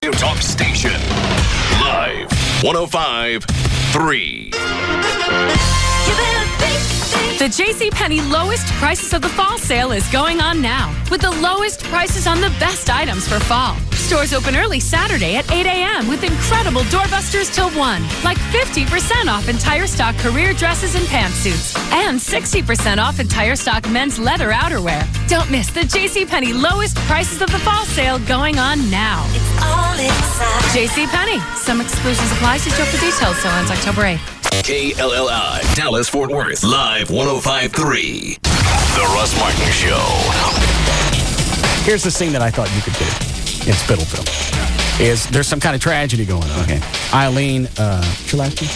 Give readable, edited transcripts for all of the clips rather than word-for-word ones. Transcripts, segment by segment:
Alternative Talk Station. Live 105.3. The JCPenney lowest prices of the fall sale is going on now with the lowest prices on the best items for fall. Stores open early Saturday at 8 a.m. with incredible doorbusters till 1, like 50% off entire stock career dresses and pantsuits, and 60% off entire stock men's leather outerwear. Don't miss the JCPenney lowest prices of the fall sale going on now. It's all inside. JCPenney. Some exclusions apply. See store for details. Sale ends October 8th. KLLI, Dallas, Fort Worth, live 105.3. The Russ Martin Show. Here's the scene that I thought you could do in Spittleville. There's some kind of tragedy going on. Okay. Eileen, what's your last name?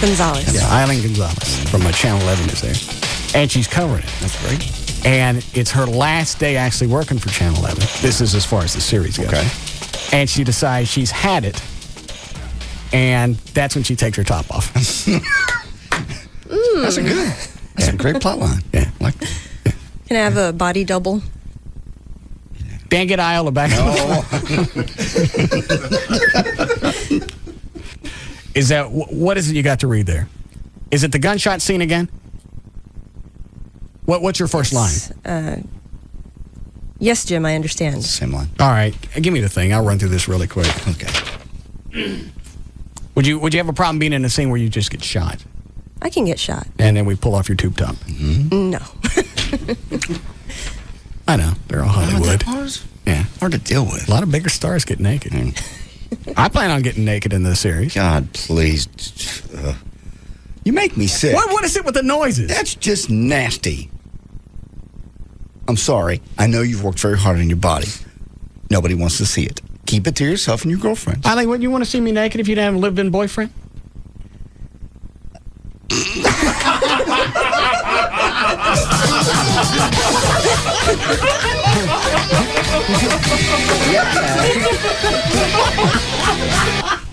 Gonzalez. Yeah, Eileen Gonzalez from Channel 11 is there. And she's covering it. That's great. And it's her last day actually working for Channel 11. This is as far as the series goes. Okay. And she decides she's had it. And that's when she takes her top off. That's a great plot line. Yeah. Like, Can I have a body double? Dan, get Isla back. Is that, what is it you got to read there? Is it the gunshot scene again? What's your first line? Yes, Jim, I understand. same line. All right, give me the thing. I'll run through this really quick. Okay. Would you have a problem being in a scene where you just get shot I can get shot. and then we pull off your tube top? No. I know, they're all Hollywood. Yeah, Hard to deal with. a lot of bigger stars get naked. I plan on getting naked in this series. God, please. You make me sick. What is it with the noises? That's just nasty. I'm sorry. I know you've worked very hard on your body. Nobody wants to see it. Keep it to yourself and your girlfriend. Eileen, wouldn't you want to see me naked if you didn't have a live-in boyfriend?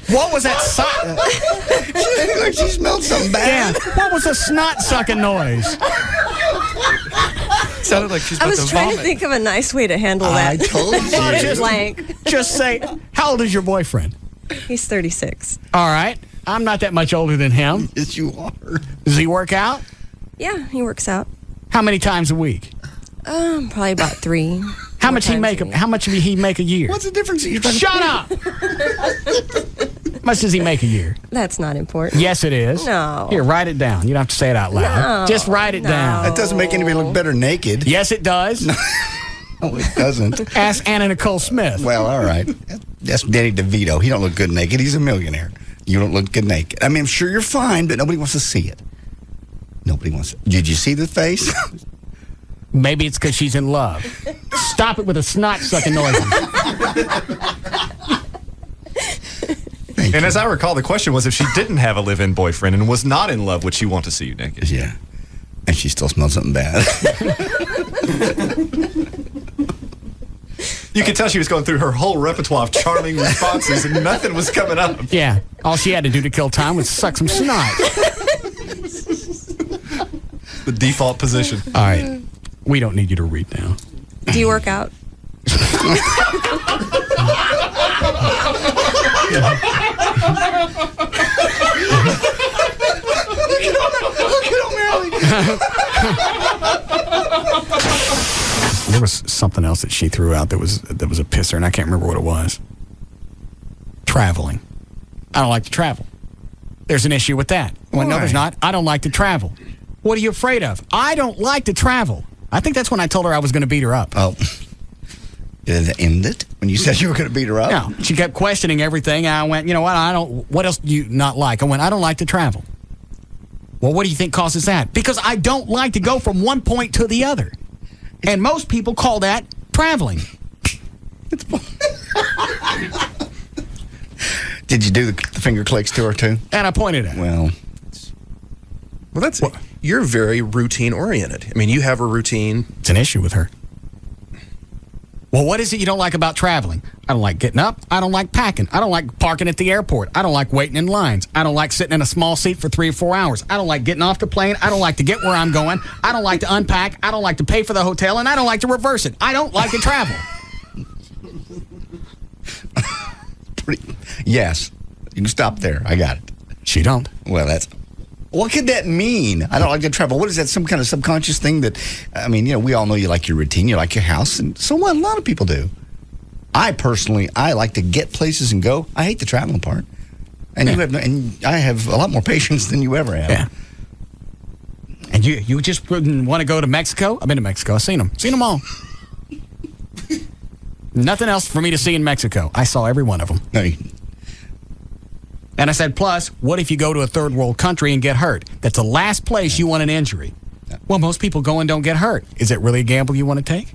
What was that? Like she smelled something bad. Dan, what was the snot-sucking noise? Sounded like she's I about was to trying vomit. to think of a nice way to handle I that. told you. Blank. Just say, how old is your boyfriend? He's 36. All right. I'm not that much older than him. Yes, you are. Does he work out? Yeah, he works out. How many times a week? Probably about 3. How much he make? How much did he make a year? What's the difference? You're talking Shut up! How much does he make a year? That's not important. Yes, it is. No. Here, write it down. You don't have to say it out loud. No. Just write it down. That doesn't make anybody look better naked. Yes, it does. No, it doesn't. Ask Anna Nicole Smith. Well, all right. That's Danny DeVito. He don't look good naked. He's a millionaire. You don't look good naked. I mean, I'm sure you're fine, but nobody wants to see it. Nobody wants it. Did you see the face? Maybe it's because she's in love. Stop it with the snot-sucking noises. And as I recall, the question was if she didn't have a live-in boyfriend and was not in love, would she want to see you naked? Yeah. And she still smells something bad. You could tell she was going through her whole repertoire of charming responses and nothing was coming up. Yeah. All she had to do to kill time was suck some snot. The default position. All right. We don't need you to read now. Do you work out? There was something else that she threw out that was a pisser, and I can't remember what it was. Traveling. I don't like to travel. There's an issue with that. Well, no, there's not. I don't like to travel. What are you afraid of? I don't like to travel. I think that's when I told her I was going to beat her up. Oh. Did it end it when you said you were going to beat her up? No. She kept questioning everything, and I went, you know what? What else do you not like? I went, I don't like to travel. Well, what do you think causes that? Because I don't like to go from one point to the other. And most people call that traveling. Did you do the finger clicks to her, too? And I pointed at her. Well, that's you're very routine oriented. I mean, you have a routine. It's an issue with her. Well, what is it you don't like about traveling? I don't like getting up. I don't like packing. I don't like parking at the airport. I don't like waiting in lines. I don't like sitting in a small seat for 3 or 4 hours. I don't like getting off the plane. I don't like to get where I'm going. I don't like to unpack. I don't like to pay for the hotel, and I don't like to reverse it. I don't like to travel. Yes. You can stop there. I got it. She don't. Well, what could that mean? I don't like to travel. What is that, some kind of subconscious thing that, we all know you like your routine, you like your house, and so what? A lot of people do. I like to get places and go. I hate the traveling part. And I have a lot more patience than you ever have. Yeah. And you just wouldn't want to go to Mexico? I've been to Mexico. I've seen them all. Nothing else for me to see in Mexico. I saw every one of them. No, and I said, plus, what if you go to a third world country and get hurt? That's the last place you want an injury. Well, most people go and don't get hurt. Is it really a gamble you want to take?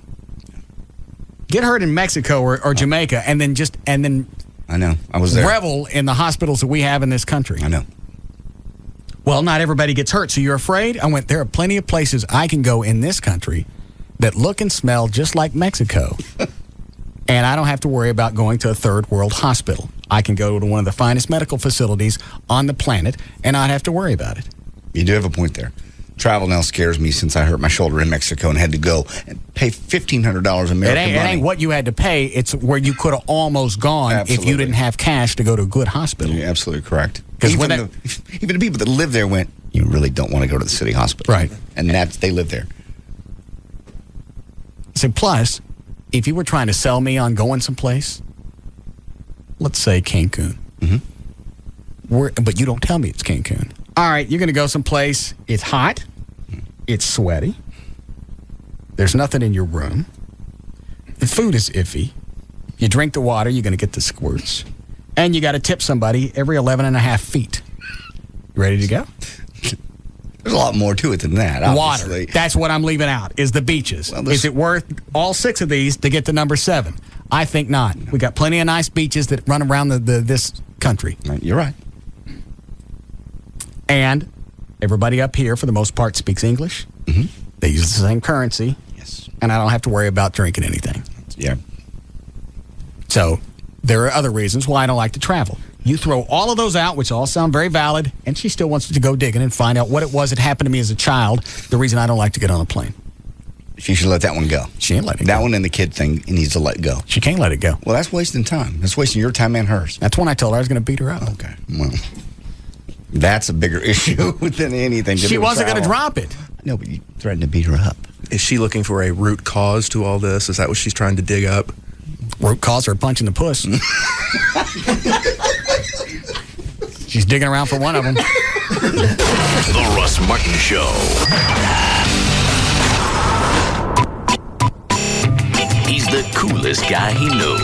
Get hurt in Mexico or Jamaica and then I know. I was there. Revel in the hospitals that we have in this country. I know. Well, not everybody gets hurt, so you're afraid? I went, there are plenty of places I can go in this country that look and smell just like Mexico. And I don't have to worry about going to a third world hospital. I can go to one of the finest medical facilities on the planet and not have to worry about it. You do have a point there. Travel now scares me since I hurt my shoulder in Mexico and had to go and pay $1,500 American money. It ain't what you had to pay. It's where you could have almost gone if you didn't have cash to go to a good hospital. You're absolutely correct. Because even the people that live there went, you really don't want to go to the city hospital. Right. And they live there. So plus, if you were trying to sell me on going someplace, let's say Cancun. Mm-hmm. But you don't tell me it's Cancun. All right, you're going to go someplace. It's hot. It's sweaty. There's nothing in your room. The food is iffy. You drink the water, you're going to get the squirts. And you got to tip somebody every 11 and a half feet. You ready to go? There's a lot more to it than that, obviously. Water. That's what I'm leaving out, is the beaches. Well, is it worth all 6 of these to get to number 7? I think not. We got plenty of nice beaches that run around this country. You're right. And everybody up here, for the most part, speaks English. Mm-hmm. They use the same currency. Yes. And I don't have to worry about drinking anything. Yeah. So there are other reasons why I don't like to travel. You throw all of those out, which all sound very valid, and she still wants to go digging and find out what it was that happened to me as a child, the reason I don't like to get on a plane. She should let that one go. She ain't letting it go. That one and the kid thing needs to let go. She can't let it go. Well, that's wasting time. That's wasting your time and hers. That's when I told her I was going to beat her up. Okay. Well, that's a bigger issue than anything. She wasn't going to drop it. No, but you threatened to beat her up. Is she looking for a root cause to all this? Is that what she's trying to dig up? Root cause or punch in the puss. She's digging around for one of them. The Russ Martin Show. He's the coolest guy he knows.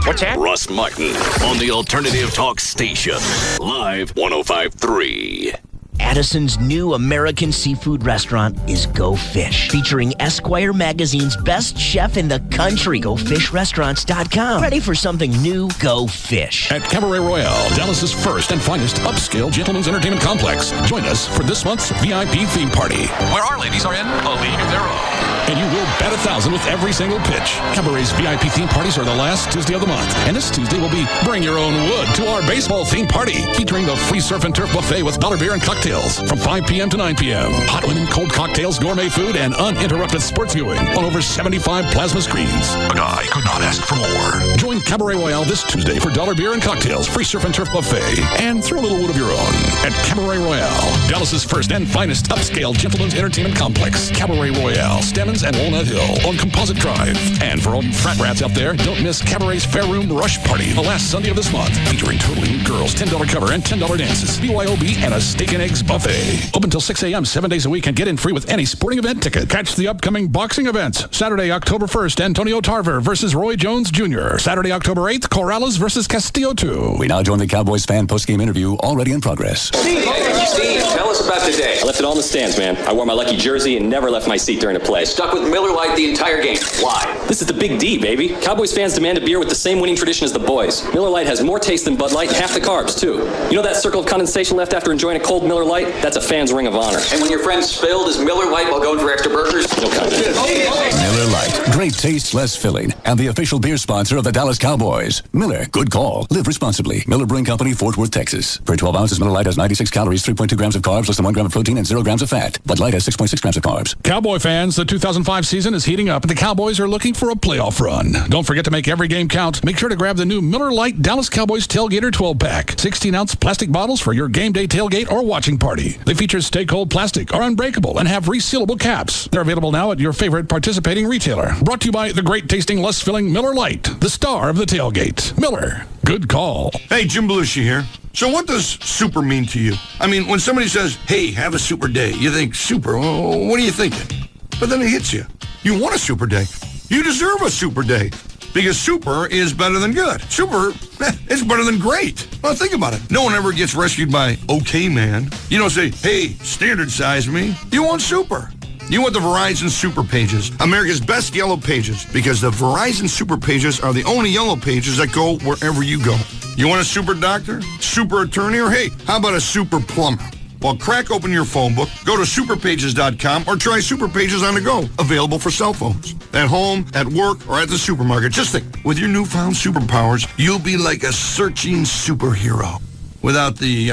What's that? Russ Martin on the Alternative Talk Station. Live 105.3. Addison's new American seafood restaurant is Go Fish, featuring Esquire magazine's best chef in the country. GoFishRestaurants.com. Ready for something new? Go Fish. At Cabaret Royale, Dallas's first and finest upscale gentlemen's entertainment complex. Join us for this month's VIP theme party, where our ladies are in a league of their own. And you will bet 1,000 with every single pitch. Cabaret's VIP theme parties are the last Tuesday of the month. And this Tuesday will be Bring Your Own Wood to our baseball theme party, featuring the free surf and turf buffet with dollar beer and cocktails from 5 p.m. to 9 p.m. Hot women, cold cocktails, gourmet food, and uninterrupted sports viewing on over 75 plasma screens. But I could not ask for more. Join Cabaret Royale this Tuesday for dollar beer and cocktails, free surf and turf buffet, and throw a little wood of your own at Cabaret Royale, Dallas's first and finest upscale gentlemen's entertainment complex. Cabaret Royale, Stemmons and Walnut Hill on Composite Drive. And for all you frat rats out there, don't miss Cabaret's Fair Room Rush Party the last Sunday of this month, featuring totally nude girls, $10 cover and $10 dances, BYOB, and a steak and eggs buffet. Open till 6 a.m. 7 days a week and get in free with any sporting event ticket. Catch the upcoming boxing events. Saturday, October 1st, Antonio Tarver versus Roy Jones Jr. Saturday, October 8th, Corrales versus Castillo 2. We now join the Cowboys fan postgame interview, already in progress. Steve, tell us about today. I left it all in the stands, man. I wore my lucky jersey and never left my seat during the play. Stuck with Miller Lite the entire game. Why? This is the big D, baby. Cowboys fans demand a beer with the same winning tradition as the boys. Miller Lite has more taste than Bud Light and half the carbs, too. You know that circle of condensation left after enjoying a cold Miller Lite? Lite, that's a fan's ring of honor. And when your friend spilled his Miller Lite while going for extra burgers, no comment. Miller Lite. Great taste, less filling. And the official beer sponsor of the Dallas Cowboys. Miller, good call. Live responsibly. Miller Brewing Company, Fort Worth, Texas. Per 12 ounces, Miller Lite has 96 calories, 3.2 grams of carbs, less than 1 gram of protein, and 0 grams of fat. Bud Light has 6.6 grams of carbs. Cowboy fans, the 2005 season is heating up, and the Cowboys are looking for a playoff run. Don't forget to make every game count. Make sure to grab the new Miller Lite Dallas Cowboys Tailgater 12-pack. 16-ounce plastic bottles for your game day tailgate or watching party. They feature stay-cold plastic, are unbreakable, and have resealable caps. They're available now at your favorite participating retailer. Brought to you by the great-tasting, less-filling Miller Lite, the star of the tailgate. Miller, good call. Hey, Jim Belushi here. So what does super mean to you? I mean, when somebody says, hey, have a super day, you think, super, well, what are you thinking? But then it hits you. You want a super day. You deserve a super day. Because super is better than good. Super, it's better than great. Well, think about it. No one ever gets rescued by okay man. You don't say, hey, standard size me. You want super. You want the Verizon Super Pages, America's best yellow pages, because the Verizon Super Pages are the only yellow pages that go wherever you go. You want a super doctor, super attorney, or hey, how about a super plumber? Well, crack open your phone book, go to superpages.com, or try Super Pages on the go, available for cell phones. At home, at work, or at the supermarket. Just think, with your newfound superpowers, you'll be like a searching superhero without the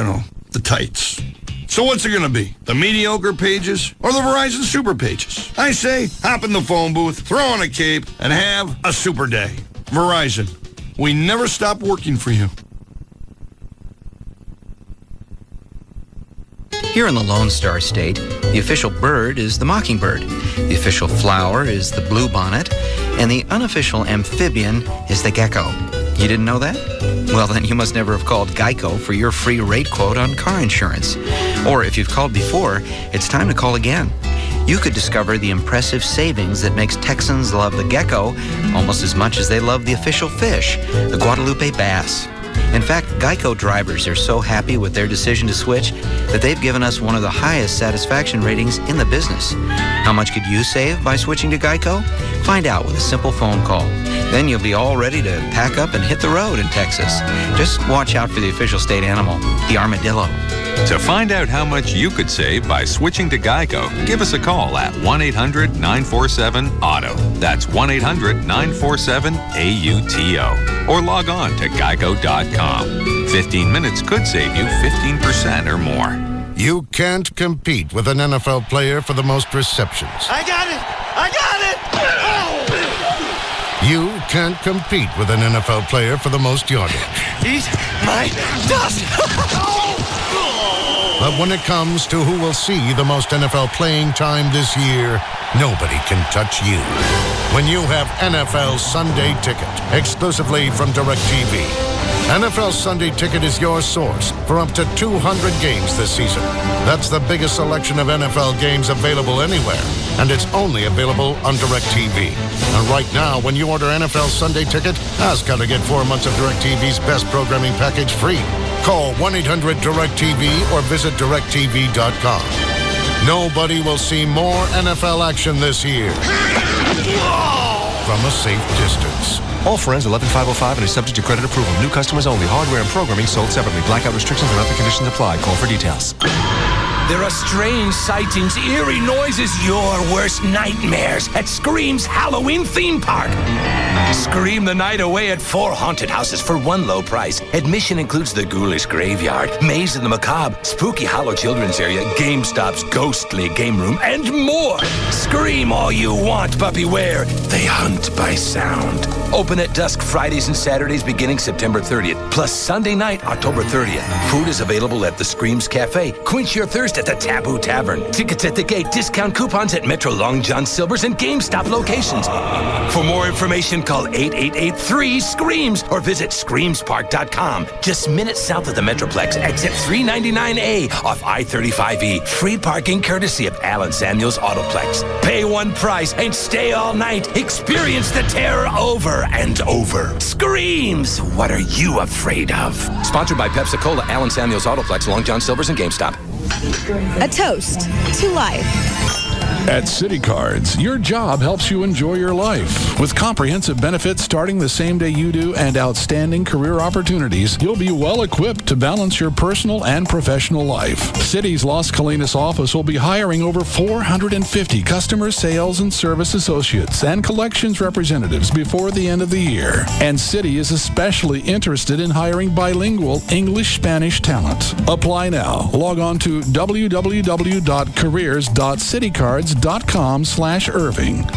tights. So what's it going to be? The mediocre pages or the Verizon Super Pages? I say, hop in the phone booth, throw on a cape, and have a super day. Verizon, we never stop working for you. Here in the Lone Star State, the official bird is the mockingbird, the official flower is the bluebonnet, and the unofficial amphibian is the gecko. You didn't know that? Well, then you must never have called Geico for your free rate quote on car insurance. Or if you've called before, it's time to call again. You could discover the impressive savings that makes Texans love the gecko almost as much as they love the official fish, the Guadalupe bass. In fact, Geico drivers are so happy with their decision to switch that they've given us one of the highest satisfaction ratings in the business. How much could you save by switching to Geico? Find out with a simple phone call. Then you'll be all ready to pack up and hit the road in Texas. Just watch out for the official state animal, the armadillo. To find out how much you could save by switching to Geico, give us a call at 1-800-947-AUTO. That's 1-800-947-AUTO. Or log on to geico.com. 15 minutes could save you 15% or more. You can't compete with an NFL player for the most receptions. I got it! I got it! Oh! You can't compete with an NFL player for the most yardage. Eat my dust! But when it comes to who will see the most NFL playing time this year, nobody can touch you. When you have NFL Sunday Ticket, exclusively from DirecTV. NFL Sunday Ticket is your source for up to 200 games this season. That's the biggest selection of NFL games available anywhere, and it's only available on DirecTV. And right now, when you order NFL Sunday Ticket, ask how to get 4 months of DirecTV's best programming package free. Call 1-800-DirecTV or visit DirecTV.com. Nobody will see more NFL action this year from a safe distance. All friends 11505 and is subject to credit approval. New customers only. Hardware and programming sold separately. Blackout restrictions and other conditions apply. Call for details. There are strange sightings, eerie noises, your worst nightmares at Scream's Halloween theme park. Scream the night away at 4 haunted houses for one low price. Admission includes the Ghoulish Graveyard, Maze of the Macabre, Spooky Hollow Children's Area, GameStop's Ghostly Game Room, and more. Scream all you want, but beware, they hunt by sound. Open at dusk Fridays and Saturdays beginning September 30th, plus Sunday night, October 30th. Food is available at the Screams Cafe. Quench your thirst at the Taboo Tavern. Tickets at the gate, discount coupons at Metro Long John Silver's and GameStop locations. For more information, call 888-3-SCREAMS or visit screamspark.com. Just minutes south of the Metroplex, exit 399A off I-35E. Free parking courtesy of Allen Samuels Autoplex. Pay one price and stay all night. Experience the terror over and over. Screams! What are you afraid of? Sponsored by Pepsi-Cola, Allen Samuels Autoplex, Long John Silver's, and GameStop. A toast to life. At City Cards, your job helps you enjoy your life. With comprehensive benefits starting the same day you do and outstanding career opportunities, you'll be well equipped to balance your personal and professional life. City's Las Colinas office will be hiring over 450 customer sales and service associates and collections representatives before the end of the year. And City is especially interested in hiring bilingual English-Spanish talent. Apply now. Log on to www.careers.citycards.com/Irving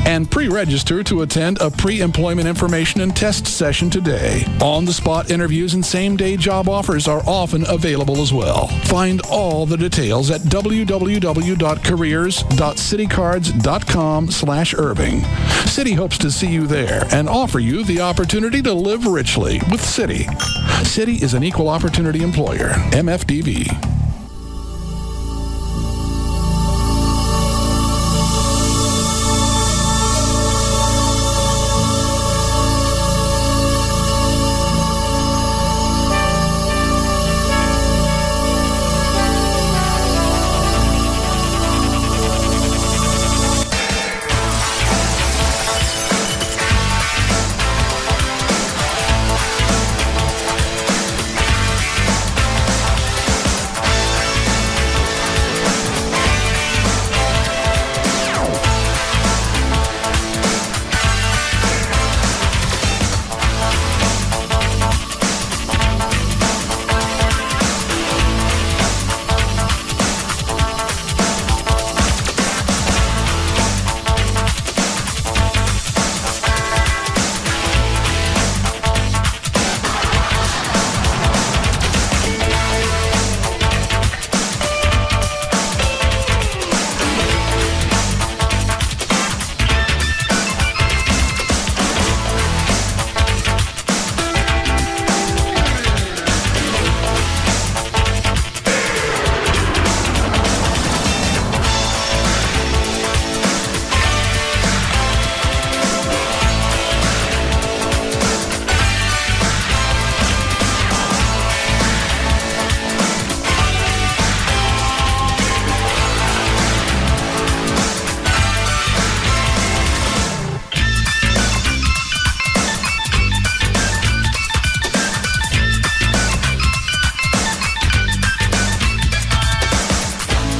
and pre-register to attend a pre-employment information and test session today. On-the-spot interviews and same-day job offers are often available as well. Find all the details at www.careers.citycards.com/Irving. City hopes to see you there and offer you the opportunity to live richly with City. City is an equal opportunity employer. MFDB.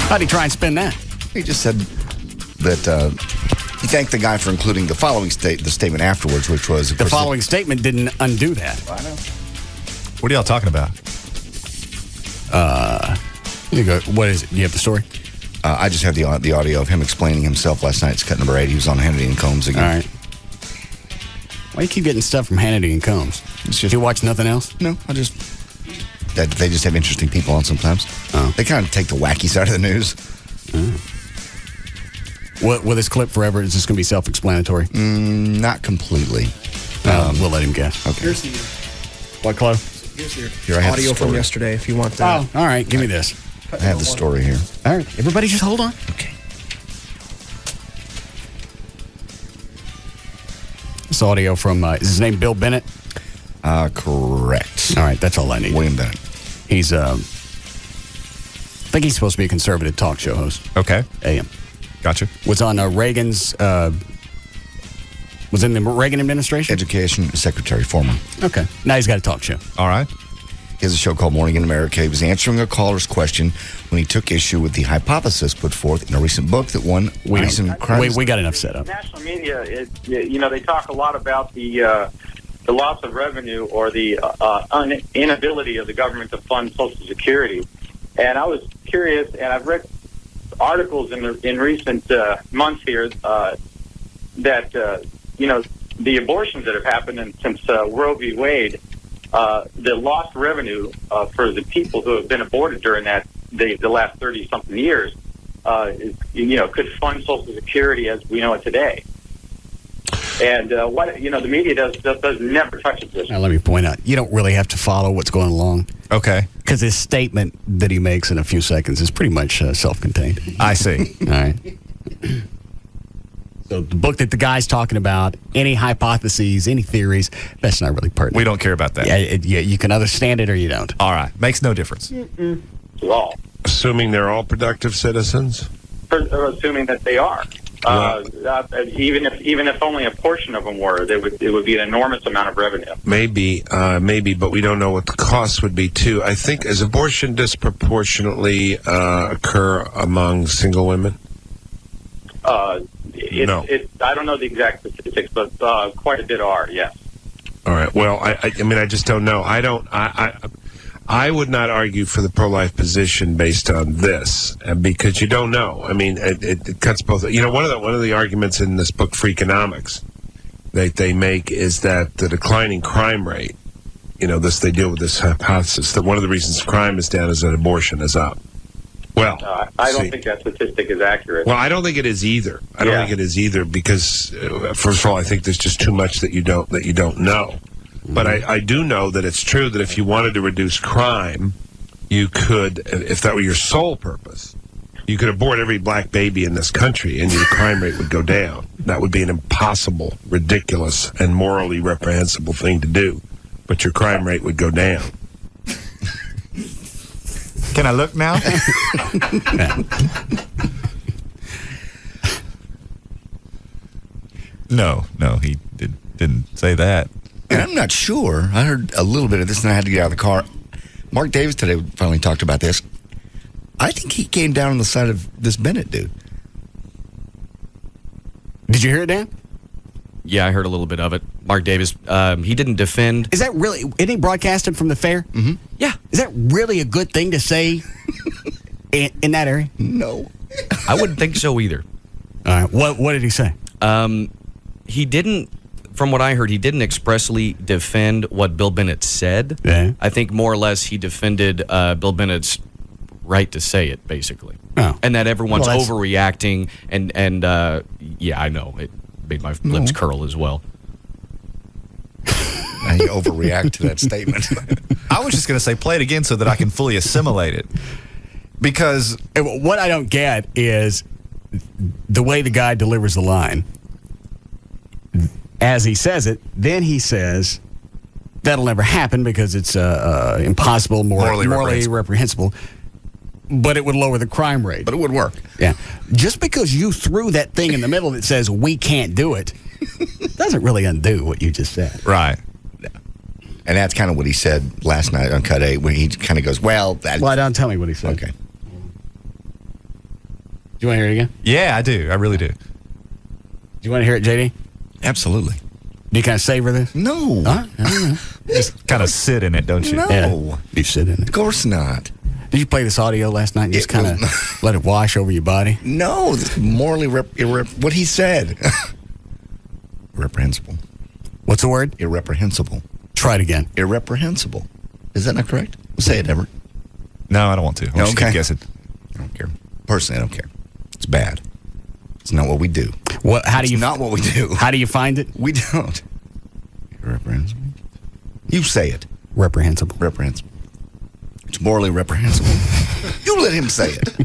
How'd he try and spin that? He just said that he thanked the guy for including the following the statement afterwards, which was... The following statement didn't undo that. I know. What are y'all talking about? You go. What is it? Do you have the story? I just have the audio of him explaining himself last night. It's cut number 8. He was on Hannity and Combs again. All right. Why do you keep getting stuff from Hannity and Combs? Do you watch nothing else? No, I just... They just have interesting people on sometimes. Oh. They kind of take the wacky side of the news. Will this clip forever? Is this going to be self-explanatory? Not completely. We'll let him guess. Okay. Here's the what, Chloe? Here's the Here, I have audio the from story. yesterday if you want that. Oh, all right. Give me this. I have the story here. All right. Everybody just hold on. Okay. This audio from, is his name Bill Bennett? Correct. All right. That's all I need. William Bennett. He's, I think he's supposed to be a conservative talk show host. Okay. AM. Gotcha. Was on Reagan's, was in the Reagan administration? Education Secretary, former. Okay. Now he's got a talk show. All right. He has a show called Morning in America. He was answering a caller's question when he took issue with the hypothesis put forth in a recent book that won recent crimes. We got enough set up. National media, they talk a lot about the loss of revenue or the inability of the government to fund Social Security. And I was curious, and I've read articles in recent months here that the abortions that have happened since Roe v. Wade. The lost revenue for the people who have been aborted during the last 30-something years, could fund Social Security as we know it today. And the media does never touches this. Now, let me point out, you don't really have to follow what's going along. Okay. Because his statement that he makes in a few seconds is pretty much self-contained. I see. All right. So the book that the guy's talking about, any hypotheses, any theories, that's not really pertinent. We don't care about that. Yeah, you can understand it or you don't. All right. Makes no difference. All. Assuming they're all productive citizens? assuming that they are. Even if only a portion of them were, it would be an enormous amount of revenue. Maybe, but we don't know what the cost would be, too. I think, does abortion disproportionately occur among single women? No. I don't know the exact statistics, but quite a bit are, yes. All right. Well, I mean, I just don't know. I would not argue for the pro-life position based on this, because you don't know. I mean, it cuts both. You know, one of the arguments in this book, Freakonomics, that they make is that the declining crime rate, they deal with this hypothesis that one of the reasons crime is down is that abortion is up. Well, I don't think that statistic is accurate. Well, I don't think it is either. I don't think it is either because, first of all, I think there's just too much that you don't know. But I do know that it's true that if you wanted to reduce crime, you could, if that were your sole purpose, you could abort every black baby in this country and your crime rate would go down. That would be an impossible, ridiculous, and morally reprehensible thing to do. But your crime rate would go down. Can I look now? No, he didn't say that. And I'm not sure. I heard a little bit of this and I had to get out of the car. Mark Davis today finally talked about this. I think he came down on the side of this Bennett dude. Did you hear it, Dan? Yeah, I heard a little bit of it. Mark Davis, he didn't defend. Is that really, isn't he broadcasted from the fair? Mm-hmm. Yeah. Is that really a good thing to say in that area? No. I wouldn't think so either. All right. What did he say? He didn't, from what I heard, he didn't expressly defend what Bill Bennett said. Yeah. I think more or less he defended Bill Bennett's right to say it, basically. Oh. And that everyone's overreacting. And I know. It made my lips curl as well. And you overreact to that statement. I was just going to say, play it again so that I can fully assimilate it. Because what I don't get is the way the guy delivers the line. As he says it, then he says, that'll never happen because it's impossible, morally reprehensible. But it would lower the crime rate. But it would work. Yeah. Just because you threw that thing in the middle that says we can't do it doesn't really undo what you just said. Right. And that's kind of what he said last night on Cut 8, where he kind of goes, well, don't tell me what he said. Okay. Do you want to hear it again? Yeah, I do. I really do. Do you want to hear it, JD? Absolutely. Do you kind of savor this? No. I don't know. Just kind of sit in it, don't you? No. Yeah. You sit in it. Of course not. Did you play this audio last night and just kind of let it wash over your body? No. It's morally what he said. Irreprehensible. What's the word? Irreprehensible. Try it again. Irreprehensible. Is that not correct? Say it, Everett. No, I don't want to. I'm just going to guess it. I don't care. Personally, I don't care. It's bad. It's not what we do. It's not what we do. How do you find it? We don't. Irreprehensible. You say it. Reprehensible. Reprehensible. It's morally reprehensible. You let him say it.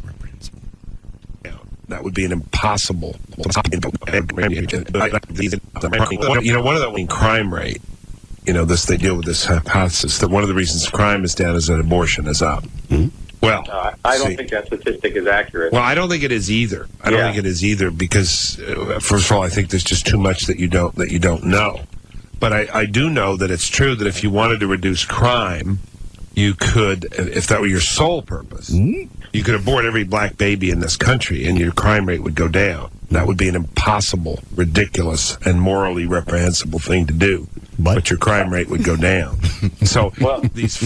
Reprehensible. Yeah, that would be an impossible. One of the crime rate. They deal with this hypothesis that one of the reasons crime is down is that abortion is up. Mm-hmm. Well, I don't think that statistic is accurate. Well, I don't think it is either. I don't think it is either because, first of all, I think there's just too much that you don't know. But I do know that it's true that if you wanted to reduce crime, you could, if that were your sole purpose, you could abort every black baby in this country and your crime rate would go down. That would be an impossible, ridiculous, and morally reprehensible thing to do. But your crime rate would go down. So these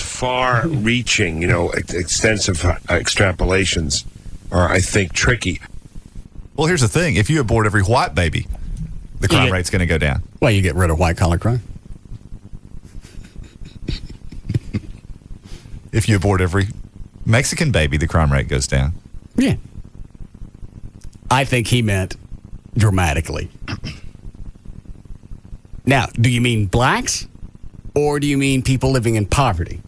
far-reaching, extensive extrapolations are, I think, tricky. Well, here's the thing. If you abort every white baby, the crime rate's going to go down. Well, you get rid of white-collar crime. If you abort every Mexican baby, the crime rate goes down. Yeah. I think he meant dramatically. Now, do you mean blacks or do you mean people living in poverty?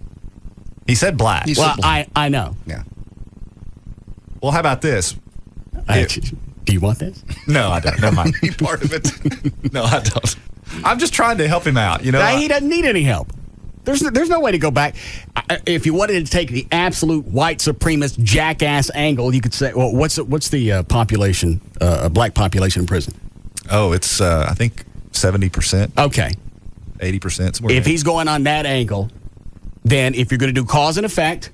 He said black. I know. Yeah. Well, how about this? Do you want this? No, I don't. Never mind. Be part of it. No, I don't. I'm just trying to help him out. He doesn't need any help. There's no way to go back. If you wanted to take the absolute white supremacist jackass angle, you could say, well, what's the population, black population in prison? Oh, it's I think 70%. Okay, 80%. If he's going on that angle, then if you're going to do cause and effect,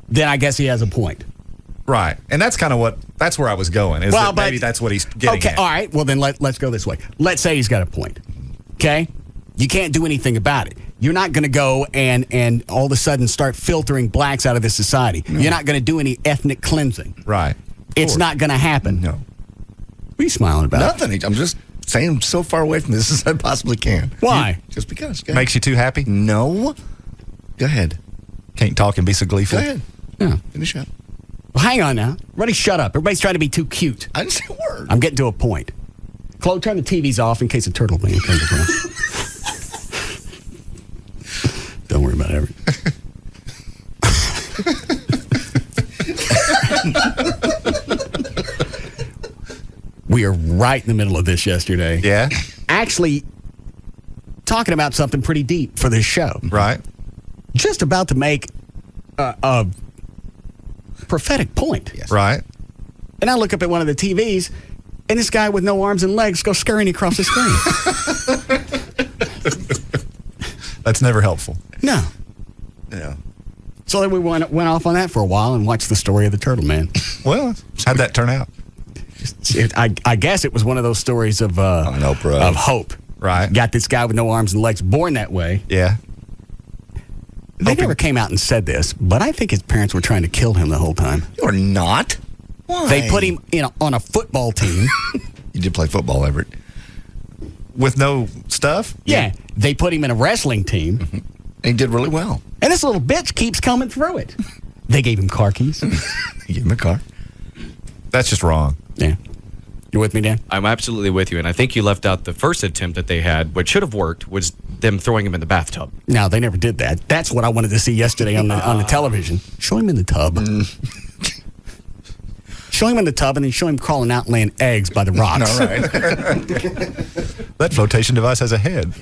then I guess he has a point. Right, and that's kind of that's where I was going. Maybe that's what he's getting. Okay, at. all right. Well, then let's go this way. Let's say he's got a point. Okay, you can't do anything about it. You're not going to go and all of a sudden start filtering blacks out of this society. No. You're not going to do any ethnic cleansing. Right. It's not going to happen. No. What are you smiling about? Nothing. I'm just saying I'm so far away from this as I possibly can. Why? Just because. Makes you too happy? No. Go ahead. Can't talk and be so gleeful? Go ahead. Yeah. Finish up. Well, hang on now. Everybody shut up. Everybody's trying to be too cute. I didn't say a word. I'm getting to a point. Chloe, turn the TVs off in case a turtle man comes across. Don't worry about it. We are right in the middle of this yesterday. Yeah. Actually, talking about something pretty deep for this show. Right. Just about to make a prophetic point. Yes. Right. And I look up at one of the TVs, and this guy with no arms and legs goes scurrying across the screen. That's never helpful. No. Yeah. So then we went off on that for a while and watched the story of the Turtle Man. Well, how'd that turn out? I guess it was one of those stories of hope. Right. Got this guy with no arms and legs, born that way. Yeah. They never came out and said this, but I think his parents were trying to kill him the whole time. You're not. Why? They put him on a football team. You did play football, Everett. With no stuff? Yeah. They put him in a wrestling team. Mm-hmm. And he did really well. And this little bitch keeps coming through it. They gave him car keys. They gave him a car. That's just wrong. Yeah. You with me, Dan? I'm absolutely with you. And I think you left out the first attempt that they had, which should have worked, was them throwing him in the bathtub. No, they never did that. That's what I wanted to see yesterday on the television. Show him in the tub. Show him in the tub and then show him crawling out and laying eggs by the rocks. All right. That flotation device has a head.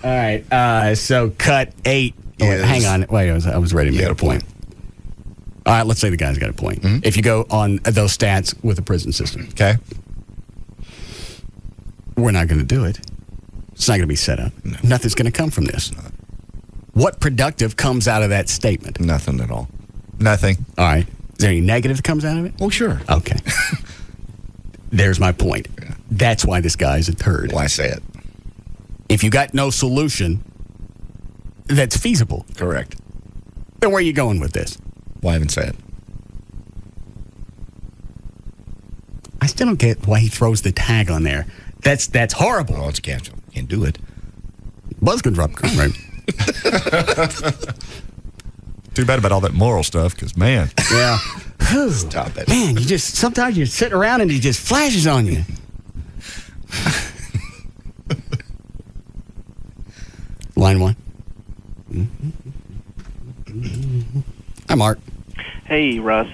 All right. So cut 8. Hang on. Wait, I was ready to make a point. All right, let's say the guy's got a point. Mm-hmm. If you go on those stats with the prison system. Okay. We're not going to do it. It's not going to be set up. No. Nothing's going to come from this. What productive comes out of that statement? Nothing at all. Nothing. All right. Is there any negative that comes out of it? Oh, sure. Okay. There's my point. Yeah. That's why this guy's a turd. Why say it? If you got no solution that's feasible. Correct. Then where are you going with this? Why even say it? I still don't get why he throws the tag on there. That's horrible. Oh, it's cancel. Can't do it. Buzz can drop a crumb, right? Too bad about all that moral stuff, because, man. Yeah. Stop it. Man, sometimes you're sitting around and he just flashes on you. Line 1. Hi, Mark. Hey, Russ.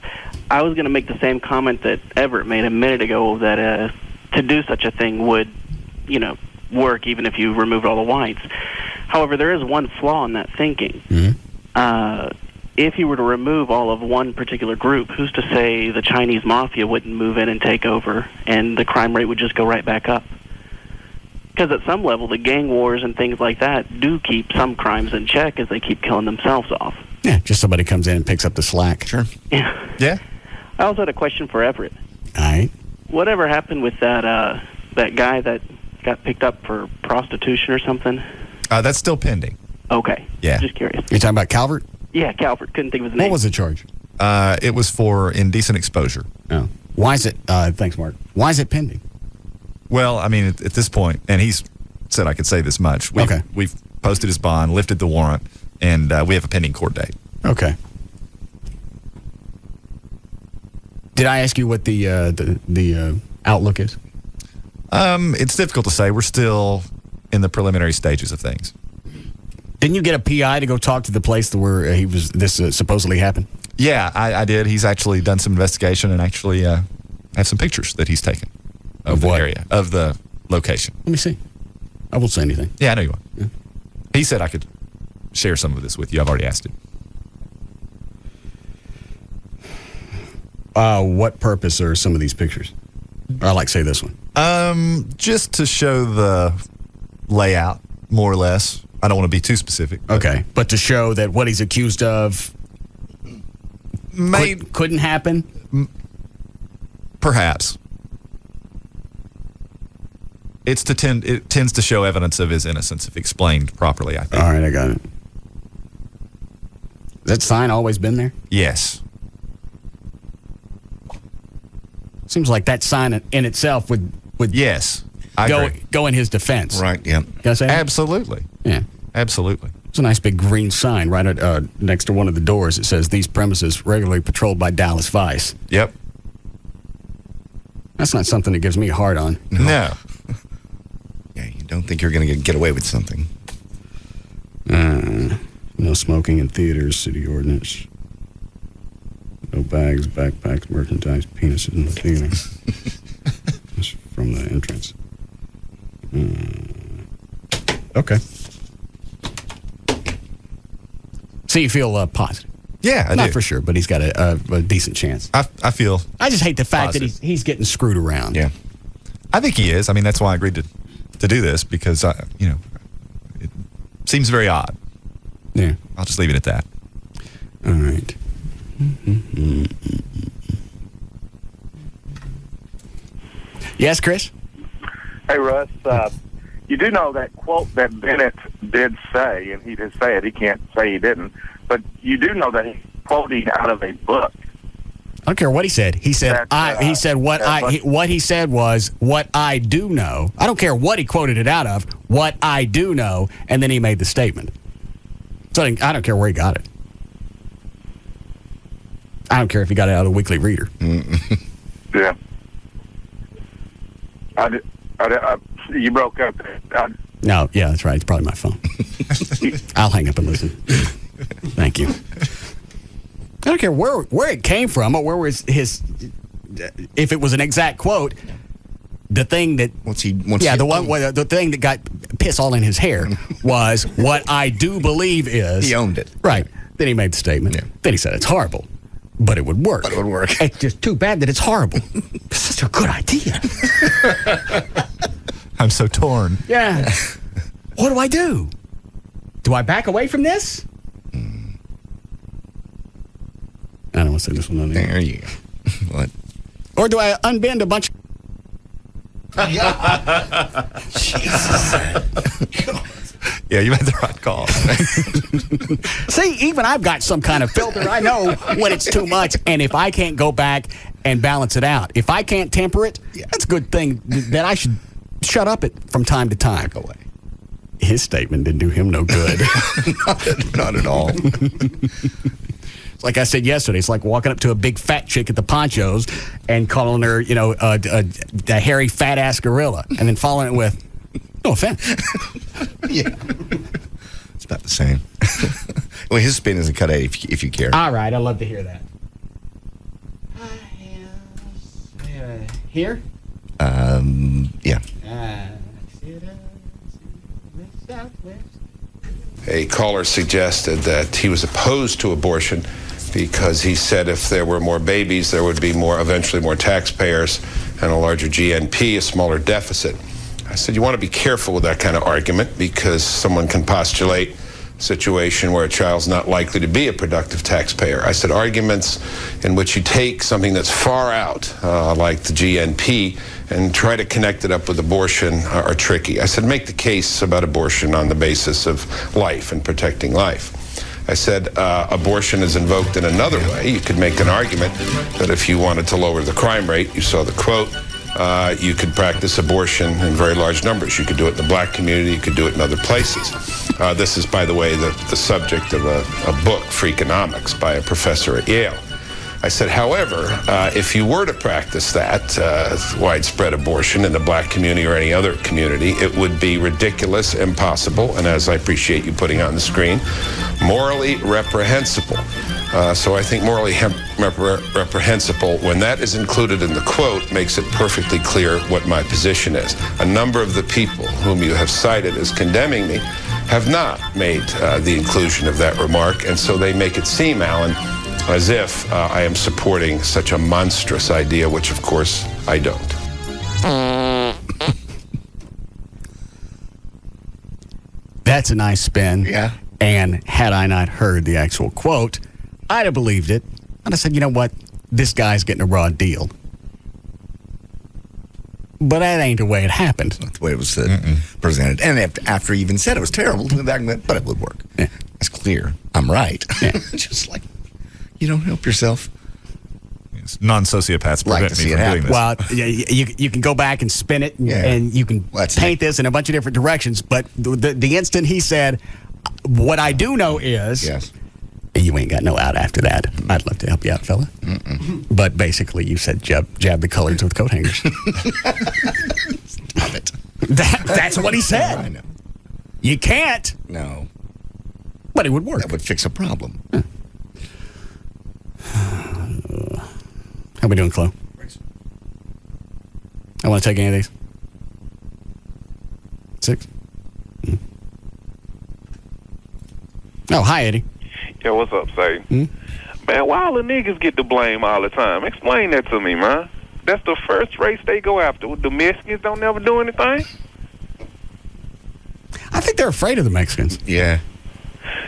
I was going to make the same comment that Everett made a minute ago, that to do such a thing would, work even if you removed all the whites. However, there is one flaw in that thinking. Mm-hmm. If you were to remove all of one particular group, who's to say the Chinese mafia wouldn't move in and take over and the crime rate would just go right back up? Because at some level, the gang wars and things like that do keep some crimes in check as they keep killing themselves off. Yeah, just somebody comes in and picks up the slack. Sure. Yeah. Yeah. I also had a question for Everett. All right. Whatever happened with that guy that got picked up for prostitution or something? That's still pending. Okay. Yeah. Just curious. You're talking about Calvert? Yeah, Calvert. Couldn't think of his name. What was the charge? It was for indecent exposure. Oh. Why is it, thanks, Mark. Why is it pending? Well, I mean, at this point, and he's said I could say this much. We've posted his bond, lifted the warrant, and we have a pending court date. Okay. Did I ask you what the outlook is? It's difficult to say. We're still in the preliminary stages of things. Didn't you get a PI to go talk to the place where this supposedly happened? Yeah, I did. He's actually done some investigation and actually have some pictures that he's taken of the area, of the location. Let me see. I won't say anything. Yeah, I know you won't. Yeah. He said I could share some of this with you. I've already asked him. What purpose are some of these pictures? I like say this one. Just to show the layout, more or less. I don't want to be too specific. Okay, but to show that what he's accused of couldn't happen? Perhaps. It tends to show evidence of his innocence if explained properly, I think. All right, I got it. Has that sign always been there? Yes. Seems like that sign in itself would yes, go in his defense. Right, yeah. Can I say that? Absolutely. Yeah. Absolutely. It's a nice big green sign right next to one of the doors. It says, "These premises regularly patrolled by Dallas Vice." Yep. That's not something that gives me a hard on. No. Yeah, you don't think you're going to get away with something. No smoking in theaters, city ordinance. No bags, backpacks, merchandise, penises in the theater. That's from the entrance. Okay. So you feel positive? Yeah, I Not do. for sure, but he's got a decent chance. I feel I just hate the fact positive. that he's getting screwed around. Yeah. I think he is. I mean, that's why I agreed to do this because, it seems very odd. Yeah. I'll just leave it at that. All right. Yes, Chris? Hey, Russ. You do know that quote that Bennett did say, and he did say it. He can't say he didn't. But you do know that he's quoting out of a book. I don't care what he said. He said what he said was what I do know. I don't care what he quoted it out of. What I do know, and then he made the statement. So I don't care where he got it. I don't care if he got it out of the Weekly Reader. Yeah. You broke up. No, yeah, that's right. It's probably my phone. I'll hang up and listen. Thank you. I don't care where it came from or where was his. If it was an exact quote, the thing that the thing that got piss all in his hair was what I do believe is he owned it. Right. Then he made the statement. Yeah. Then he said it's horrible, but it would work. It's just too bad that it's horrible. It's such a good idea. I'm so torn. Yeah. What do I do? Do I back away from this? I don't want to say this one on there. There you go. What? Or do I unbend a bunch Jesus. Yeah, you made the right call. See, even I've got some kind of filter. I know when it's too much, and if I can't go back and balance it out, if I can't temper it, that's a good thing that I should shut up it from time to time. Back away. His statement didn't do him no good. Not at all. Like I said yesterday, it's like walking up to a big fat chick at the Ponchos and calling her, a hairy fat ass gorilla, and then following it with, "No offense." Yeah, it's about the same. Well, his spin isn't cut out if you care. All right, I'd love to hear that. Here? Yeah. A caller suggested that he was opposed to abortion because he said if there were more babies, there would be eventually more taxpayers and a larger GNP, a smaller deficit. I said, you want to be careful with that kind of argument because someone can postulate a situation where a child's not likely to be a productive taxpayer. I said, arguments in which you take something that's far out, like the GNP, and try to connect it up with abortion are tricky. I said, make the case about abortion on the basis of life and protecting life. I said, abortion is invoked in another way. You could make an argument that if you wanted to lower the crime rate, you saw the quote, you could practice abortion in very large numbers. You could do it in the black community. You could do it in other places. This is, by the way, the subject of a book, Freakonomics, by a professor at Yale. I said, however, if you were to practice that widespread abortion in the black community or any other community, it would be ridiculous, impossible, and as I appreciate you putting on the screen, morally reprehensible. So I think morally reprehensible, when that is included in the quote, makes it perfectly clear what my position is. A number of the people whom you have cited as condemning me have not made the inclusion of that remark, and so they make it seem, Alan, as if I am supporting such a monstrous idea, which of course I don't. That's a nice spin. Yeah. And had I not heard the actual quote, I'd have believed it. I'd have said, you know what? This guy's getting a raw deal. But that ain't the way it happened. That's the way it was presented. And after he even said it was terrible, to the back and went, but it would work. Yeah. It's clear. I'm right. Yeah. Just like, you don't help yourself. Non-sociopaths Like prevent to me see from it doing this. Well, you can go back and spin it, and you can paint this in a bunch of different directions. But the instant he said, what I do know is, you ain't got no out after that. I'd love to help you out, fella. But basically, you said jab the colors with coat hangers. Stop it. That's what he said. I know. You can't. No. But it would work. That would fix a problem. How we doing, Chloe? I want to take any of these. 6? Oh, hi, Eddie. Yo, what's up, Say? Man, why all the niggas get the blame all the time? Explain that to me, man. That's the first race they go after. The Mexicans don't never do anything? I think they're afraid of the Mexicans. Yeah.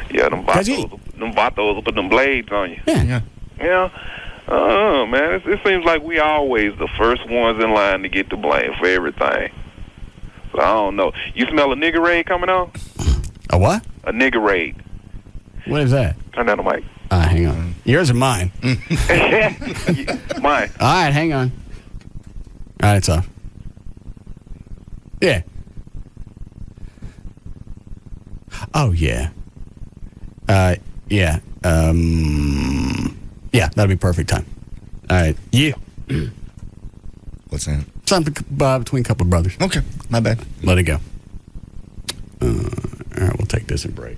Yeah, them vatos will put them blades on you. Yeah. Yeah. Man, it seems like we always the first ones in line to get the blame for everything. So I don't know. You smell a nigger raid coming on? A what? A nigger raid. What is that? Turn down the mic. Hang on. Yours or mine? Mine. All right, hang on. All right, it's off. Yeah. Oh, yeah. Yeah. Yeah, that'll be perfect time. All right. Yeah. What's that? Something between a couple of brothers. Okay. My bad. Let it go. All right, we'll take this and break.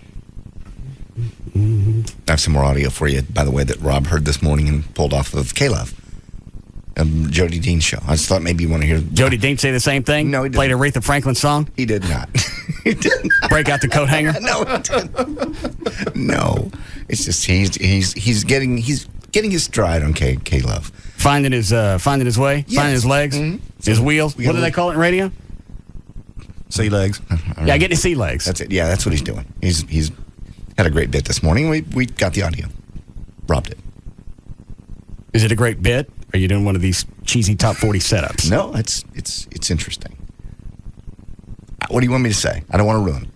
I have some more audio for you, by the way, that Rob heard this morning and pulled off of KLLI. Jody Dean's show. I just thought maybe you want to hear. Jody Dean say the same thing? No, he didn't. Played Aretha Franklin song? He did not. He did not. Break out the coat hanger? No, he didn't. No. It's just he's getting his stride on KLLI. Finding his way? Yes. Finding his legs? His wheels? What do they call it in radio? Sea legs. Yeah, getting his sea legs. That's it. Yeah, that's what he's doing. He's had a great bit this morning. We got the audio. Robbed it. Is it a great bit? Or are you doing one of these cheesy top 40 setups? No, it's interesting. What do you want me to say? I don't want to ruin it.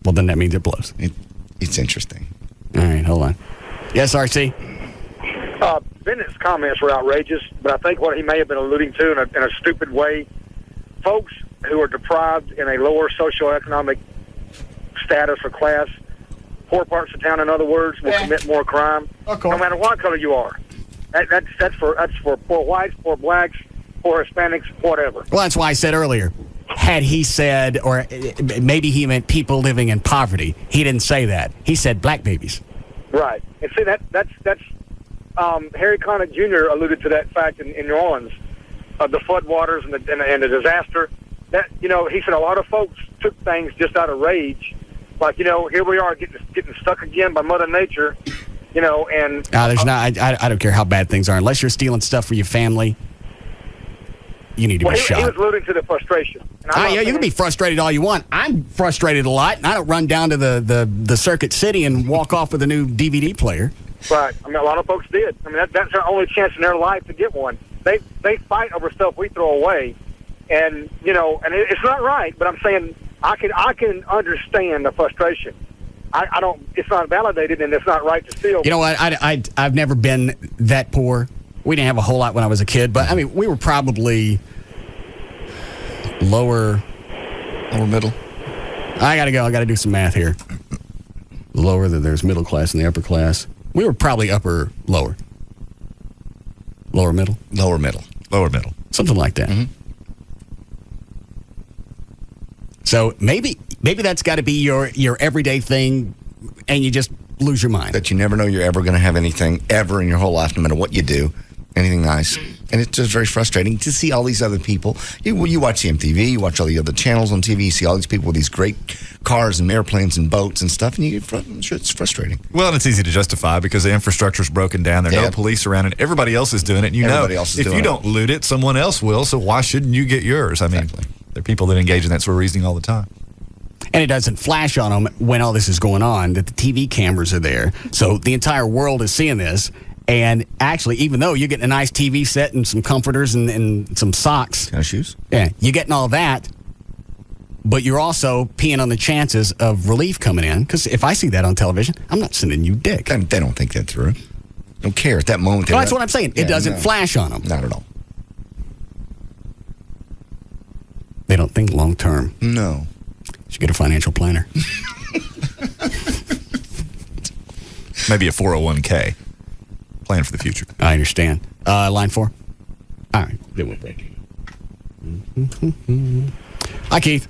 Well, then that means it blows. It's interesting. All right, hold on. Yes, RC? Bennett's comments were outrageous, but I think what he may have been alluding to in a stupid way, folks who are deprived in a lower socioeconomic status or class, poor parts of town, in other words, will commit more crime, no matter what color you are. That's for poor whites, poor blacks, poor Hispanics, whatever. Well, that's why I said earlier, had he said, or maybe he meant people living in poverty. He didn't say that. He said black babies. Right. And see, that's Harry Connick Jr. alluded to that fact in New Orleans, the floodwaters and the disaster. That, he said a lot of folks took things just out of rage. Like, here we are getting stuck again by Mother Nature, and... there's not... I don't care how bad things are. Unless you're stealing stuff for your family, you need to be shot. He was alluding to the frustration. You can be frustrated all you want. I'm frustrated a lot, and I don't run down to the Circuit City and walk off with a new DVD player. Right. I mean, a lot of folks did. I mean, that's their only chance in their life to get one. They fight over stuff we throw away, and, and it's not right, but I'm saying... I can understand the frustration. I don't. It's not validated, and it's not right to steal. You know what? I've never been that poor. We didn't have a whole lot when I was a kid, but I mean, we were probably lower middle. I gotta go. I gotta do some math here. Lower than there's middle class and the upper class. We were probably lower. Lower middle? Lower middle. Lower middle. Something like that. Mm-hmm. So maybe that's got to be your everyday thing, and you just lose your mind. That you never know you're ever going to have anything ever in your whole life, no matter what you do, anything nice. And it's just very frustrating to see all these other people. You watch MTV, you watch all the other channels on TV, you see all these people with these great cars and airplanes and boats and stuff, and it's frustrating. Well, and it's easy to justify because the infrastructure's broken down. There are no police around, and everybody else is doing it. And if you don't loot it, someone else will, so why shouldn't you get yours? I mean, there are people that engage in that sort of reasoning all the time. And it doesn't flash on them when all this is going on, that the TV cameras are there. So the entire world is seeing this. And actually, even though you're getting a nice TV set and some comforters and some socks. Shoes? Yeah, you're getting all that. But you're also peeing on the chances of relief coming in. Because if I see that on television, I'm not sending you dick. They don't think that through. Don't care at that moment. Well, that's what I'm saying. It doesn't flash on them. Not at all. They don't think long term. No. You should get a financial planner. Maybe a 401k. Plan for the future. I understand. Line 4. All right. Then we'll break it. Hi, Keith.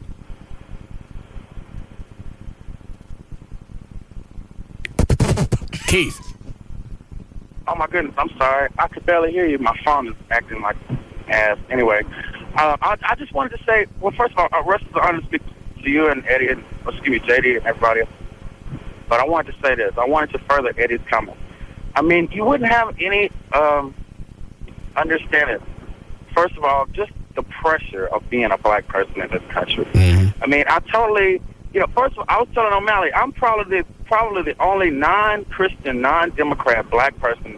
Keith. Oh, my goodness. I'm sorry. I could barely hear you. My phone is acting like ass. Anyway, I just wanted to say, well, first of all, Russ, is an honor to speak to you and Eddie, JD and everybody else. But I wanted to say this. I wanted to further Eddie's comment. I mean, you wouldn't have any understanding. First of all, just the pressure of being a black person in this country. Mm-hmm. I mean, I totally, first of all, I was telling O'Malley, I'm probably the only non-Christian, non-Democrat black person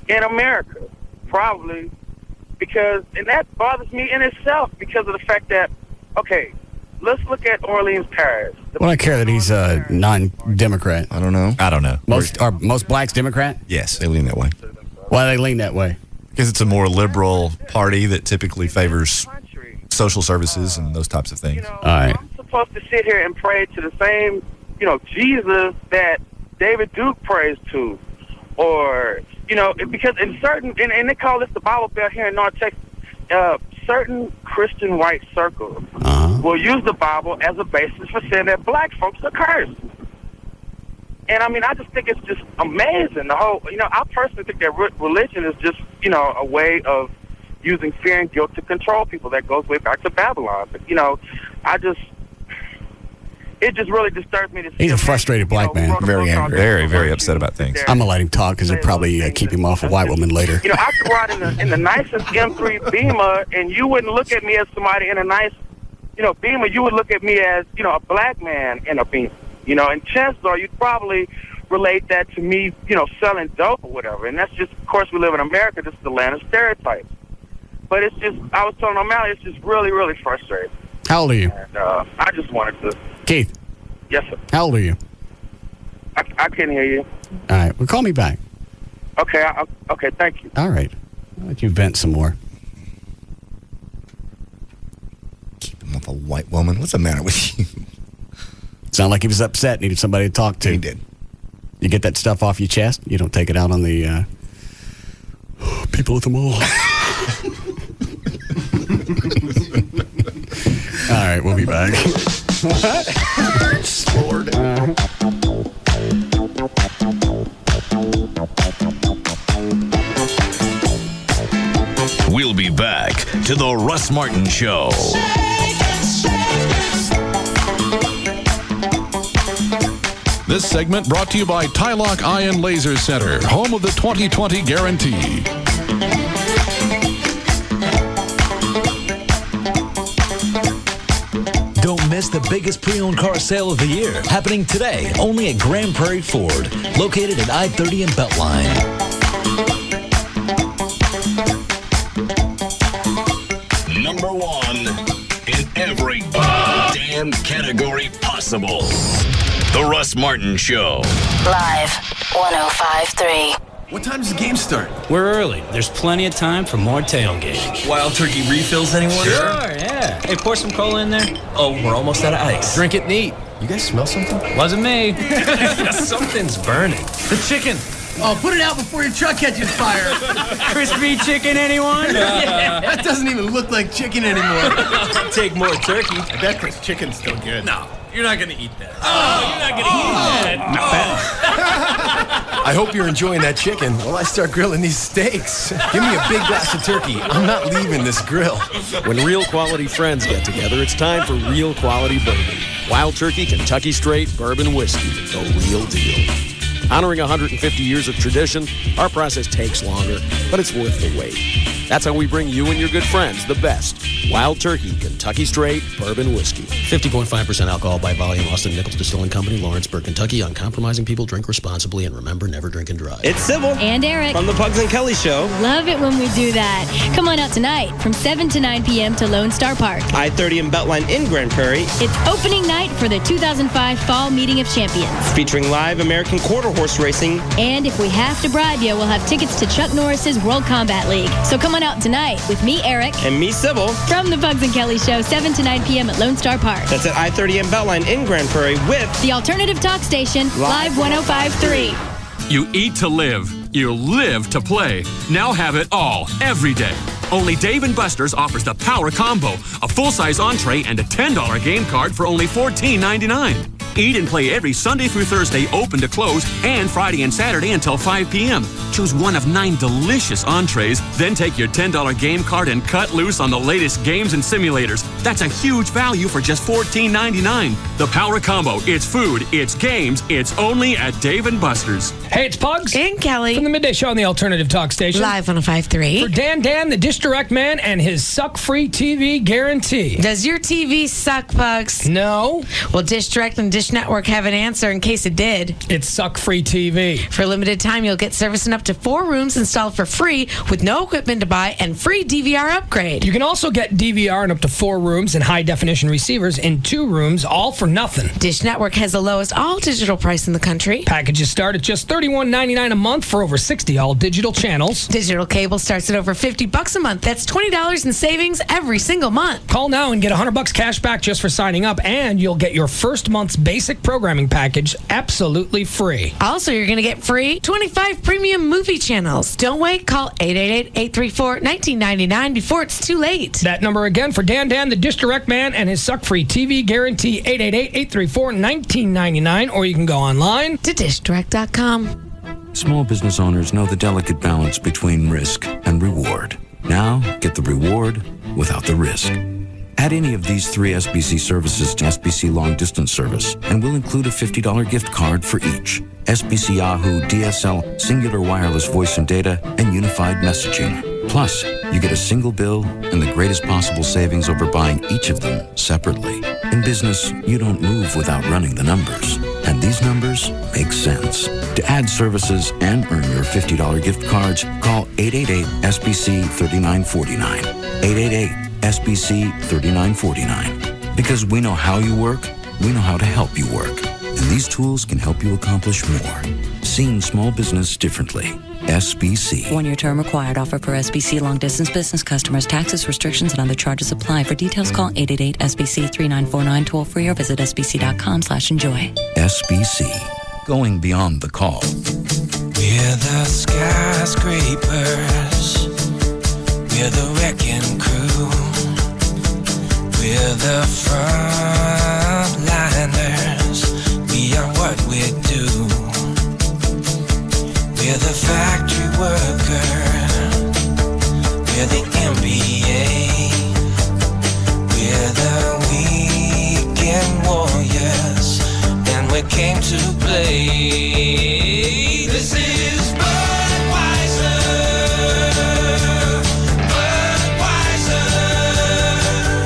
in America. Probably because, and that bothers me in itself because of the fact that, okay, let's look at Orleans Parish. Well, I care that he's a non-Democrat. I don't know. Are most blacks Democrat? Yes. They lean that way. Why do they lean that way? Because it's a more liberal party that typically favors social services and those types of things. All right. I'm supposed to sit here and pray to the same, Jesus that David Duke prays to. Or, because in certain, and they call this the Bible Belt here in North Texas, certain Christian white circles will use the Bible as a basis for saying that black folks are cursed. And I mean, I just think it's just amazing. The whole, I personally think that religion is just, a way of using fear and guilt to control people. That goes way back to Babylon. But, it just really disturbs me to see. He's a frustrated black man. Very angry. Very, very upset about things. I'm going to let him talk because it'll probably keep him off a white woman later. I could ride in the nicest M3 Beamer, and you wouldn't look at me as somebody in a nice, Beamer. You would look at me as, a black man in a Beamer. And chances are you'd probably relate that to me, selling dope or whatever. And that's just, of course, we live in America. This is the land of stereotypes. But it's just, I was telling O'Malley, it's just really, really frustrating. How old are you? And I just wanted to. Keith. Yes, sir. How old are you? I can't hear you. All right. Well, call me back. Okay. Okay. Thank you. All right. I'll let you vent some more. Keep him with a white woman. What's the matter with you? Sound like he was upset, needed somebody to talk to. He did. You get that stuff off your chest? You don't take it out on the people at the mall. All right, we'll be back. What? Lord. We'll be back to the Russ Martin Show. This segment brought to you by Tylock Ion Laser Center, home of the 2020 guarantee. Don't miss the biggest pre-owned car sale of the year, happening today only at Grand Prairie Ford, located at I-30 and Beltline. Number one in every damn category possible. The Russ Martin Show. Live, 105.3. What time does the game start? We're early. There's plenty of time for more tailgating. Wild turkey refills, anyone? Sure, yeah. Hey, pour some cola in there. Oh, we're almost out of ice. Drink it neat. You guys smell something? Wasn't me. Something's burning. The chicken. Oh, put it out before your truck catches fire. Crispy chicken, anyone? That doesn't even look like chicken anymore. Take more turkey. I bet this chicken's still good. No, you're not going to eat that. You're not going to eat that. Not bad. I hope you're enjoying that chicken while I start grilling these steaks. Give me a big glass of turkey. I'm not leaving this grill. When real quality friends get together, it's time for real quality bourbon. Wild Turkey Kentucky Straight Bourbon Whiskey, the real deal. Honoring 150 years of tradition, our process takes longer, but it's worth the wait. That's how we bring you and your good friends the best. Wild Turkey Kentucky Straight Bourbon Whiskey. 50.5% alcohol by volume. Austin Nichols Distilling Company, Lawrenceburg, Kentucky. Uncompromising people drink responsibly, and remember, never drink and drive. It's Sybil. And Eric. From the Pugs and Kelly Show. Love it when we do that. Come on out tonight from 7 to 9 p.m. to Lone Star Park. I-30 and Beltline in Grand Prairie. It's opening night for the 2005 Fall Meeting of Champions. Featuring live American quarter horse racing. And if we have to bribe you, we'll have tickets to Chuck Norris's World Combat League. So come on out tonight with me, Eric. And me, Sybil. From the Pugs and Kelly Show, 7 to 9 p.m. at Lone Star Park. That's at I-30 and Beltline in Grand Prairie with the Alternative Talk Station, Live 105.3. You eat to live. You live to play. Now have it all, every day. Only Dave & Buster's offers the Power Combo, a full-size entree and a $10 game card for only $14.99. Eat and play every Sunday through Thursday, open to close, and Friday and Saturday until 5 p.m. Choose one of 9 delicious entrees, then take your $10 game card and cut loose on the latest games and simulators. That's a huge value for just $14.99. The Power Combo. It's food, it's games, it's only at Dave & Buster's. Hey, it's Pugs. And Kelly. From the Midday Show on the Alternative Talk Station. Live 105.3. For Dan, the Dish Direct Man, and his suck-free TV guarantee. Does your TV suck, Pugs? No. Well, Dish Direct and Dish Network have an answer in case it did. It's suck-free TV. For a limited time, you'll get service in up to 4 rooms installed for free with no equipment to buy and free DVR upgrade. You can also get DVR in up to 4 rooms and high-definition receivers in 2 rooms, all for nothing. Dish Network has the lowest all-digital price in the country. Packages start at just $31.99 a month for over 60 all-digital channels. Digital cable starts at over $50 a month. That's $20 in savings every single month. Call now and get $100 cash back just for signing up, and you'll get your first month's basic programming package absolutely free. Also, you're going to get free 25 premium movie channels. Don't wait. Call 888-834-1999 before it's too late. That number again for Dan, the Dish Direct Man, and his suck-free TV guarantee, 888-834-1999, or you can go online to dishdirect.com. Small business owners know the delicate balance between risk and reward. Now, get the reward without the risk. Add any of these 3 SBC services to SBC Long Distance Service, and we'll include a $50 gift card for each. SBC Yahoo, DSL, Singular Wireless Voice and Data, and Unified Messaging. Plus, you get a single bill and the greatest possible savings over buying each of them separately. In business, you don't move without running the numbers. And these numbers make sense. To add services and earn your $50 gift cards, call 888-SBC-3949. 888-SBC-3949. Because we know how you work, we know how to help you work. And these tools can help you accomplish more. Seeing small business differently. SBC. 1-year term required. Offer for SBC long distance business customers. Taxes, restrictions, and other charges apply. For details, call 888-SBC-3949 toll free or visit sbc.com/enjoy. SBC. Going beyond the call. We're the skyscrapers. We're the wrecking crew. We're the frontliners. We are what we do. We're the factory worker. We're the NBA. We're the weekend warriors. And we came to play. This is Budweiser. Budweiser.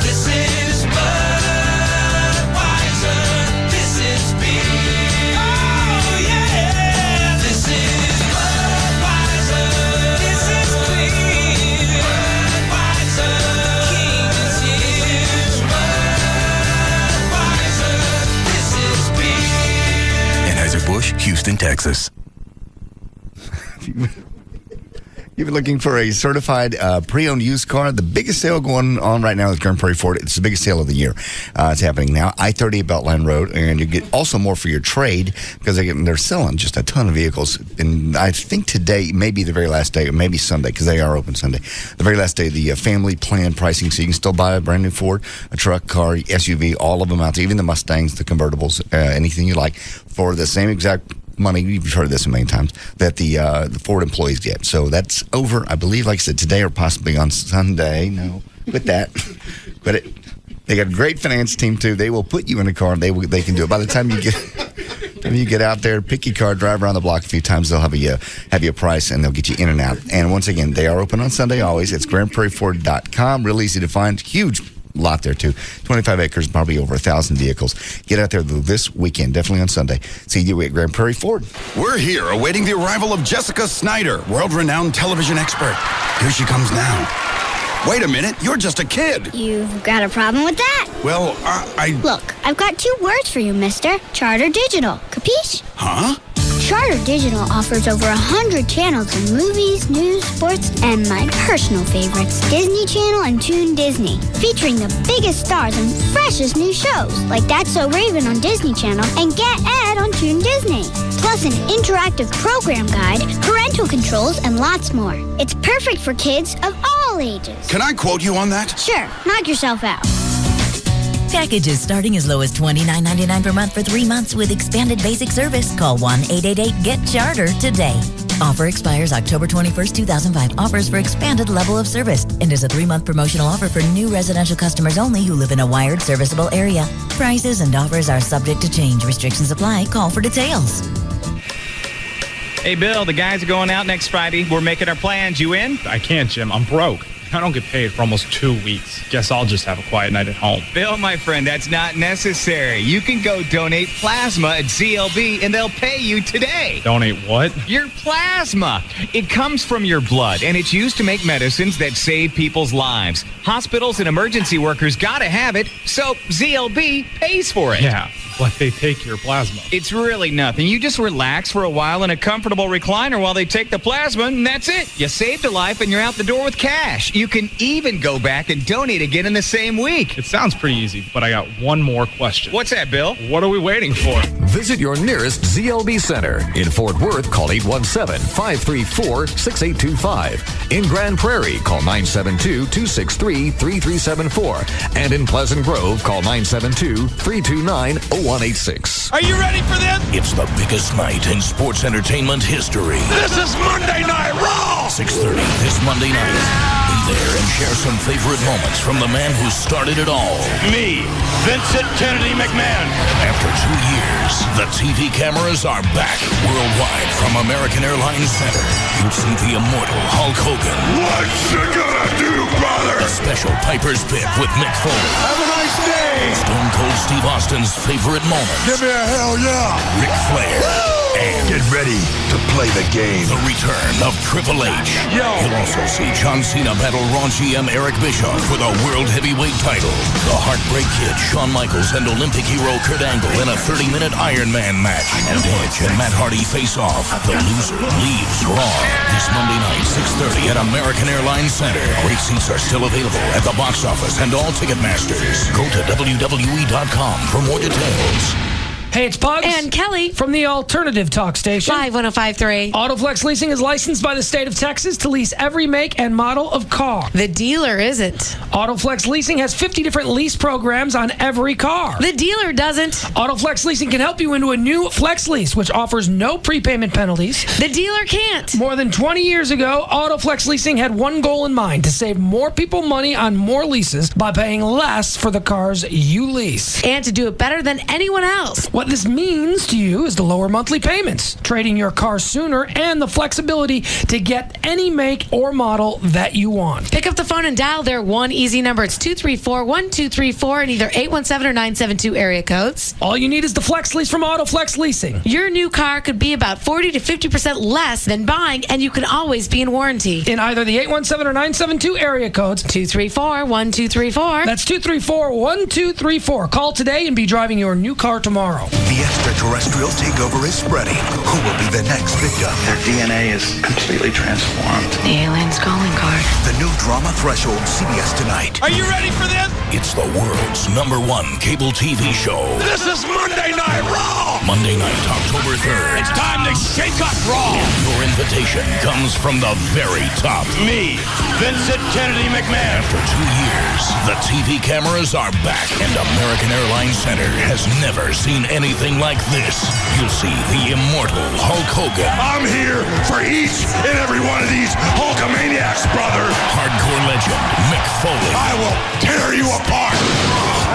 This is Budweiser. This is beer. Oh yeah. This is Budweiser. This is clear. Budweiser. King is here. Budweiser. This is beer. Anheuser-Busch, Houston, Texas. You've been looking for a certified pre-owned used car. The biggest sale going on right now with Grand Prairie Ford. It's the biggest sale of the year. It's happening now. I-30 Beltline Road. And you get also more for your trade because they're selling just a ton of vehicles. And I think today may be the very last day, or maybe Sunday, because they are open Sunday. The very last day of the family plan pricing. So you can still buy a brand new Ford, a truck, car, SUV, all of them out there, even the Mustangs, the convertibles, anything you like, for the same exact money, you've heard this a million times, that the Ford employees get. So that's over, I believe, like I said, today or possibly on Sunday. No, with that. But they got a great finance team, too. They will put you in a car, and they can do it. By the time you get out there, pick your car, drive around the block a few times, they'll have you a price, and they'll get you in and out. And once again, they are open on Sunday always. It's GrandPrairieFord.com. Real easy to find. Huge lot there, too. 25 acres, probably over 1,000 vehicles. Get out there this weekend, definitely on Sunday. See you at Grand Prairie Ford. We're here awaiting the arrival of Jessica Snyder, world-renowned television expert. Here she comes now. Wait a minute, you're just a kid. You've got a problem with that? Well, Look, I've got 2 words for you, mister. Charter Digital. Capiche? Huh? Charter Digital offers over 100 channels of movies, news, sports, and my personal favorites, Disney Channel and Toon Disney, featuring the biggest stars and freshest new shows, like That's So Raven on Disney Channel and Get Ed on Toon Disney. Plus an interactive program guide, parental controls, and lots more. It's perfect for kids of all ages. Can I quote you on that? Sure, knock yourself out. Packages starting as low as $29.99 per month for 3 months with expanded basic service. Call 1-888-GET-CHARTER today. Offer expires October 21st, 2005. Offers for expanded level of service and is a 3-month promotional offer for new residential customers only who live in a wired serviceable area. Prices and offers are subject to change. Restrictions apply. Call for details. Hey, Bill, the guys are going out next Friday. We're making our plans. You in? I can't, Jim. I'm broke. I don't get paid for almost 2 weeks. Guess I'll just have a quiet night at home. Bill, my friend, that's not necessary. You can go donate plasma at ZLB, and they'll pay you today. Donate what? Your plasma. It comes from your blood, and it's used to make medicines that save people's lives. Hospitals and emergency workers gotta have it, so ZLB pays for it. Yeah, but they take your plasma. It's really nothing. You just relax for a while in a comfortable recliner while they take the plasma, and that's it. You saved a life, and you're out the door with cash. You can even go back and donate again in the same week. It sounds pretty easy, but I got one more question. What's that, Bill? What are we waiting for? Visit your nearest ZLB Center. In Fort Worth, call 817-534-6825. In Grand Prairie, call 972-263-3374. And in Pleasant Grove, call 972-329-0186. Are you ready for this? It's the biggest night in sports entertainment history. This is Monday Night Raw! 6:30 this Monday night. Be there and share some favorite moments from the man who started it all. Me, Vincent Kennedy McMahon. After 2 years, the TV cameras are back worldwide from American Airlines Center. You'll see the immortal Hulk Hogan. What you gonna do, brother? A special Piper's Pit with Mick Foley. Have a nice day. Stone Cold Steve Austin's favorite moments. Give me a hell yeah. Ric Flair. And get ready to play the game. The return of Triple H. You'll also see John Cena battle Raw GM Eric Bischoff for the World Heavyweight title. The Heartbreak Kid, Shawn Michaels, and Olympic hero Kurt Angle in a 30-minute Iron Man match. And Edge and Matt Hardy face off. The loser leaves Raw. This Monday night, 6:30 at American Airlines Center. Great seats are still available at the box office and all Ticketmasters. Go to WWE.com for more details. Hey, it's Pugs. And Kelly. From the Alternative Talk Station. Live 105.3. Autoflex Leasing is licensed by the state of Texas to lease every make and model of car. The dealer isn't. Autoflex Leasing has 50 different lease programs on every car. The dealer doesn't. Autoflex Leasing can help you into a new Flex Lease, which offers no prepayment penalties. The dealer can't. More than 20 years ago, Autoflex Leasing had one goal in mind: to save more people money on more leases by paying less for the cars you lease. And to do it better than anyone else. What this means to you is the lower monthly payments, trading your car sooner, and the flexibility to get any make or model that you want. Pick up the phone and dial their one easy number. It's 234-1234 in either 817 or 972 area codes. All you need is the Flex Lease from Autoflex Leasing. Your new car could be about 40 to 50% less than buying, and you can always be in warranty. In either the 817 or 972 area codes. 234-1234. That's 234-1234. Call today and be driving your new car tomorrow. The extraterrestrial takeover is spreading. Who will be the next victim? Their DNA is completely transformed. The alien's calling card. The new drama Threshold, CBS tonight. Are you ready for this? It's the world's #1 cable TV show. This is Monday Night Raw! Monday night, October 3rd. It's time to shake up Raw! Your invitation comes from the very top. Me, Vincent Kennedy McMahon. After 2 years, the TV cameras are back, and American Airlines Center has never seen anything like this. You'll see the immortal Hulk Hogan. I'm here for each and every one of these Hulkamaniacs, brother. Hardcore legend Mick Foley. I will tear you apart.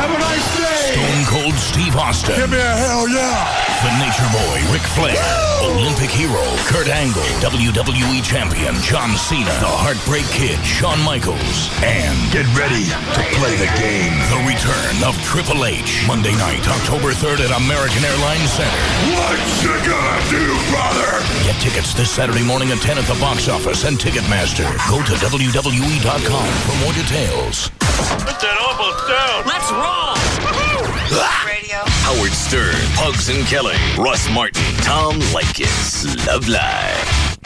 Have a nice day. Stone Cold Steve Austin. Give me a hell yeah. The Nature Boy Ric Flair. Olympic hero Kurt Angle. WWE champion John Cena. The Heartbreak Kid Shawn Michaels. And get ready to play the game. The return of Triple H. Monday night, October 3rd at American Airlines Center. What you gonna do, brother? Get tickets this Saturday morning at 10 at the box office and Ticketmaster. Go to WWE.com for more details. Put that almost down. Let's roll. Radio. Howard Stern, Pugs and Kelly, Russ Martin, Tom Leykis. Love Live.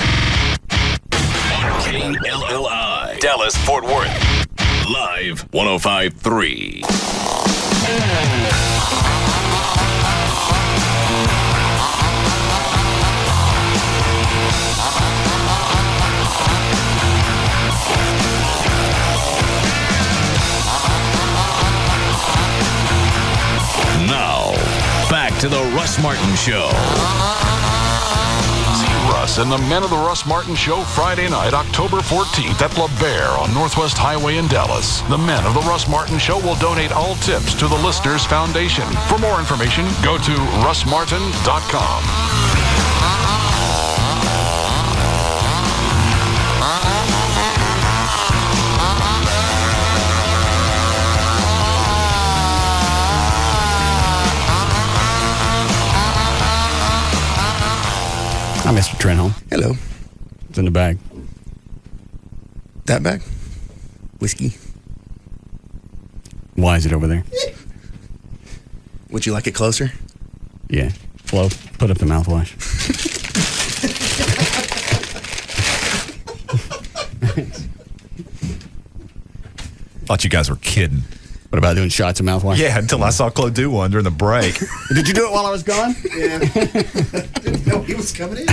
On KLLI. Dallas, Fort Worth. Live 105.3. Now, back to the Russ Martin Show. See Russ and the men of the Russ Martin Show Friday night, October 14th at La Bear on Northwest Highway in Dallas. The men of the Russ Martin Show will donate all tips to the Listeners Foundation. For more information, go to russmartin.com. Hi, Mr. Trenholm. Hello. It's in the bag. That bag? Whiskey. Why is it over there? Would you like it closer? Yeah. Flo, put up the mouthwash. Thought you guys were kidding. What about doing shots of mouthwash? Yeah, until I saw Claude do one during the break. Did you do it while I was gone? Yeah. Didn't know he was coming in.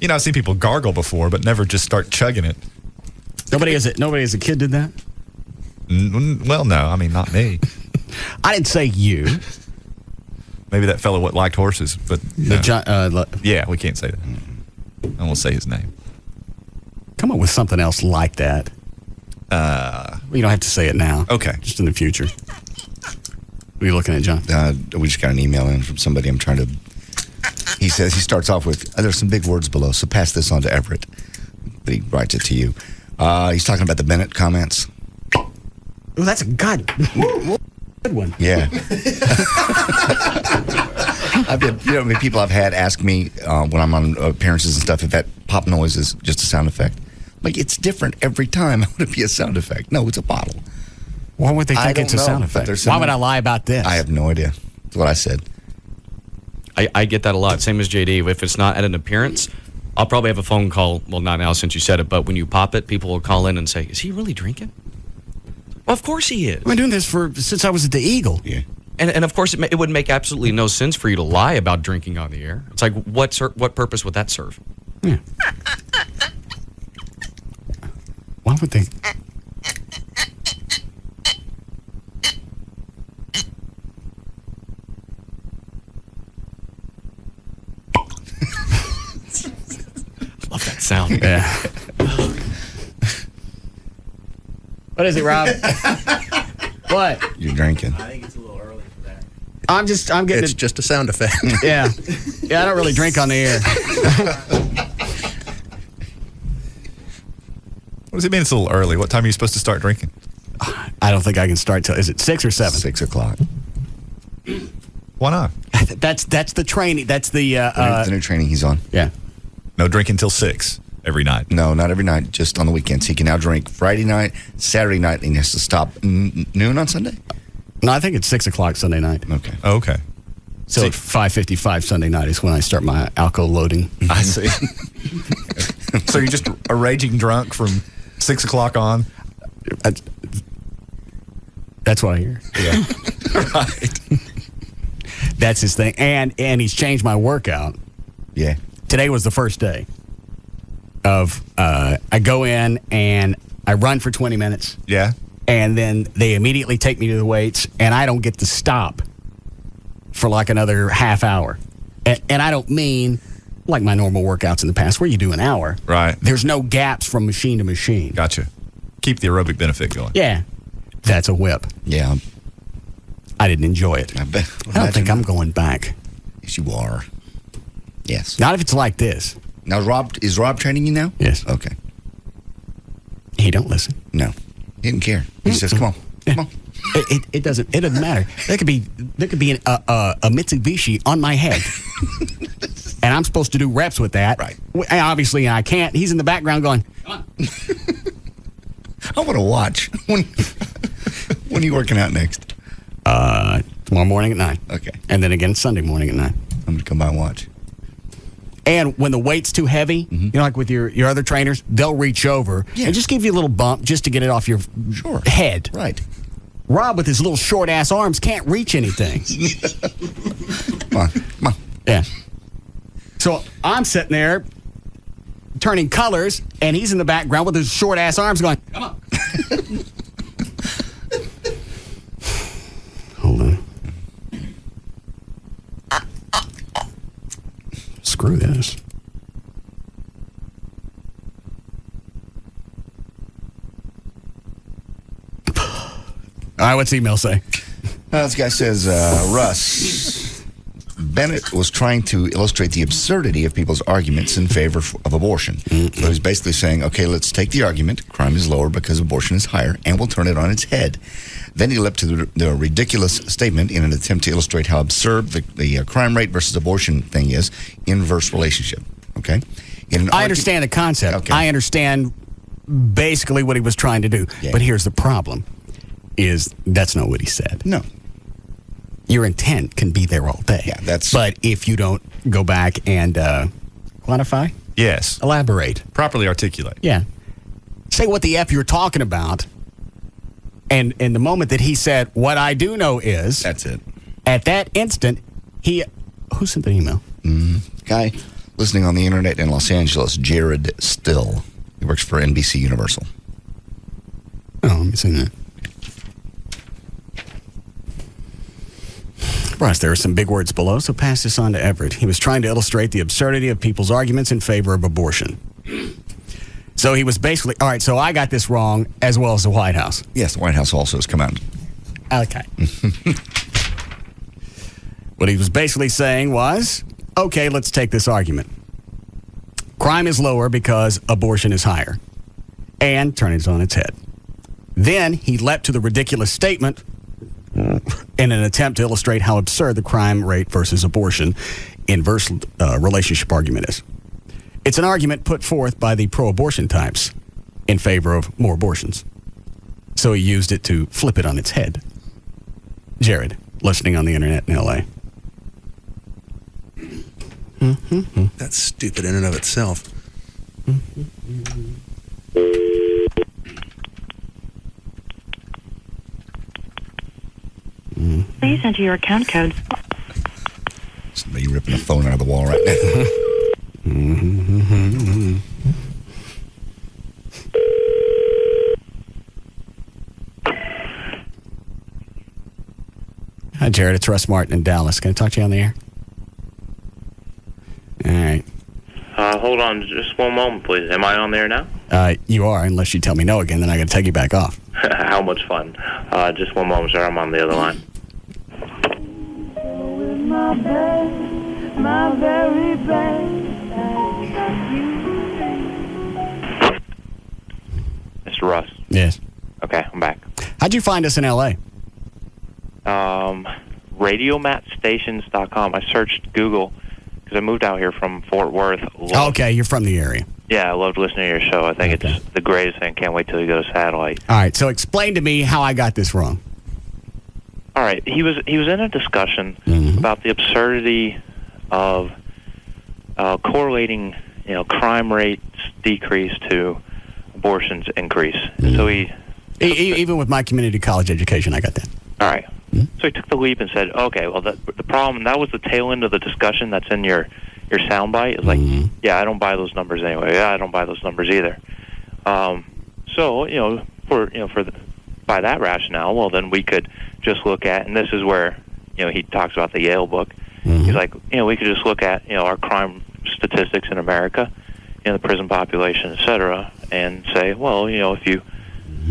You know, I've seen people gargle before, but never just start chugging it. Nobody as a kid did that? Well, no. I mean, not me. I didn't say you. Maybe that fellow what liked horses, but no. Yeah, we can't say that. I won't say his name. Come up with something else like that. You don't have to say it now. Okay. Just in the future. What are you looking at, John? We just got an email in from somebody. I'm trying to... He says, he starts off with, there's some big words below, so pass this on to Everett. But he writes it to you. He's talking about the Bennett comments. Oh, that's a good one. Yeah. I've been, people I've had ask me when I'm on appearances and stuff if that pop noise is just a sound effect. Like, it's different every time. How would it be a sound effect? No, it's a bottle. Why would they think it's a sound effect? Why would I lie about this? I have no idea. That's what I said. I get that a lot. Same as JD. If it's not at an appearance, I'll probably have a phone call. Well, not now since you said it, but when you pop it, people will call in and say, is he really drinking? Well, of course he is. I've been doing this since I was at the Eagle. Yeah. And of course, it would make absolutely no sense for you to lie about drinking on the air. It's like, what purpose would that serve? Yeah. Why would they? Love that sound. Yeah. What is it, Rob? What? You're drinking. I think it's a little early for that. I'm getting It's just a sound effect. Yeah. Yeah, I don't really drink on the air. What does it mean it's a little early? What time are you supposed to start drinking? I don't think I can start till, is it 6 or 7? 6 o'clock. Why not? That's the training. That's the new training he's on. Yeah. No drinking till 6 every night. No, not every night. Just on the weekends. He can now drink Friday night, Saturday night, and he has to stop noon on Sunday. No, I think it's 6 o'clock Sunday night. Okay. Okay. So at 5:55 Sunday night is when I start my alcohol loading. I see. So you're just a raging drunk from 6 o'clock on? That's what I hear. Yeah. Right. That's his thing. And he's changed my workout. Yeah. Today was the first day of I go in and I run for 20 minutes. Yeah. And then they immediately take me to the weights, and I don't get to stop for like another half hour. And I don't mean like my normal workouts in the past where you do an hour. Right. There's no gaps from machine to machine. Gotcha. Keep the aerobic benefit going. Yeah. That's a whip. Yeah. I didn't enjoy it. I bet. I don't think I'm going back. Yes, you are. Yes. Not if it's like this. Now, is Rob training you now? Yes. Okay. He don't listen. No. He didn't care. He says, come on. Come on. It doesn't matter. There could be a Mitsubishi on my head. And I'm supposed to do reps with that. Right. And obviously I can't. He's in the background going, come on. I want to watch. When are you working out next? Tomorrow morning at 9. Okay. And then again Sunday morning at 9. I'm going to come by and watch. And when the weight's too heavy, you know, like with your other trainers, they'll reach over and just give you a little bump just to get it off your head. Right. Rob, with his little short-ass arms, can't reach anything. Come on. Come on. Yeah. So I'm sitting there turning colors, and he's in the background with his short-ass arms going, come on. Hold on. Screw this. All right, what's the email say? This guy says, Russ, Bennett was trying to illustrate the absurdity of people's arguments in favor of abortion. So he's basically saying, okay, let's take the argument, crime is lower because abortion is higher, and we'll turn it on its head. Then he leapt to the ridiculous statement in an attempt to illustrate how absurd the crime rate versus abortion thing is, inverse relationship. Okay? I understand the concept. Okay. I understand basically what he was trying to do. Yeah. But here's the problem, is that's not what he said. No. Your intent can be there all day. Yeah, that's... But if you don't go back and quantify? Yes. Elaborate. Properly articulate. Yeah. Say what the F you're talking about. And in the moment that he said, what I do know is... That's it. At that instant, who sent the email? Guy listening on the internet in Los Angeles, Jared Still. He works for NBC Universal. Oh, let me see that. Russ, there are some big words below, so pass this on to Everett. He was trying to illustrate the absurdity of people's arguments in favor of abortion. So he was basically, all right, so I got this wrong, as well as the White House. Yes, the White House also has come out. Okay. What he was basically saying was, okay, let's take this argument. Crime is lower because abortion is higher. And turn it on its head. Then he leapt to the ridiculous statement in an attempt to illustrate how absurd the crime rate versus abortion inverse relationship argument is. It's an argument put forth by the pro-abortion types in favor of more abortions. So he used it to flip it on its head. Jared, listening on the internet in L.A. That's stupid in and of itself. Please enter your account code. Somebody ripping the phone out of the wall right now. Hi, Jared. It's Russ Martin in Dallas. Can I talk to you on the air? All right. Hold on just one moment, please. Am I on there now? You are, unless you tell me no again, then I got to take you back off. How much fun. Just one moment, sir. I'm on the other line. My very best. Mr. Russ. Yes. Okay, I'm back. How'd you find us in L.A.? RadioMatStations.com. I searched Google because I moved out here from Fort Worth. Okay, you're from the area. Yeah, I loved listening to your show. I think it's the greatest thing. Can't wait till you go to satellite. All right, so explain to me how I got this wrong. All right. He was in a discussion about the absurdity of correlating, crime rates decrease to abortions increase. So even with my community college education, I got that. All right. So he took the leap and said, okay, well, the problem, that was the tail end of the discussion that's in your soundbite. It's like, yeah, I don't buy those numbers anyway. Yeah, I don't buy those numbers either. So, by that rationale, well, then we could just look at, and this is where, he talks about the Yale book. He's like, we could just look at, our crime statistics in America, the prison population, et cetera, and say, well, if you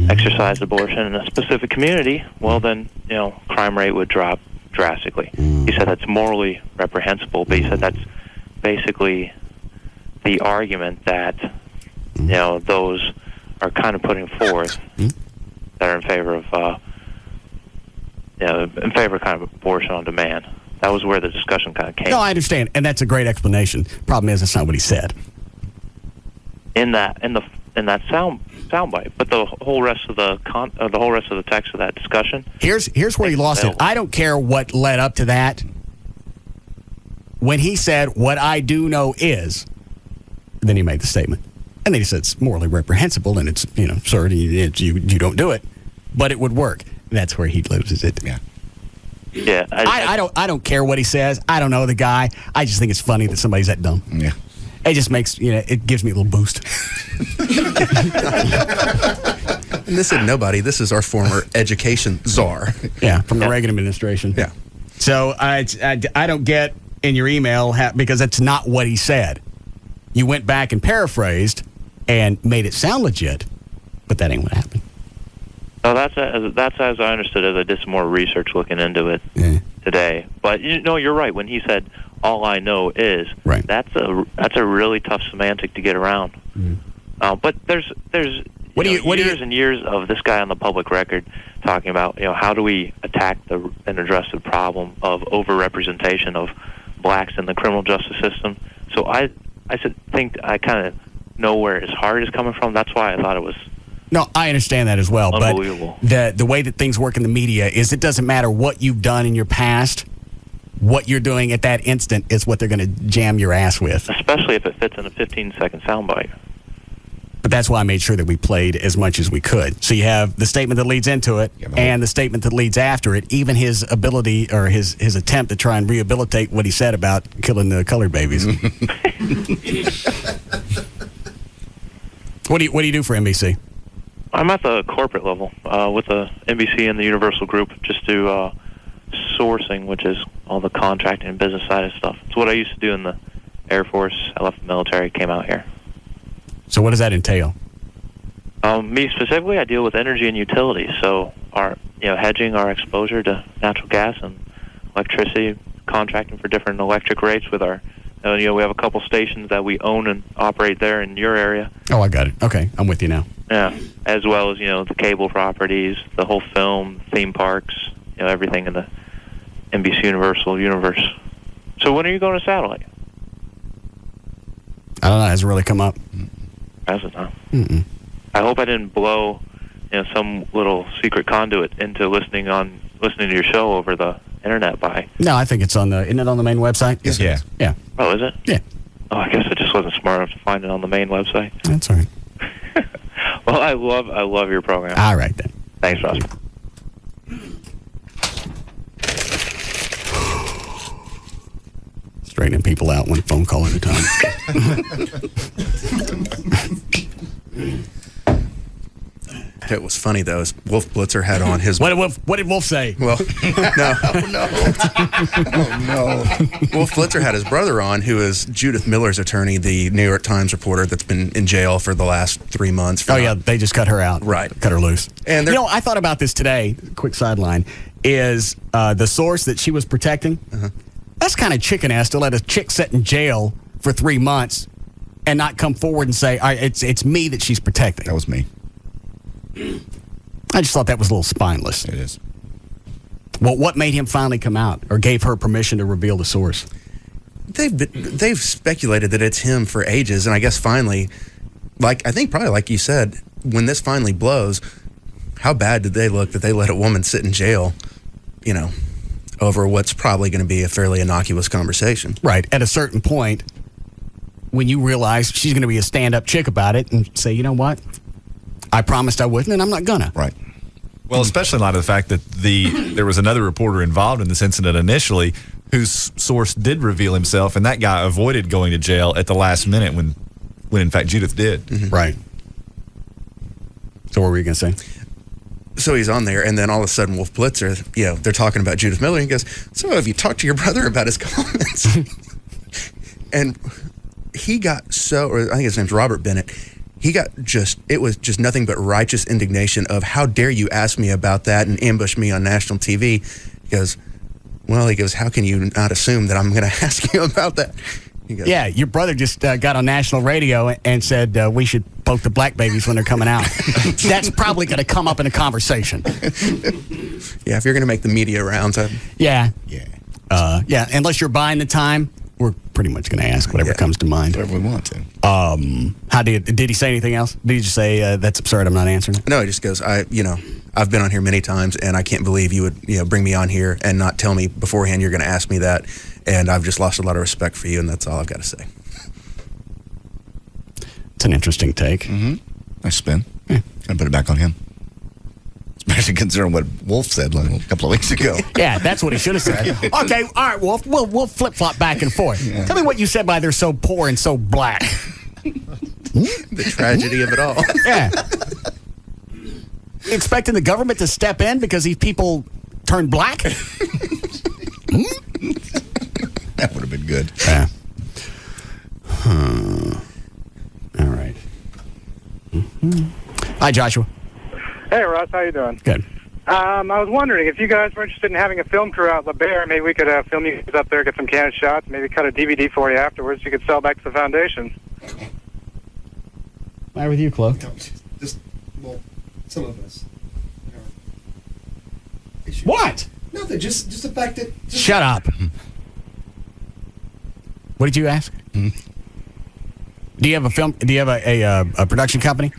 exercise abortion in a specific community, well, then, crime rate would drop drastically. He said that's morally reprehensible, but he said that's basically the argument that, those are kind of putting forth that are in favor of, kind of abortion on demand. That was where the discussion kind of came. No, I understand, and that's a great explanation. Problem is, that's not what he said. In that soundbite, but the whole rest of the text of that discussion. Here's where he lost it. I don't care what led up to that. When he said, "What I do know is," then he made the statement, and then he said it's morally reprehensible and it's absurd. You don't do it, but it would work. That's where he loses it. Yeah. I don't care what he says. I don't know the guy. I just think it's funny that somebody's that dumb. Yeah. It just makes, it gives me a little boost. And this isn't nobody. This is our former education czar. Yeah, from the Reagan administration. Yeah. So I don't get in your email because that's not what he said. You went back and paraphrased and made it sound legit, but that ain't what happened. No, that's as I understood it. I did some more research looking into it today. But you're right when he said, "All I know is," right. That's a really tough semantic to get around. But there's years and years of this guy on the public record talking about how do we attack and address the problem of overrepresentation of blacks in the criminal justice system. So I think I kind of know where his heart is coming from. That's why I thought it was. No, I understand that as well. But the way that things work in the media is it doesn't matter what you've done in your past. What you're doing at that instant is what they're going to jam your ass with. Especially if it fits in a 15-second soundbite. But that's why I made sure that we played as much as we could. So you have the statement that leads into it and the statement that leads after it, even his ability or his attempt to try and rehabilitate what he said about killing the colored babies. What do you do for NBC? I'm at the corporate level with the NBC and the Universal Group, just do sourcing, which is all the contracting and business side of stuff. It's what I used to do in the Air Force. I left the military, came out here. So what does that entail? Me specifically, I deal with energy and utilities. So our hedging our exposure to natural gas and electricity, contracting for different electric rates with our. We have a couple stations that we own and operate there in your area. Oh, I got it. Okay, I'm with you now. Yeah, as well as the cable properties, the whole film, theme parks, everything in the NBC Universal universe. So when are you going to satellite? I don't know. It hasn't really come up. Has it not? I hope I didn't blow some little secret conduit into listening to your show over the internet by. No, I think it's isn't it on the main website? Yes, yeah. Yeah. Oh, is it? Yeah. Oh, I guess I just wasn't smart enough to find it on the main website. That's all right. Well, I love your program. All right, then. Thanks, Russ. Straightening people out one phone call at a time. It was funny though. As Wolf Blitzer had on his. What did Wolf say? Well, no. Wolf Blitzer had his brother on, who is Judith Miller's attorney, the New York Times reporter that's been in jail for the last 3 months. Yeah, they just cut her out. Right, cut her loose. And I thought about this today. Quick sideline is the source that she was protecting. That's kind of chicken ass to let a chick sit in jail for 3 months and not come forward and say, it's me that she's protecting. That was me. I just thought that was a little spineless. It is. Well, what made him finally come out or gave her permission to reveal the source? They've speculated that it's him for ages, and I guess finally, I think probably like you said, when this finally blows, how bad did they look that they let a woman sit in jail over what's probably going to be a fairly innocuous conversation. Right. At a certain point, when you realize she's going to be a stand-up chick about it and say, you know what? I promised I wouldn't, and I'm not gonna. Right. Well, especially in light of the fact that there was another reporter involved in this incident initially whose source did reveal himself, and that guy avoided going to jail at the last minute when in fact Judith did. Mm-hmm. Right. So what were you going to say? So he's on there, and then all of a sudden Wolf Blitzer, they're talking about Judith Miller, and he goes, so have you talked to your brother about his comments? And he got I think his name's Robert Bennett. It was just nothing but righteous indignation of, how dare you ask me about that and ambush me on national TV? He goes, how can you not assume that I'm going to ask you about that? He goes, yeah, your brother just got on national radio and said we should poke the black babies when they're coming out. That's probably going to come up in a conversation. Yeah, if you're going to make the media rounds. Yeah. Unless you're buying the time, we're pretty much going to ask whatever comes to mind. Whatever we want to. How did he say anything else? Did he just say that's absurd? I'm not answering it. No, he just goes, I've been on here many times, and I can't believe you would bring me on here and not tell me beforehand you're going to ask me that, and I've just lost a lot of respect for you, and that's all I've got to say. It's an interesting take. Mm-hmm. Nice spin. Yeah. Gonna put it back on him. Especially considering what Wolf said a couple of weeks ago. Yeah, that's what he should have said. Okay, all right, Wolf. We'll flip-flop back and forth. Yeah. Tell me what you said by they're so poor and so black. The tragedy of it all. Yeah. You expecting the government to step in because these people turned black? That would have been good. Yeah. All right. Mm-hmm. Hi, Joshua. Hey, Russ. How you doing? Good. I was wondering if you guys were interested in having a film crew out La Bear, maybe we could film you guys up there, get some candid shots, maybe cut a DVD for you afterwards. You could sell back to the foundation. Why with you, Chloe? Some of us. What? Nothing. Just the fact that. Shut up. What did you ask? Do you have a film? Do you have a production company?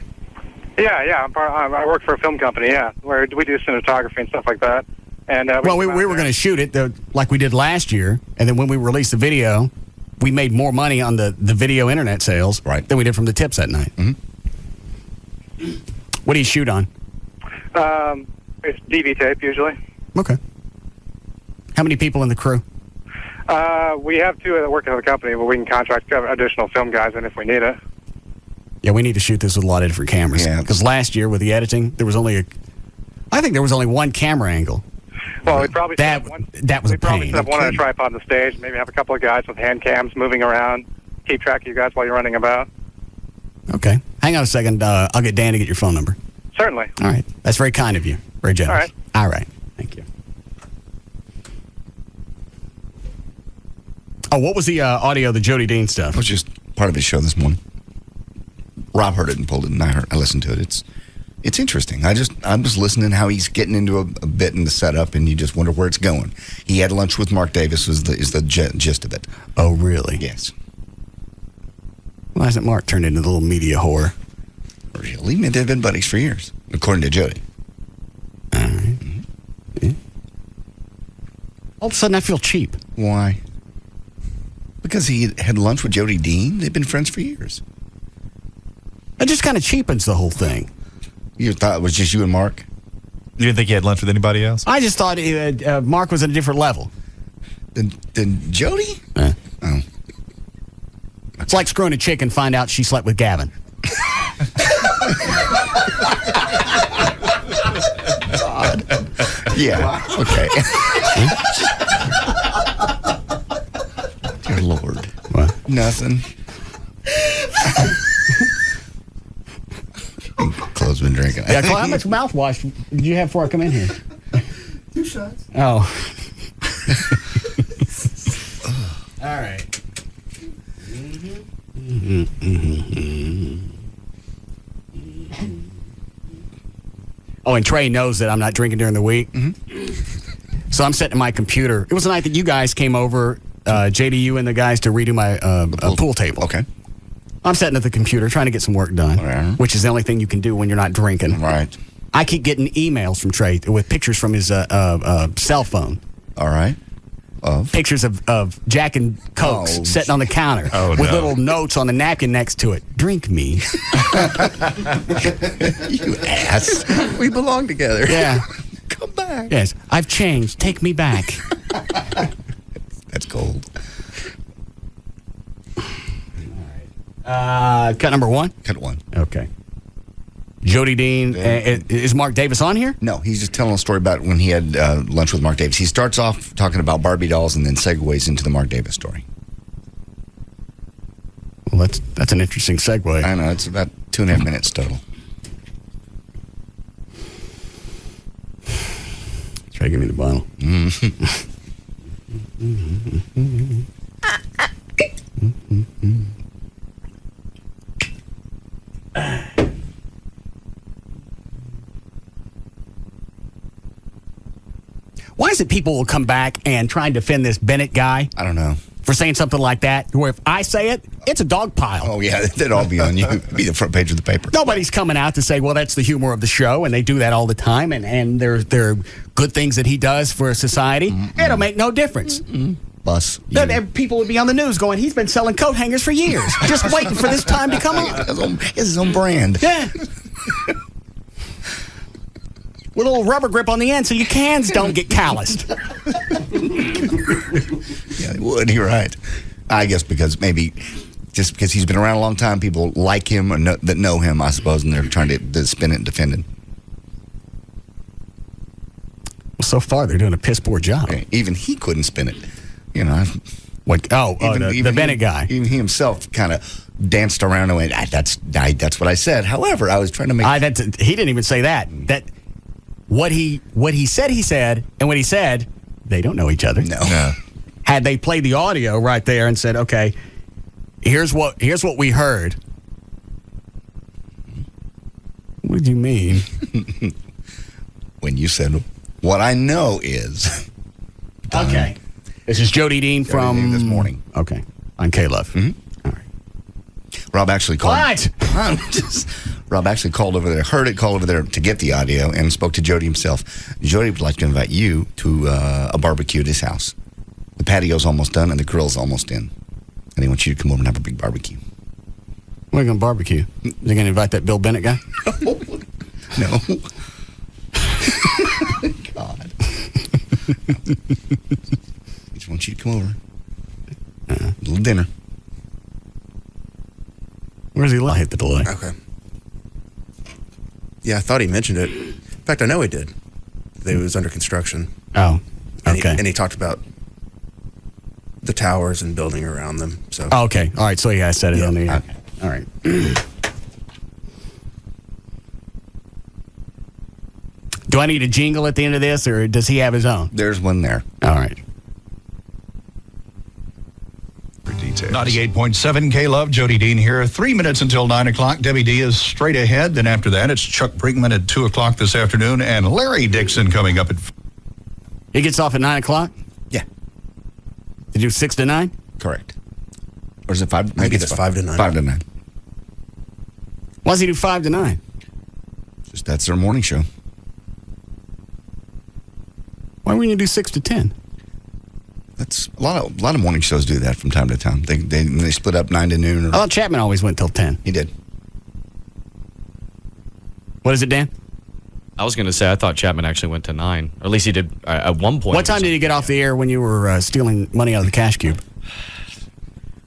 Yeah. I work for a film company. Yeah, where we do cinematography and stuff like that. And we were going to shoot it like we did last year, and then when we released the video, we made more money on the video internet sales than we did from the tips that night. Mm-hmm. What do you shoot on? It's DV tape usually. Okay. How many people in the crew? We have two that work at the company, but we can contract additional film guys in if we need it. Yeah, we need to shoot this with a lot of different cameras. Yeah. Because last year with the editing, there was only one camera angle. Well, we probably that was a pain. Probably set up one on a tripod on the stage. Maybe have a couple of guys with hand cams moving around, keep track of you guys while you're running about. Okay, hang on a second. I'll get Dan to get your phone number. Certainly. All right, that's very kind of you. Very generous. All right. Thank you. Oh, what was the audio of the Jody Dean stuff? It was just part of his show this morning. Rob heard it and pulled it, and I listened to it. It's interesting. I'm just listening how he's getting into a bit in the setup, and you just wonder where it's going. He had lunch with Mark Davis is the gist of it. Oh, really? Yes. Why hasn't Mark turned into a little media whore? Really? They've been buddies for years, according to Jody. All right. Mm-hmm. Yeah. All of a sudden, I feel cheap. Why? Because he had lunch with Jody Dean. They've been friends for years. It just kind of cheapens the whole thing. You thought it was just you and Mark? You didn't think he had lunch with anybody else? I just thought Mark was at a different level. Than Jody? Oh. It's like screwing a chick and find out she slept with Gavin. God. Yeah. Okay. Dear Lord. What? Nothing. Chloe's been drinking. Yeah, Chloe, how much mouthwash did you have before I come in here? 2 shots. Oh. All right. Oh, and Trey knows that I'm not drinking during the week. Mm-hmm. So I'm sitting at my computer. It was the night that you guys came over, JDU and the guys, to redo my pool table. Okay. I'm sitting at the computer trying to get some work done, which is the only thing you can do when you're not drinking. Right. I keep getting emails from Trey with pictures from his cell phone. All right. Pictures of Jack and Cokes sitting on the counter with little notes on the napkin next to it. Drink me. You ass. We belong together. Yeah. Come back. Yes. I've changed. Take me back. That's cold. Cut number 1? Cut 1. Okay. Jody Dean. Is Mark Davis on here? No, he's just telling a story about when he had lunch with Mark Davis. He starts off talking about Barbie dolls and then segues into the Mark Davis story. Well, that's an interesting segue. I know. It's about 2.5 minutes total. Try to give me the bottle. Why is it people will come back and try and defend this Bennett guy? I don't know. For saying something like that, where if I say it, it's a dog pile. Oh, yeah, that'd all be on you. It'd be the front page of the paper. Nobody's coming out to say, well, that's the humor of the show, and they do that all the time, and there are good things that he does for society. It'll make no difference. Bus. People would be on the news going, he's been selling coat hangers for years, just waiting for this time to come on. It's his own brand. Yeah. With a little rubber grip on the end so your cans don't get calloused. Yeah, it would. You're right. I guess because maybe just because he's been around a long time, people like him or that know him, I suppose, and they're trying to spin it and defend him. Well, so far they're doing a piss poor job. Okay. Even he couldn't spin it. You know. What? The Bennett guy. Even he himself kind of danced around and went, that's what I said. However, I was trying to make. He didn't even say that. What he said, and what he said, they don't know each other. No. Had they played the audio right there and said, okay, here's what we heard. What do you mean? When you said, what I know is. Okay. This is Jody Dean from this morning. Okay. On K-Love. Mm-hmm. All right. Rob actually called. What? Rob actually called over there, heard it, called over there to get the audio, and spoke to Jody himself. Jody would like to invite you to a barbecue at his house. The patio's almost done, and the grill's almost in. And he wants you to come over and have a big barbecue. We're going to barbecue. Is he going to invite that Bill Bennett guy? No. God. He just wants you to come over. A little dinner. Where's he? I'll hit the delay. Okay. Yeah, I thought he mentioned it. In fact, I know he did. That it was under construction. Oh, okay. And he talked about the towers and building around them. So. Oh, okay. All right. So yeah, I said it on the. Okay. All right. Do I need a jingle at the end of this, or does he have his own? There's one there. All right. 98.7 K-Love, Jody Dean here. 3 minutes until 9 o'clock. Debbie D is straight ahead. Then after that, it's Chuck Brinkman at 2 o'clock this afternoon, and Larry Dixon coming up at... He gets off at 9 o'clock? Yeah. Did you do 6 to 9? Correct. Or is it 5? I think it's 5 to 9. 5 to 9. Why does he do 5 to 9? Just that's their morning show. Why wouldn't you do 6 to 10? That's a lot of morning shows do that from time to time. They split up 9 to noon. I thought Chapman always went till 10. He did. What is it, Dan? I was going to say I thought Chapman actually went to 9, or at least he did at one point. What time did he get off the air when you were stealing money out of the cash cube?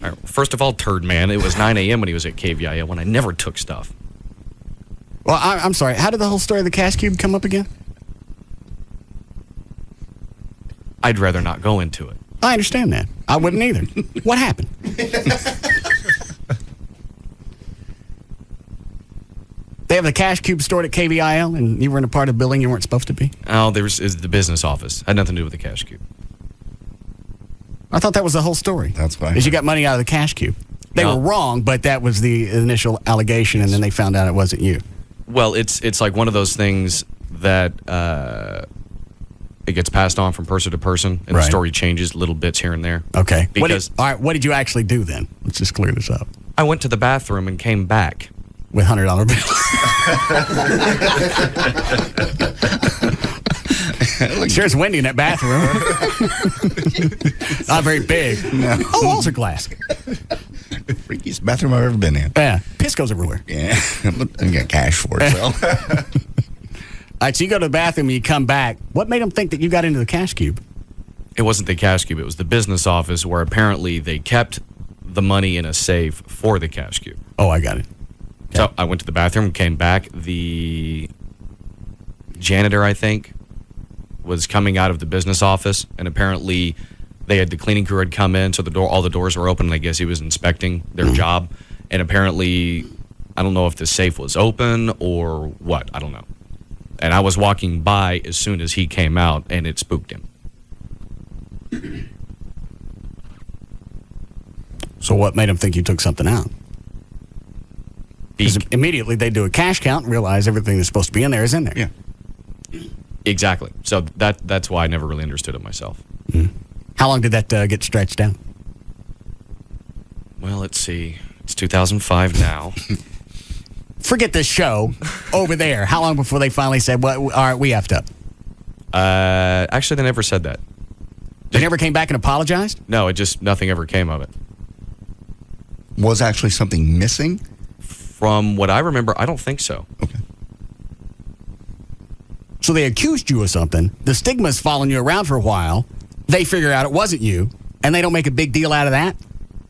All right, first of all, turd man, it was 9 a.m. when he was at KVIA when I never took stuff. Well, I'm sorry. How did the whole story of the cash cube come up again? I'd rather not go into it. I understand that. I wouldn't either. What happened? They have the cash cube stored at KVIL, and you were in a part of the building you weren't supposed to be? Oh, is the business office. Had nothing to do with the cash cube. I thought that was the whole story. That's why. Is you got money out of the cash cube. They No. were wrong, but that was the initial allegation, and then they found out it wasn't you. Well, it's like one of those things that it gets passed on from person to person, and Right. the story changes little bits here and there. Okay. Because all right, what did you actually do then? Let's just clear this up. I went to the bathroom and came back. with $100 bills. Sure, it's windy in that bathroom. Not very big. No. Oh, walls are glass. Freakiest bathroom I've ever been in. Yeah, piss goes everywhere. Yeah, I got cash for it. So. All right, so you go to the bathroom and you come back. What made them think that you got into the cash cube? It wasn't the cash cube. It was the business office where apparently they kept the money in a safe for the cash cube. Oh, I got it. Okay. So I went to the bathroom, came back. The janitor, I think, was coming out of the business office, and apparently the cleaning crew had come in, so all the doors were open, and I guess he was inspecting their job. And apparently, I don't know if the safe was open or what. I don't know. And I was walking by as soon as he came out, and it spooked him. So what made him think you took something out? Because immediately they do a cash count and realize everything that's supposed to be in there is in there. Yeah. Exactly. So that's why I never really understood it myself. Mm. How long did that get stretched out? Well, let's see. It's 2005 now. Forget this show over there. How long before they finally said, "Well, all right, we effed up"? Actually, they never said that. They never came back and apologized? No, nothing ever came of it. Was actually something missing? From what I remember, I don't think so. Okay. So they accused you of something. The stigma's following you around for a while. They figure out it wasn't you, and they don't make a big deal out of that?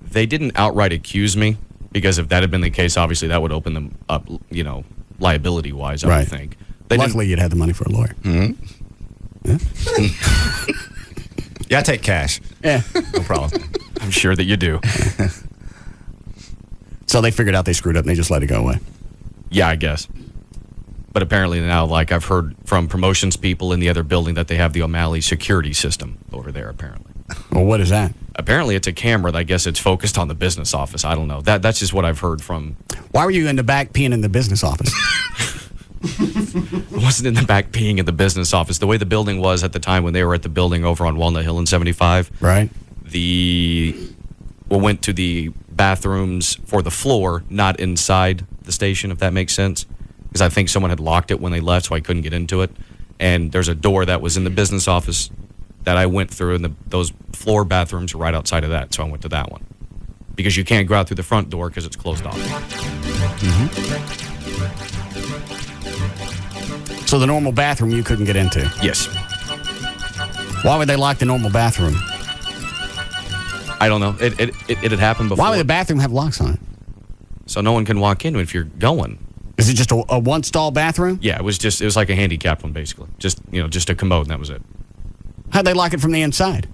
They didn't outright accuse me, because if that had been the case, obviously that would open them up, liability-wise, I would think. Luckily, you'd had the money for a lawyer. Mm-hmm. Yeah, I take cash. Yeah. No problem. I'm sure that you do. So they figured out they screwed up and they just let it go away. Yeah, I guess. But apparently now, I've heard from promotions people in the other building that they have the O'Malley security system over there, apparently. Well, what is that? Apparently it's a camera that I guess it's focused on the business office. I don't know. That's just what I've heard from. Why were you in the back peeing in the business office? I wasn't in the back peeing in the business office. The way the building was at the time when they were at the building over on Walnut Hill in 75. Right. We went to the bathrooms for the floor, not inside the station, if that makes sense. Because I think someone had locked it when they left, so I couldn't get into it. And there's a door that was in the business office that I went through, and those floor bathrooms are right outside of that, so I went to that one. Because you can't go out through the front door because it's closed off. Mm-hmm. So the normal bathroom you couldn't get into? Yes. Why would they lock the normal bathroom? I don't know. It had happened before. Why would the bathroom have locks on it? So no one can walk in if you're going. Is it just a one-stall bathroom? Yeah, it was like a handicapped one, basically. Just a commode, and that was it. How'd they lock it from the inside?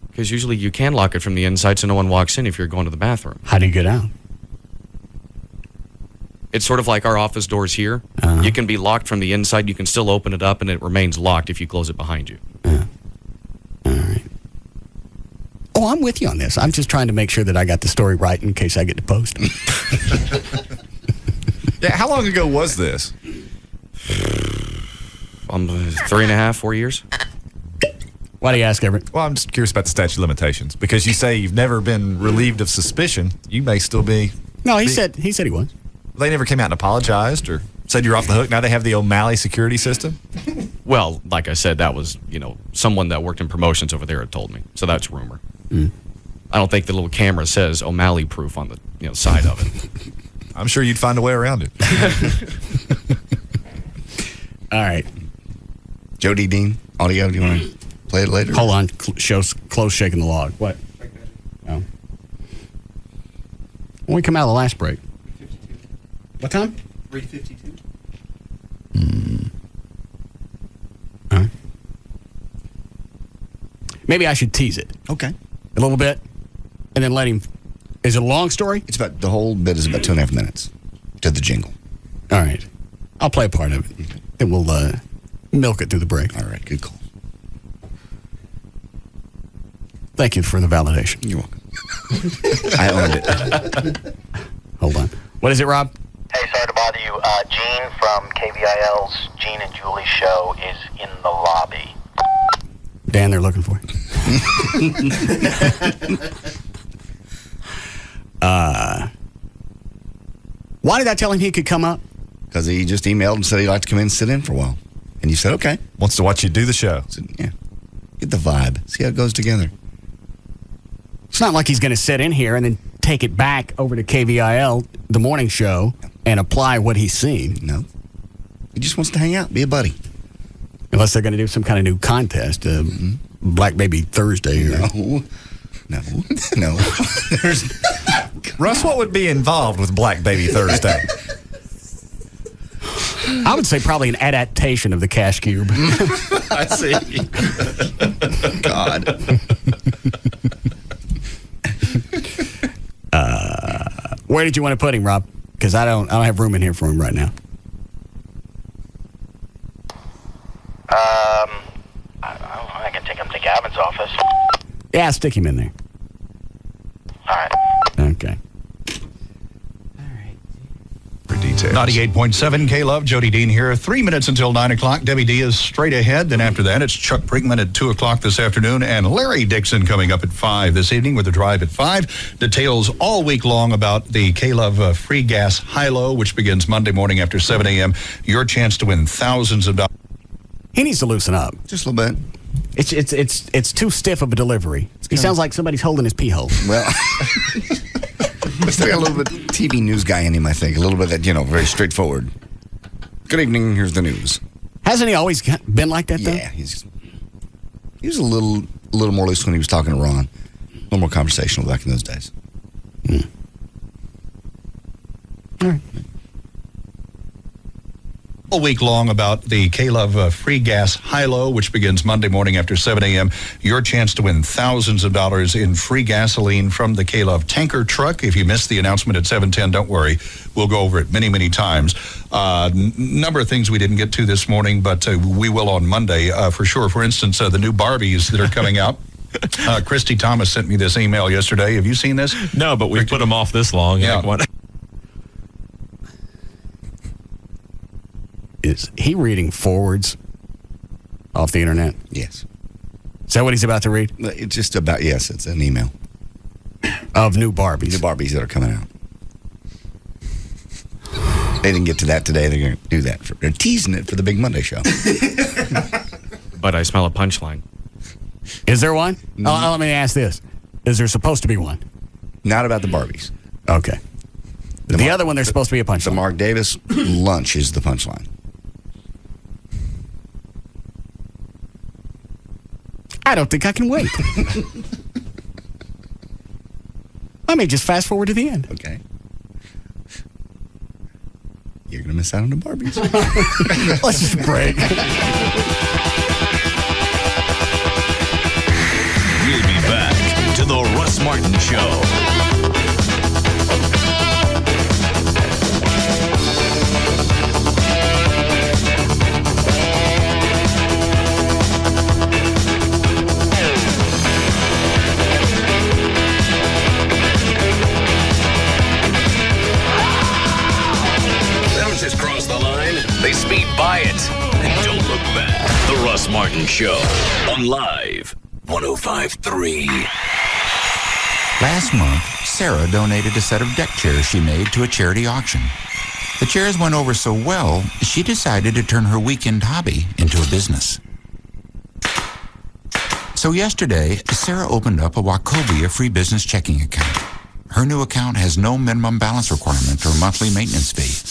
Because usually you can lock it from the inside so no one walks in if you're going to the bathroom. How do you get out? It's sort of like our office doors here. Uh-huh. You can be locked from the inside. You can still open it up, and it remains locked if you close it behind you. All right. Oh, I'm with you on this. I'm just trying to make sure that I got the story right in case I get to post. Yeah, how long ago was this? 3.5, 4 years. Why do you ask, Everett? Well, I'm just curious about the statute of limitations because you say you've never been relieved of suspicion. You may still be. No, he said he was. They never came out and apologized or said you're off the hook. Now they have the O'Malley security system. Well, like I said, that was someone that worked in promotions over there had told me. So that's rumor. Mm. I don't think the little camera says O'Malley proof on the side of it. I'm sure you'd find a way around it. All right. Jody Dean, audio. Do you want to play it later? Hold on. Show's close shaking the log. What? Oh. When we come out of the last break. 3:52. What time? 3:52. All right. Maybe I should tease it. Okay. A little bit, and then let him. Is it a long story? It's about the whole bit is about 2.5 minutes to the jingle. All right. I'll play a part of it. And we'll milk it through the break. All right. Good call. Thank you for the validation. You're welcome. I owned it. Hold on. What is it, Rob? Hey, sorry to bother you. Gene from KVIL's Gene and Julie show is in the lobby. Dan, they're looking for you. Why did I tell him he could come up? Because he just emailed and said he'd like to come in and sit in for a while. And you said, okay. Wants to watch you do the show. So, yeah. Get the vibe. See how it goes together. It's not like he's going to sit in here and then take it back over to KVIL, the morning show, and apply what he's seen. No. He just wants to hang out, be a buddy. Unless they're going to do some kind of new contest, Black Baby Thursday. No. Russ, what would be involved with Black Baby Thursday? I would say probably an adaptation of the Cash Cube. I see. God. Where did you want to put him, Rob? Because I don't have room in here for him right now. I can take him to Gavin's office. Yeah, stick him in there. All right. Okay. For details. 98.7 K-Love, Jody Dean here. 3 minutes until 9 o'clock. Debbie D is straight ahead. Then after that, it's Chuck Brinkman at 2 o'clock this afternoon and Larry Dixon coming up at 5 this evening with a drive at 5. Details all week long about the K-Love free gas high-low, which begins Monday morning after 7 a.m. Your chance to win thousands of dollars. He needs to loosen up. Just a little bit. It's too stiff of a delivery. He sounds like somebody's holding his pee hole. Well, he's still got a little bit TV news guy in him, I think. A little bit of that, very straightforward. Good evening, here's the news. Hasn't he always been like that, though? Yeah, he was a little more loose when he was talking to Ron. A little more conversational back in those days. All right. All week long about the K-Love free gas high-low, which begins Monday morning after 7 a.m. Your chance to win thousands of dollars in free gasoline from the K-Love tanker truck. If you missed the announcement at 7:10, don't worry. We'll go over it many, many times. Number of things we didn't get to this morning, but we will on Monday for sure. For instance, the new Barbies that are coming out. Christy Thomas sent me this email yesterday. Have you seen this? No, but we put them off this long. Yeah. Is he reading forwards off the internet? Yes. Is that what he's about to read? It's just about, yes, it's an email. Of new Barbies. New Barbies that are coming out. They didn't get to that today. They're going to do that. They're teasing it for the Big Monday show. But I smell a punchline. Is there one? Let me ask this. Is there supposed to be one? Not about the Barbies. Okay. The other one, there's supposed to be a punchline. The Mark Davis lunch is the punchline. I don't think I can wait. I may just fast forward to the end. Okay. You're going to miss out on the Barbies. Let's just break. We'll be back to the Russ Martin Show. Just cross the line, they speed by it and don't look back. The Russ Martin Show on Live 105.3. Last month, Sarah donated a set of deck chairs she made to a charity auction. The chairs went over so well, she decided to turn her weekend hobby into a business. So yesterday, Sarah opened up a Wachovia free business checking account. Her new account has no minimum balance requirement or monthly maintenance fee.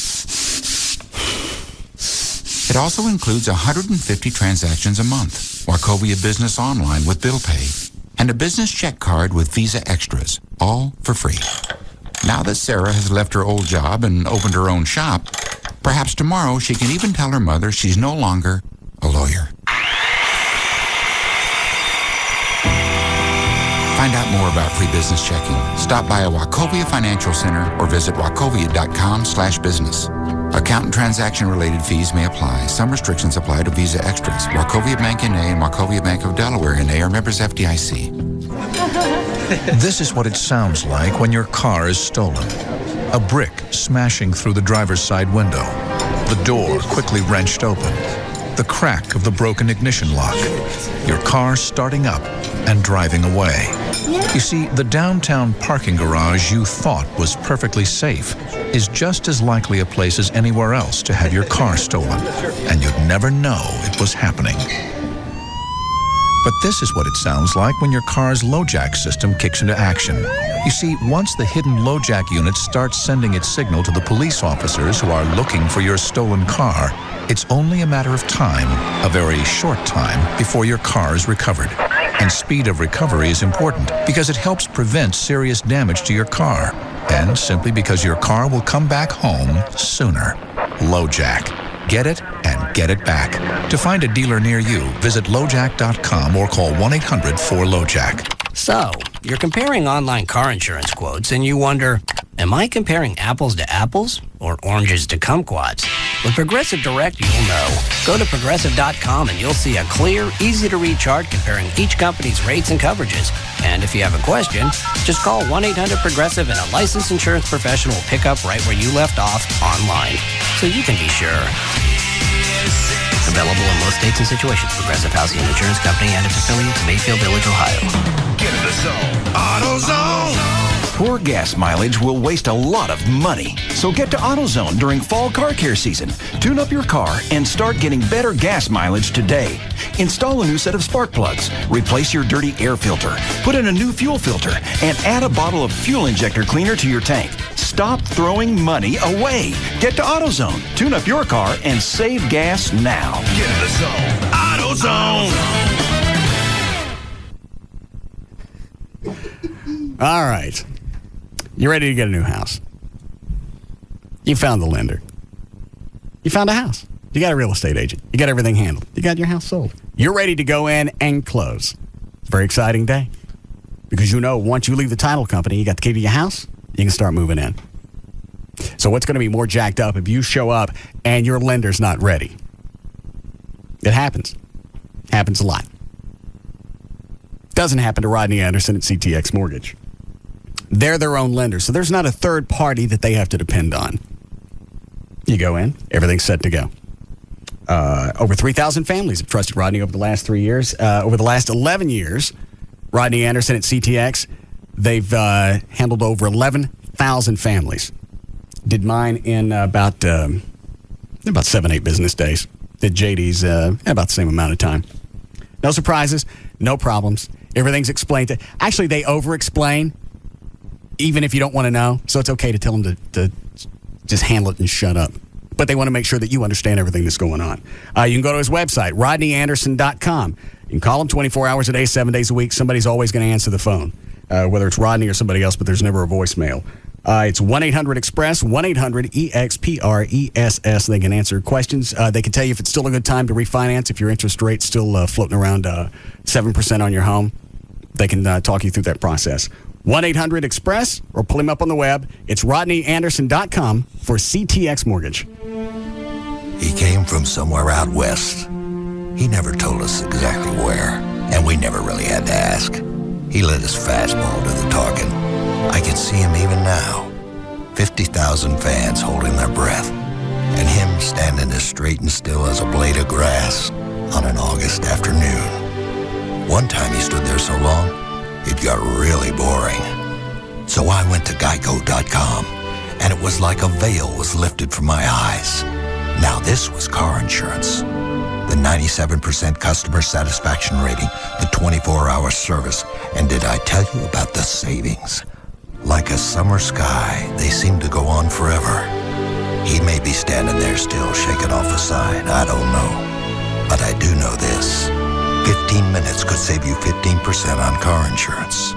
It also includes 150 transactions a month, Wachovia Business Online with bill pay, and a business check card with Visa Extras, all for free. Now that Sarah has left her old job and opened her own shop, perhaps tomorrow she can even tell her mother she's no longer a lawyer. Find out more about free business checking. Stop by a Wachovia Financial Center or visit wachovia.com/business. Account and transaction-related fees may apply. Some restrictions apply to Visa Extras. Wachovia Bank N.A. and Wachovia Bank of Delaware N.A. are members FDIC. This is what it sounds like when your car is stolen. A brick smashing through the driver's side window. The door quickly wrenched open. The crack of the broken ignition lock. your car starting up and driving away. You see, the downtown parking garage you thought was perfectly safe is just as likely a place as anywhere else to have your car stolen, and you'd never know it was happening. But this is what it sounds like when your car's LoJack system kicks into action. You see, once the hidden LoJack unit starts sending its signal to the police officers who are looking for your stolen car, it's only a matter of time, a very short time, before your car is recovered. And speed of recovery is important because it helps prevent serious damage to your car. And simply because your car will come back home sooner. LoJack. Get it and get it back. To find a dealer near you, visit LoJack.com or call 1-800-4LoJack. So, you're comparing online car insurance quotes and you wonder, am I comparing apples to apples or oranges to kumquats? With Progressive Direct, you'll know. Go to Progressive.com and you'll see a clear, easy-to-read chart comparing each company's rates and coverages. And if you have a question, just call 1-800-PROGRESSIVE and a licensed insurance professional will pick up right where you left off online. So you can be sure. Available in most states and situations. Progressive Housing and Insurance Company and its affiliates, Mayfield Village, Ohio. Get in the zone. AutoZone. Poor gas mileage will waste a lot of money. So get to AutoZone during fall car care season. Tune up your car and start getting better gas mileage today. Install a new set of spark plugs. Replace your dirty air filter. Put in a new fuel filter. And add a bottle of fuel injector cleaner to your tank. Stop throwing money away. Get to AutoZone. Tune up your car and save gas now. Get in the zone. AutoZone. All right. You're ready to get a new house. You found the lender. You found a house. You got a real estate agent. You got everything handled. You got your house sold. You're ready to go in and close. It's a very exciting day because you know once you leave the title company, you got the key to your house, you can start moving in. So what's going to be more jacked up if you show up and your lender's not ready? It happens. Happens a lot. Doesn't happen to Rodney Anderson at CTX Mortgage. They're their own lender, so there's not a third party that they have to depend on. You go in, everything's set to go. Over 3,000 families have trusted Rodney over the last 3 years. Over the last 11 years, Rodney Anderson at CTX, they've handled over 11,000 families. Did mine in about 7-8 business days. Did JD's about the same amount of time. No surprises, no problems. Everything's explained. Actually, they over-explain, even if you don't want to know. So it's okay to tell them to just handle it and shut up. But they want to make sure that you understand everything that's going on. You can go to his website, RodneyAnderson.com. You can call him 24 hours a day, 7 days a week. Somebody's always going to answer the phone, whether it's Rodney or somebody else, but there's never a voicemail. It's 1-800-EXPRESS, 1-800-EXPRESS. They can answer questions. They can tell you if it's still a good time to refinance, if your interest rate's still floating around 7% on your home. They can talk you through that process. 1-800-EXPRESS or pull him up on the web. It's RodneyAnderson.com for CTX Mortgage. He came from somewhere out west. He never told us exactly where, and we never really had to ask. He let his fastball do the talking. I can see him even now. 50,000 fans holding their breath, and him standing as straight and still as a blade of grass on an August afternoon. One time he stood there so long, it got really boring. So I went to Geico.com, and it was like a veil was lifted from my eyes. Now this was car insurance. The 97% customer satisfaction rating, the 24-hour service, and did I tell you about the savings? Like a summer sky, they seem to go on forever. He may be standing there still shaking off a sign, I don't know. But I do know this. 15 minutes could save you 15% on car insurance.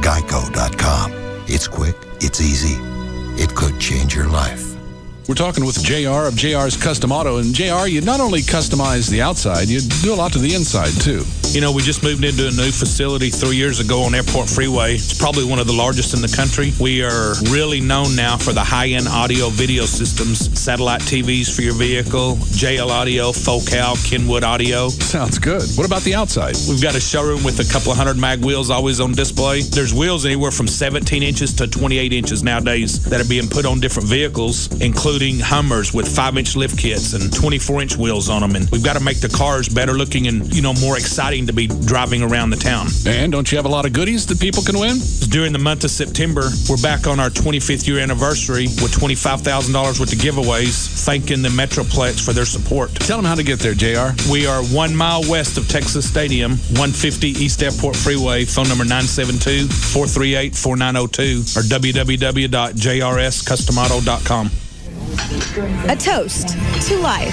Geico.com. It's quick, it's easy, it could change your life. We're talking with JR of JR's Custom Auto. And JR, you not only customize the outside, you do a lot to the inside, too. You know, we just moved into a new facility 3 years ago on Airport Freeway. It's probably one of the largest in the country. We are really known now for the high-end audio video systems, satellite TVs for your vehicle, JL Audio, Focal, Kenwood Audio. Sounds good. What about the outside? We've got a showroom with a couple of 100 mag wheels always on display. There's wheels anywhere from 17 inches to 28 inches nowadays that are being put on different vehicles, including including Hummers with 5-inch lift kits and 24-inch wheels on them. And we've got to make the cars better looking and, more exciting to be driving around the town. And don't you have a lot of goodies that people can win? During the month of September, we're back on our 25th year anniversary with $25,000 worth of giveaways, thanking the Metroplex for their support. Tell them how to get there, JR. We are 1 mile west of Texas Stadium, 150 East Airport Freeway, phone number 972-438-4902 or www.jrscustomauto.com. A toast to life.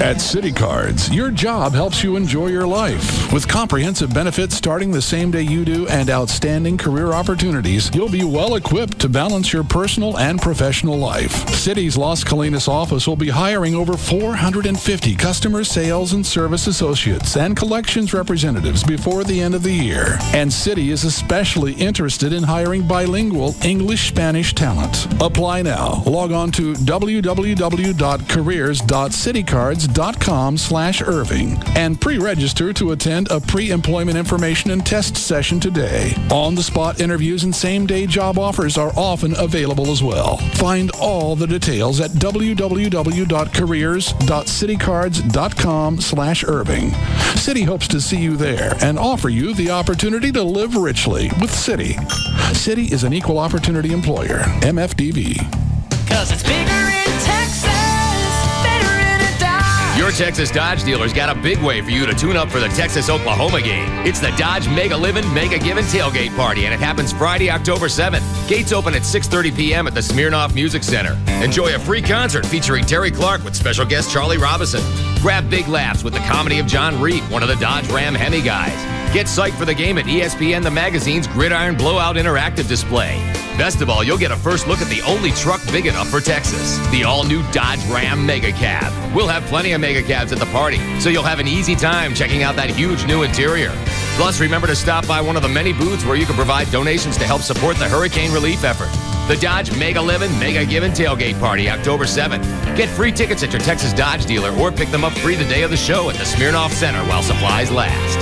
At City Cards, your job helps you enjoy your life. With comprehensive benefits starting the same day you do and outstanding career opportunities, you'll be well equipped to balance your personal and professional life. City's Las Colinas office will be hiring over 450 customer sales and service associates and collections representatives before the end of the year. And City is especially interested in hiring bilingual English-Spanish talent. Apply now. Log on to www.careers.citycards.com/Irving and pre-register to attend a pre-employment information and test session today. On-the-spot interviews and same-day job offers are often available as well. Find all the details at www.careers.citycards.com/Irving. City hopes to see you there and offer you the opportunity to live richly with City. City is an equal opportunity employer. MFDV. 'Cause it's bigger in Texas, better in a Dodge. Your Texas Dodge dealer's got a big way for you to tune up for the Texas-Oklahoma game. It's the Dodge Mega Livin' Mega Givin' Tailgate Party, and it happens Friday, October 7th. Gates open at 6:30 p.m. at the Smirnoff Music Center. Enjoy a free concert featuring Terry Clark with special guest Charlie Robinson. Grab big laughs with the comedy of John Reed, one of the Dodge Ram Hemi guys. Get psyched for the game at ESPN The Magazine's Gridiron Blowout Interactive Display. Best of all, you'll get a first look at the only truck big enough for Texas, the all-new Dodge Ram Mega Cab. We'll have plenty of Mega Cabs at the party, so you'll have an easy time checking out that huge new interior. Plus, remember to stop by one of the many booths where you can provide donations to help support the hurricane relief effort. The Dodge Mega Livin' Mega Givin' Tailgate Party, October 7th. Get free tickets at your Texas Dodge dealer or pick them up free the day of the show at the Smirnoff Center while supplies last.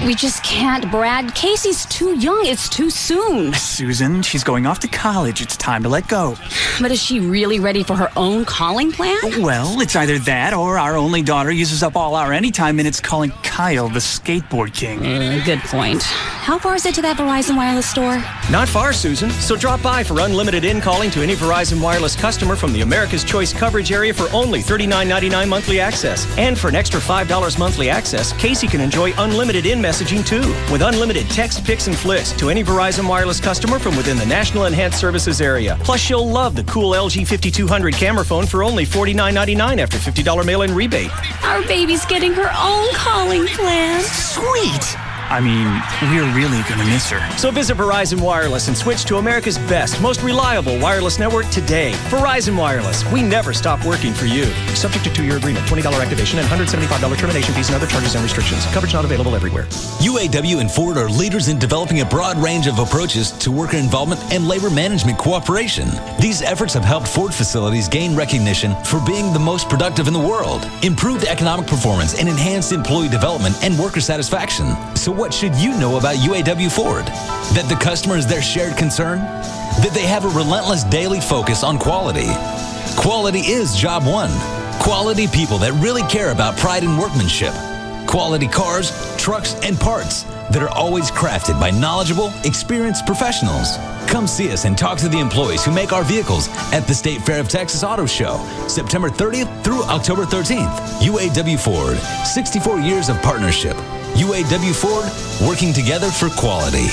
We just can't, Brad. Casey's too young. It's too soon. Susan, she's going off to college. It's time to let go. But is she really ready for her own calling plan? Well, it's either that or our only daughter uses up all our anytime minutes calling Kyle the skateboard king. Good point. How far is it to that Verizon Wireless store? Not far, Susan. So drop by for unlimited in-calling to any Verizon Wireless customer from the America's Choice coverage area for only $39.99 monthly access. And for an extra $5 monthly access, Casey can enjoy unlimited in-messaging too, with unlimited text, pics, and flicks to any Verizon Wireless customer from within the National Enhanced Services area. Plus, you'll love the cool LG 5200 camera phone for only $49.99 after $50 mail-in rebate. Our baby's getting her own calling plan. Sweet! I mean, we're really gonna miss her. So visit Verizon Wireless and switch to America's best, most reliable wireless network today. Verizon Wireless. We never stop working for you. Subject to 2-year agreement, $20 activation, and $175 termination fees and other charges and restrictions. Coverage not available everywhere. UAW and Ford are leaders in developing a broad range of approaches to worker involvement and labor management cooperation. These efforts have helped Ford facilities gain recognition for being the most productive in the world, improved economic performance, and enhanced employee development and worker satisfaction. So what should you know about UAW Ford? That the customer is their shared concern? That they have a relentless daily focus on quality? Quality is job one. Quality people that really care about pride and workmanship. Quality cars, trucks, and parts that are always crafted by knowledgeable, experienced professionals. Come see us and talk to the employees who make our vehicles at the State Fair of Texas Auto Show, September 30th through October 13th. UAW Ford, 64 years of partnership. UAW Ford, working together for quality.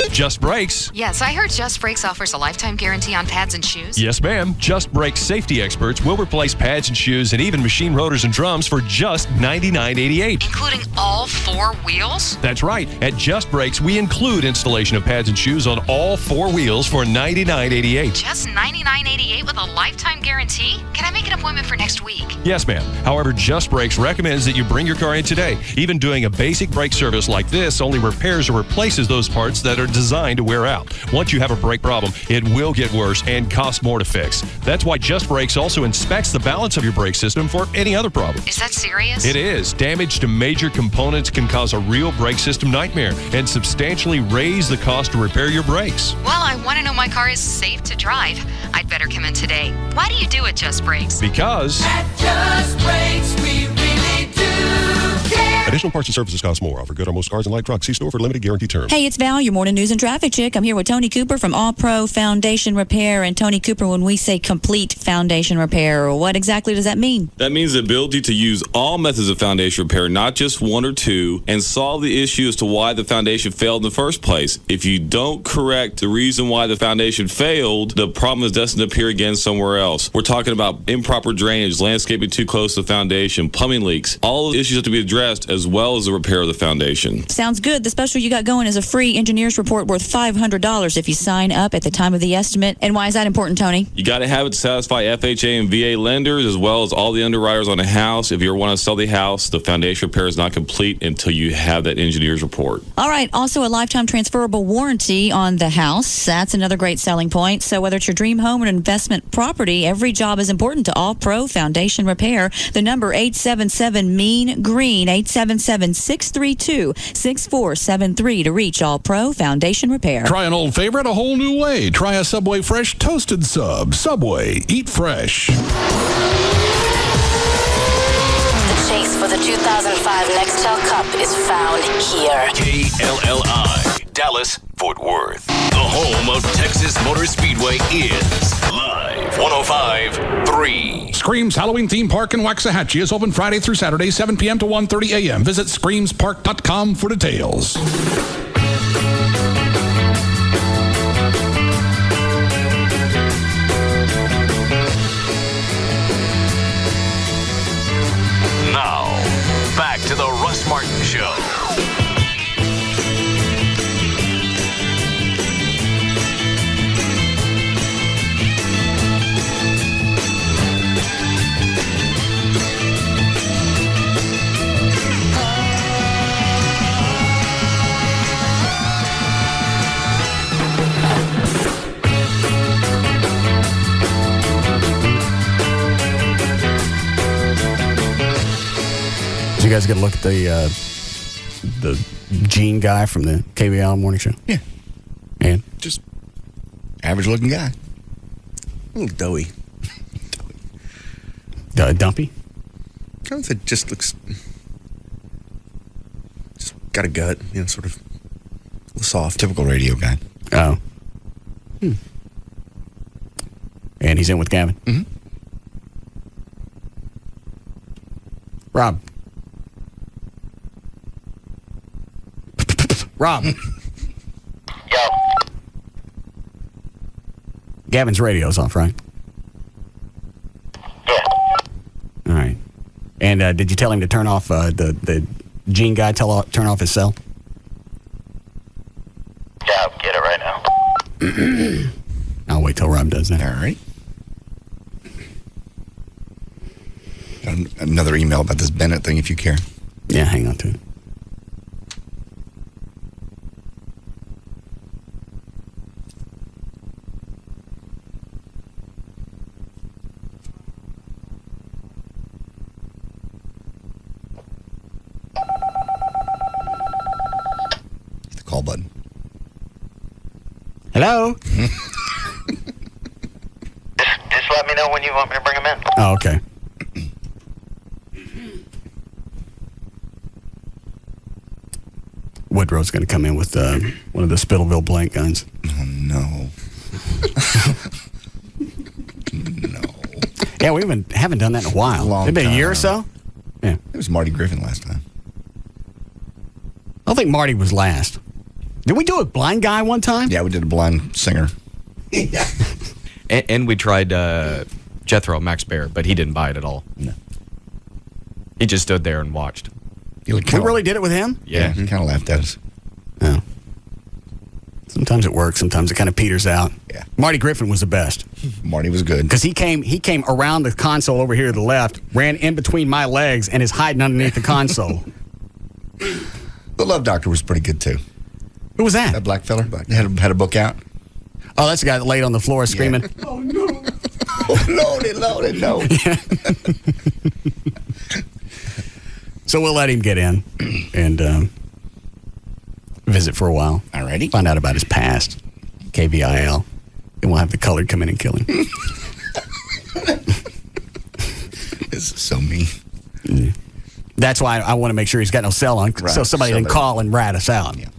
Just Brakes. Yes, I heard Just Brakes offers a lifetime guarantee on pads and shoes. Yes, ma'am. Just Brakes safety experts will replace pads and shoes and even machine rotors and drums for just $99.88. Including all 4 wheels? That's right. At Just Brakes, we include installation of pads and shoes on all 4 wheels for $99.88. Just $99.88 with a lifetime guarantee? Can I make an appointment for next week? Yes, ma'am. However, Just Brakes recommends that you bring your car in today. Even doing a basic brake service like this only repairs or replaces those parts that are designed designed to wear out. Once you have a brake problem, it will get worse and cost more to fix. That's why Just Brakes also inspects the balance of your brake system for any other problem. Is that serious? It is. Damage to major components can cause a real brake system nightmare and substantially raise the cost to repair your brakes. Well, I want to know my car is safe to drive. I'd better come in today. Why do you do it, Just Brakes? Because At Just Brakes, we really do care. Additional parts and services cost more. Offer good on most cars and light trucks. See store for limited guarantee terms. Hey, it's Val, your morning news and traffic chick. I'm here with Tony Cooper from All Pro Foundation Repair. And Tony Cooper, when we say complete foundation repair, what exactly does that mean? That means the ability to use all methods of foundation repair, not just one or two, and solve the issue as to why the foundation failed in the first place. If you don't correct the reason why the foundation failed, the problem is destined to appear again somewhere else. We're talking about improper drainage, landscaping too close to the foundation, plumbing leaks. All of the issues have to be addressed, as well as the repair of the foundation. Sounds good. The special you got going is a free engineer's report worth $500 if you sign up at the time of the estimate. And why is that important, Tony? You got to have it to satisfy FHA and VA lenders, as well as all the underwriters on a house. If you want to sell the house, the foundation repair is not complete until you have that engineer's report. All right. Also, a lifetime transferable warranty on the house. That's another great selling point. So whether it's your dream home or an investment property, every job is important to All Pro Foundation Repair. The number 877-MEAN-GREEN, 877-632-6473 to reach All Pro Foundation Repair. Try an old favorite a whole new way. Try a Subway Fresh Toasted Sub. Subway. Eat fresh. The chase for the 2005 Nextel Cup is found here. KLLI, Dallas, Fort Worth. The home of Texas Motor Speedway is Live 105.3. Screams Halloween Theme Park in Waxahachie is open Friday through Saturday, 7 p.m. to 1:30 a.m. Visit screamspark.com for details. Now, back to the Russ Martin Show. You guys got to look at the Gene guy from the KLLI morning show. Yeah. And just average looking guy. A little doughy. Dumpy? I would say just looks, just got a gut, sort of soft. Typical radio guy. Oh. And he's in with Gavin. Mm-hmm. Rob. Rob. Yo. Gavin's radio's off, right? Yeah. All right. And did you tell him to turn off the Gene guy? Turn off his cell. Yeah, I'll get it right now. I'll wait till Rob does that. All right. Another email about this Bennett thing, if you care. Yeah, hang on to it. The call button. Hello? Just let me know when you want me to bring him in. Oh, okay. Woodrow's going to come in with one of the Spittleville blank guns. Oh, no. No. Yeah, we haven't done that in a while. It's been a year or so? Yeah. It was Marty Griffin last time. I don't think Marty was last. Did we do a blind guy one time? Yeah, we did a blind singer. Yeah. and we tried Jethro, Max Baer, but he didn't buy it at all. No. He just stood there and watched. We really did it with him? Yeah. He kind of laughed at us. Oh. Sometimes it works. Sometimes it kind of peters out. Yeah. Marty Griffin was the best. Marty was good. Because he came around the console over here to the left, ran in between my legs, and is hiding underneath the console. The Love Doctor was pretty good, too. Who was that? That black fella had a book out. Oh, that's the guy that laid on the floor screaming. Oh, no. Oh, Lordy, no. So we'll let him get in and visit for a while. Alrighty. Find out about his past. KVIL. And we'll have the colored come in and kill him. This is so mean. Mm. That's why I want to make sure he's got no cell on, Right. so somebody can call and rat us out. Yeah.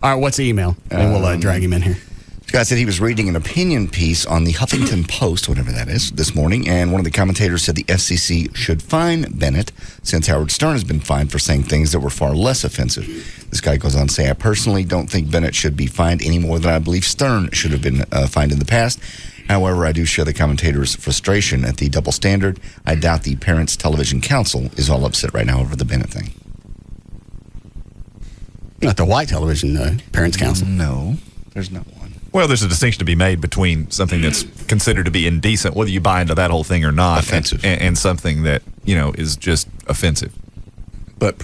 All right, what's the email? And we'll drag him in here. This guy said he was reading an opinion piece on the Huffington Post, whatever that is, this morning, and one of the commentators said the FCC should fine Bennett since Howard Stern has been fined for saying things that were far less offensive. This guy goes on to say, I personally don't think Bennett should be fined any more than I believe Stern should have been fined in the past. However, I do share the commentator's frustration at the double standard. I doubt the Parents Television Council is all upset right now over the Bennett thing. Not the white television Parents Council. No, there's not one. Well, there's a distinction to be made between something that's considered to be indecent, whether you buy into that whole thing or not, offensive, and something that is just offensive. But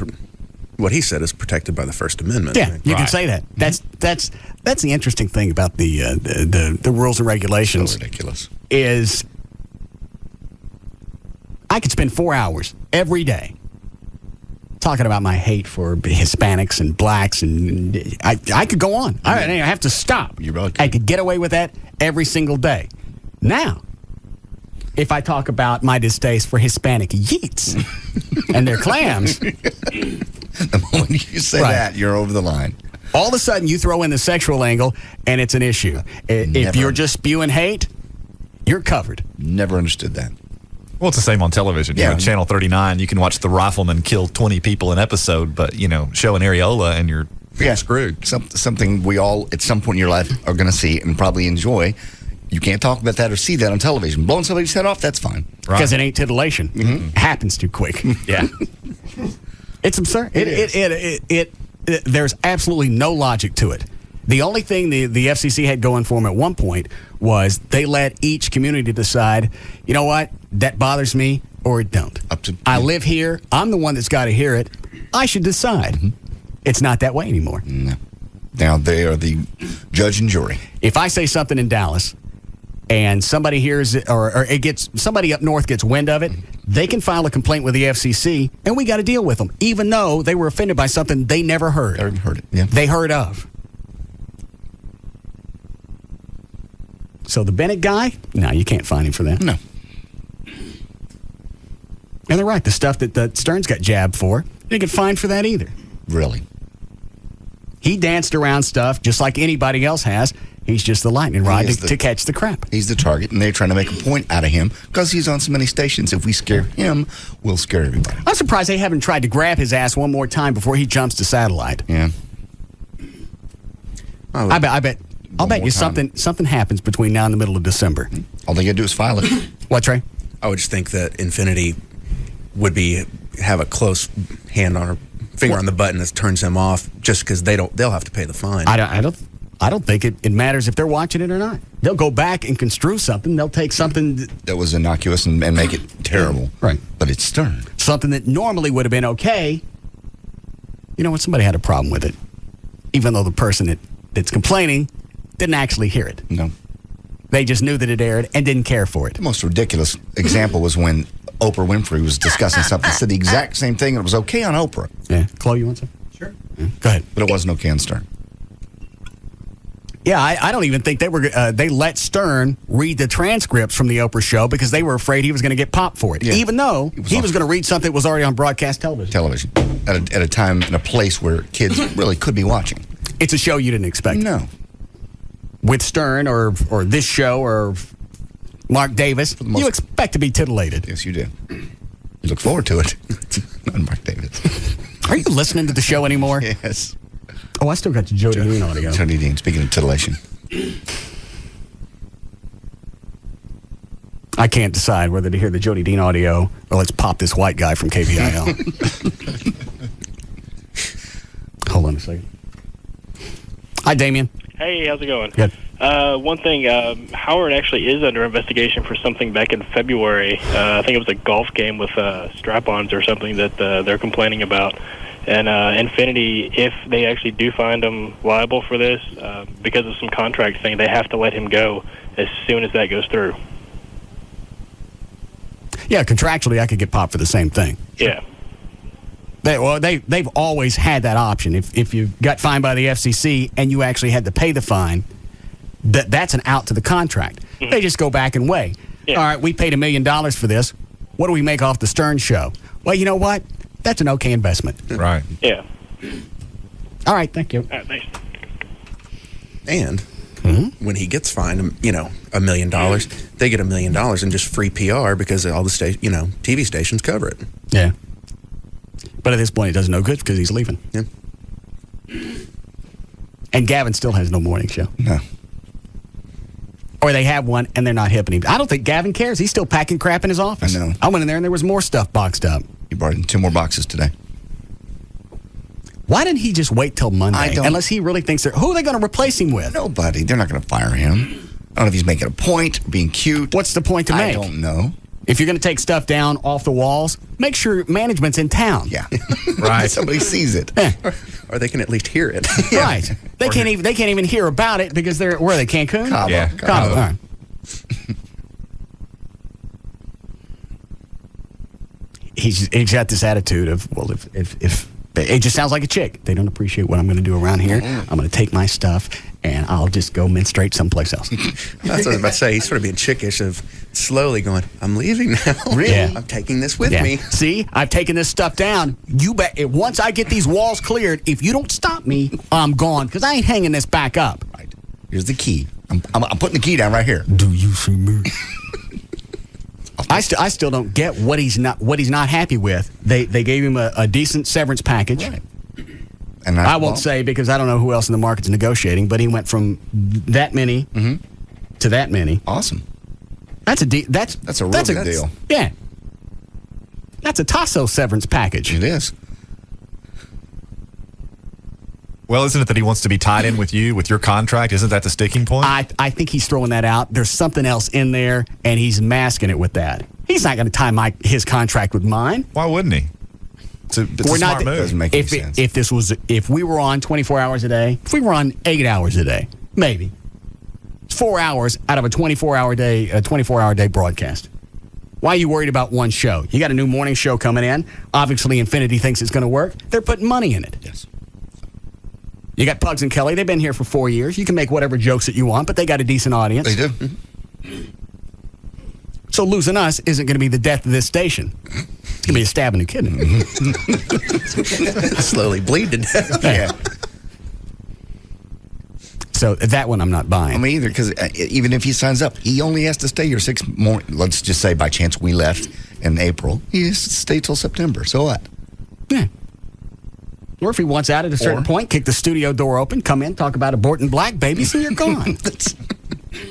what he said is protected by the First Amendment. Yeah, you can say that. That's the interesting thing about the rules and regulations. So ridiculous. Is I could spend 4 hours every day talking about my hate for Hispanics and blacks, and I could go on. I have to stop. You're right. I could get away with that every single day. Now, if I talk about my distaste for Hispanic yeets and their clams, the moment you say that, you're over the line. All of a sudden, you throw in the sexual angle, and it's an issue. If you're just spewing hate, you're covered. Never understood that. Well, it's the same on television. Yeah. Channel 39, you can watch the rifleman kill 20 people an episode, but, show an areola and you're screwed. Something we all, at some point in your life, are going to see and probably enjoy. You can't talk about that or see that on television. Blowing somebody's head off, that's fine. Because it ain't titillation. Mm-hmm. It happens too quick. Yeah. It's absurd. There's absolutely no logic to it. The only thing the FCC had going for them at one point was they let each community decide, you know what, that bothers me or it don't. I live here. I'm the one that's got to hear it. I should decide. Mm-hmm. It's not that way anymore. No. Now they are the judge and jury. If I say something in Dallas and somebody hears it, or somebody up north gets wind of it, they can file a complaint with the FCC, and we got to deal with them, even though they were offended by something they never heard. Never heard it. Yeah. They heard of. So the Bennett guy, no, you can't find him for that. No. And they're right. The stuff that Stern's got jabbed for, they get fined for that either. Really? He danced around stuff just like anybody else has. He's just the lightning rod to catch the crap. He's the target, and they're trying to make a point out of him because he's on so many stations. If we scare him, we'll scare everybody. I'm surprised they haven't tried to grab his ass one more time before he jumps to satellite. Yeah. I'll bet you something happens between now and the middle of December. All they got to do is file it. What, Trey? I would just think that Infinity would have a close hand on her finger on the button that turns them off, just because they'll have to pay the fine. I don't think it matters if they're watching it or not. They'll go back and construe something. They'll take something that was innocuous and make it terrible. Right. But it's Stern. Something that normally would have been okay. You know what? Somebody had a problem with it, even though the person that's complaining didn't actually hear it. No. They just knew that it aired and didn't care for it. The most ridiculous example was when Oprah Winfrey was discussing something, said the exact same thing, and it was okay on Oprah. Yeah. Chloe, you want some? Sure. Yeah. Go ahead. But it wasn't okay on Stern. Yeah, I don't even think they let Stern read the transcripts from the Oprah show because they were afraid he was going to get popped for it, even though he was going to read something that was already on broadcast television. At a time and a place where kids really could be watching. It's a show you didn't expect. No. With Stern or this show or Mark Davis, you expect to be titillated. Yes, you do. You look forward to it. Not Mark Davis. Are you listening to the show anymore? Yes. Oh, I still got the Jody Dean audio. Jody Dean, speaking of titillation. I can't decide whether to hear the Jody Dean audio or let's pop this white guy from KVIL. Hold on a second. Hi, Damien. Hey, how's it going? Good. One thing, Howard actually is under investigation for something back in February. I think it was a golf game with strap-ons or something that they're complaining about. And Infinity, if they actually do find him liable for this, because of some contract thing, they have to let him go as soon as that goes through. Yeah, contractually, I could get popped for the same thing. Yeah. They've always had that option. If you got fined by the FCC and you actually had to pay the fine, that's an out to the contract. Mm-hmm. They just go back and weigh. Yeah. All right, we paid $1 million for this. What do we make off the Stern show? Well, you know what? That's an okay investment. Right. Yeah. All right, thank you. All right, thanks. And when he gets fined, $1 million, they get $1 million in just free PR because all the TV stations cover it. Yeah. But at this point, it does no good because he's leaving. Yeah. And Gavin still has no morning show. No. Or they have one and they're not hipping him. I don't think Gavin cares. He's still packing crap in his office. I know. I went in there and there was more stuff boxed up. He brought in 2 more boxes today. Why didn't he just wait till Monday? Unless he really thinks who are they going to replace him with? Nobody. They're not going to fire him. I don't know if he's making a point, being cute. What's the point to make? I don't know. If you're going to take stuff down off the walls, make sure management's in town. Yeah. Right. Somebody sees it. Or they can at least hear it. Right. They can't even hear about it because they're where are they, Cancun? Cabo. Yeah. Cabo. All right. He's got this attitude of, well, if it just sounds like a chick. They don't appreciate what I'm going to do around here. I'm going to take my stuff and I'll just go menstruate someplace else. That's what I was about to say. He's sort of being chickish of slowly going, I'm leaving now. Really? Yeah. I'm taking this with me. See, I've taken this stuff down. You bet. Once I get these walls cleared, if you don't stop me, I'm gone because I ain't hanging this back up. Right. Here's the key. I'm putting the key down right here. Do you see me? I still don't get what he's not happy with. They gave him a decent severance package. Right. And I won't say because I don't know who else in the market's negotiating, but he went from that many to that many. Awesome. That's a real good deal. Yeah. That's a Tasso severance package. It is. Well, isn't it that he wants to be tied in with you, with your contract? Isn't that the sticking point? I think he's throwing that out. There's something else in there, and he's masking it with that. He's not going to tie his contract with mine. Why wouldn't he? It's a smart move. Doesn't make any sense. If we were on 24 hours a day, if we were on 8 hours a day, maybe. It's 4 hours out of a 24-hour day broadcast. Why are you worried about one show? You got a new morning show coming in. Obviously, Infinity thinks it's going to work. They're putting money in it. Yes. You got Pugs and Kelly. They've been here for 4 years. You can make whatever jokes that you want, but they got a decent audience. They do. So losing us isn't going to be the death of this station. It's going to be a stab in the kidney. Slowly bleed to death. Yeah. So that one I'm not buying. I mean, either, because even if he signs up, he only has to stay here 6 more. Let's just say by chance we left in April, he has to stay till September. So what? Yeah. Or if he wants out at a certain point, kick the studio door open, come in, talk about aborting black babies, and you're gone.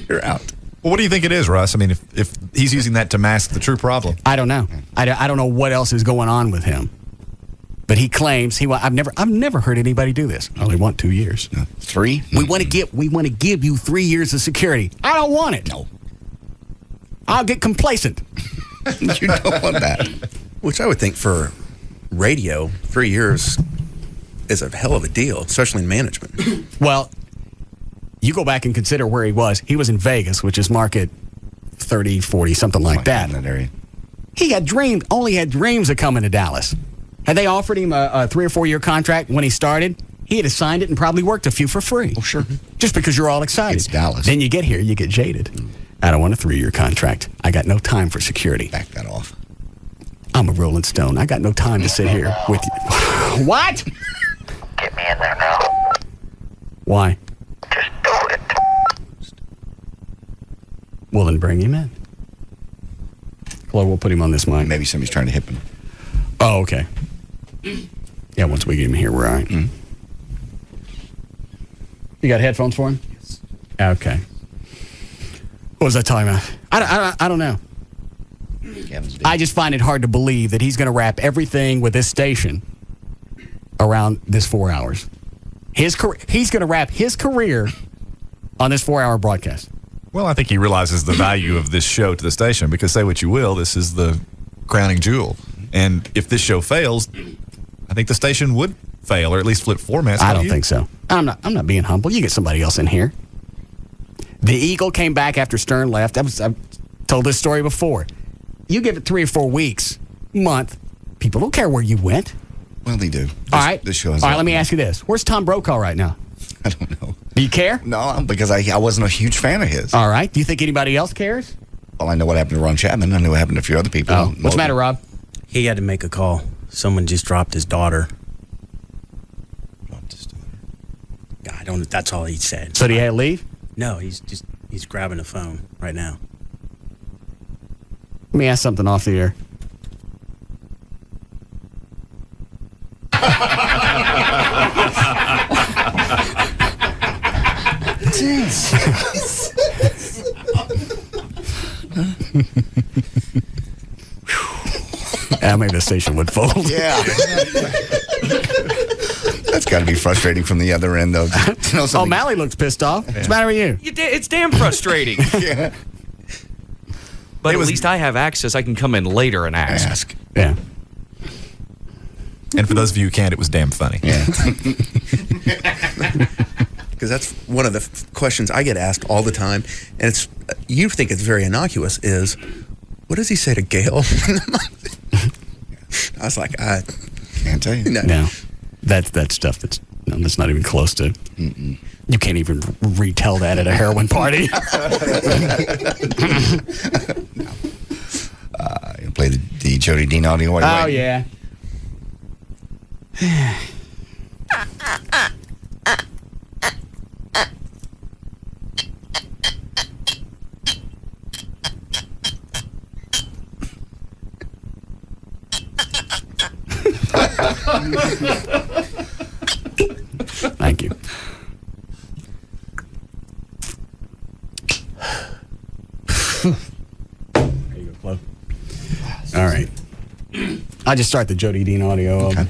You're out. Well, what do you think it is, Russ? I mean, if he's using that to mask the true problem. I don't know. I don't know what else is going on with him. But he claims I've never heard anybody do this. I only want 2 years. 3? We want to give you 3 years of security. I don't want it. No. I'll get complacent. You don't want that. Which I would think for radio, 3 years is a hell of a deal, especially in management. Well, you go back and consider where he was. He was in Vegas, which is market 30, 40, something like that. In that area. He only had dreams of coming to Dallas. Had they offered him a 3 or 4 year contract when he started, he'd have signed it and probably worked a few for free. Oh, sure. Just because you're all excited. It's Dallas. Then you get here, you get jaded. I don't want a 3-year contract. I got no time for security. Back that off. I'm a Rolling Stone. I got no time to sit here with you. What? Get me in there now. Why? Just do it. Well, then bring him in. Well, we'll put him on this mic. Maybe somebody's trying to hip him. Oh, okay. Yeah, once we get him here, we're all right. Mm. You got headphones for him? Yes. Okay. What was I talking about? I don't know. I just find it hard to believe that he's going to wrap everything with this station around this 4 hours. He's going to wrap his career on this 4 hour broadcast. Well, I think he realizes the value of this show to the station because say what you will, this is the crowning jewel. And if this show fails, I think the station would fail, or at least flip formats. I don't think so. I'm not being humble. You get somebody else in here. The Eagle came back after Stern left. I've told this story before. You give it 3 or 4 weeks, month, people don't care where you went. Well, they do. All right. This show has All right, let me ask you this. Where's Tom Brokaw right now? I don't know. Do you care? No, because I wasn't a huge fan of his. All right. Do you think anybody else cares? Well, I know what happened to Ron Chapman. I know what happened to a few other people. Oh, what's the matter, Rob? He had to make a call. Someone just dropped his daughter. I don't. That's all he said. So do you have to leave? No, he's grabbing the phone right now. Let me ask something off the air. Maybe the station would fold. Yeah. That's got to be frustrating from the other end, though. Oh, Mally looks pissed off. What's the matter with you? It's damn frustrating. Yeah. But at least I have access. I can come in later and ask. Yeah. And for those of you who can't, it was damn funny. Yeah. Because that's one of the questions I get asked all the time, and it's you think it's very innocuous. Is what does he say to Gail? I was like, I can't tell you. No, that's stuff that's not even close to. Mm-mm. You can't even retell that at a heroin party. You play the Jody Dean audio. Oh yeah. Thank you. There you go, Flo. All right. I'll just start the Jody Dean audio. Okay.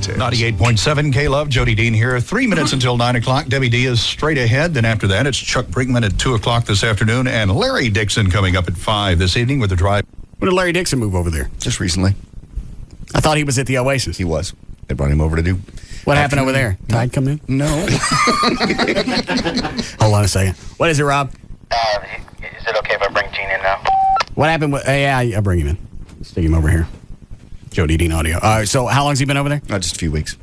98.7 K-Love, Jody Dean here. 3 minutes until 9 o'clock. Debbie D is straight ahead. Then after that, it's Chuck Brinkman at 2 o'clock this afternoon. And Larry Dixon coming up at 5 this evening with the drive. When did Larry Dixon move over there? Just recently. I thought he was at the Oasis. He was. They brought him over to do. What happened over there? Tide come in? No. Hold on a second. What is it, Rob? Is it okay if I bring Gene in now? What happened with... yeah, I'll bring him in. Stick him over here. Jody Dean audio. All right, so how long's he been over there? Just a few weeks.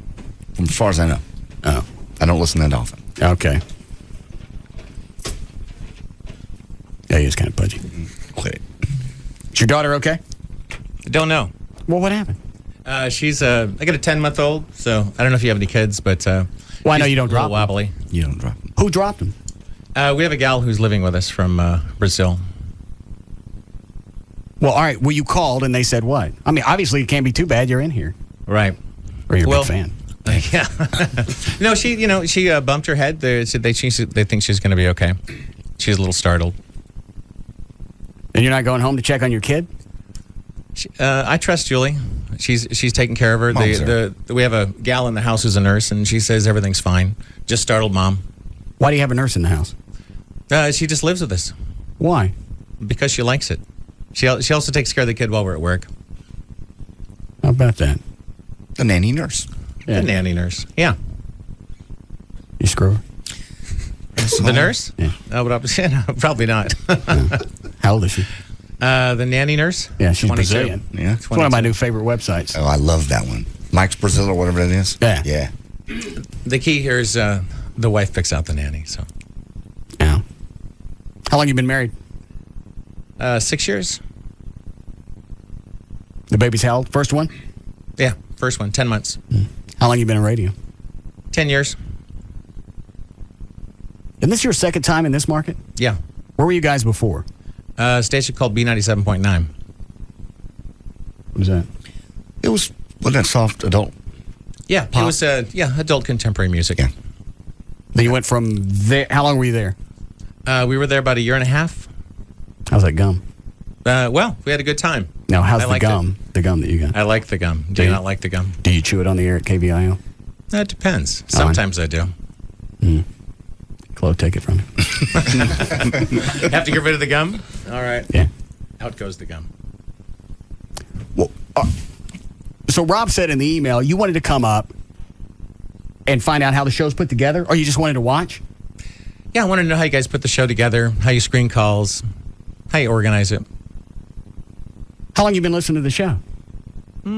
From as far as I know. Oh. I don't listen that often. Okay. Yeah, he is kind of pudgy. Quit it. Is your daughter okay? I don't know. Well, what happened? She's I got a 10-month-old, so I don't know if you have any kids, but well, I know you don't drop wobbly. You don't drop them. Who dropped him? We have a gal who's living with us from Brazil. Well, all right. Well, you called and they said what? I mean, obviously it can't be too bad. You're in here, right? Or you're a big fan. Yeah. No, she bumped her head. They said they think she's going to be okay. She's a little startled. And you're not going home to check on your kid? I trust Julie. She's taking care of her. We have a gal in the house who's a nurse, and she says everything's fine. Just startled mom. Why do you have a nurse in the house? She just lives with us. Why? Because she likes it. She also takes care of the kid while we're at work. How about that? The nanny nurse. Yeah. The nanny nurse. Yeah. You screw her? The nurse? Yeah. Probably not. How old is she? The nanny nurse? Yeah, she's 22. Brazilian. Yeah. It's one of my new favorite websites. Oh, I love that one. Mike's Brazil or whatever it is. Yeah. Yeah. The key here is the wife picks out the nanny. So. Yeah. How long you been married? 6 years. The baby's how old? First one? Yeah, first one. 10 months. How long you been in radio? 10 years. Isn't this your second time in this market? Yeah. Where were you guys before? A station called B97.9. What was that? It was, wasn't that soft adult? Yeah, Pop. it was adult contemporary music. Yeah. Then you went from there. How long were you there? We were there about a year and a half. How's that gum? Well, we had a good time. Now, how's the liked gum? The gum that you got? I like the gum. Do you not like the gum? Do you chew it on the air at KVIO? It depends. Sometimes I do. Chloe, take it from me. Have to get rid of the gum? All right. Yeah. Out goes the gum. Well, so Rob said in the email you wanted to come up and find out how the show's put together, or you just wanted to watch? Yeah, I wanted to know how you guys put the show together, how you screen calls, how you organize it. How long you been listening to the show? We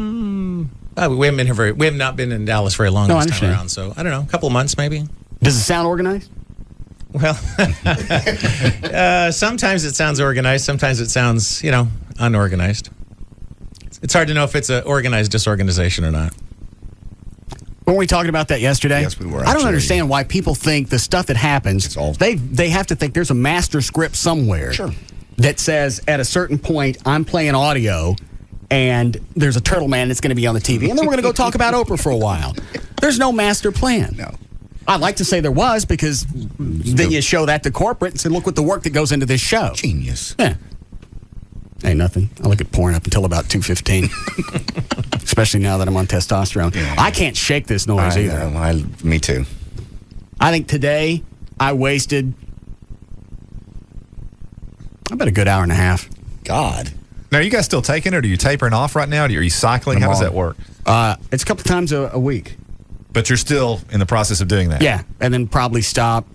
haven't been here we have not been in Dallas very long No, I this time understand. around, so I don't know, a couple of months maybe. Does it sound organized? Well, sometimes it sounds organized, sometimes it sounds, unorganized. It's hard to know if it's an organized disorganization or not. Weren't we talking about that yesterday? Yes, we were, I don't actually. understand why people think the stuff that happens, they have to think there's a master script somewhere that says at a certain point, I'm playing audio and there's a turtle man that's going to be on the TV. And then we're going to go talk about Oprah for a while. There's no master plan. No. I'd like to say there was, because then you show that to corporate and say, look what the work that goes into this show. Genius. Yeah. Ain't nothing. I look at porn up until about 2:15. Especially now that I'm on testosterone. Yeah. I can't shake this noise either. Me too. I think today I wasted about a good hour and a half. God. Now, are you guys still taking it? Are you tapering off right now? Are you cycling? How does that work? It's a couple times a week. But you're still in the process of doing that? Yeah, and then probably stop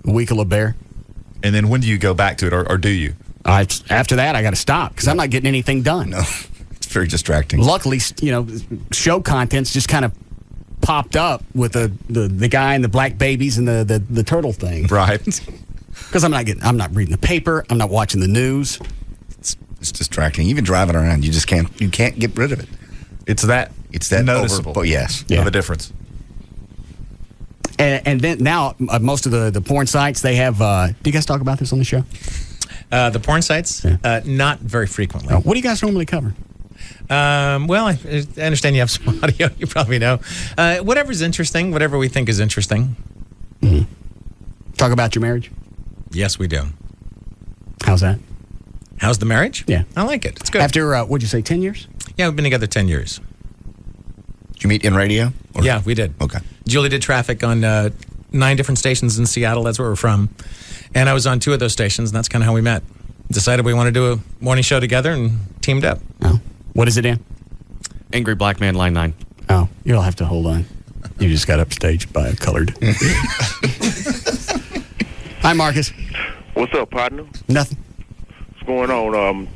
a week of La Bear. And then when do you go back to it, or do you? After that, I got to stop because I'm not getting anything done. No, it's very distracting. Luckily, show content's just kind of popped up with the guy and the black babies and the turtle thing. Right. Because I'm not reading the paper. I'm not watching the news. It's distracting. Even driving around, you can't get rid of it. It's that noticeable. But yes, Yeah. of a difference. And then now most of the porn sites, they have. Do you guys talk about this on the show? The porn sites, not very frequently. What do you guys normally cover? Well, I understand you have some audio. You probably know. Whatever's interesting, whatever we think is interesting. Mm-hmm. Talk about your marriage? Yes, we do. How's that? How's the marriage? Yeah. I like it. It's good. After, what'd you say, 10 years? Yeah, we've been together 10 years. Did you meet in radio? Yeah, we did. Okay. Julie did traffic on 9 different stations in Seattle. That's where we're from. And I was on 2 of those stations, and that's kind of how we met. Decided we want to do a morning show together and teamed up. Oh. What is it, Dan? Angry Black Man, Line 9. Oh, you'll have to hold on. You just got upstaged by a colored. Hi, Marcus. What's up, partner? Nothing. What's going on?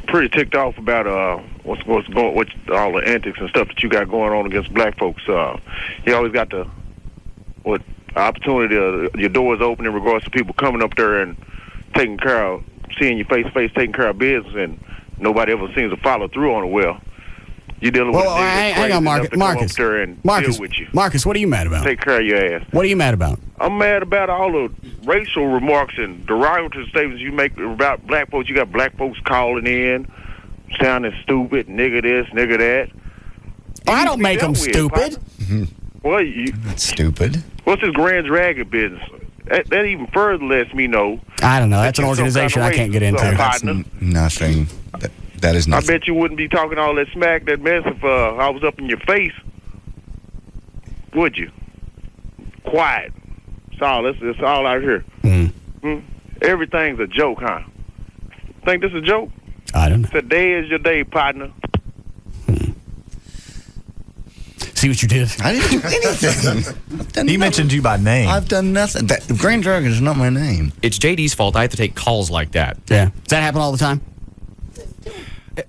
Pretty ticked off about what's going with all the antics and stuff that you got going on against black folks. You always got the opportunity. Your doors open in regards to people coming up there and taking care of, seeing you face to face, taking care of business, and nobody ever seems to follow through on it. Well, you're dealing with hang on, Marcus. Up there and deal with you. Marcus, what are you mad about? Take care of your ass. What are you mad about? I'm mad about all the racial remarks and derogatory statements you make about black folks. You got black folks calling in, sounding stupid, nigga this, nigga that. I don't make them stupid. Well, you That's stupid. What's this Grand Dragon business? That even further lets me know. I don't know. That's an organization I can't get into. That's nothing. That is I nothing. bet you wouldn't be talking all that smack, that mess, if I was up in your face. Would you? Quiet. It's all out here. Everything's a joke, huh? Think this is a joke? I don't know. Today is your day, partner. See what you did? I didn't do anything. He mentioned you by name. I've done nothing. Grand Dragon is not my name. It's JD's fault. I have to take calls like that. Yeah. Does that happen all the time?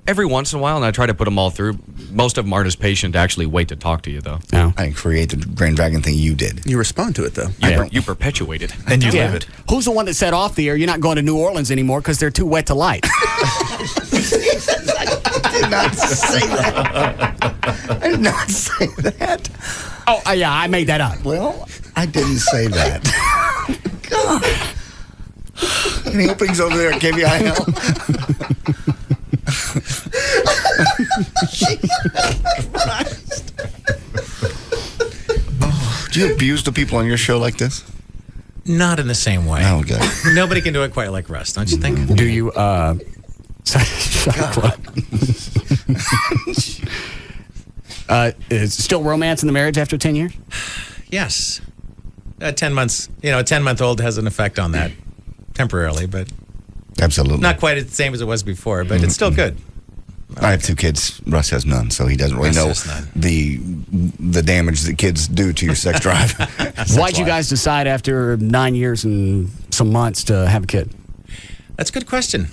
Every once in a while, and I try to put them all through. Most of them aren't as patient to actually wait to talk to you, though. No. I didn't create the Grand Dragon thing. You did. You respond to it, though. You perpetuate it. And you live it. Who's the one that said off the air, you're not going to New Orleans anymore because they're too wet to light? I did not say that. I did not say that. Oh, yeah, I made that up. Well, I didn't say that. God. Any openings over there at KBIL? Do you abuse the people on your show like this? Not in the same way. Oh, good. Nobody can do it quite like Russ, don't you think? Do you, is still romance in the marriage after 10 years? Yes. 10 months, a 10-month-old has an effect on that temporarily, but Absolutely. Not quite the same as it was before, but it's still good. I have 2 kids. Russ has none, so he doesn't really know the damage that kids do to your sex drive. Why'd you guys decide after 9 years and some months to have a kid? That's a good question.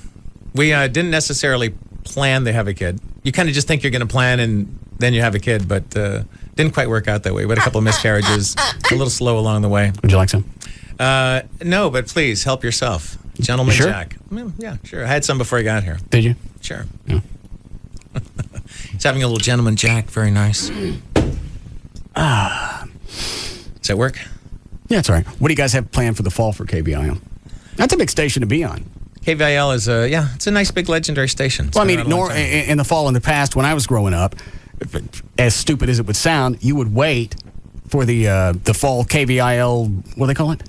We didn't necessarily plan to have a kid. You kind of just think you're going to plan and then you have a kid, but didn't quite work out that way. We had a couple of miscarriages, a little slow along the way. Would you like some? No, but please help yourself. Gentleman Sure? Jack. Yeah, sure. I had some before I got here. Did you? Sure. Yeah. He's having a little Gentleman Jack. Very nice. Does that work? Yeah, it's all right. What do you guys have planned for the fall for KBIL? That's a big station to be on. KVIL is it's a nice big legendary station. It's Well, I been mean, around a long time. in the fall in the past, when I was growing up, as stupid as it would sound, you would wait for the fall KVIL, what do they call it?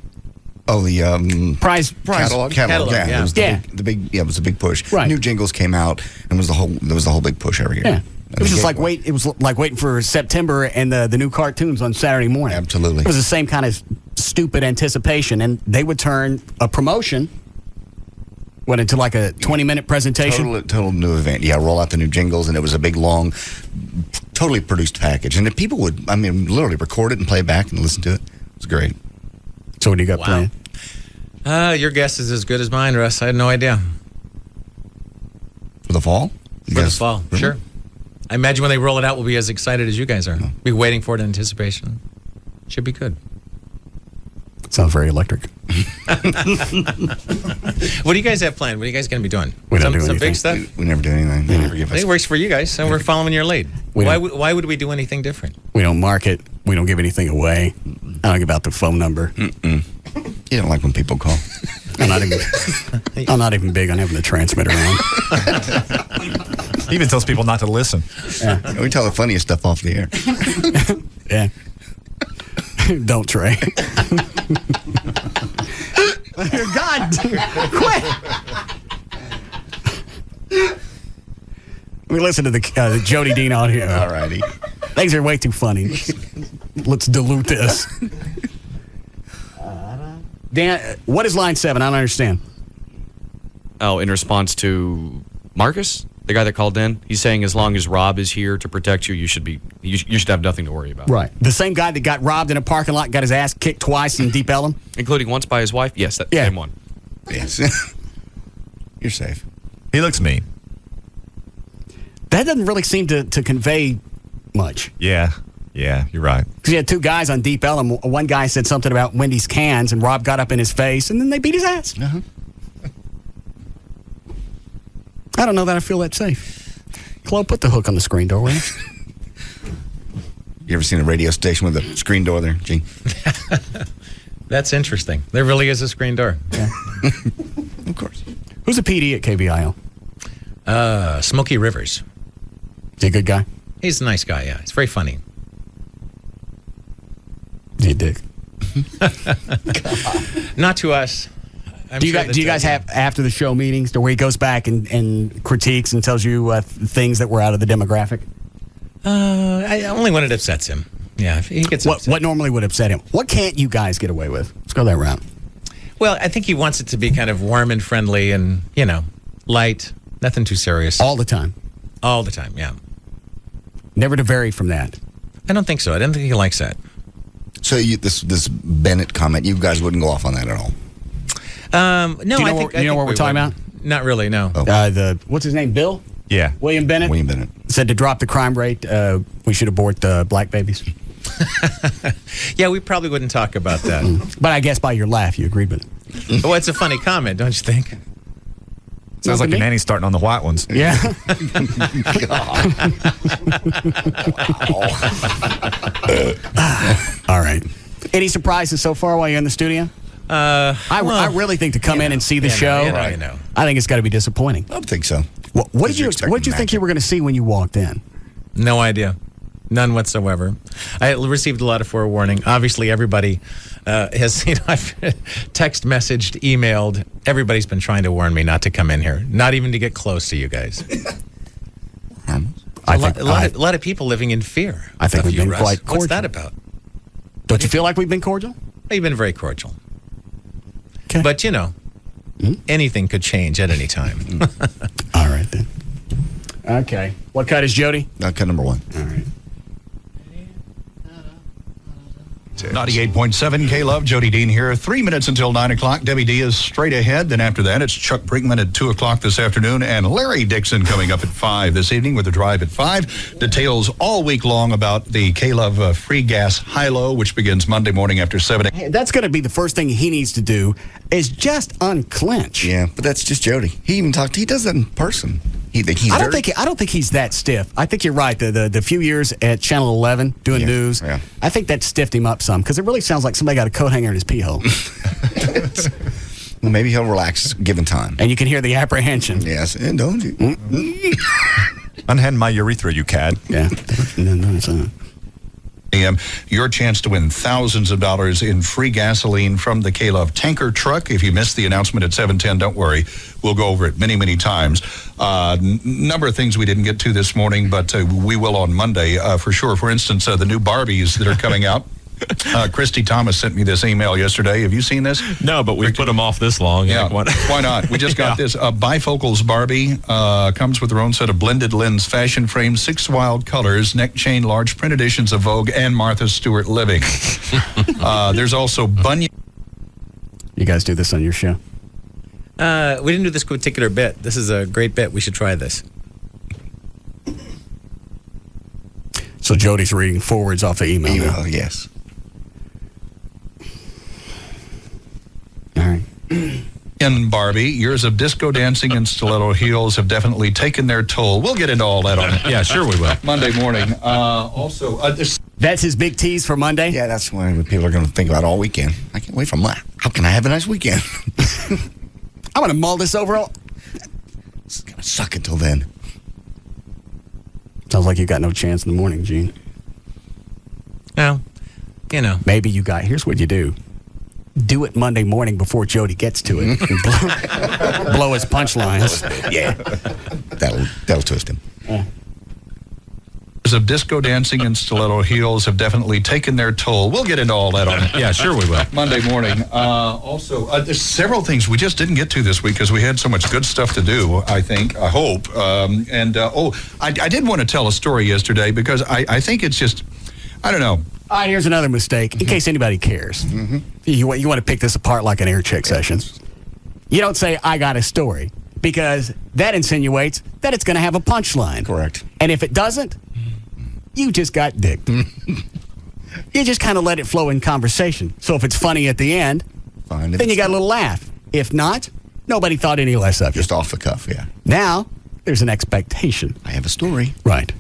Oh, the prize catalog. Yeah. It was it was a big push. Right. New jingles came out, and there was the whole big push every year. Yeah. It was just like waiting for September and the new cartoons on Saturday morning. Absolutely. It was the same kind of stupid anticipation, and they would turn a promotion into like a 20-minute presentation. Total new event. Yeah, roll out the new jingles, and it was a big, long, totally produced package. And if people would, literally record it and play it back and listen to it. It was great. So what do you got planned? Your guess is as good as mine, Russ. I had no idea. For the fall? For the fall, sure. I imagine when they roll it out, we'll be as excited as you guys are. Be waiting for it in anticipation. Should be good. Sounds very electric. What do you guys have planned? What are you guys going to be doing? We don't do some anything. big stuff? We never do anything. They never give us. It works for you guys, so we're following your lead. Why would we do anything different? We don't market. We don't give anything away. I don't give out the phone number. You don't like when people call. I'm not even big on having the transmitter on. He even tells people not to listen. Yeah. We tell the funniest stuff off the air. Yeah. Don't, Trey. God, quit. We listen to the Jody Dean out here. All righty. Things are way too funny. Let's dilute this. Dan, what is line 7? I don't understand. Oh, in response to Marcus, the guy that called in, he's saying as long as Rob is here to protect you, you should have nothing to worry about. Right. The same guy that got robbed in a parking lot, got his ass kicked twice in Deep Ellum? Including once by his wife? Yes, that same one. Yes. You're safe. He looks mean. That doesn't really seem to convey much. Yeah, you're right. Because you had 2 guys on Deep Ellum. One guy said something about Wendy's cans, and Rob got up in his face, and then they beat his ass. Uh-huh. I don't know that I feel that safe. Chloe, put the hook on the screen door, will you? You ever seen a radio station with a screen door there, Gene? That's interesting. There really is a screen door. Yeah. Of course. Who's the PD at KBIL? Smokey Rivers. Is he a good guy? He's a nice guy, yeah. He's very funny. Is he a dick? Not to us. Do you guys have after the show meetings to where he goes back and critiques and tells you things that were out of the demographic? Only when it upsets him. Yeah, if he gets upset. What normally would upset him? What can't you guys get away with? Let's go that route. Well, I think he wants it to be kind of warm and friendly and, light. Nothing too serious. All the time? All the time, yeah. Never to vary from that? I don't think so. I don't think he likes that. So this Bennett comment, you guys wouldn't go off on that at all? No, Do you know I think what we're talking about? Not really, no. What's his name, Bill? Yeah. William Bennett? William Bennett. Said to drop the crime rate, we should abort black babies. Yeah, we probably wouldn't talk about that. But I guess by your laugh, you agreed with it. Well, it's a funny comment, don't you think? Sounds like your nanny's starting on the white ones. Yeah. All right. Any surprises so far while you're in the studio? I really think to come in and see the show, I know. I think it's got to be disappointing. I don't think so. What did you think you were going to see when you walked in? No idea. None whatsoever. I received a lot of forewarning. Obviously, everybody has, I've text messaged, emailed. Everybody's been trying to warn me not to come in here, not even to get close to you guys. A lot of people living in fear. I think we've been Russ. quite cordial. What's that about? Don't you feel like we've been cordial? We've been very cordial. Okay. But, Anything could change at any time. All right, then. Okay. What cut is Jody? Cut number 1. All right. 98.7 K-Love, Jody Dean here. 3 minutes until 9 o'clock. Debbie D is straight ahead. Then after that, it's Chuck Brinkman at 2 o'clock this afternoon and Larry Dixon coming up at 5 this evening with a drive at 5. Details all week long about the K-Love free gas high-low, which begins Monday morning after 7 a.m. Hey, that's going to be the first thing he needs to do is just unclench. Yeah, but that's just Jody. He does that in person. He think he's I don't think he's that stiff. I think you're right. The few years at Channel 11 doing news, I think that stiffed him up some because it really sounds like somebody got a coat hanger in his pee hole. Well, maybe he'll relax given time. And you can hear the apprehension. Yes, and don't you? Unhand my urethra, you cad. Yeah. Your chance to win thousands of dollars in free gasoline from the K-Love tanker truck. If you missed the announcement at 7:10, don't worry. We'll go over it many, many times. Number of things we didn't get to this morning, but we will on Monday for sure. For instance, the new Barbies that are coming out. Christy Thomas sent me this email yesterday. Have you seen this? No, but we put them off this long. Yeah, why not? We just got this. Bifocals Barbie comes with their own set of blended lens fashion frames, 6 wild colors, neck chain, large print editions of Vogue and Martha Stewart Living. There's also Bunyan. You guys do this on your show? We didn't do this particular bit. This is a great bit. We should try this. So Jody's reading forwards off the email. Yes. All right. In Barbie, years of disco dancing and stiletto heels have definitely taken their toll. We'll get into all that on Yeah, sure we will. Monday morning. That's his big tease for Monday? Yeah, that's what people are going to think about all weekend. I can't wait for that. How can I have a nice weekend? I'm going to mull this over all. It's going to suck until then. Sounds like you got no chance in the morning, Gene. Well, you know. Maybe you got, here's what you do. Do it Monday morning before Jody gets to it. And blow his punchlines. Yeah. That'll twist him. Years of disco dancing and stiletto heels have definitely taken their toll. We'll get into all that on Yeah, sure we will. Monday morning. There's several things we just didn't get to this week because we had so much good stuff to do, I hope. I did want to tell a story yesterday because I think it's just, I don't know. All right, here's another mistake, in case anybody cares. Mm-hmm. You want to pick this apart like an air check session. You don't say, I got a story, because that insinuates that it's going to have a punchline. Correct. And if it doesn't, you just got dicked. You just kind of let it flow in conversation. So if it's funny at the end, then you got a little laugh. If not, nobody thought any less of you. Just off the cuff, yeah. Now, there's an expectation. I have a story. Right.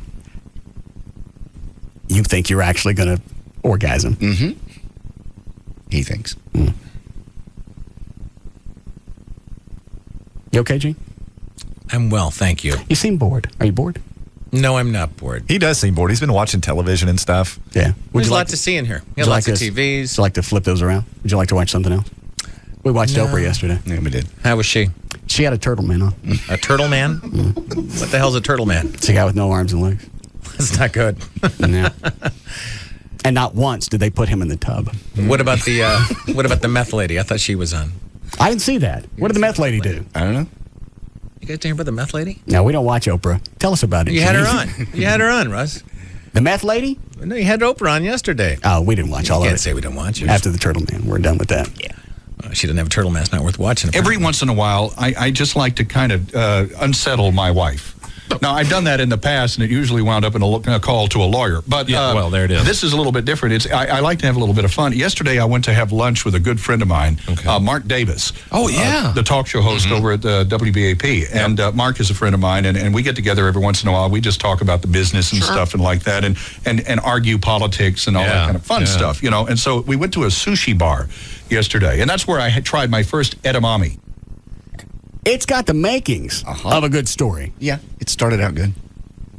You think you're actually going to orgasm. Mm-hmm. He thinks. Mm. You okay, Gene? I'm well, thank you. You seem bored. Are you bored? No, I'm not bored. He does seem bored. He's been watching television and stuff. Yeah. There's a lot to see in here. Would you Lots like of to- TVs. Would you like to flip those around? Would you like to watch something else? We watched No. Oprah yesterday. Yeah, we did. How was she? She had a turtle man on. A turtle man? What the hell's a turtle man? It's a guy with no arms and legs. That's not good. Yeah. And not once did they put him in the tub. What about the meth lady? I thought she was on. I didn't see that. What did the meth lady do? I don't know. You guys hear about the meth lady? No, we don't watch Oprah. Tell us about it. You had her Gene. on. You had her on, Russ. The meth lady? No, you had Oprah on yesterday. Oh, we didn't watch all You of can't it. say we didn't watch it. After the turtle man, we're done with that. Yeah. She didn't have a turtle mask. Not worth watching. Every once in a while, I just like to kind of unsettle my wife. Now, I've done that in the past, and it usually wound up in a call to a lawyer. But well, there it is. This is a little bit different. I like to have a little bit of fun. Yesterday, I went to have lunch with a good friend of mine, Mark Davis. Oh, yeah. The talk show host over at WBAP. And Mark is a friend of mine, and we get together every once in a while. We just talk about the business and stuff and like that, and argue politics and all that kind of fun stuff, you know. And so we went to a sushi bar yesterday, and that's where I had tried my first edamame. It's got the makings of a good story. Yeah, it started out good.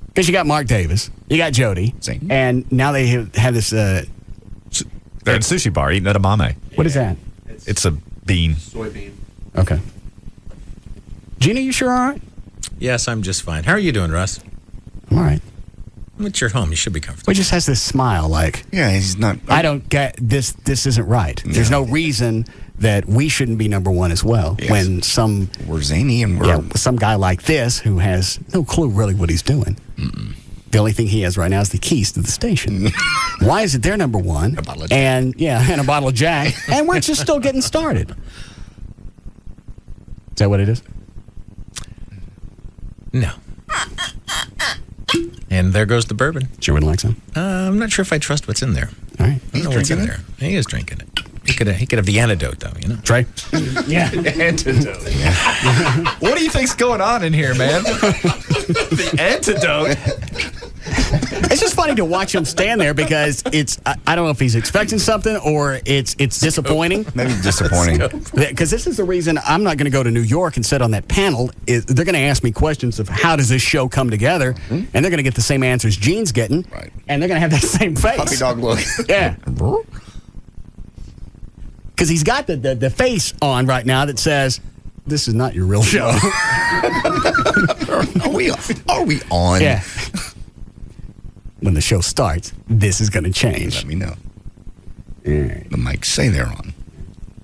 Because you got Mark Davis, you got Jody, Same. and now they have this. They're at a sushi bar eating edamame. What is that? It's a bean. Soybean. Okay. Gina, you sure all right? Yes, I'm just fine. How are you doing, Russ? I'm all right. It's your home. You should be comfortable. He just has this smile like, Yeah, he's not. I don't get this. This isn't right. There's no reason that we shouldn't be number one as well. Yes. When we're zany and we're some guy like this who has no clue really what he's doing. The only thing he has right now is the keys to the station. Why is it their number one? A bottle of Jack. And a bottle of Jack. And we're just still getting started. Is that what it is? No. And there goes the bourbon. Sure wouldn't like some? I'm not sure if I trust what's in there. All right. I don't know what's in there. He is drinking it. He could have the antidote, though, you know? Trey? Yeah. Antidote. What do you think's going on in here, man? The antidote. It's just funny to watch him stand there because I don't know if he's expecting something or it's disappointing. Maybe disappointing. Because this is the reason I'm not going to go to New York and sit on that panel. They're going to ask me questions of how does this show come together, and they're going to get the same answers Gene's getting, and they're going to have that same face. Puppy dog look. Yeah. Because he's got the face on right now that says, this is not your real show. Are we on? Yeah. When the show starts, this is going to change. Let me know. The mics say they're on.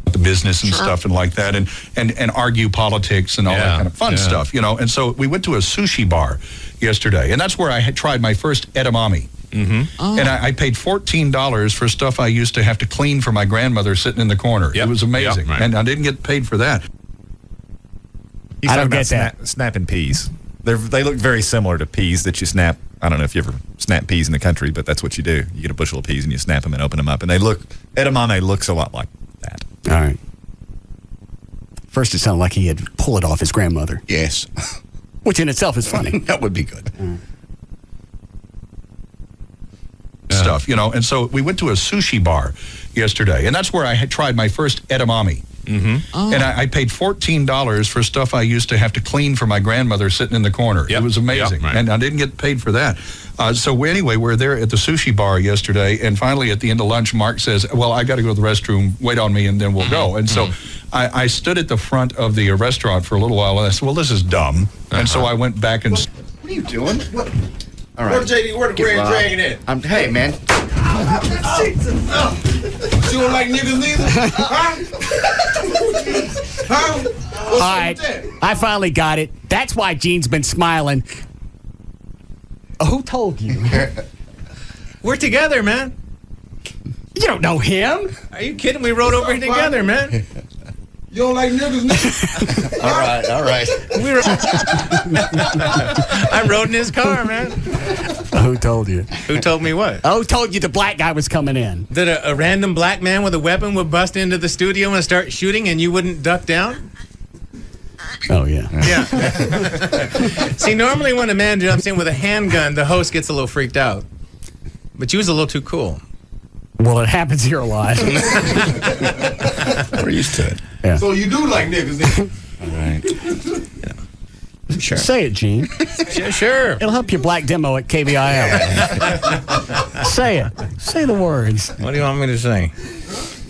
The business and stuff and like that, and argue politics and all that kind of fun stuff, you know. And so we went to a sushi bar yesterday, and that's where I had tried my first edamame. And I paid $14 for stuff I used to have to clean for my grandmother sitting in the corner. It was amazing, and I didn't get paid for that. I don't get that. Snapping peas. They look very similar to peas that you snap. I don't know if you ever snap peas in the country, but that's what you do. You get a bushel of peas and you snap them and open them up, and edamame looks a lot like that. All right. First, it sounded like he had pulled it off his grandmother. Yes. Which in itself is funny. That would be good. Stuff, you know. And so we went to a sushi bar yesterday, and that's where I had tried my first edamame. And I paid $14 for stuff I used to have to clean for my grandmother sitting in the corner. It was amazing, and I didn't get paid for that. So anyway, we're there at the sushi bar yesterday, and finally at the end of lunch, Mark says, well, I got to go to the restroom, wait on me, and then we'll go. And so I stood at the front of the restaurant for a little while, and I said, well, this is dumb. And so I went back and... What are you doing? What? All right. Where the Grand Dragon at? Hey, man. You don't like niggas neither? Huh? All right. I finally got it. That's why Gene's been smiling. Who told you? We're together, man. You don't know him. Are you kidding? We rode over here together, man. You don't like niggas neither? All right. I rode in his car, man. Who told you? Who told me what? Who told you the black guy was coming in? That a random black man with a weapon would bust into the studio and start shooting and you wouldn't duck down? Oh, yeah. Yeah. See, normally when a man jumps in with a handgun, the host gets a little freaked out. But you was a little too cool. Well, it happens here a lot. We're used to it. Yeah. So you do like niggas then? All right. Sure. Say it, Gene. Sure. It'll help your black demo at KBIL. Say it. Say the words. What do you want me to say?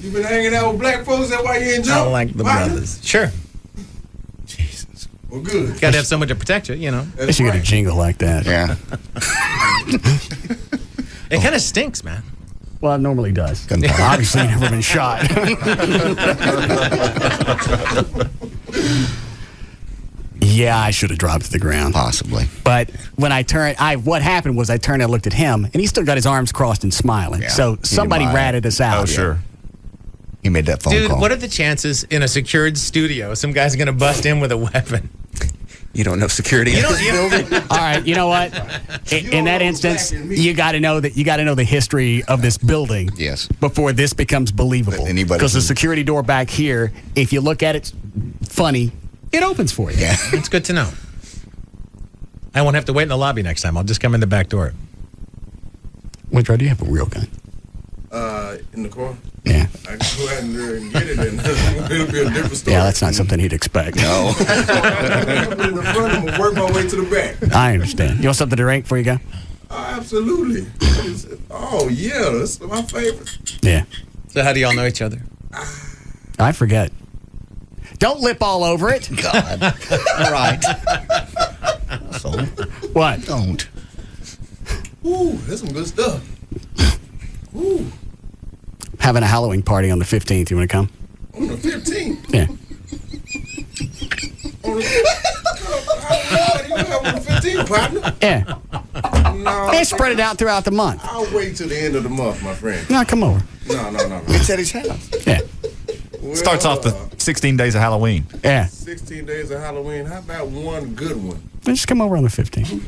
You been hanging out with black folks, that's why you enjoy? I like the brothers. Sure. Jesus. Well, good. Got to have someone to protect you, you know. I should get a jingle like that. Yeah. It kind of stinks, man. Well, it normally does. Obviously, you've never been shot. Yeah, I should have dropped to the ground. Possibly. But when I turned, what happened was I turned and looked at him, and he still got his arms crossed and smiling. Yeah. So somebody ratted us out. Oh, sure. He made that phone Dude, call. what are the chances in a secured studio some guy's going to bust in with a weapon? You don't know security in this building. All right, you know what? In that instance, you got to know the history of this building. Yes. Before this becomes believable. Because the security door back here, if you look at it, funny, it opens for you. Yeah. It's good to know. I won't have to wait in the lobby next time. I'll just come in the back door. Wintro, do you have a real gun? In the car? Yeah. I can go out in there and get it, and it'll be a different story. Yeah, that's not something he'd expect. No. I'm in the front, I'm going to work my way to the back. I understand. You want something to drink before you go? Absolutely. Oh, yeah, that's my favorite. Yeah. So how do y'all know each other? I forget. Don't lip all over it. God. All right. So, what? Don't. Ooh, that's some good stuff. Ooh. Having a Halloween party on the 15th. You want to come? On the 15th? Yeah. How do you have on the 15th, partner? Yeah. No. They spread it out throughout the month. I'll wait till the end of the month, my friend. No, come over. No. It's at his house. Yeah. Well, Starts off the 16 days of Halloween. Yeah. 16 days of Halloween. How about one good one? Just come over on the 15th.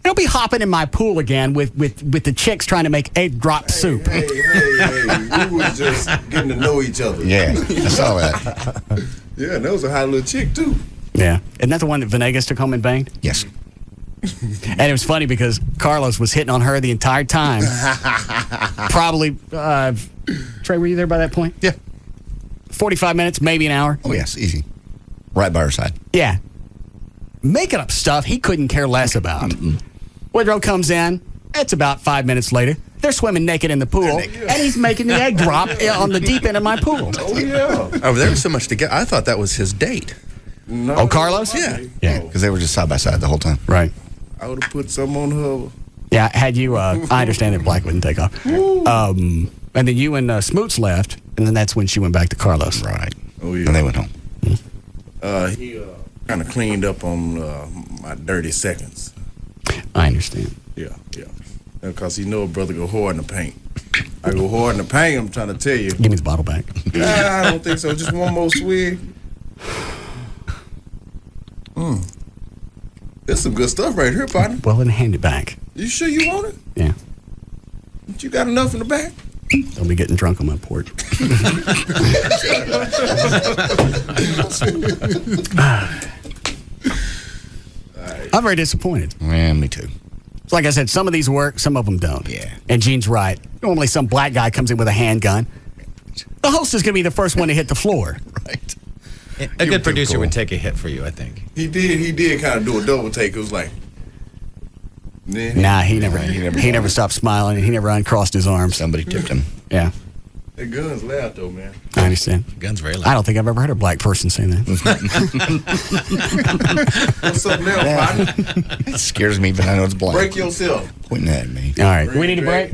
Don't be hopping in my pool again with the chicks trying to make egg drop soup. Hey, we was just getting to know each other. Yeah, I saw that. Yeah, that was a hot little chick, too. Yeah. Isn't that the one that Venegas took home and banged? Yes. And it was funny because Carlos was hitting on her the entire time. Probably, Trey, were you there by that point? Yeah. 45 minutes, maybe an hour. Oh, yes, easy. Right by her side. Yeah. Making up stuff he couldn't care less about. Woodrow comes in. It's about 5 minutes later. They're swimming naked in the pool, and he's making the egg drop on the deep end of my pool. Oh, yeah. Oh, there was so much to get. I thought that was his date. No, Oh, Carlos? Yeah. Yeah. Because they were just side by side the whole time. Right. I would have put some on her. Yeah, had you, I understand that Black wouldn't take off. And then you and Smoots left, and then that's when she went back to Carlos. Right. Oh, yeah. And they went home. He kind of cleaned up on my dirty seconds. I understand. Yeah. Because he know a brother go hard in the paint. I go hard in the paint, I'm trying to tell you. Give me the bottle back. Nah, I don't think so. Just one more swig. There's some good stuff right here, partner. Well, then hand it back. You sure you want it? Yeah. You got enough in the back? Don't be getting drunk on my porch. I'm very disappointed. Yeah, me too. It's like I said, some of these work, some of them don't. Yeah. And Gene's right. Normally some black guy comes in with a handgun. The host is going to be the first one to hit the floor. Right. A good producer would take a hit for you, I think. He did kind of do a double take. It was like, Nah, he never stopped smiling, and he never uncrossed his arms. Somebody tipped him. Yeah. That gun's loud though, man. I understand. Gun's very loud. I don't think I've ever heard a black person say that. What's up now, partner? It scares me, but I know it's black. Break yourself. Pointing at me. All right. We need a break?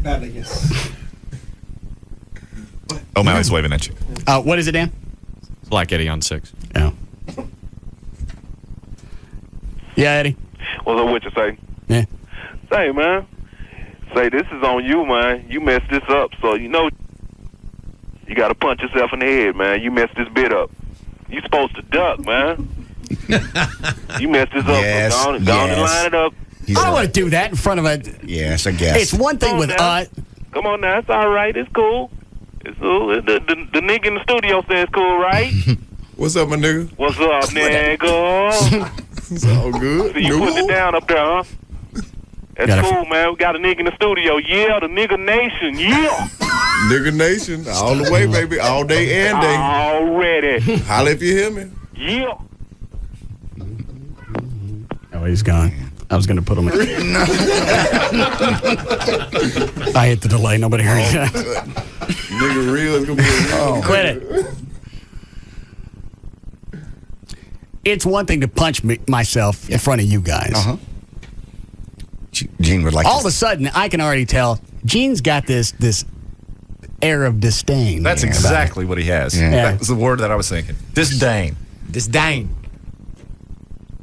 Oh, Mally's waving at you. What is it, Dan? Black Eddie on 6. Yeah. Yeah, Eddie? What's up with you, say? Yeah. Say, man. Say, this is on you, man. You messed this up, so you know you got to punch yourself in the head, man. You messed this bit up. You supposed to duck, man. You messed this up. Yes, So go on and line it up. I don't want to do that in front of a... Yes, I guess. It's one thing with... Come on now. It's all right. It's cool. It's cool. The nigga in the studio says it's cool, right? What's up, my nigga? What's up, nigga? It's all good. So you putting it down up there, huh? That's cool, man. We got a nigga in the studio. Yeah, the nigga nation. Yeah. Nigga Nation. All the way, baby. All day and day. Already. Holla if you hear me. Yeah. Oh, he's gone. I was going to put him in. I hit the delay. Nobody heard that. Nigga real is going to be Quit it. It's one thing to punch myself in front of you guys. Uh-huh. Gene would like All of a sudden, I can already tell Gene's got this air of disdain. That's exactly what he has. Yeah. That was the word that I was thinking. Disdain. Disdain.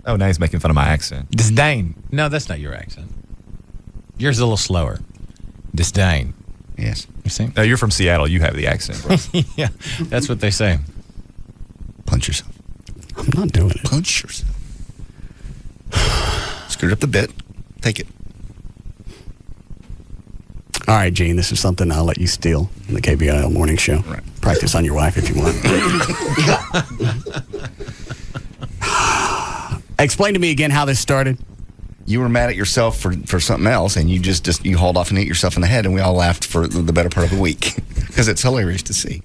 Oh, now he's making fun of my accent. Disdain. No, that's not your accent. Yours is a little slower. Disdain. Yes. You see? No, you're from Seattle. You have the accent, bro. Yeah, that's what they say. Punch yourself. I'm not doing it. Punch yourself. Screwed up the bit. Take it. All right, Gene, this is something I'll let you steal in the KBIL morning show. Right. Practice on your wife if you want. Explain to me again how this started. You were mad at yourself for something else, and you just you hauled off and hit yourself in the head, and we all laughed for the better part of a week because it's hilarious to see.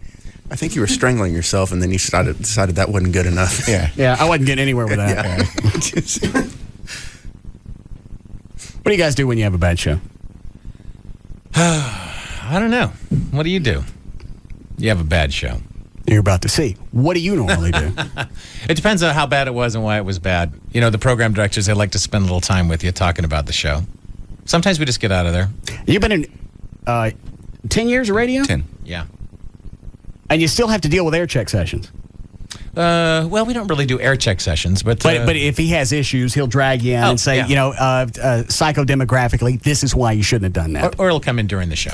I think you were strangling yourself, and then you decided that wasn't good enough. Yeah, I wasn't getting anywhere with that. Yeah. What do you guys do when you have a bad show? I don't know. What do? You have a bad show. You're about to see. What do you normally do? It depends on how bad it was and why it was bad. You know, the program directors, they like to spend a little time with you talking about the show. Sometimes we just get out of there. You've been in 10 years of radio? 10. Yeah. And you still have to deal with air check sessions. Well, we don't really do air check sessions, but if he has issues, he'll drag you in and say, psychodemographically, this is why you shouldn't have done that. Or he'll come in during the show.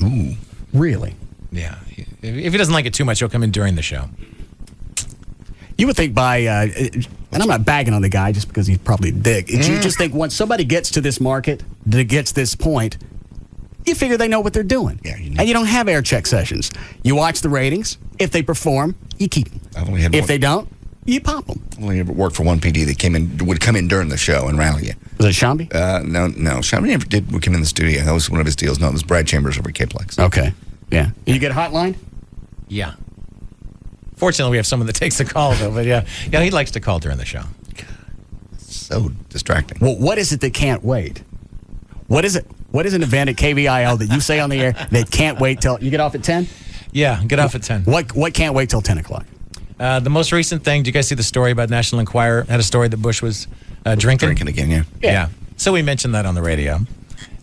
Ooh, really? Yeah. If he doesn't like it too much, he'll come in during the show. You would think by, and I'm not bagging on the guy just because he's probably a dick. You just think once somebody gets to this market, that gets this point, you figure they know what they're doing. Yeah, and you don't have air check sessions. You watch the ratings. If they perform, you keep them. If they don't, you pop them. I've only ever worked for one PD that would come in during the show and rally you. Was it Shambi? No. Shambi never would come in the studio. That was one of his deals. No, it was Brad Chambers over at K-Plex. Okay. Yeah. You get a hotline? Yeah. Fortunately, we have someone that takes the call, though. But yeah, he likes to call during the show. So distracting. Well, what is it that can't wait? What is it? What is an event at KVIL that you say on the air that can't wait till you get off at 10? Yeah, get off at 10. What can't wait till 10 o'clock? The most recent thing, do you guys see the story about National Enquirer? Had a story that Bush was drinking? Drinking again, yeah. So we mentioned that on the radio.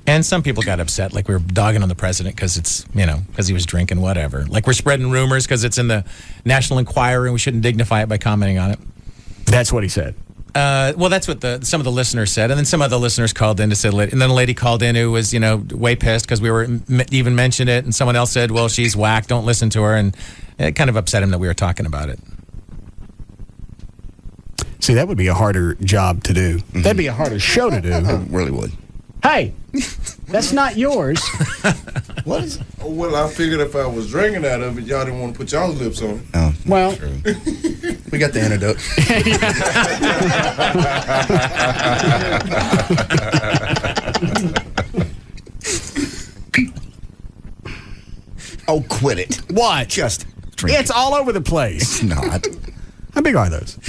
And some people got upset, like we were dogging on the president because because he was drinking, whatever. Like we're spreading rumors because it's in the National Enquirer and we shouldn't dignify it by commenting on it. That's what he said. Well, that's what some of the listeners said. And then some of the listeners called in to say, and then a lady called in who was, way pissed because we were even mentioned it. And someone else said, well, she's whack, don't listen to her. And it kind of upset him that we were talking about it. See, that would be a harder job to do. Mm-hmm. That'd be a harder show to do. It really would. Hey, that's not yours. What is it? Well, I figured if I was drinking out of it, y'all didn't want to put y'all's lips on it. Oh, well, we got the antidote. Oh, quit it. What? Just drink It's all over the place. It's not. How big are those?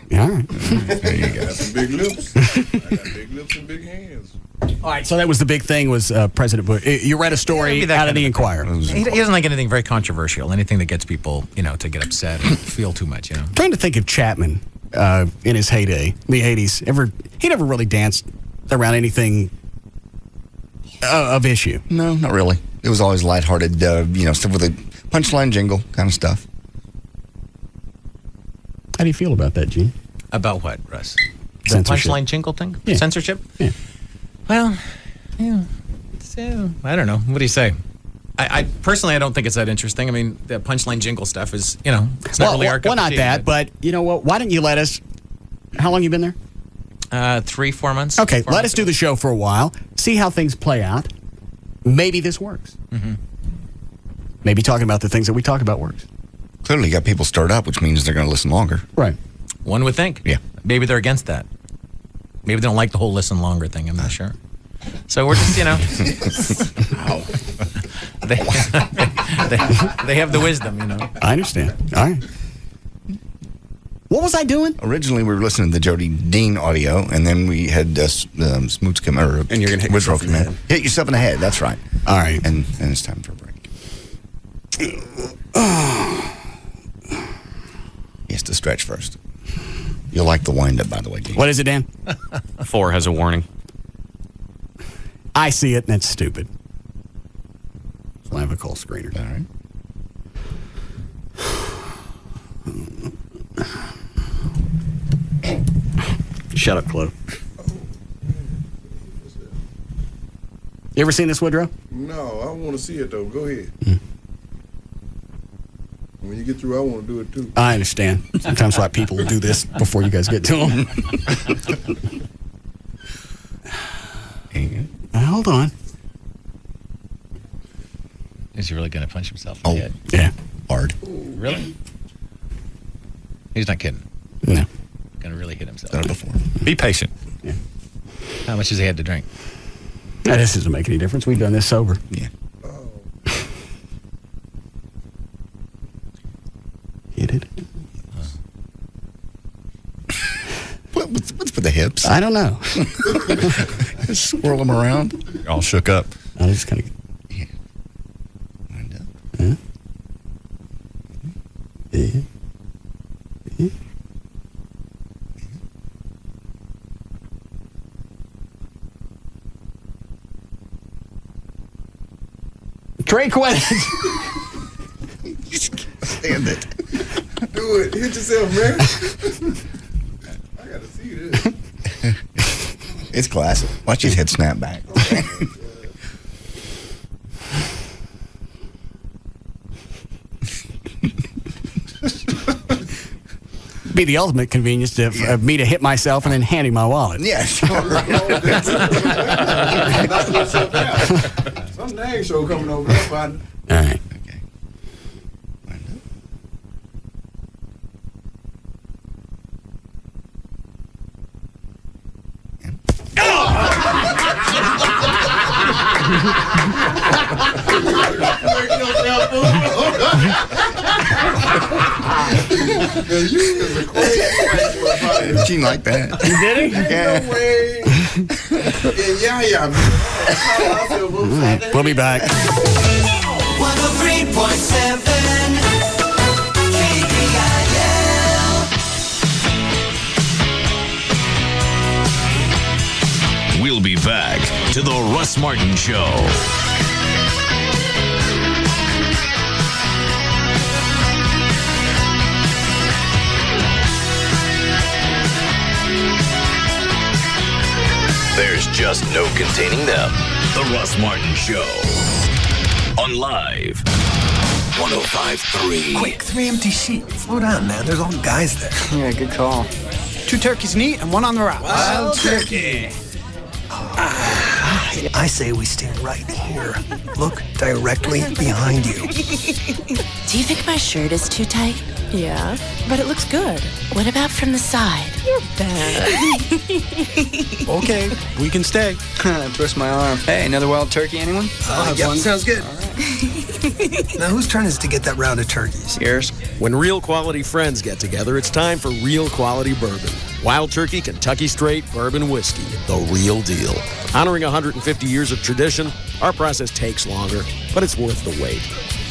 Yeah, all right. There you go. I got some big lips. I got big lips and big hands. All right, so that was the big thing was President Bush. You read a story out of the Enquirer. He doesn't like anything very controversial, anything that gets people, to get upset and feel too much, I'm trying to think of Chapman in his heyday, the 80s. He never really danced around anything of issue. No, not really. It was always lighthearted, stuff with a punchline jingle kind of stuff. How do you feel about that, Gene? About what, Russ? The Censorship. punchline jingle thing? Yeah. Censorship? Yeah. Well, yeah. So, I don't know. What do you say? I personally, I don't think it's that interesting. I mean, the punchline jingle stuff is, it's not really our cup of not tea, that, but you know what? Why didn't you let us? How long you been there? 3-4 months. Okay, let us do the show for a while. See how things play out. Maybe this works. Mm-hmm. Maybe talking about the things that we talk about works. Clearly, you got people stirred up, which means they're going to listen longer. Right. One would think. Yeah. Maybe they're against that. Maybe they don't like the whole listen longer thing. I'm not sure. So we're just, they have the wisdom, I understand. All right. What was I doing? Originally, we were listening to the Jody Dean audio, and then we had Smoots come in. And you're going to hit yourself in the head. Hit yourself in the head, that's right. All right. And it's time for a break. He has to stretch first. You'll like the wind-up, by the way, Dean. What is it, Dan? 4 has a warning. I see it, and it's stupid. So I have a call screener. All right. Shut up, Chloe. You ever seen this, Woodrow? No, I want to see it, though. Go ahead. When you get through, I want to do it, too. I understand. Sometimes like people will do this before you guys get to them. Hold on. Is he really going to punch himself in the head? Yeah. Hard. Really? He's not kidding. No. Going to really hit himself. Done it before. Be patient. Yeah. How much has he had to drink? This doesn't make any difference. We've done this sober. Yeah. Hit it. What's with the hips? I don't know. Just swirl them around. All shook up. I just kind of. Yeah. Wind up. Yeah. Trey Quinn. stand it. Do it. Hit yourself, man. I got to see this. It's classic. Watch his head snap back. Be the ultimate convenience to me to hit myself and then hand him my wallet. Yeah, sure. Some dang show coming over there, partner. All right. Gene like that. Did he? Yeah. No way. Yeah. We'll be back. 103.7 KLLI. We'll be back to the Russ Martin Show. There's just no containing them. The Russ Martin Show. On Live 105.3. Quick, 3 empty seats. Slow down, man. There's all guys there. Yeah, good call. 2 turkeys neat and 1 on the route. Wild turkey. I say we stand right here. Look directly behind you. Do you think my shirt is too tight? Yeah, but it looks good. What about from the side? You're bad. Okay, we can stay. Twist my arm. Hey, another wild turkey, anyone? Yeah, sounds good. Now, whose turn is it to get that round of turkeys? Yours. When real quality friends get together, it's time for real quality bourbon. Wild Turkey Kentucky Straight Bourbon Whiskey, the real deal. Honoring 150 years of tradition, our process takes longer, but it's worth the wait.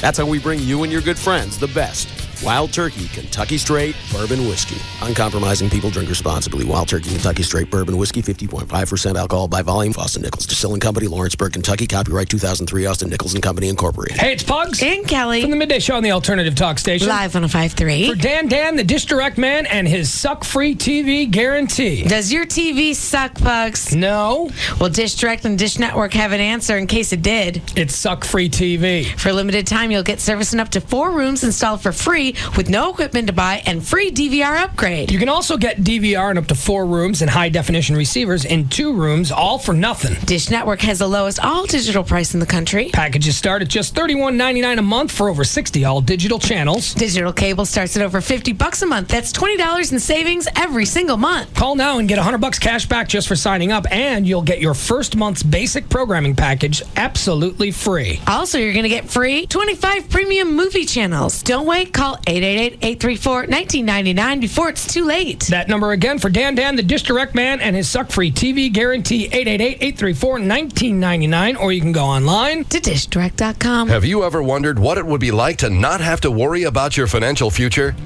That's how we bring you and your good friends the best. Wild Turkey Kentucky Straight Bourbon Whiskey. Uncompromising, people drink responsibly. Wild Turkey Kentucky Straight Bourbon Whiskey, 50.5% alcohol by volume. Austin Nichols Distilling Company, Lawrenceburg, Kentucky. Copyright 2003, Austin Nichols and Company, Incorporated. Hey, it's Pugs. And Kelly. From the Midday Show on the Alternative Talk Station. Live 105.3. For Dan, the Dish Direct Man, and his suck-free TV guarantee. Does your TV suck, Pugs? No. Well, Dish Direct and Dish Network have an answer in case it did. It's suck-free TV. For a limited time, you'll get service in up to 4 rooms installed for free with no equipment to buy and free DVR upgrade. You can also get DVR in up to 4 rooms and high-definition receivers in 2 rooms, all for nothing. Dish Network has the lowest all-digital price in the country. Packages start at just $31.99 a month for over 60 all-digital channels. Digital cable starts at over $50 a month. That's $20 in savings every single month. Call now and get $100 cash back just for signing up, and you'll get your first month's basic programming package absolutely free. Also, you're going to get free 25 premium movie channels. Don't wait. Call 888-834-1999 before it's too late. That number again for Dan, the Dish Direct Man, and his suck-free TV guarantee, 888-834-1999, or you can go online to dishdirect.com. Have you ever wondered what it would be like to not have to worry about your financial future?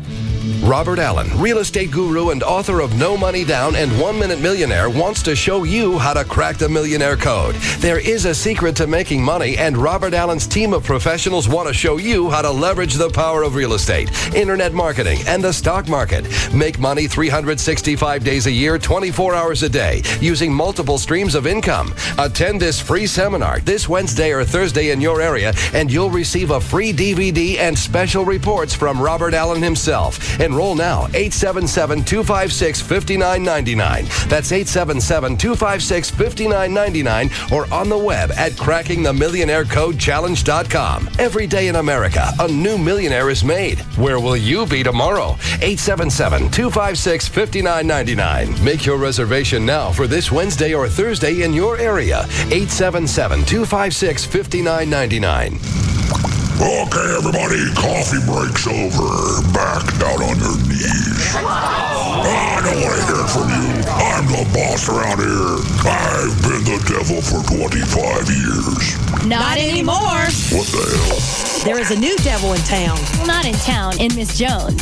Robert Allen, real estate guru and author of No Money Down and 1 Minute Millionaire, wants to show you how to crack the millionaire code. There is a secret to making money, and Robert Allen's team of professionals want to show you how to leverage the power of real estate, internet marketing, and the stock market. Make money 365 days a year, 24 hours a day, using multiple streams of income. Attend this free seminar this Wednesday or Thursday in your area, and you'll receive a free DVD and special reports from Robert Allen himself. Enroll now, 877-256-5999. That's 877-256-5999, or on the web at crackingthemillionairecodechallenge.com. Every day in America, a new millionaire is made. Where will you be tomorrow? 877-256-5999. Make your reservation now for this Wednesday or Thursday in your area. 877-256-5999. Okay, everybody, coffee break's over. Back down on your knees. I don't want to hear from you. I'm the boss around here. I've been the devil for 25 years. Not anymore. What the hell? There is a new devil in town. Well, not in town, in Miss Jones.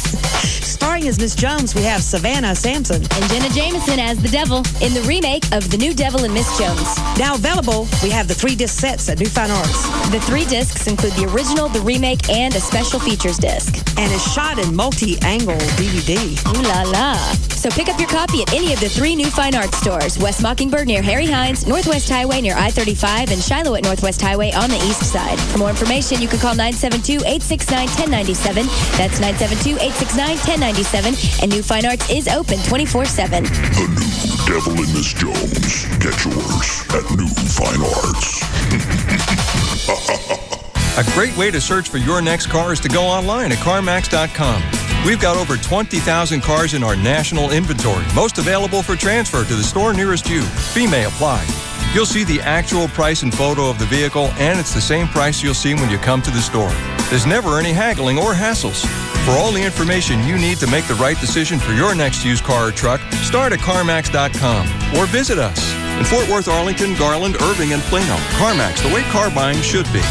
Starring as Miss Jones, we have Savannah Sampson. And Jenna Jameson as the Devil in the remake of The New Devil and Miss Jones. Now available, we have the 3-disc sets at New Fine Arts. The 3 discs include the original, the remake, and a special features disc. And is shot in multi-angle DVD. Ooh la la. So pick up your copy at any of the 3 New Fine Arts stores. West Mockingbird near Harry Hines, Northwest Highway near I-35, and Shiloh at Northwest Highway on the east side. For more information, you can call 972-869-1097. That's 972-869-1097. And New Fine Arts is open 24/7. The New Devil and Miss Jones. Get yours at New Fine Arts. A great way to search for your next car is to go online at CarMax.com. We've got over 20,000 cars in our national inventory, most available for transfer to the store nearest you. Fee may apply. You'll see the actual price and photo of the vehicle, and it's the same price you'll see when you come to the store. There's never any haggling or hassles. For all the information you need to make the right decision for your next used car or truck, start at CarMax.com or visit us in Fort Worth, Arlington, Garland, Irving, and Plano. CarMax, the way car buying should be.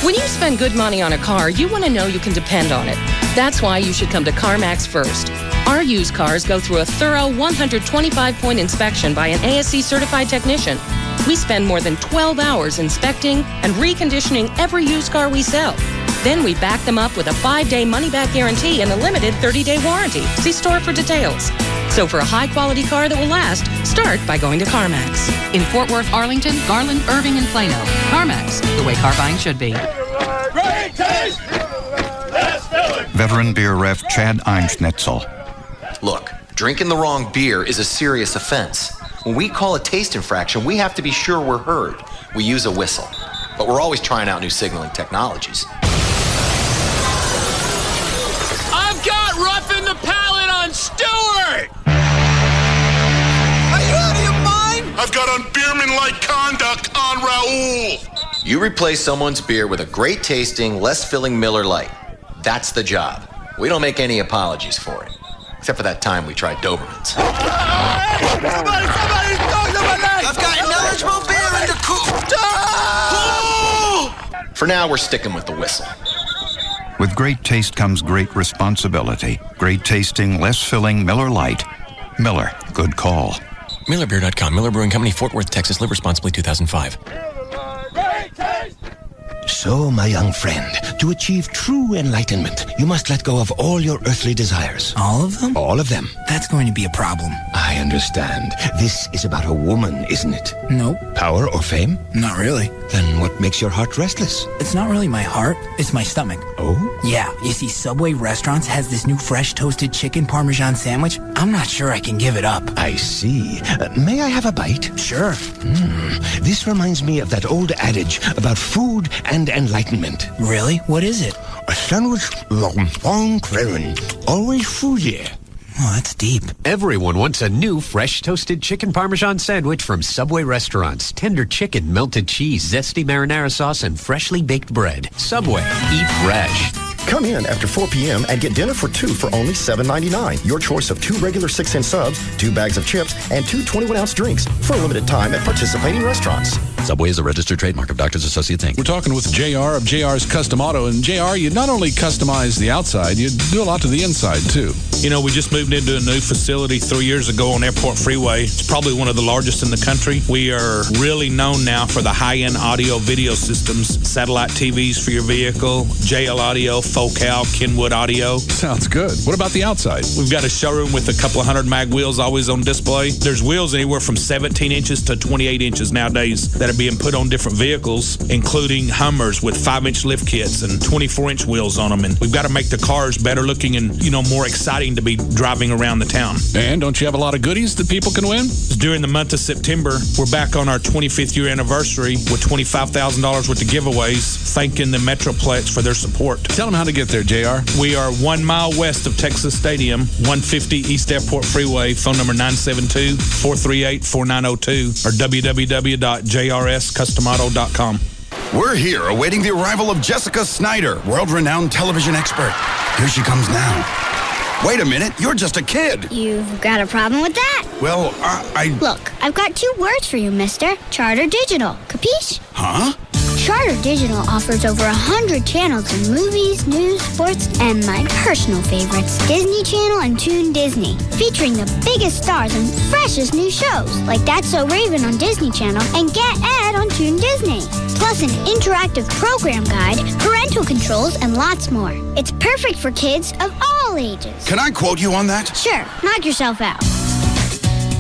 When you spend good money on a car, you want to know you can depend on it. That's why you should come to CarMax first. Our used cars go through a thorough 125-point inspection by an ASC certified technician. We spend more than 12 hours inspecting and reconditioning every used car we sell. Then we back them up with a 5-day money-back guarantee and a limited 30-day warranty. See store for details. So for a high-quality car that will last, start by going to CarMax. In Fort Worth, Arlington, Garland, Irving, and Plano. CarMax, the way car buying should be. Great taste! Veteran beer ref Chad Einschnitzel. Look, drinking the wrong beer is a serious offense. When we call a taste infraction, we have to be sure we're heard. We use a whistle. But we're always trying out new signaling technologies. I've got roughing the palate on Stewart! Are you out of your mind? I've got unbeerman-like conduct on Raoul. You replace someone's beer with a great tasting, less filling Miller Lite. That's the job. We don't make any apologies for it. Except for that time we tried Dobermans. Somebody's talking to my leg! I've got knowledgeable beer in the coop! For now, we're sticking with the whistle. With great taste comes great responsibility. Great tasting, less filling Miller Lite. Miller, good call. MillerBeer.com, Miller Brewing Company, Fort Worth, Texas. Live responsibly, 2005. So, my young friend, to achieve true enlightenment, you must let go of all your earthly desires. All of them? All of them. That's going to be a problem. I understand. This is about a woman, isn't it? Nope. Power or fame? Not really. Then what makes your heart restless? It's not really my heart, it's my stomach. Oh? Yeah, you see, Subway Restaurants has this new fresh toasted chicken Parmesan sandwich. I'm not sure I can give it up. I see. May I have a bite? Sure. This reminds me of that old adage about food and enlightenment. Really? What is it? A sandwich long craving, always foodie. Oh, that's deep. Everyone wants a new fresh toasted chicken Parmesan sandwich from Subway Restaurants. Tender chicken, melted cheese, zesty marinara sauce, and freshly baked bread. Subway, eat fresh. Come in after 4 p.m. and get dinner for 2 for only $7.99. Your choice of 2 regular 6-cent subs, 2 bags of chips, and 2 21-ounce drinks for a limited time at participating restaurants. Subway is a registered trademark of Doctors Associates, Inc. We're talking with JR of JR's Custom Auto. And JR, you not only customize the outside, you do a lot to the inside, too. You know, we just moved into a new facility 3 years ago on Airport Freeway. It's probably one of the largest in the country. We are really known now for the high-end audio video systems, satellite TVs for your vehicle, JL Audio, Focal, Kenwood Audio. Sounds good. What about the outside? We've got a showroom with a couple of 100 mag wheels always on display. There's wheels anywhere from 17 inches to 28 inches nowadays that are being put on different vehicles, including Hummers with 5-inch lift kits and 24-inch wheels on them. And we've got to make the cars better looking and, you know, more exciting to be driving around the town. And don't you have a lot of goodies that people can win? During the month of September, we're back on our 25th year anniversary with $25,000 worth of giveaways, thanking the Metroplex for their support. Tell them how to get there, JR. We are 1 mile west of Texas Stadium, 150 East Airport Freeway, phone number 972-438-4902 or www.jrscustomauto.com. We're here awaiting the arrival of Jessica Snyder, world-renowned television expert. Here she comes now. Wait a minute, you're just a kid. You've got a problem with that? Well, I... Look, I've got 2 words for you, mister. Charter Digital. Capiche? Huh? Charter Digital offers over 100 channels of movies, news, sports, and my personal favorites, Disney Channel and Toon Disney, featuring the biggest stars and freshest new shows, like That's So Raven on Disney Channel and Get Ed on Toon Disney. Plus an interactive program guide, parental controls, and lots more. It's perfect for kids of all ages. Can I quote you on that? Sure, knock yourself out.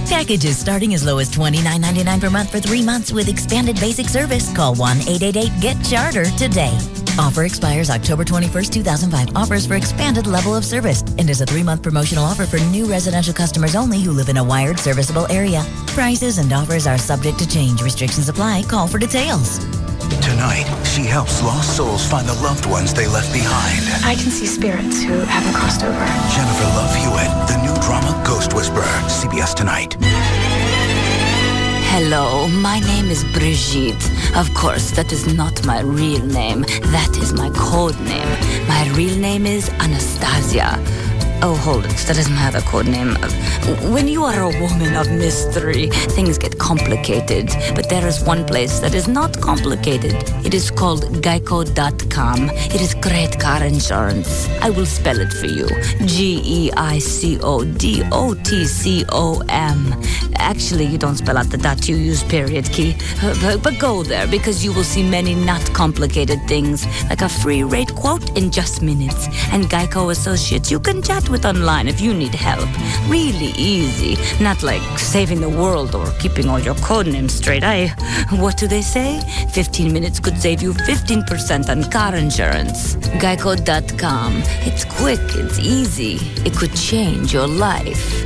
Packages starting as low as $29.99 per month for 3 months with expanded basic service. Call 1-888-GET-CHARTER today. Offer expires October 21st, 2005. Offers for expanded level of service and is a 3-month promotional offer for new residential customers only who live in a wired serviceable area. Prices and offers are subject to change. Restrictions apply. Call for details. Tonight, she helps lost souls find the loved ones they left behind. I can see spirits who haven't crossed over. Jennifer Love Hewitt, the new drama Ghost Whisperer, CBS tonight. Hello, my name is Brigitte. Of course, that is not my real name. That is my code name. My real name is Anastasia. Oh, hold it. That doesn't have a code name. When you are a woman of mystery, things get complicated. But there is one place that is not complicated. It is called Geico.com. It is great car insurance. I will spell it for you. GEICODOTCOM. Actually, you don't spell out the dot, you use period key. But go there, because you will see many not complicated things, like a free rate quote in just minutes. And Geico Associates, you can chat with online if you need help. Really easy. Not like saving the world or keeping all your code names straight. What do they say? 15 minutes could save you 15% on car insurance. Geico.com. It's quick, it's easy. It could change your life.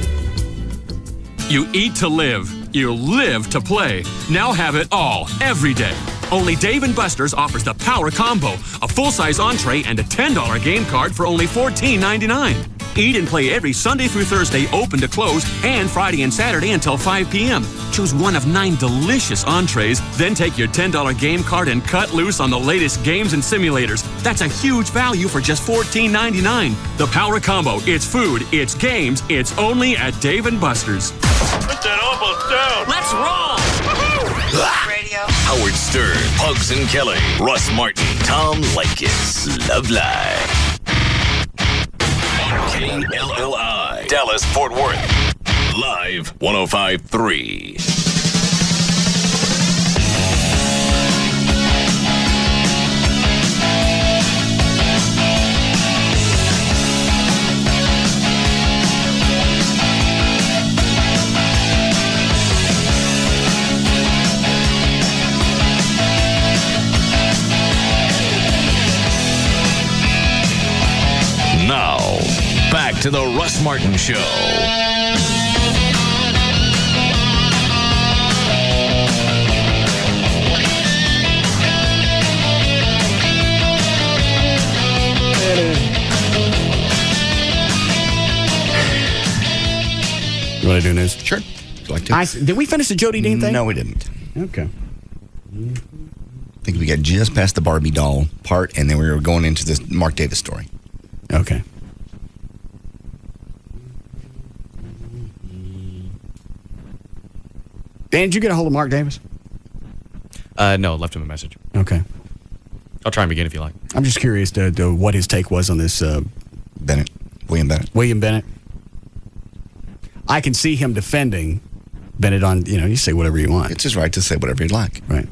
You eat to live. You live to play. Now have it all, every day. Only Dave & Buster's offers the Power Combo, a full-size entree and a $10 game card for only $14.99. Eat and play every Sunday through Thursday, open to close, and Friday and Saturday until 5 p.m. Choose one of 9 delicious entrees, then take your $10 game card and cut loose on the latest games and simulators. That's a huge value for just $14.99. The Power Combo. It's food, it's games, it's only at Dave & Buster's. Put that almost down. Let's roll! Radio. Howard Stern, Pugs and Kelly, Russ Martin, Tom Leykis, Love Live. KLLI, Dallas, Fort Worth. Live 105.3. Now, back to the Russ Martin Show. You want to do news? Sure. Like to. Did we finish the Jody Dean thing? No, we didn't. Okay. I think we got just past the Barbie doll part, and then we were going into this Mark Davis story. Okay. Dan, did you get a hold of Mark Davis? No, left him a message. Okay. I'll try him again if you like. I'm just curious to what his take was on this. William Bennett. I can see him defending Bennett on, you say whatever you want. It's his right to say whatever you'd like. Right.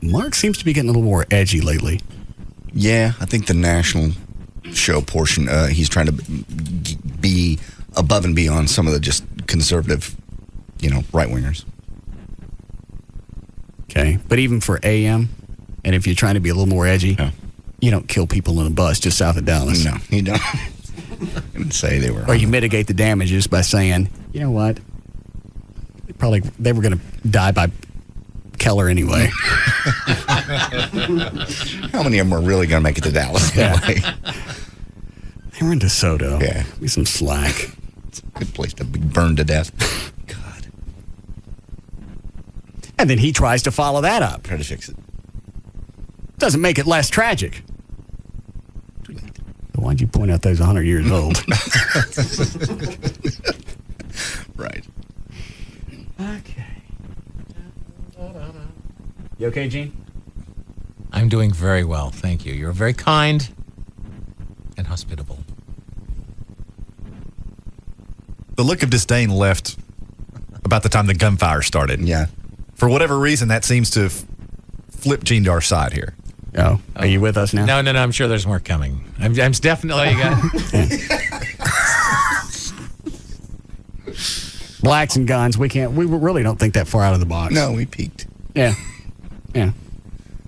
Mark seems to be getting a little more edgy lately. Yeah, I think the national show portion, he's trying to be above and beyond some of the just conservative, right-wingers. Okay, but even for AM, and if you're trying to be a little more edgy, you don't kill people in a bus just south of Dallas. No, you don't. I didn't say they were. Or you mitigate the damages by saying, you know what, they were going to die by Keller anyway. How many of them are really going to make it to Dallas anyway? They were in DeSoto. Yeah. Be some slack. It's a good place to be burned to death. God. And then he tries to follow that up. Try to fix it. Doesn't make it less tragic. Why'd you point out that he's 100 years old? Right. Okay. You okay, Gene? I'm doing very well, thank you. You're very kind and hospitable. The look of disdain left about the time the gunfire started. Yeah. For whatever reason, that seems to flip Gene to our side here. Oh, are you with us now? No. I'm sure there's more coming. I'm definitely Blacks and guns. We really don't think that far out of the box. No, we peaked. Yeah. Do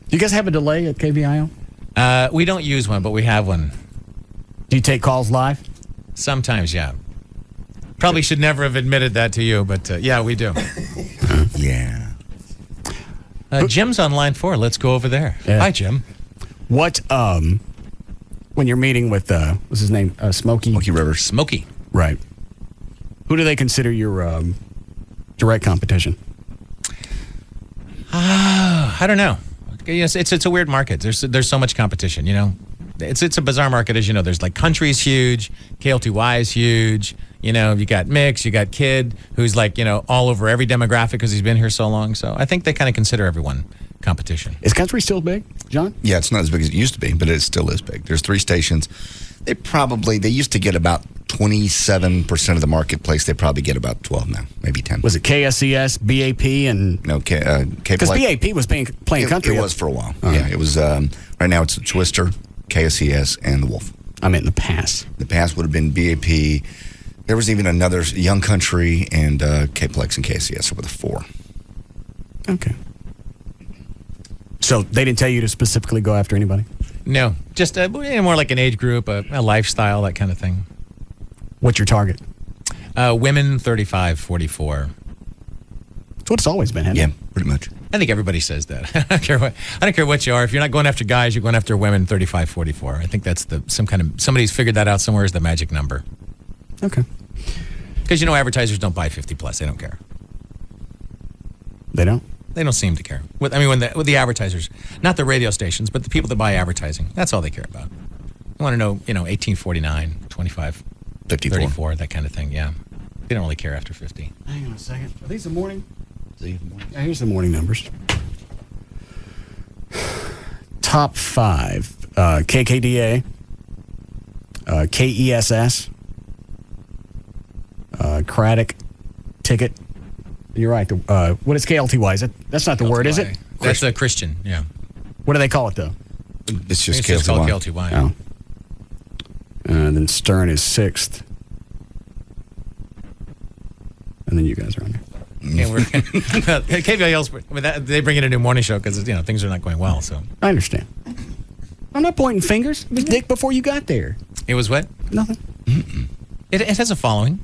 you guys have a delay at KVIO? we don't use one, but we have one. Do you take calls live? Sometimes, yeah. Probably should never have admitted that to you, but yeah, we do. Yeah. Jim's on line 4. Let's go over there. Yeah. Hi, Jim. What, when you're meeting with, what's his name? Smokey Rivers. Smokey. Right. Who do they consider your direct competition? I don't know. Yes, it's a weird market. There's so much competition, you know. It's a bizarre market, as you know. There's like country's huge, KLTY is huge. You know, you got Mix, you got Kid, who's like, you know, all over every demographic because he's been here so long. So I think they kind of consider everyone competition. Is country still big, John? Yeah, it's not as big as it used to be, but it still is big. There's 3 stations. They used to get about 27% of the marketplace. They probably get about 12 now, maybe 10. Was it KSCS, BAP, and... No, because BAP was playing country. It was for a while. Yeah, it was, right now it's the Twister, KSCS, and the Wolf. I meant in the past. The past would have been BAP. There was even another Young Country and K-Plex and KSCS over the 4. Okay. So they didn't tell you to specifically go after anybody? No, just more like an age group, a lifestyle, that kind of thing. What's your target? Women 35-44. That's what it's always been, hasn't it? Yeah, pretty much. I think everybody says that. I don't care what you are. If you're not going after guys, you're going after women 35-44. I think that's somebody's figured that out somewhere as the magic number. Okay. Because, you know, advertisers don't buy 50 plus. They don't care. They don't? They don't seem to care. With the advertisers, not the radio stations, but the people that buy advertising. That's all they care about. They want to know, 1849, 25, 54. 34, that kind of thing. Yeah. They don't really care after 50. Hang on a second. Are these the morning? Yeah, here's the morning numbers. Top 5. KKDA. KESS. Craddock. Ticket. You're right. What is KLTY? That's not the KLTY. word, is it? That's a Christian, yeah. What do they call it, though? It's just KLTY. It's called KLTY. Oh. And then Stern is 6th. And then you guys are on there. Yeah, KVIL's, they bring in a new morning show because things are not going well. So I understand. I'm not pointing fingers. It was Dick before you got there. It was what? Nothing. It has a following.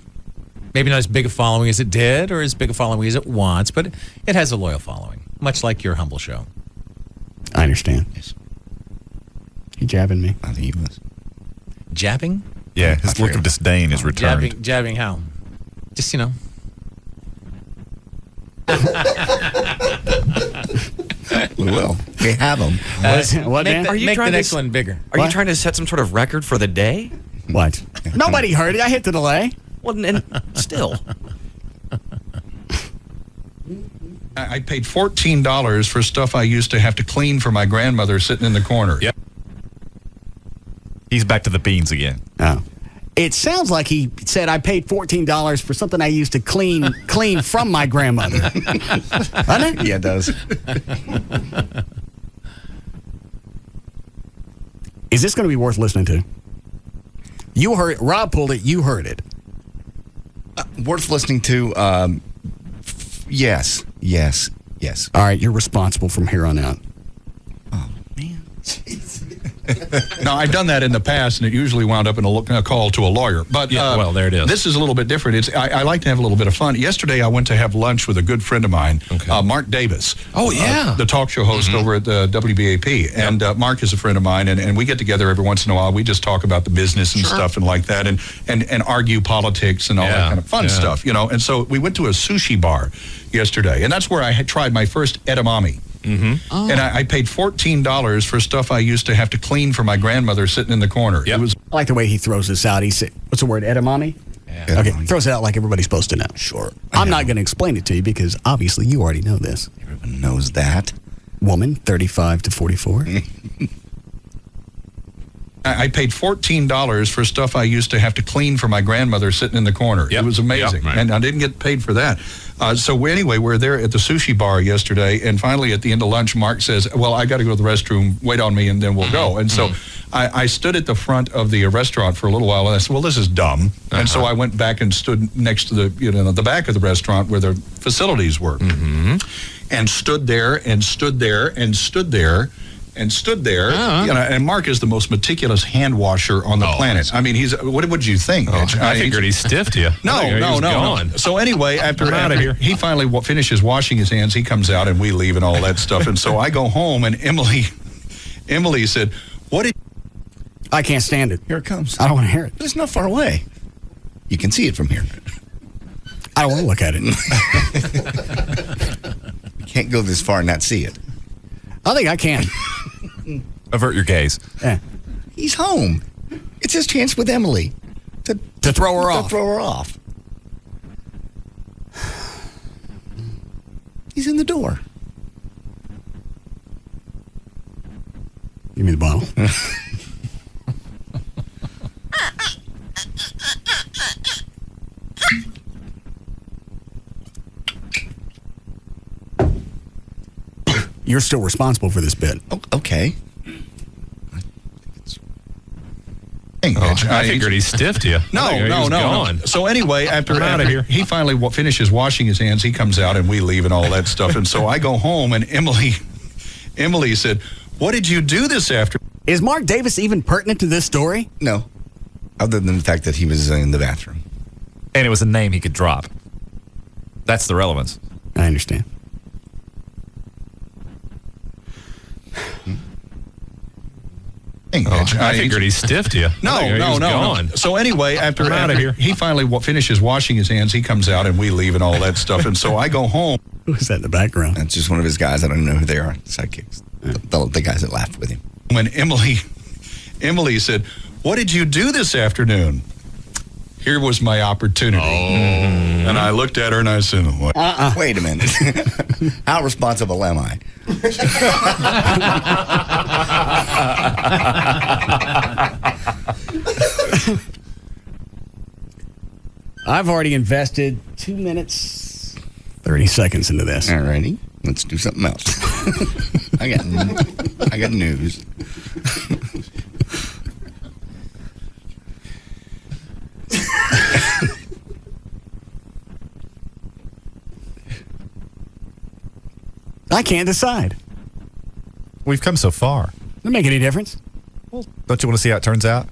Maybe not as big a following as it did or as big a following as it wants, but it has a loyal following, much like your humble show. I understand. Yes. He jabbing me. I think he was. Jabbing? Yeah, his look of disdain is returned. Jabbing how? Just, Well, we have them. What, man? Make the next one bigger. Are you trying to set some sort of record for the day? What? Nobody heard it. I hit the delay. Well, and still. I paid $14 for stuff I used to have to clean for my grandmother sitting in the corner. Yep. He's back to the beans again. Oh. It sounds like he said, I paid $14 for something I used to clean from my grandmother. Doesn't it? Yeah, it does. Is this going to be worth listening to? You heard it. Rob pulled it. You heard it. Worth listening to. Yes. All right, you're responsible from here on out. Oh, man. Now, I've done that in the past, and it usually wound up in a call to a lawyer. But well, there it is. This is a little bit different. I like to have a little bit of fun. Yesterday, I went to have lunch with a good friend of mine, Mark Davis. Oh, yeah. The talk show host over at the WBAP. And Mark is a friend of mine, and we get together every once in a while. We just talk about the business and stuff and like that, and argue politics and all that kind of fun stuff, And so we went to a sushi bar yesterday, and that's where I had tried my first edamame. Oh. And I paid $14 for stuff I used to have to clean for my grandmother sitting in the corner. Yep. It was. I like the way he throws this out. He said, what's the word, edamame? Yeah. Okay, throws it out like everybody's supposed to know. Sure. I'm not going to explain it to you because obviously you already know this. Everyone knows that. Woman, 35 to 44. I paid $14 for stuff I used to have to clean for my grandmother sitting in the corner. It was amazing. Right. And I didn't get paid for that. So anyway, we're there at the sushi bar yesterday, and finally at the end of lunch, Mark says, well, I got to go to the restroom, wait on me, and then we'll go. And so I stood at the front of the restaurant for a little while, and I said, well, this is dumb. And so I went back and stood next to the back of the restaurant where the facilities were. And stood there and stood there and stood there and stood there. And Mark is the most meticulous hand washer on the planet. I mean, what would you think, Mitch? I figured he stiffed you. No. So anyway, after he finally finishes washing his hands, he comes out and we leave and all that stuff. And so I go home, and Emily said, what did... I can't stand it. Here it comes. I don't want to hear it. But it's not far away. You can see it from here. I don't want to look at it. You can't go this far and not see it. I think I can. Avert your gaze. Yeah. He's home. It's his chance with Emily to throw her off. To throw her off. He's in the door. Give me the bottle. You're still responsible for this bit. Okay. I figured he stiffed you. No. So anyway, after he finally finishes washing his hands, he comes out and we leave and all that stuff. And so I go home, and Emily said, what did you do this afternoon? Is Mark Davis even pertinent to this story? No. Other than the fact that he was in the bathroom. And it was a name he could drop. That's the relevance. I understand. I figured he stiffed you. No. So anyway, after he finally finishes washing his hands, he comes out and we leave and all that stuff. And so I go home. Who's that in the background? That's just one of his guys. I don't know who they are. Sidekicks. The guys that laughed with him. When Emily said, what did you do this afternoon? Here was my opportunity. And I looked at her and I said, what? Wait a minute. How responsible am I? I've already invested 2 minutes, 30 seconds into this. All righty. Let's do something else. I got news. I can't decide. We've come so far. Doesn't make any difference. Well, don't you want to see how it turns out?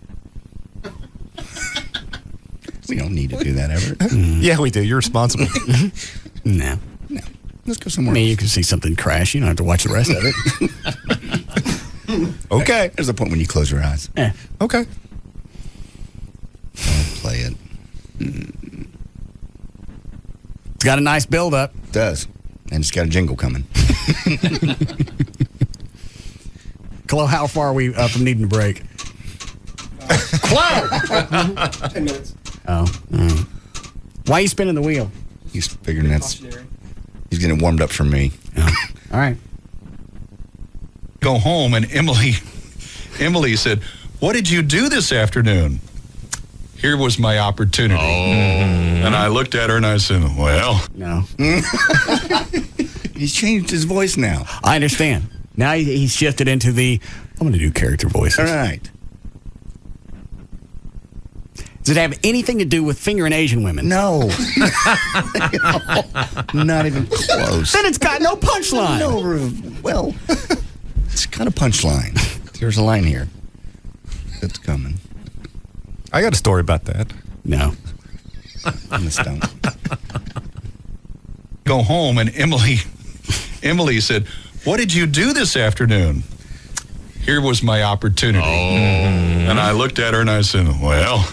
We don't need to do that ever. Yeah, we do. You're responsible. No. Let's go somewhere. I mean, you can see something crash. You don't have to watch the rest of it. Okay. There's a point when you close your eyes. Yeah. Okay. I'll play it. It's got a nice build up. It does. And it's got a jingle coming. Chloe, how far are we from needing a break? Chloe! 10 minutes. Oh. Why are you spinning the wheel? He's figuring he's getting warmed up for me. Oh. All right. Go home, and Emily said, what did you do this afternoon? Here was my opportunity. And I looked at her and I said, well. No. He's changed his voice now. I understand. Now he's shifted into I'm going to do character voices. All right. Does it have anything to do with fingering Asian women? No. Not even close. Then it's got no punchline. No, well, it's got a punchline. There's a line here that's coming. I got a story about that. No. On the stone. Go home, and Emily said, what did you do this afternoon? Here was my opportunity. And I looked at her and I said, well.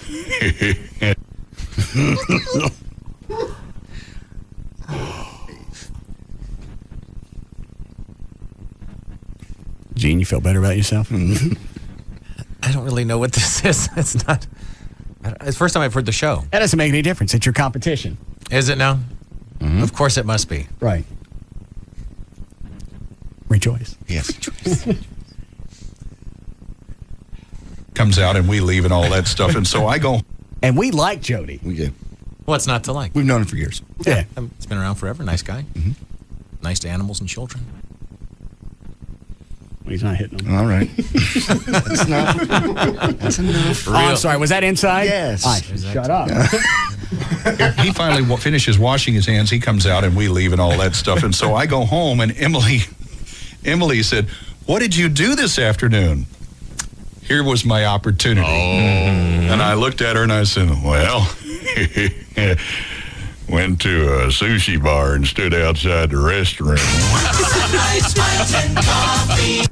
Gene, you feel better about yourself? I don't really know what this is. It's not. It's the first time I've heard the show. That doesn't make any difference. It's your competition. Is it now? Mm-hmm. Of course it must be. Right. Rejoice. Yes. Comes out and we leave and all that stuff. And so I go. And we like Jody. We do. What's not to like? We've known him for years. Yeah. It's been around forever. Nice guy. Mm-hmm. Nice to animals and children. He's not hitting them. All right. That's enough. That's enough. Oh, I'm sorry. Was that inside? Yes. All right, shut up. He finally finishes washing his hands. He comes out and we leave and all that stuff. And so I go home and Emily said, "What did you do this afternoon?" Here was my opportunity. And I looked at her and I said, "Well, went to a sushi bar and stood outside the restaurant."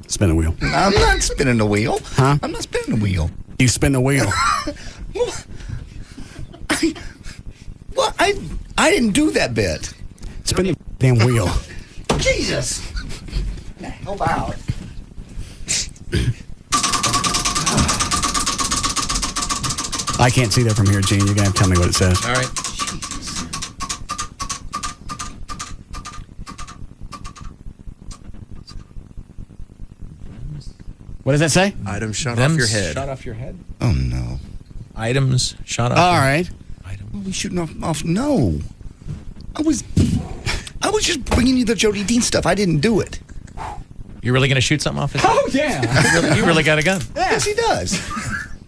Spin the wheel. I'm not spinning the wheel. Huh? I'm not spinning the wheel. You spin the wheel. I didn't do that bit. Spin the damn wheel. Jesus. Help out. I can't see that from here, Gene. You're going to have to tell me what it says. All right. What does that say? Item shot off your head. Shot off your head. Oh, no. Items shot off. All right. What are we shooting off? No. I was just bringing you the Jody Dean stuff. I didn't do it. You're really going to shoot something off his head? Oh, yeah. You really got a gun. Yes, he does.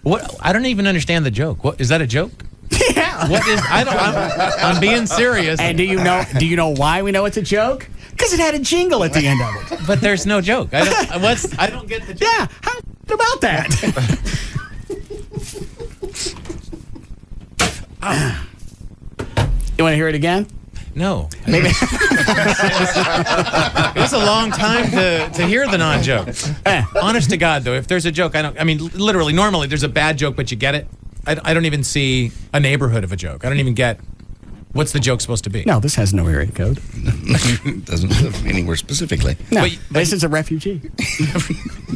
What? I don't even understand the joke. What is that a joke? Yeah. What is? I'm being serious. And do you know why we know it's a joke? Because it had a jingle at the end of it. But there's no joke. I don't get the joke. Yeah. How about that? You want to hear it again? No. Maybe. It's a long time to hear the non-joke. Honest to God, though, if there's a joke, literally, normally there's a bad joke, but you get it. I don't even see a neighborhood of a joke. I don't even get what's the joke supposed to be. No, this has no area code. Doesn't live anywhere specifically. No, this is a refugee.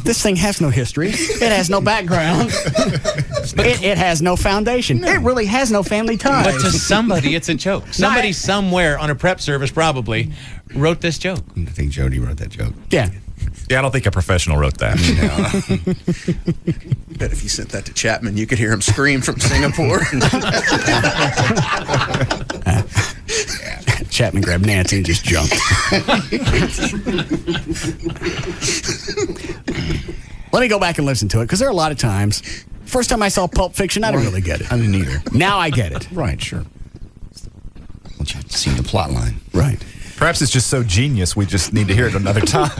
This thing has no history. It has no background. It has no foundation. No. It really has no family ties. But to somebody, it's a joke. Somebody somewhere on a prep service probably wrote this joke. I think Jody wrote that joke. Yeah. Yeah, I don't think a professional wrote that. Bet if you sent that to Chapman, you could hear him scream from Singapore. Chapman grabbed Nancy and just jumped. Let me go back and listen to it, because there are a lot of times. First time I saw Pulp Fiction, I didn't really get it. I didn't either. Now I get it. Right, sure. Once you've seen the plot line. Right. Perhaps it's just so genius we just need to hear it another time.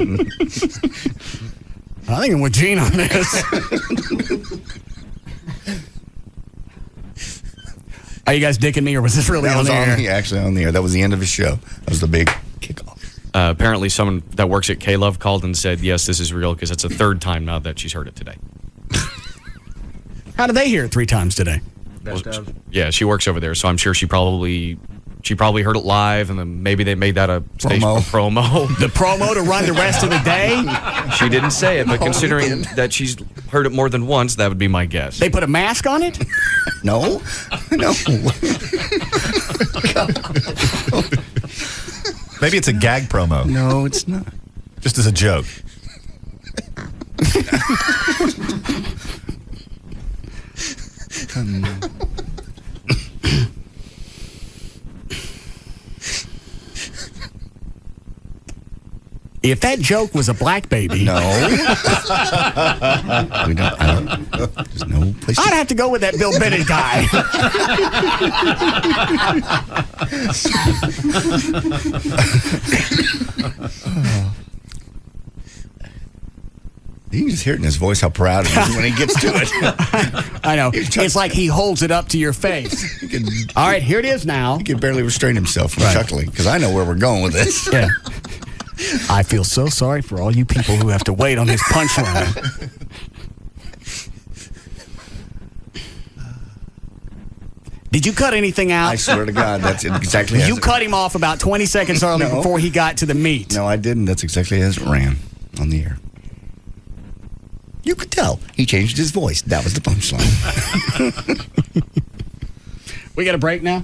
I think I'm with Gene on this. Are you guys dicking me, or was this really on the air? Actually on the air. That was the end of his show. That was the big kickoff. Apparently someone that works at KLLI called and said, yes, this is real, because it's the third time now that she's heard it today. How did they hear it 3 times today? Yeah, she works over there, so I'm sure she probably heard it live, and then maybe they made that a promo. The promo to run the rest of the day? She didn't say it, but considering that she's heard it more than once, that would be my guess. They put a mask on it? No. Maybe it's a gag promo. No, it's not. Just as a joke. If that joke was a black baby. No. There's no place. I'd have to go with that Bill Bennett guy. You can just hear it in his voice how proud he is when he gets to it. I know. It's like he holds it up to your face. All right, here it is now. He can barely restrain himself from chuckling, because I know where we're going with this. Yeah. I feel so sorry for all you people who have to wait on his punchline. Did you cut anything out? I swear to God, that's exactly as You cut him off about 20 seconds early before he got to the meat. No, I didn't. That's exactly as it ran on the air. You could tell. He changed his voice. That was the punchline. We got a break now?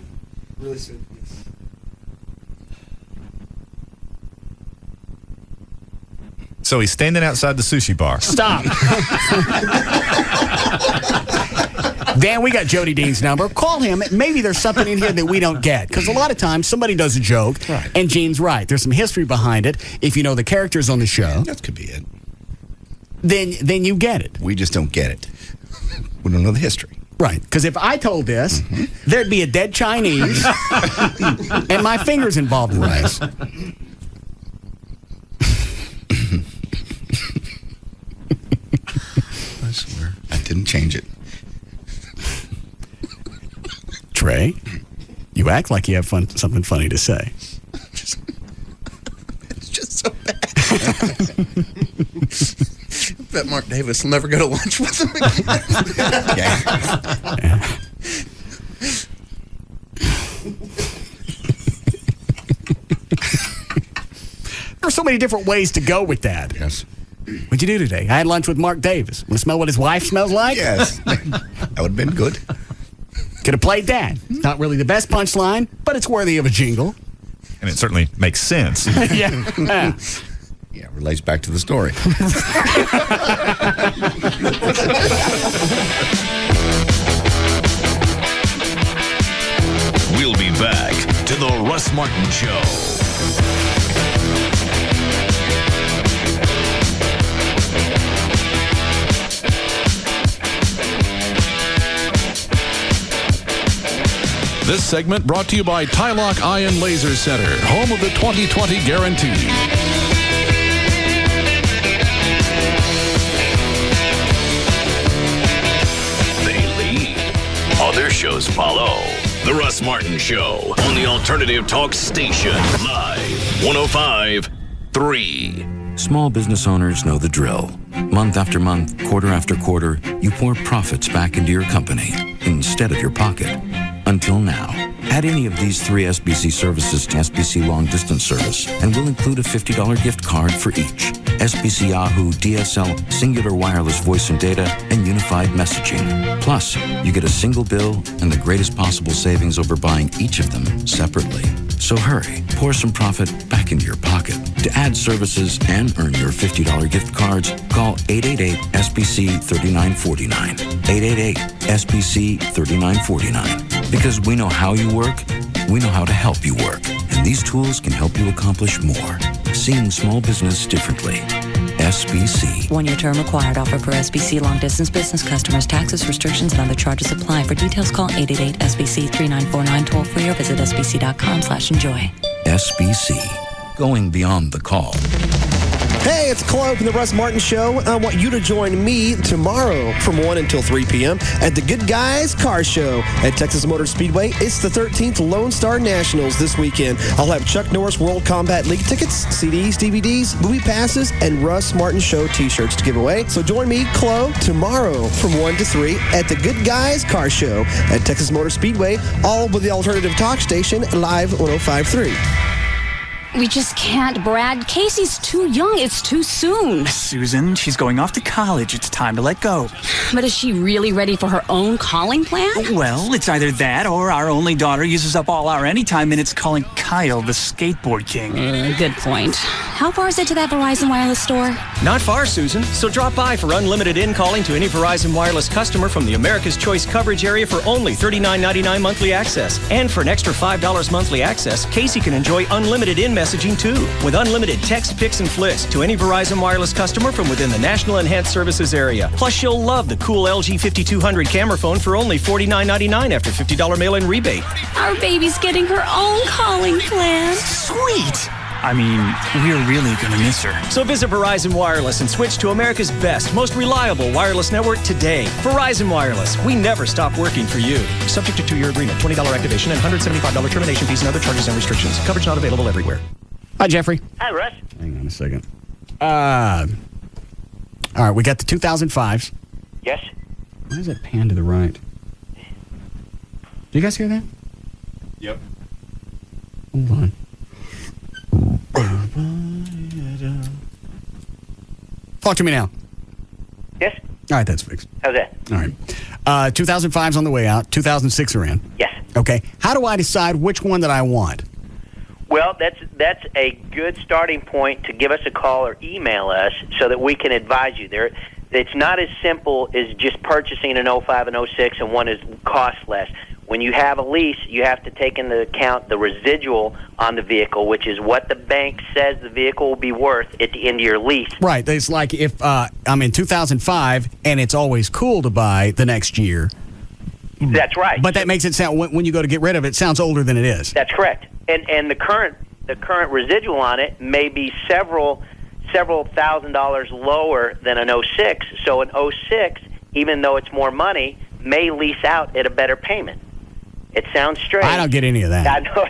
Really soon. So he's standing outside the sushi bar. Stop. Dan, we got Jody Dean's number. Call him. Maybe there's something in here that we don't get. Because a lot of times somebody does a joke, and Gene's right. There's some history behind it. If you know the characters on the show, that could be it. Then you get it. We just don't get it. We don't know the history. Right. Because if I told this, there'd be a dead Chinese, and my finger's involved in this. I swear. I didn't change it. Trey, you act like you have something funny to say. It's just so bad. I bet Mark Davis will never go to lunch with him again. Yeah. There's so many different ways to go with that. Yes. What'd you do today? I had lunch with Mark Davis. Want to smell what his wife smells like? Yes. That would have been good. Could have played that. Not really the best punchline, but it's worthy of a jingle. And it certainly makes sense. Yeah. Yeah, relates back to the story. We'll be back to the Russ Martin Show. This segment brought to you by Tylock Ion Laser Center, home of the 20/20 guarantee. They lead. Other shows follow. The Russ Martin Show on the Alternative Talk Station. Live 105.3. Small business owners know the drill. Month after month, quarter after quarter, you pour profits back into your company instead of your pocket. Until now. Add any of these 3 SBC services to SBC Long Distance Service, and we'll include a $50 gift card for each. SBC Yahoo, DSL, Singular Wireless Voice and Data, and Unified Messaging. Plus, you get a single bill and the greatest possible savings over buying each of them separately. So hurry, pour some profit back into your pocket. To add services and earn your $50 gift cards, call 888-SBC-3949. 888-SBC-3949. Because we know how you work, we know how to help you work. And these tools can help you accomplish more. Seeing small business differently. SBC. 1-year term required. Offer per SBC long distance business customers. Taxes, restrictions, and other charges apply. For details, call 888-SBC-3949 toll free or visit sbc.com/enjoy. SBC. Going beyond the call. Hey, it's Chloe from the Russ Martin Show. I want you to join me tomorrow from 1 until 3 p.m. at the Good Guys Car Show at Texas Motor Speedway. It's the 13th Lone Star Nationals this weekend. I'll have Chuck Norris World Combat League tickets, CDs, DVDs, movie passes, and Russ Martin Show t-shirts to give away. So join me, Chloe, tomorrow from 1 to 3 at the Good Guys Car Show at Texas Motor Speedway, all with the Alternative Talk Station, Live 105.3. We just can't, Brad. Casey's too young. It's too soon. Susan, she's going off to college. It's time to let go. But is she really ready for her own calling plan? Well, it's either that or our only daughter uses up all our anytime minutes calling Kyle the skateboard king. Good point. How far is it to that Verizon Wireless store? Not far, Susan. So drop by for unlimited in-calling to any Verizon Wireless customer from the America's Choice coverage area for only $39.99 monthly access. And for an extra $5 monthly access, Casey can enjoy unlimited in-messaging too, with unlimited text, pics, and flicks to any Verizon Wireless customer from within the National Enhanced Services area. Plus, she'll love the cool LG 5200 camera phone for only $49.99 after $50 mail-in rebate. Our baby's getting her own calling plan. Sweet! I mean, we're really going to miss her. So visit Verizon Wireless and switch to America's best, most reliable wireless network today. Verizon Wireless. We never stop working for you. Subject to 2-year agreement, $20 activation, and $175 termination fees and other charges and restrictions. Coverage not available everywhere. Hi, Jeffrey. Hi, Russ. Hang on a second. All right, we got the 2005s. Yes? Why is that pan to the right? Do you guys hear that? Yep. Hold on. Talk to me now. Yes? All right, that's fixed. How's that? All right. 2005's on the way out. 2006 are in. Yes. Okay. How do I decide which one that I want? Well, that's a good starting point to give us a call or email us so that we can advise you. It's not as simple as just purchasing an 05 and 06 and one is cost less. When you have a lease, you have to take into account the residual on the vehicle, which is what the bank says the vehicle will be worth at the end of your lease. Right. It's like if I'm in 2005 and it's always cool to buy the next year. That's right. But that makes it sound, when you go to get rid of it, it sounds older than it is. That's correct. And the current residual on it may be several $1,000s lower than an 06. So an 06, even though it's more money, may lease out at a better payment. It sounds strange. I don't get any of that. I know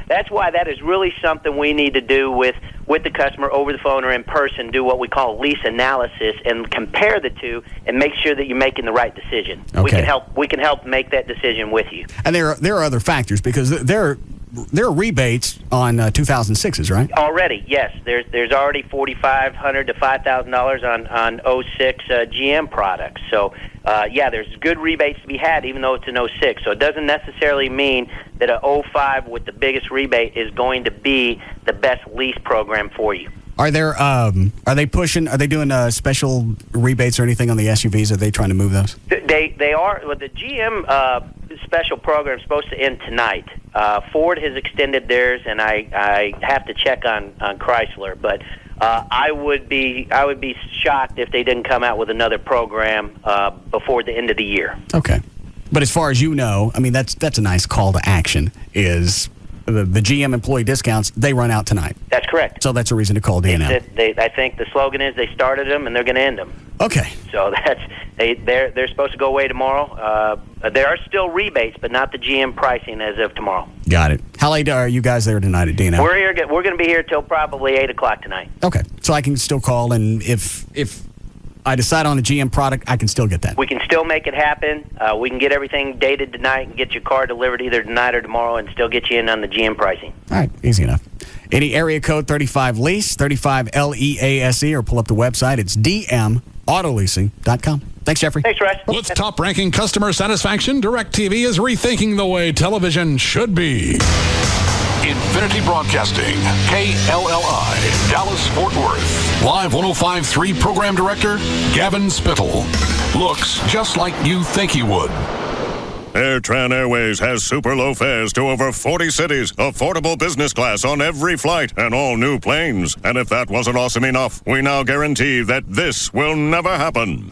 that's why that is really something we need to do with the customer over the phone or in person. Do what we call lease analysis and compare the two and make sure that you're making the right decision. Okay. We can help make that decision with you. And there are other factors because there are rebates on 2006s, right? Already, yes. There's already $4,500 to $5,000 on 06 GM products. So, there's good rebates to be had, even though it's an 06. So it doesn't necessarily mean that a 05 with the biggest rebate is going to be the best lease program for you. Are they doing special rebates or anything on the SUVs? Are they trying to move those? They are. Well, the GM special program is supposed to end tonight. Ford has extended theirs, and I have to check on Chrysler. But I would be shocked if they didn't come out with another program before the end of the year. Okay, but as far as you know, I mean that's a nice call to action. Is the GM employee discounts, they run out tonight. That's correct. So that's a reason to call D&M. I think the slogan is they started them and they're going to end them. Okay. So they're supposed to go away tomorrow. There are still rebates, but not the GM pricing as of tomorrow. Got it. How late are you guys there tonight at D&M? We're here. We're going to be here till probably 8 o'clock tonight. Okay. So I can still call, and if I decide on a GM product, I can still get that. We can still make it happen. We can get everything dated tonight and get your car delivered either tonight or tomorrow and still get you in on the GM pricing. All right, easy enough. Any area code 35LEASE, 35LEASE, or pull up the website. It's dmautoleasing.com. Thanks, Jeffrey. Thanks, Russ. With top-ranking customer satisfaction, DirecTV is rethinking the way television should be. Infinity Broadcasting, KLLI, Dallas-Fort Worth. Live 105.3 Program Director, Gavin Spittle. Looks just like you think he would. AirTran Airways has super low fares to over 40 cities, affordable business class on every flight, and all new planes. And if that wasn't awesome enough, we now guarantee that this will never happen.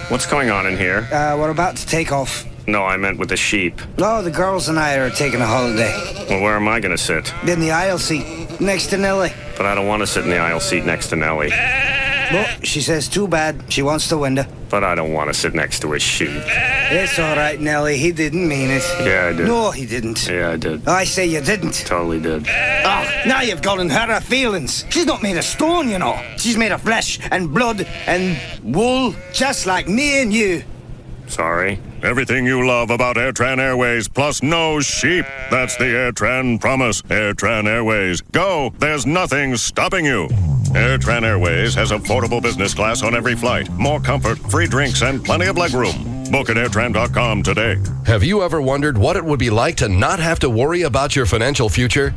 What's going on in here? We're about to take off. No, I meant with the sheep. No, the girls and I are taking a holiday. Well, where am I going to sit? In the aisle seat, next to Nellie. But I don't want to sit in the aisle seat next to Nellie. Well, she says too bad. She wants the window. But I don't want to sit next to a sheep. It's all right, Nellie. He didn't mean it. Yeah, I did. No, he didn't. Yeah, I did. I say you didn't. Totally did. Oh, now you've gone and hurt her feelings. She's not made of stone, you know. She's made of flesh and blood and wool, just like me and you. Sorry. Everything you love about AirTran Airways, plus no sheep. That's the AirTran promise. AirTran Airways. Go. There's nothing stopping you. AirTran Airways has affordable business class on every flight. More comfort, free drinks, and plenty of legroom. Book at airtran.com today. Have you ever wondered what it would be like to not have to worry about your financial future?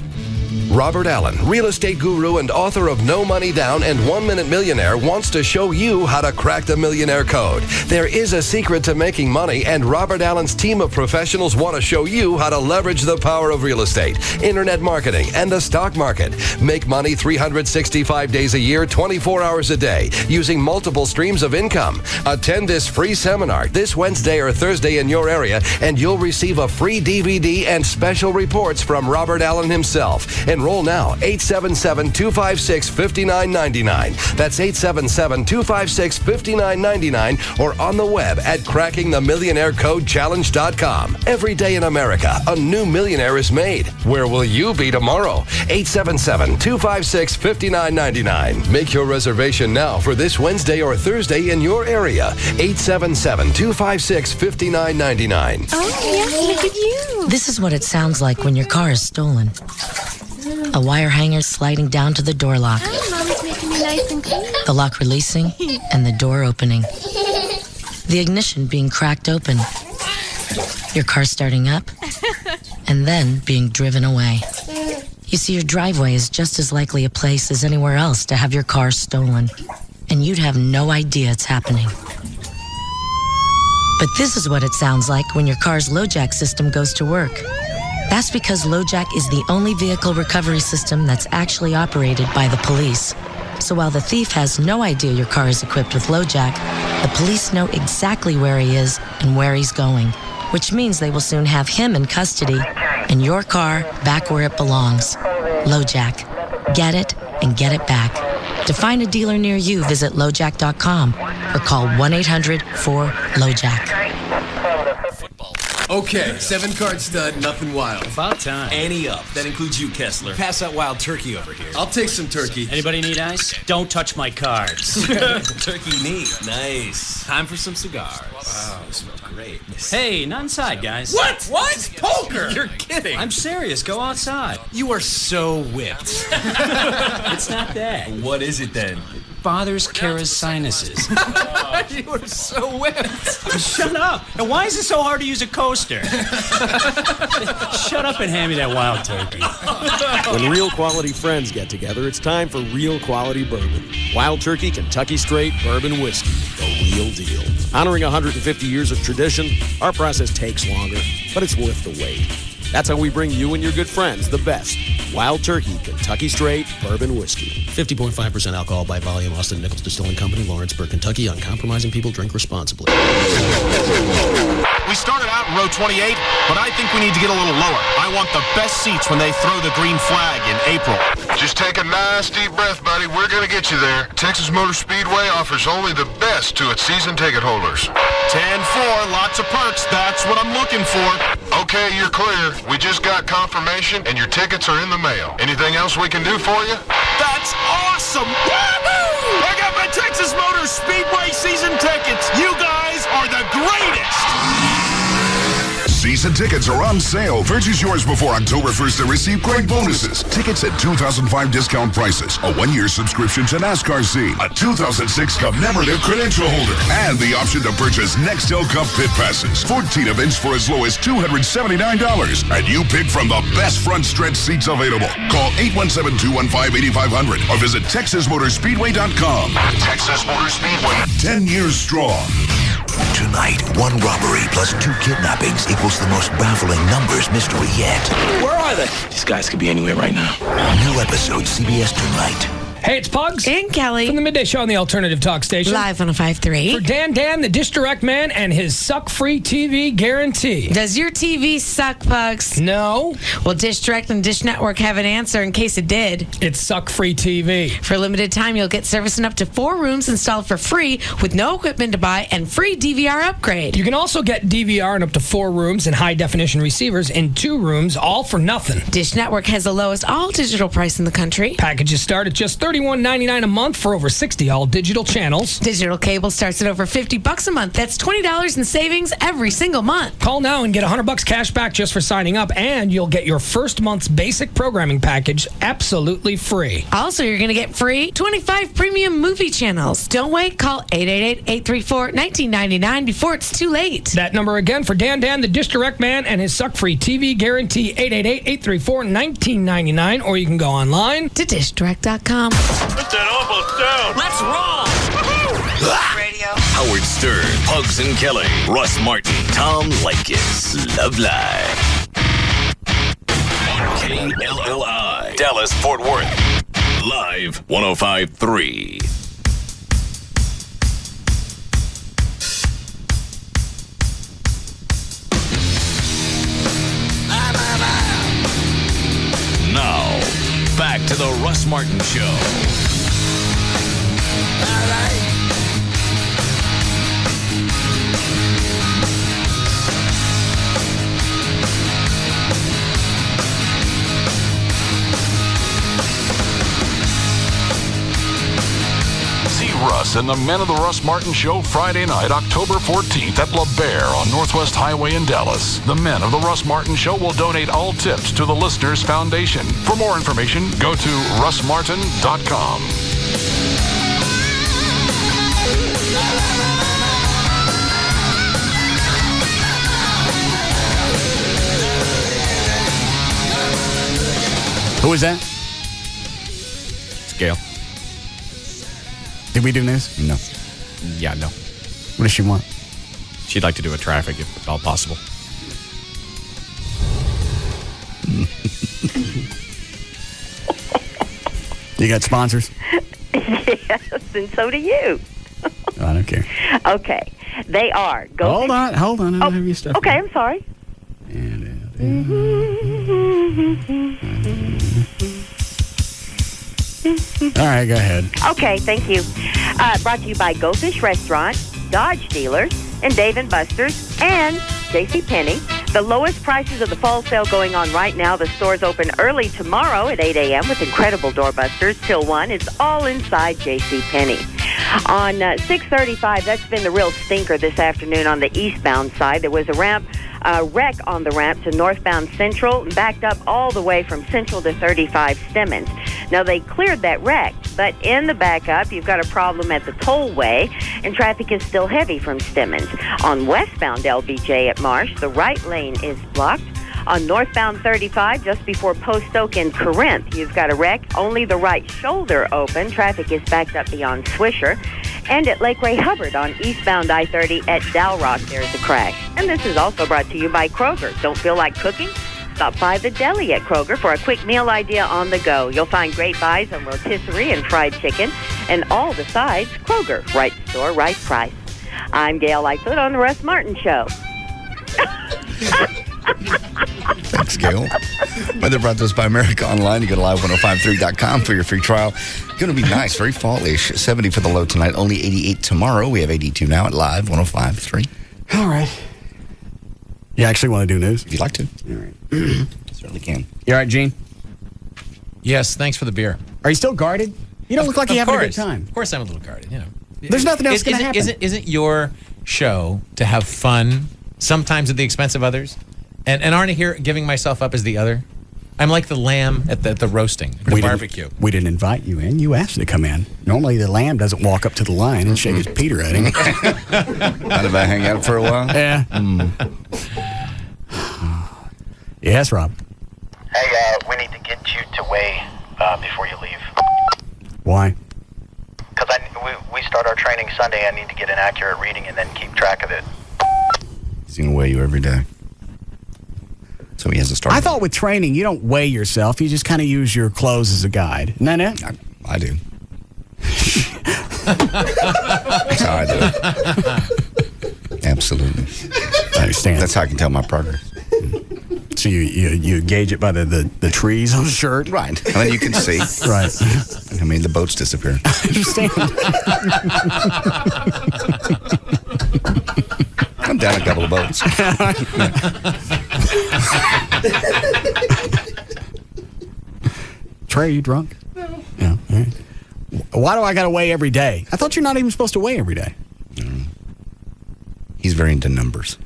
Robert Allen, real estate guru and author of No Money Down and 1 Minute Millionaire, wants to show you how to crack the millionaire code. There is a secret to making money, and Robert Allen's team of professionals want to show you how to leverage the power of real estate, internet marketing, and the stock market. Make money 365 days a year, 24 hours a day, using multiple streams of income. Attend this free seminar this Wednesday or Thursday in your area, and you'll receive a free DVD and special reports from Robert Allen himself. Enroll now, 877-256-5999. That's 877-256-5999, or on the web at crackingthemillionairecodechallenge.com. Every day in America, a new millionaire is made. Where will you be tomorrow? 877-256-5999. Make your reservation now for this Wednesday or Thursday in your area. 877-256-5999. Oh, yes, look at you. This is what it sounds like when your car is stolen. A wire hanger sliding down to the door lock. Mommy's making me nice and clean. The lock releasing and the door opening. The ignition being cracked open. Your car starting up and then being driven away. You see, your driveway is just as likely a place as anywhere else to have your car stolen, and you'd have no idea it's happening. But this is what it sounds like when your car's LoJack system goes to work. That's because LoJack is the only vehicle recovery system that's actually operated by the police. So while the thief has no idea your car is equipped with LoJack, the police know exactly where he is and where he's going, which means they will soon have him in custody and your car back where it belongs. LoJack. Get it and get it back. To find a dealer near you, visit LoJack.com or call 1-800-4LoJack. Okay, 7-card stud, nothing wild. About time. Ante up. That includes you, Kessler. Pass that wild turkey over here. I'll take some turkey. Anybody need ice? Don't touch my cards. Turkey neat. Nice. Time for some cigars. Wow, this smells great. Hey, not inside, guys. What? What? Poker? You're kidding. I'm serious. Go outside. You are so whipped. It's not that. What is it then? Bothers Kara's sinuses. You are so whipped. Shut up. And why is it so hard to use a coaster? Shut up and hand me that wild turkey. When real quality friends get together, it's time for real quality bourbon. Wild Turkey Kentucky Straight Bourbon Whiskey, the real deal. Honoring 150 years of tradition, our process takes longer, but it's worth the wait. That's how we bring you and your good friends the best. Wild Turkey Kentucky Straight Bourbon Whiskey. 50.5% alcohol by volume. Austin Nichols Distilling Company, Lawrenceburg, Kentucky. Uncompromising people drink responsibly. We started out in row 28, but I think we need to get a little lower. I want the best seats when they throw the green flag in April. Just take a nice deep breath, buddy. We're going to get you there. Texas Motor Speedway offers only the best to its season ticket holders. 10-4, lots of perks. That's what I'm looking for. Okay, you're clear. We just got confirmation, and your tickets are in the mail. Anything else we can do for you? That's awesome! Woo-hoo! I got my Texas Motor Speedway season tickets. You guys are the greatest! Season tickets are on sale. Purchase yours before October 1st and receive great bonuses. Tickets at 2005 discount prices. A 1-year subscription to NASCAR Scene. A 2006 commemorative credential holder. And the option to purchase Nextel Cup pit passes. 14 events for as low as $279. And you pick from the best front stretch seats available. Call 817-215-8500 or visit TexasMotorspeedway.com. Texas Motor Speedway. 10 years strong. Tonight, 1 robbery plus 2 kidnappings equals the most baffling numbers mystery yet. Where are they? These guys could be anywhere right now. New episode, CBS tonight. Hey, it's Pugs. And Kelly. From the Midday Show on the Alternative Talk Station. Live 105.3. For Dan, the Dish Direct Man, and his suck-free TV guarantee. Does your TV suck, Pugs? No. Well, Dish Direct and Dish Network have an answer in case it did. It's suck-free TV. For a limited time, you'll get service in up to 4 rooms installed for free with no equipment to buy and free DVR upgrade. You can also get DVR in up to 4 rooms and high-definition receivers in 2 rooms, all for nothing. Dish Network has the lowest all-digital price in the country. Packages start at just $31.99 a month for over 60 all-digital channels. Digital cable starts at over $50 a month. That's $20 in savings every single month. Call now and get $100 cash back just for signing up, and you'll get your first month's basic programming package absolutely free. Also, you're going to get free 25 premium movie channels. Don't wait. Call 888-834-1999 before it's too late. That number again for Dan, the Dish Direct Man, and his suck-free TV guarantee, 888-834-1999, or you can go online to dishdirect.com. Put that almost down. Let's roll. Radio. Howard Stern, Pugs and Kelly, Russ Martin, Tom Leykis. Love Live. On KLLI. Dallas, Fort Worth. Live 105.3. Now, back to the Russ Martin Show. See Russ and the Men of the Russ Martin Show Friday night, October 14th at La Bear on Northwest Highway in Dallas. The Men of the Russ Martin Show will donate all tips to the Listeners Foundation. For more information, go to russmartin.com. Who is that? Gail. Did we do news? No. Yeah, no. What does she want? She'd like to do a traffic if at all possible. You got sponsors? Yes, and so do you. I don't care. Okay. They are. Hold on. I don't have your stuff. Okay, I'm sorry. All right, go ahead. Okay, thank you. Brought to you by Go Fish Restaurant, Dodge Dealers, and Dave & Buster's, and JCPenney. The lowest prices of the fall sale going on right now. The store's open early tomorrow at 8 a.m. with incredible doorbusters till 1. It's all inside JCPenney. On 635, that's been the real stinker this afternoon on the eastbound side. There was a wreck on the ramp to northbound Central, backed up all the way from Central to 35 Stemmons. Now, they cleared that wreck, but in the backup, you've got a problem at the tollway, and traffic is still heavy from Stemmons. On westbound LBJ at Marsh, the right lane is blocked. On northbound 35, just before Post Oak and Corinth, you've got a wreck. Only the right shoulder open. Traffic is backed up beyond Swisher. And at Lake Ray Hubbard on eastbound I-30 at Dalrock, there's a crash. And this is also brought to you by Kroger. Don't feel like cooking? Stop by the deli at Kroger for a quick meal idea on the go. You'll find great buys on rotisserie and fried chicken and all the sides. Kroger, right store, right price. I'm Gail Lightfoot on the Russ Martin Show. Thanks, Gail. Weather brought to us by America Online. You go to live1053.com for your free trial. Going to be nice, very fall-ish. 70 for the low tonight, only 88 tomorrow. We have 82 now at Live 105.3. All right. You actually want to do news? If you'd like to. All right. Certainly can. You all right, Gene? Yes, thanks for the beer. Are you still guarded? You don't look like you're having a good time. Of course I'm a little guarded, you know. There's nothing else going to happen. Isn't your show to have fun, sometimes at the expense of others? And aren't I here giving myself up as the other? I'm like the lamb at the roasting, the barbecue. We didn't invite you in. You asked to come in. Normally the lamb doesn't walk up to the lion and shake his Peter at him. Not if I hang out for a while? Yeah. Yes, Rob. Hey, we need to get you to weigh before you leave. Why? Because we start our training Sunday. I need to get an accurate reading and then keep track of it. He's going to weigh you every day. So he has to start. I thought with training, you don't weigh yourself. You just kind of use your clothes as a guide. Isn't that it? I do. That's how I do it. Absolutely. I understand. That's how I can tell my progress. So you gauge it by the trees on the shirt? Right. And then you can see. Right. I mean, the boats disappear. I understand. I'm down a couple of boats. Trey, are you drunk? No. Yeah. All right. Why do I got to weigh every day? I thought you're not even supposed to weigh every day. He's very into numbers.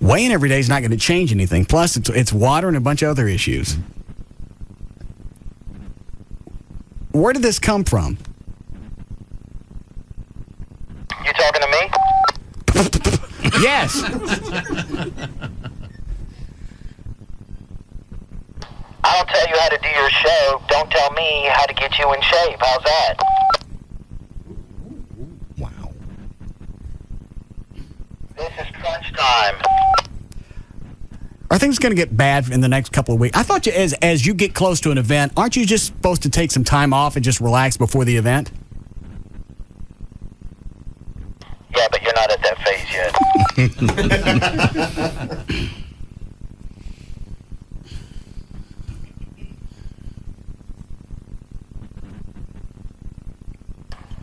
Weighing every day is not going to change anything. Plus, it's water and a bunch of other issues. Where did this come from? You talking to me? Yes. I'll tell you how to do your show. Don't tell me how to get you in shape. How's that? Wow. This is crunch time. Are things going to get bad in the next couple of weeks? I thought as you get close to an event, aren't you just supposed to take some time off and just relax before the event? Yeah, but you're not at that phase yet.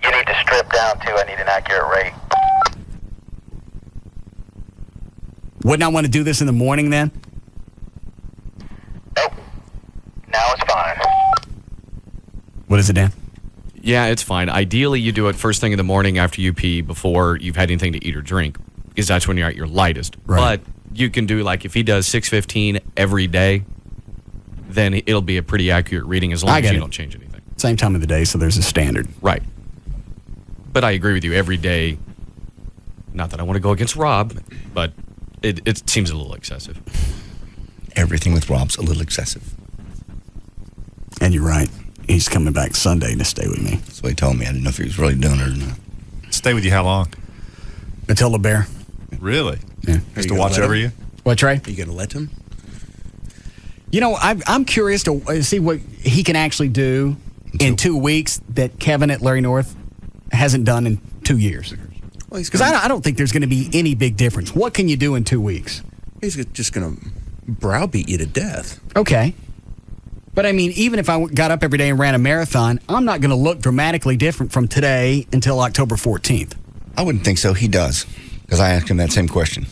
You need to strip down, too. I need an accurate rate. Wouldn't I want to do this in the morning then? Nope. Now it's fine. What is it, Dan? Yeah, it's fine. Ideally, you do it first thing in the morning after you pee before you've had anything to eat or drink, because that's when you're at your lightest. Right. But you can do, like, if he does 6:15 every day, then it'll be a pretty accurate reading as long as you don't change anything. Same time of the day, so there's a standard. Right. But I agree with you. Every day, not that I want to go against Rob, but it seems a little excessive. Everything with Rob's a little excessive. And you're right. He's coming back Sunday to stay with me. That's what he told me. I didn't know if he was really doing it or not. Stay with you how long? Until the bear. Really? Yeah. Just to watch over you? What, Trey? Are you going to let him? You know, I'm curious to see what he can actually do in 2 weeks that Kevin at Larry North hasn't done in 2 years. Because I don't think there's going to be any big difference. What can you do in 2 weeks? He's just going to browbeat you to death. Okay. But I mean, even if I got up every day and ran a marathon, I'm not going to look dramatically different from today until October 14th. I wouldn't think so. He does. Because I asked him that same question.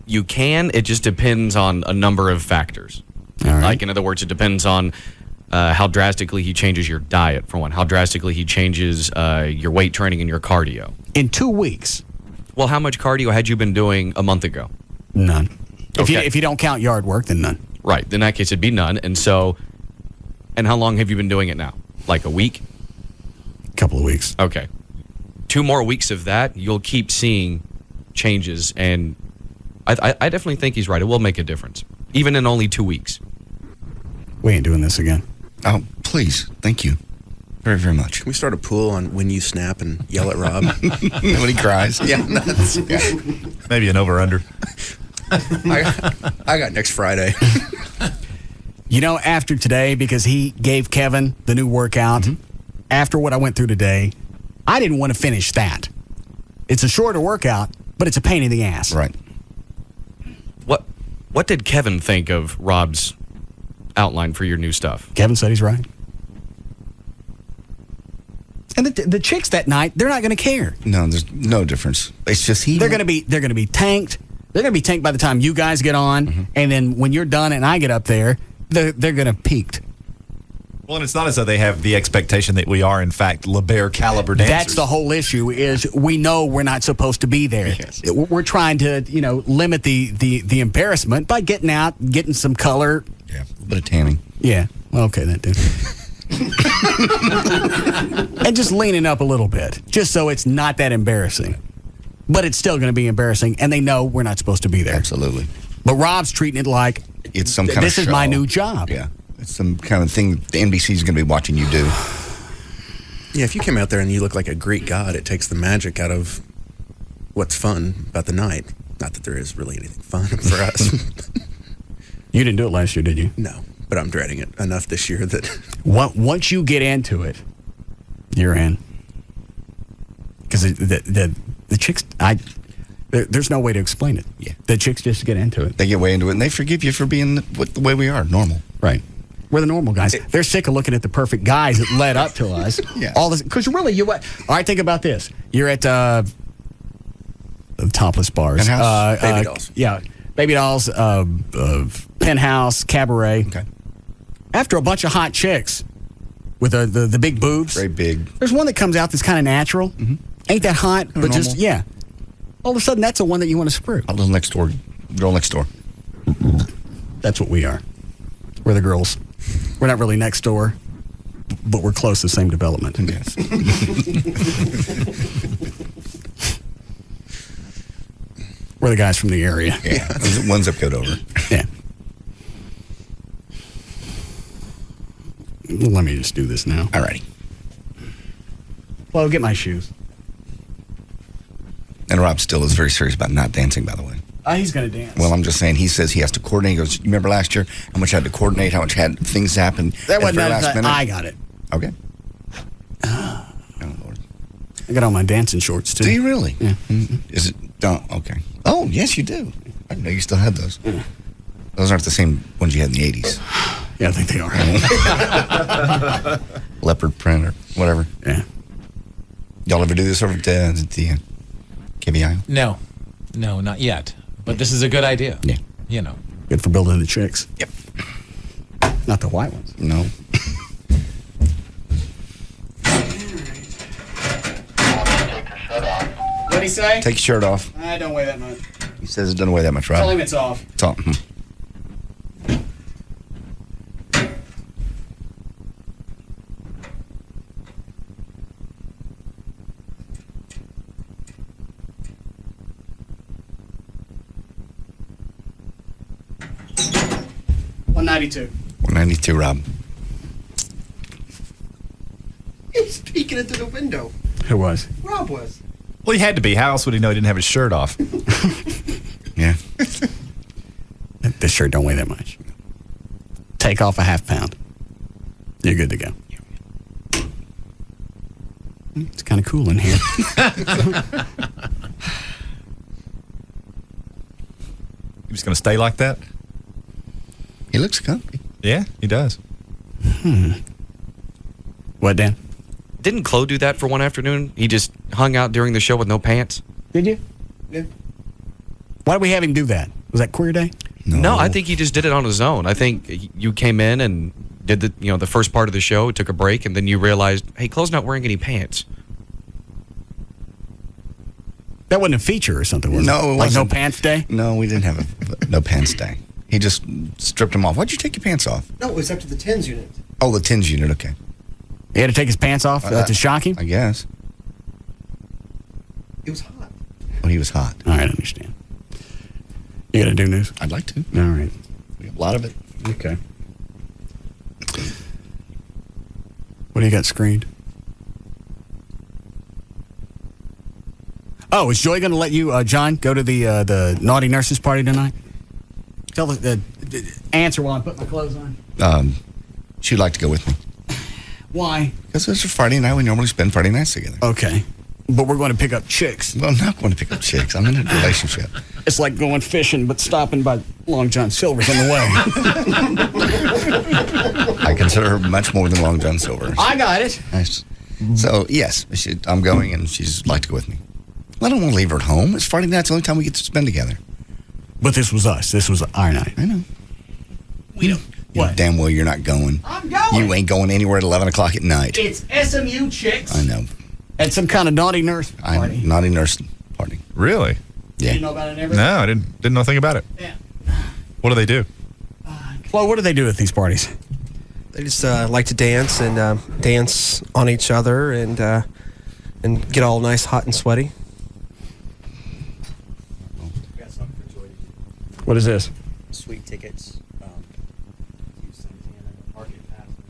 You can. It just depends on a number of factors. All right. Like, in other words, it depends on how drastically he changes your diet, for one. How drastically he changes your weight training and your cardio. In 2 weeks? Well, how much cardio had you been doing a month ago? None. Okay. If you don't count yard work, then none. Right. In that case, it'd be none. And how long have you been doing it now? Like a week? A couple of weeks. Okay. 2 more weeks of that, you'll keep seeing changes. And I definitely think he's right. It will make a difference, even in only 2 weeks. We ain't doing this again. Oh, please. Thank you. Very, very much. Can we start a pool on when you snap and yell at Rob? When he cries. Yeah. Maybe an over-under. I got next Friday. You know, after today, because he gave Kevin the new workout, after what I went through today, I didn't want to finish that. It's a shorter workout, but it's a pain in the ass. Right. What did Kevin think of Rob's outline for your new stuff? Kevin said he's right. And the chicks that night, they're not going to care. No, there's no difference. It's just they're going to be tanked. They're going to be tanked by the time you guys get on, and then when you're done and I get up there, they're going to peaked. Well, and it's not as though they have the expectation that we are, in fact, LeBaire caliber dancers. That's the whole issue. Is we know we're not supposed to be there. Yes. We're trying to, limit the embarrassment by getting out, getting some color. Yeah, a little bit of tanning. Yeah. Well, okay, that too. And just leaning up a little bit, just so it's not that embarrassing. But it's still going to be embarrassing, and they know we're not supposed to be there. Absolutely. But Rob's treating it like it's some kind of this is show. my new job. Yeah. It's some kind of thing the NBC is going to be watching you do. Yeah, if you come out there and you look like a Greek god, it takes the magic out of what's fun about the night. Not that there is really anything fun for us. You didn't do it last year, did you? No, but I'm dreading it enough this year that... Once you get into it, you're in. Because the chicks, there's no way to explain it. Yeah. The chicks just get into it. They get way into it, and they forgive you for being the way we are, normal. Right. We're the normal guys. They're sick of looking at the perfect guys that led up to us. Yeah. All this, because really, all right, think about this. You're at the topless bars. Penthouse? Baby dolls. Yeah. Baby dolls, Penthouse, Cabaret. Okay. After a bunch of hot chicks with the big boobs. Very big. There's one that comes out that's kind of natural. Ain't that hot, but normal. just, yeah. All of a sudden, that's the one that you want to screw. A little next door, girl next door. That's what we are. We're the girls. We're not really next door, but we're close to the same development. Yes. We're the guys from the area. Yeah. One zip code over. Yeah. Let me just do this now. All righty. Well, get my shoes. And Rob still is very serious about not dancing, by the way. He's going to dance. Well, I'm just saying, he says he has to coordinate. He goes, you remember last year how much I had to coordinate, how much had things happen That wasn't at the that. last minute? I got it. Okay. Oh, Lord. I got all my dancing shorts, too. Do you really? Yeah. Is it? Oh, okay. Oh, yes, you do. I didn't know you still had those. Those aren't the same ones you had in the 80s. Yeah, I think they are. Leopard print or whatever. Yeah. Y'all ever do this over at the KBI? No, not yet. But this is a good idea. Yeah. Good for building the chicks. Yep. Not the white ones. No. What'd he say? Take your shirt off. I don't weigh that much. He says it doesn't weigh that much, Rob. Tell him it's off. It's off. $192. 192, Rob. He was peeking into the window. Who was? Rob was. Well, he had to be. How else would he know he didn't have his shirt off? Yeah. This shirt don't weigh that much. Take off a half pound. You're good to go. It's kind of cool in here. You just going to stay like that? He looks comfy. Yeah, he does. What, Dan? Didn't Chloe do that for one afternoon? He just hung out during the show with no pants? Did you? Yeah. Why did we have him do that? Was that Queer Day? No, I think he just did it on his own. I think you came in and did the first part of the show, took a break, and then you realized, hey, Chloe's not wearing any pants. That wasn't a feature or something, was it? No, it like wasn't. No Pants Day? No, we didn't have a no pants day. He just stripped them off. Why'd you take your pants off? No, it was up to the tens unit. Oh, the tins unit. Okay. He had to take his pants off to shock him? I guess. It was hot. Well, he was hot. All right, I understand. You got to do news? I'd like to. All right. We have a lot of it. Okay. What do you got screened? Oh, is Joy going to let you, John, go to the naughty nurses party tonight? Tell the answer while I'm putting my clothes on. She'd like to go with me. Why? Because it's a Friday night. We normally spend Friday nights together. Okay. But we're going to pick up chicks. Well, I'm not going to pick up chicks. I'm in a relationship. It's like going fishing, but stopping by Long John Silver's on the way. I consider her much more than Long John Silver. I got it. Nice. So, yes, I'm going, and she's like to go with me. I don't want to leave her at home. It's Friday night. It's the only time we get to spend together. But this was us. This was our night. I know. We don't. You know damn well you're not going. I'm going. You ain't going anywhere at 11 o'clock at night. It's SMU chicks. I know. At some kind of naughty nurse party. Naughty nurse party. Really? Yeah. You know about it and everything? No, I didn't know a thing about it. Yeah. What do they do? Flo, what do they do at these parties? They just like to dance and dance on each other and get all nice, hot, and sweaty. What is this? Sweet tickets.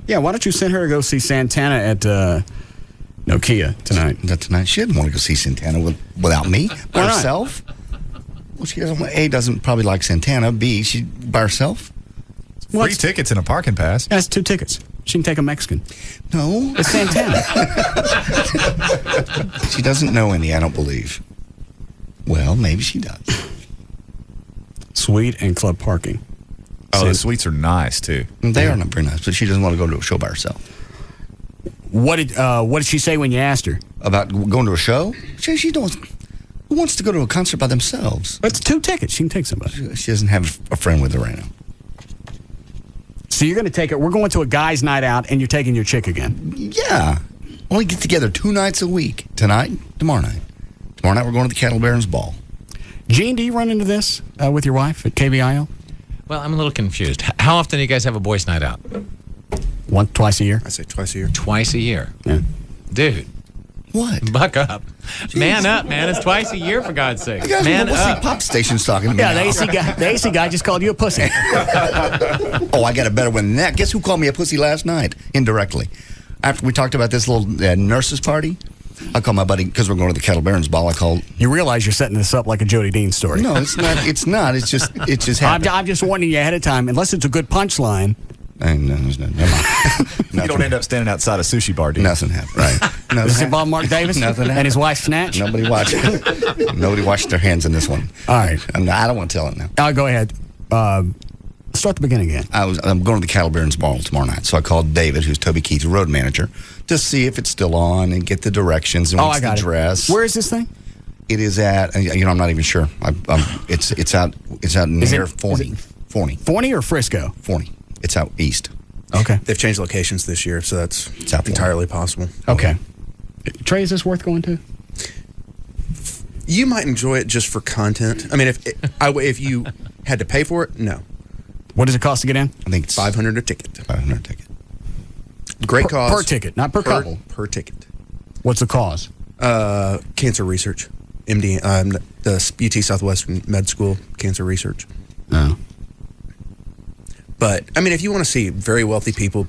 Yeah, why don't you send her to go see Santana at Nokia tonight? Tonight? She didn't want to go see Santana without me. By Why not? herself? Well, she doesn't. A, doesn't probably like Santana. B, she by herself. Free tickets and a parking pass. That's 2 tickets. She can take a Mexican. No. It's Santana. She doesn't know any, I don't believe. Well, maybe she does. Suite and club parking. Oh, the suites are nice, too. They are not very nice, but she doesn't want to go to a show by herself. What did she say when you asked her? About going to a show? She don't. Who wants to go to a concert by themselves? It's 2 tickets. She can take somebody. She doesn't have a friend with her right now. So you're going to take her. We're going to a guy's night out, and you're taking your chick again. Yeah. Only get together 2 nights a week. Tonight, tomorrow night. Tomorrow night we're going to the Cattle Barons Ball. Gene, do you run into this with your wife at KBIL? Well, I'm a little confused. How often do you guys have a boys' night out? Twice a year. I say twice a year. Twice a year. Yeah. Dude. What? Buck up. Man up, man. It's twice a year, for God's sake. You guys Man what's up. the pop station's talking to me Yeah, now? the AC guy just called you a pussy. Oh, I got a better one than that. Guess who called me a pussy last night? Indirectly. After we talked about this little nurses party, I called my buddy, because we're going to the Cattle Barons Ball, I called... You realize you're setting this up like a Jody Dean story. No, it's not. It's not. It's just happened. I'm just warning you ahead of time. Unless it's a good punchline. No, never mind. You don't end up standing outside a sushi bar, do you? Nothing happened. Right. Does this involve Mark Davis? Nothing and his wife Snatch? Nobody watched it. Nobody washed their hands in this one. All right. I don't want to tell it now. Go ahead. Start the beginning again. I'm going to the Cattle Barons Ball tomorrow night, so I called David, who's Toby Keith's road manager, to see if it's still on and get the directions and what's the dress. Where is this thing? It is at. I'm not even sure. It's out near Forney. Forney or Frisco? Forney. It's out east. Okay. They've changed locations this year, so that's out entirely possible. Okay. Trey, is this worth going to? You might enjoy it just for content. I mean, if you had to pay for it, no. What does it cost to get in? I think it's $500 a ticket. $500 a ticket. Great cause. Per ticket, not per couple. Per ticket. What's the cause? Cancer research. MD, the UT Southwestern Med School Cancer Research. Oh. But, I mean, if you want to see very wealthy people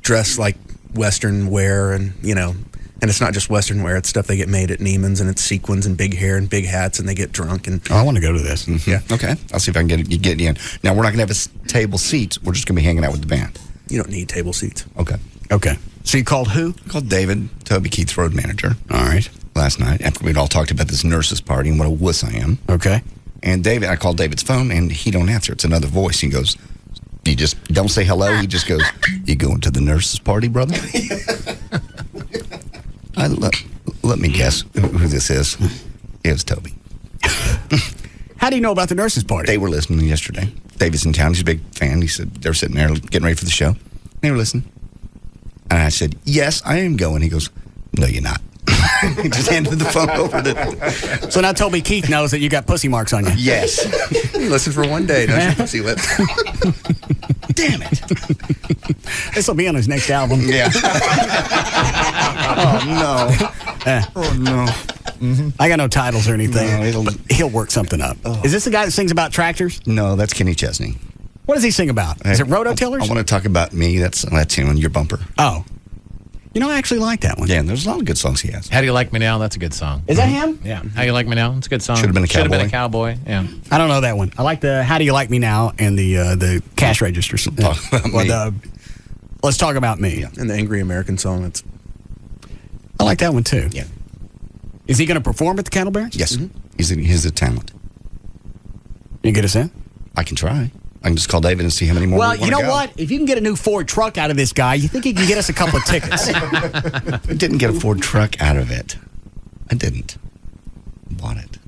dress like Western wear and, and it's not just Western wear, it's stuff they get made at Neiman's, and it's sequins and big hair and big hats, and they get drunk. And I want to go to this. Mm-hmm. Yeah. Okay. I'll see if I can get you in. Now, we're not going to have table seats. We're just going to be hanging out with the band. You don't need table seats. Okay. Okay. So you called who? I called David, Toby Keith's road manager. All right. Last night, after we'd all talked about this nurses' party and what a wuss I am. Okay. And I called David's phone, and he don't answer. It's another voice. He goes, you just don't say hello. He just goes, you going to the nurses' party, brother? Let me guess who this is. It's Toby. How do you know about the nurses' party? They were listening yesterday. David's in town. He's a big fan. He said they were sitting there getting ready for the show. They were listening. And I said, yes, I am going. He goes, no, you're not. He just handed the phone over. So now Toby Keith knows that you got pussy marks on you. Yes. He listened for one day, doesn't pussy lips. Damn it. This will be on his next album. Yeah. Oh, no. Oh, no. Mm-hmm. I got no titles or anything. No, but he'll work something up. Oh. Is this the guy that sings about tractors? No, that's Kenny Chesney. What does he sing about? Is it rototillers? I want to talk about me. That's him on Your Bumper. Oh. I actually like that one. Yeah, and there's a lot of good songs he has. How Do You Like Me Now? That's a good song. Is that him? Yeah. How You Like Me Now? It's a good song. Should have been a cowboy. Should have been a cowboy. Yeah. I don't know that one. I like the How Do You Like Me Now and the cash register. Talk about me. Let's Talk About Me. Yeah. And the Angry American song. I like that one too. Yeah. Is he going to perform at the Cattle Bears? Yes. Mm-hmm. He's a talent. You get us in? I can try. I can just call David and see how many more. Well, you know what? If you can get a new Ford truck out of this guy, you think he can get us a couple of tickets? I didn't get a Ford truck out of it. I didn't. Bought it.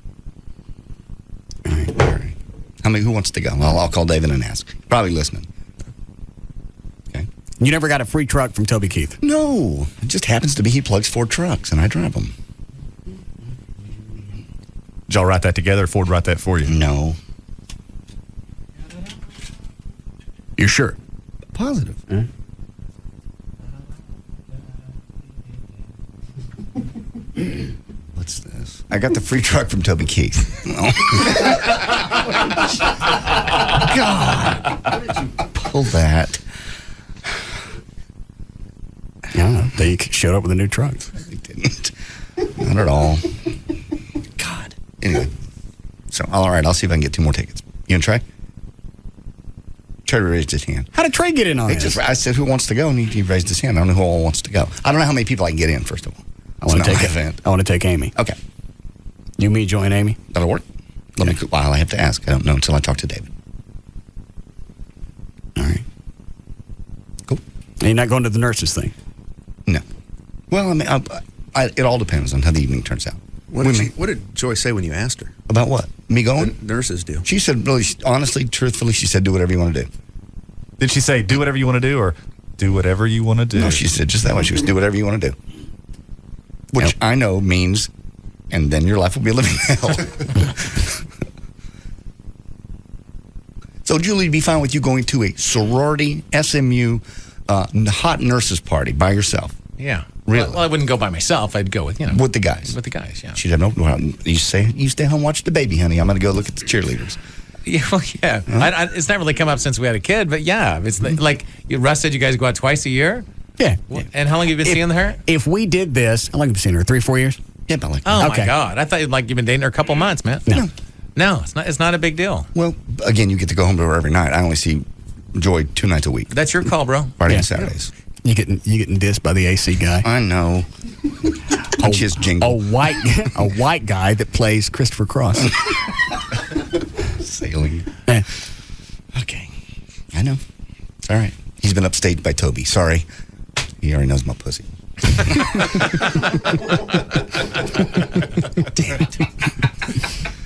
All right. Who wants to go? I'll call David and ask. Probably listening. Okay. You never got a free truck from Toby Keith? No. It just happens to be he plugs Ford trucks, and I drive them. Did y'all write that together? Ford write that for you? No. You're sure? Positive. What's this? I got the free truck from Toby Keith. No. God. How did you pull that? Yeah, they showed up with a new truck. They didn't. Not at all. God. Anyway. So, all right, I'll see if I can get 2 more tickets. You gonna try? Trey raised his hand. How did Trey get in on this? I said, who wants to go? And he raised his hand. I don't know who all wants to go. I don't know how many people I can get in, first of all. I want to take Amy. Okay. You, me, join Amy? That'll work. Well, I have to ask. I don't know until I talk to David. All right. Cool. And you're not going to the nurses thing? No. Well, I mean, it all depends on how the evening turns out. What did Joy say when you asked her? About what? Me going? The nurses do. She said, really, honestly, truthfully, she said, do whatever you want to do. Did she say, do whatever you want to do, or do whatever you want to do? No, she said just that way. She was, do whatever you want to do. Which I know means, and then your life will be a living hell. So, Julie, it'd be fine with you going to a sorority, SMU, hot nurses party by yourself? Yeah. Really? Well, I wouldn't go by myself. I'd go with, with the guys. With the guys, yeah. She'd have no. You stay home, watch the baby, honey. I'm going to go look at the cheerleaders. Yeah, well, yeah. Huh? It's not really come up since we had a kid, but yeah, it's like Russ said. You guys go out twice a year. Yeah. And how long have you been seeing her? If we did this, how long have you seen her? 3-4 years? Yeah, about like. Oh my God! I thought you'd been dating her a couple months, man. No, it's not. It's not a big deal. Well, again, you get to go home to her every night. I only see Joy 2 nights a week. That's your call, bro. Friday and Saturdays. You getting dissed by the AC guy? I know. Punch his jingle. A white guy that plays Christopher Cross. Sailing. Okay. I know. It's all right. He's been upstaged by Toby. Sorry. He already knows my pussy. Damn it.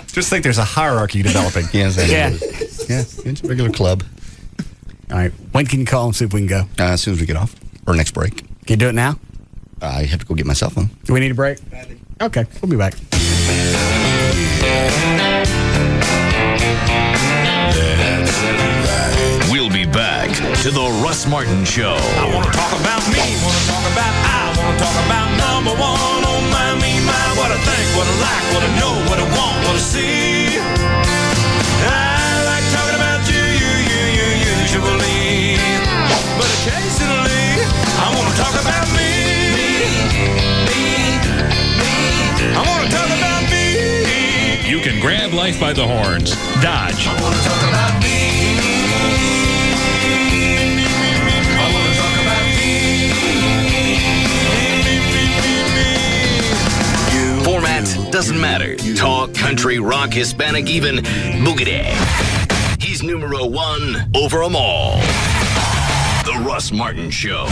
Just think there's a hierarchy developing. Yeah. It's a regular club. All right. When can you call and see if we can go? As soon as we get off. Or next break. Can you do it now? I have to go get my cell phone. Do we need a break? Okay. We'll be back. We'll be back to the Russ Martin Show. I want to talk about me, want to talk about I want to talk about number one. Oh my, me, my, what I think, what I like, what I know, what I want, what I see. I like talking about you. grab life by the horns. Dodge. I want to talk about me. I want to talk about me. Format doesn't matter. Talk, country, rock, Hispanic, even boogity. He's numero one over them all. The Russ Martin Show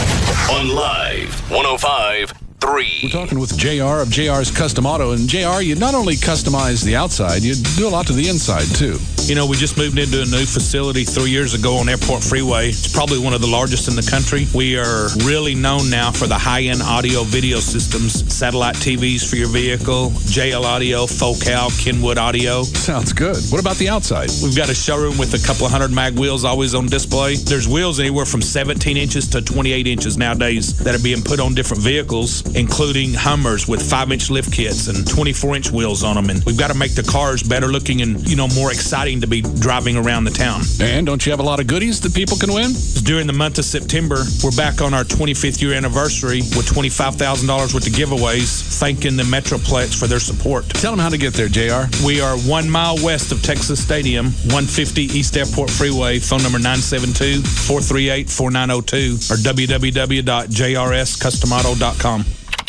on Live 105.3. We're talking with JR of JR's Custom Auto. And JR, you not only customize the outside, you do a lot to the inside, too. You know, we just moved into a new facility 3 years ago on Airport Freeway. It's probably one of the largest in the country. We are really known now for the high-end audio video systems, satellite TVs for your vehicle, JL Audio, Focal, Kenwood Audio. Sounds good. What about the outside? We've got a showroom with a couple of 100 mag wheels always on display. There's wheels anywhere from 17 inches to 28 inches nowadays that are being put on different vehicles, including Hummers with 5-inch lift kits and 24-inch wheels on them. And we've got to make the cars better looking and, you know, more exciting to be driving around the town. And don't you have a lot of goodies that people can win? During the month of September, we're back on our 25th year anniversary with $25,000 worth of giveaways, thanking the Metroplex for their support. Tell them how to get there, JR. We are 1 mile west of Texas Stadium, 150 East Airport Freeway, phone number 972-438-4902 or www.jrscustomauto.com.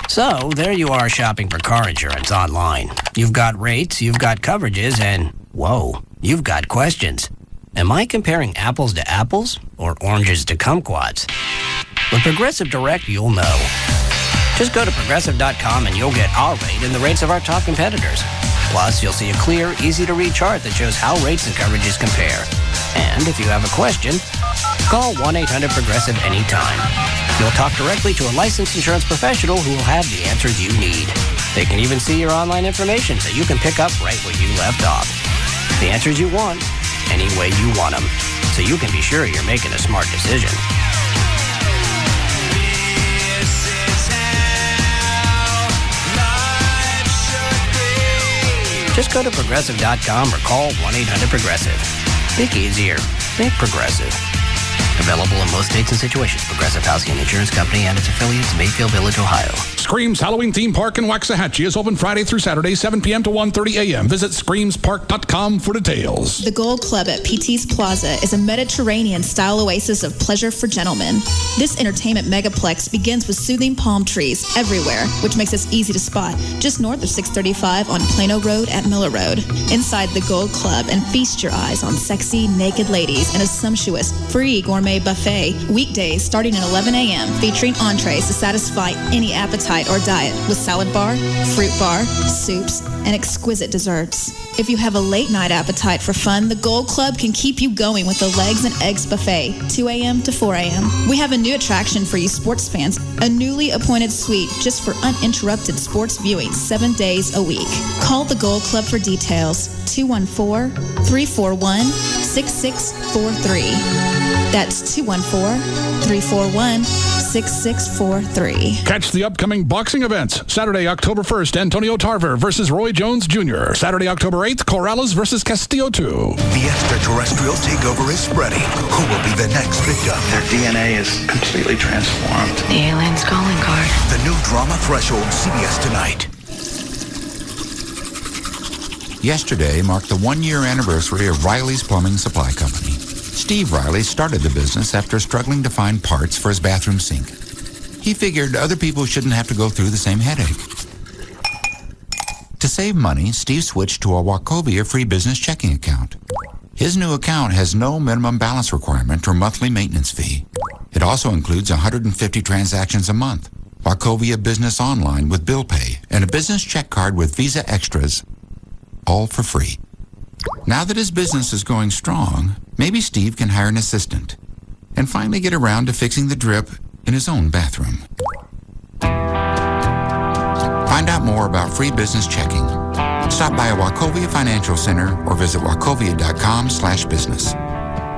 So, there you are shopping for car insurance online. You've got rates, you've got coverages, and, whoa, you've got questions. Am I comparing apples to apples or oranges to kumquats? With Progressive Direct, you'll know. Just go to Progressive.com and you'll get our rate and the rates of our top competitors. Plus, you'll see a clear, easy-to-read chart that shows how rates and coverages compare. And if you have a question, call 1-800-PROGRESSIVE anytime. You'll talk directly to a licensed insurance professional who will have the answers you need. They can even see your online information so you can pick up right where you left off. The answers you want, any way you want them, so you can be sure you're making a smart decision. Just go to Progressive.com or call 1-800-PROGRESSIVE. Think easier. Think Progressive. Available in most states and situations. Progressive Housing and Insurance Company and its affiliates, Mayfield Village, Ohio. Scream's Halloween Theme Park in Waxahachie is open Friday through Saturday, 7 p.m. to 1:30 a.m. Visit screamspark.com for details. The Gold Club at PT's Plaza is a Mediterranean-style oasis of pleasure for gentlemen. This entertainment megaplex begins with soothing palm trees everywhere, which makes us easy to spot, just north of 635 on Plano Road at Miller Road. Inside the Gold Club, and feast your eyes on sexy, naked ladies and a sumptuous, free gourmet buffet, weekdays starting at 11 a.m., featuring entrees to satisfy any appetite or diet, with salad bar, fruit bar, soups, and exquisite desserts. If you have a late night appetite for fun, the Gold Club can keep you going with the Legs and Eggs Buffet, 2 a.m. to 4 a.m. We have a new attraction for you sports fans, a newly appointed suite just for uninterrupted sports viewing 7 days a week. Call the Gold Club for details, 214-341-6643. That's 214-341-6643. Catch the upcoming boxing events. Saturday, October 1st, Antonio Tarver versus Roy Jones Jr. Saturday, October 8th, Corrales versus Castillo 2. The extraterrestrial takeover is spreading. Who will be the next victim? Their DNA is completely transformed. The alien's calling card. The new drama Threshold, CBS tonight. Yesterday marked the 1-year anniversary of Riley's Plumbing Supply Company. Steve Riley started the business after struggling to find parts for his bathroom sink. He figured other people shouldn't have to go through the same headache. To save money, Steve switched to a Wachovia free business checking account. His new account has no minimum balance requirement or monthly maintenance fee. It also includes 150 transactions a month, Wachovia Business Online with bill pay, and a business check card with Visa Extras, all for free. Now that his business is going strong, maybe Steve can hire an assistant and finally get around to fixing the drip in his own bathroom. Find out more about free business checking. Stop by a Wachovia Financial Center or visit wachovia.com/business.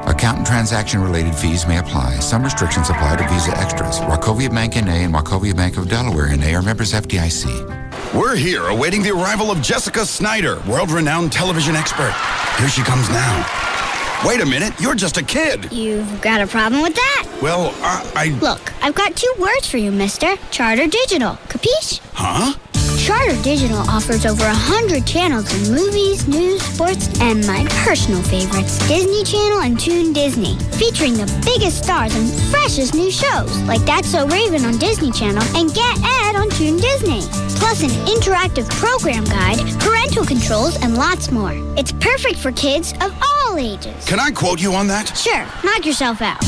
Account and transaction-related fees may apply. Some restrictions apply to Visa Extras. Wachovia Bank N.A. and Wachovia Bank of Delaware N.A. are members FDIC. We're here awaiting the arrival of Jessica Snyder, world-renowned television expert. Here she comes now. Wait a minute, you're just a kid. You've got a problem with that? Well, I... Look, I've got 2 words for you, mister. Charter Digital. Capiche? Huh? Charter Charter Digital offers over 100 channels of movies, news, sports, and my personal favorites, Disney Channel and Toon Disney, featuring the biggest stars and freshest new shows, like That's So Raven on Disney Channel and Get Ed on Toon Disney. Plus an interactive program guide, parental controls, and lots more. It's perfect for kids of all ages. Can I quote you on that? Sure, knock yourself out.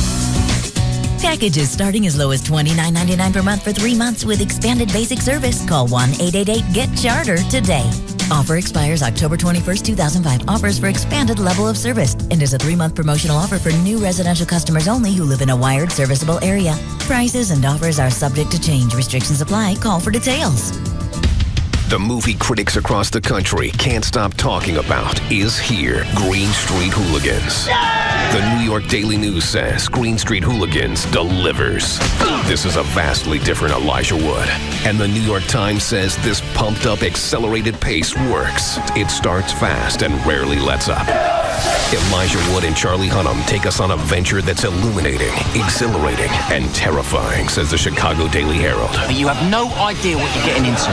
Packages starting as low as $29.99 per month for 3 months with expanded basic service. Call 1-888-GET-CHARTER today. Offer expires October 21st, 2005. Offers for expanded level of service and is a 3-month promotional offer for new residential customers only who live in a wired serviceable area. Prices and offers are subject to change. Restrictions apply. Call for details. The movie critics across the country can't stop talking about is here. Green Street Hooligans. The New York Daily News says Green Street Hooligans delivers. This is a vastly different Elijah Wood. And the New York Times says this pumped-up, accelerated pace works. It starts fast and rarely lets up. Elijah Wood and Charlie Hunnam take us on a venture that's illuminating, exhilarating, and terrifying, says the Chicago Daily Herald. But you have no idea what you're getting into.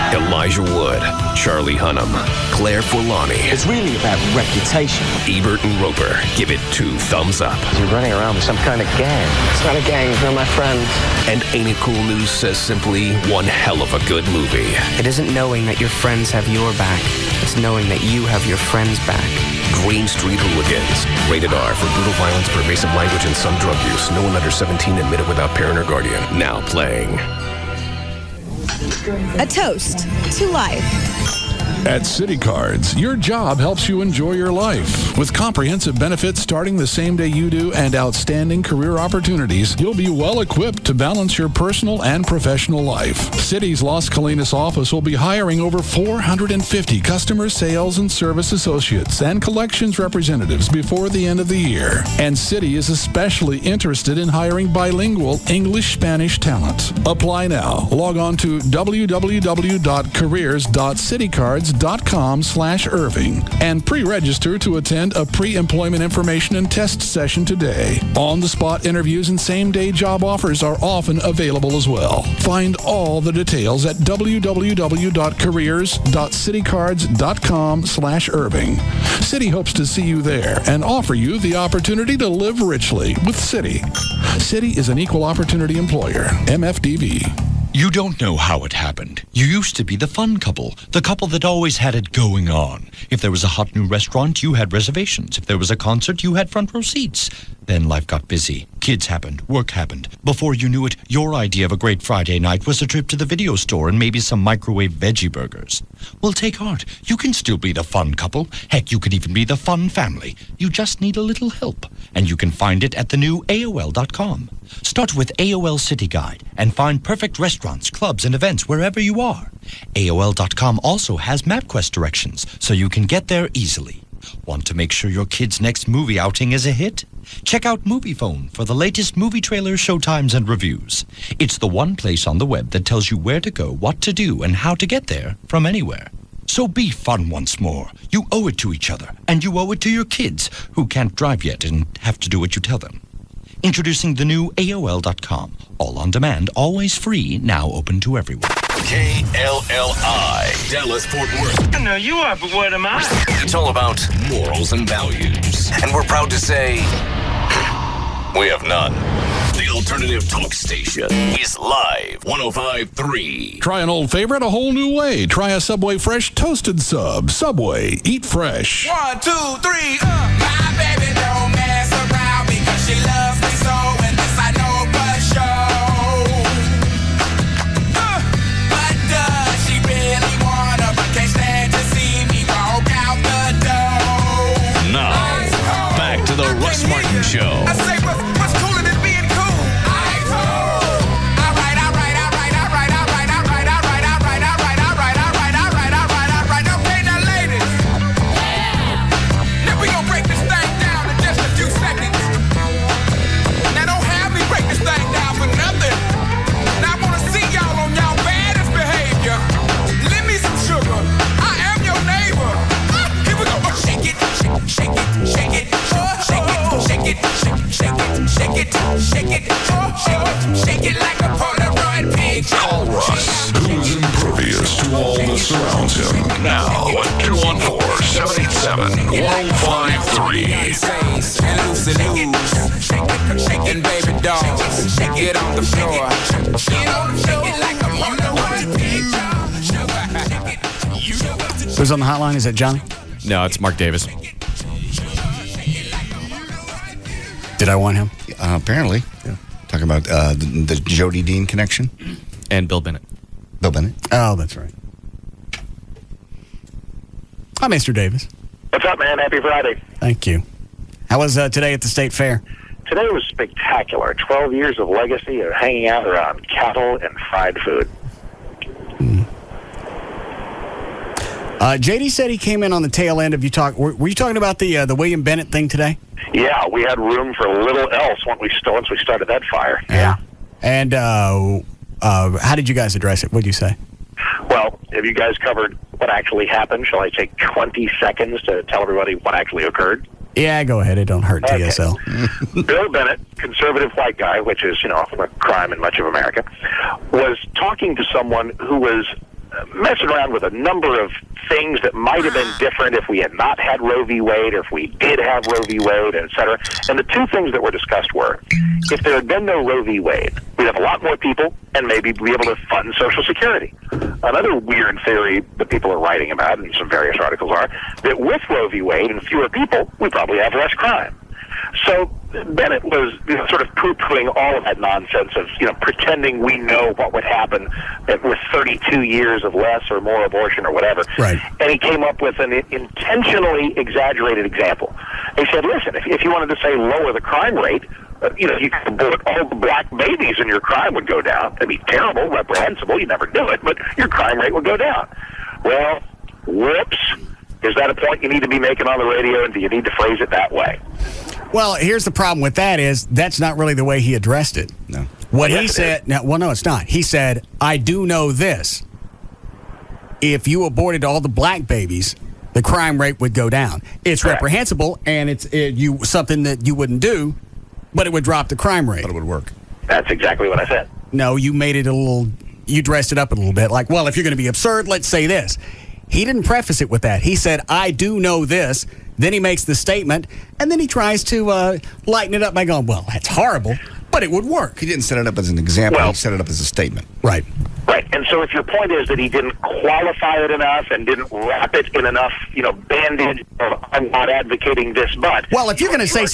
Elijah Wood, Charlie Hunnam, Claire Forlani. It's really about reputation. Ebert and Roper give it 2 thumbs up. You're running around with some kind of gang. It's not a gang, they're my friends. And Ain't It Cool News says simply one hell of a good movie. It isn't knowing that your friends have your back. It's knowing that you have your friends' back. Green Street Hooligans. Rated R for brutal violence, pervasive language, and some drug use. No one under 17 admitted without parent or guardian. Now playing. A toast to life. At City Cards, your job helps you enjoy your life. With comprehensive benefits starting the same day you do and outstanding career opportunities, you'll be well equipped to balance your personal and professional life. City's Las Colinas office will be hiring over 450 customer sales and service associates and collections representatives before the end of the year. And City is especially interested in hiring bilingual English-Spanish talent. Apply now. Log on to www.careers.citycards.com/Irving and pre-register to attend a pre-employment information and test session today. On-the-spot interviews and same-day job offers are often available as well. Find all the details at www.careers.citycards.com/Irving. City hopes to see you there and offer you the opportunity to live richly with City. City is an equal opportunity employer. MFDV. You don't know how it happened. You used to be the fun couple, the couple that always had it going on. If there was a hot new restaurant, you had reservations. If there was a concert, you had front row seats. Then life got busy. Kids happened. Work happened. Before you knew it, your idea of a great Friday night was a trip to the video store and maybe some microwave veggie burgers. Well, take heart. You can still be the fun couple. Heck, you can even be the fun family. You just need a little help. And you can find it at the new AOL.com. Start with AOL City Guide and find perfect restaurants, clubs, and events wherever you are. AOL.com also has MapQuest directions, so you can get there easily. Want to make sure your kid's next movie outing is a hit? Check out MoviePhone for the latest movie trailers, showtimes, and reviews. It's the one place on the web that tells you where to go, what to do, and how to get there from anywhere. So be fun once more. You owe it to each other, and you owe it to your kids, who can't drive yet and have to do what you tell them. Introducing the new AOL.com. All on demand, always free, now open to everyone. KLLI, Dallas, Fort Worth. I know you are, but what am I? It's all about morals and values. And we're proud to say, we have none. The alternative talk station is live 105.3. Try an old favorite a whole new way. Try a Subway Fresh Toasted Sub. Subway, eat fresh. 1, 2, 3, My baby don't mess around because she loves me so, and this I know for sure. But does she really wanna, but can't stand to see me walk out the door? Now, back to the Russ Martin Show. I say, what's cooler than being cool? Okay, now ladies. Now we gonna break this thing down in just a few seconds. Now don't have me break this thing down for nothing. Now I wanna see y'all on y'all baddest behavior. Lend me some sugar. I am your neighbor. Here we go. Shake it, shake it, shake it, shake it, shake it, shake it, shake it. surrounds him. Now, 214-787-1053. And baby doll, get on the floor. Who's on the hotline? Is it Johnny? No, it's Mark Davis. Did I want him? Apparently. Yeah. Talking about the Jody Dean connection. And Bill Bennett. Bill Bennett? Oh, that's right. Hi, Mr. Davis. What's up, man? Happy Friday. Thank you. How was today at the State Fair? Today was spectacular. 12 years of legacy of hanging out around cattle and fried food. JD said he came in on the tail end of you talk. Were you talking about the William Bennett thing today? Yeah, we had room for little else once we started that fire. Yeah. And how did you guys address it? What did you say? Well, have you guys covered what actually happened? Shall I take 20 seconds to tell everybody what actually occurred? Yeah, go ahead. It don't hurt TSL. Bill Bennett, conservative white guy, which is, a crime in much of America, was talking to someone who was messing around with a number of things that might have been different if we had not had Roe v. Wade or if we did have Roe v. Wade, et cetera. And the two things that were discussed were, if there had been no Roe v. Wade, we'd have a lot more people and maybe be able to fund Social Security. Another weird theory that people are writing about, and some various articles are, that with Roe v. Wade and fewer people, we probably have less crime. So Bennett was sort of poo-pooing all of that nonsense of pretending we know what would happen with 32 years of less or more abortion or whatever. Right. And he came up with an intentionally exaggerated example. He said, listen, if you wanted to say lower the crime rate, you could abort all the black babies and your crime would go down. That'd be terrible, reprehensible. You never do it, but your crime rate would go down. Well, whoops. Is that a point you need to be making on the radio, and do you need to phrase it that way? Well, here's the problem with that is that's not really the way he addressed it. No. What he said, no, it's not. He said, I do know this. If you aborted all the black babies, the crime rate would go down. It's reprehensible, and it's something that you wouldn't do, but it would drop the crime rate. But it would work. That's exactly what I said. No, you made it you dressed it up a little bit. Like, well, if you're going to be absurd, let's say this. He didn't preface it with that. He said, I do know this. Then he makes the statement, and then he tries to lighten it up by going, well, that's horrible, but it would work. He didn't set it up as an example. He set it up as a statement. Right. Right. And so if your point is that he didn't qualify it enough and didn't wrap it in enough, bandage of I'm not advocating this, but. Well, if you're going to say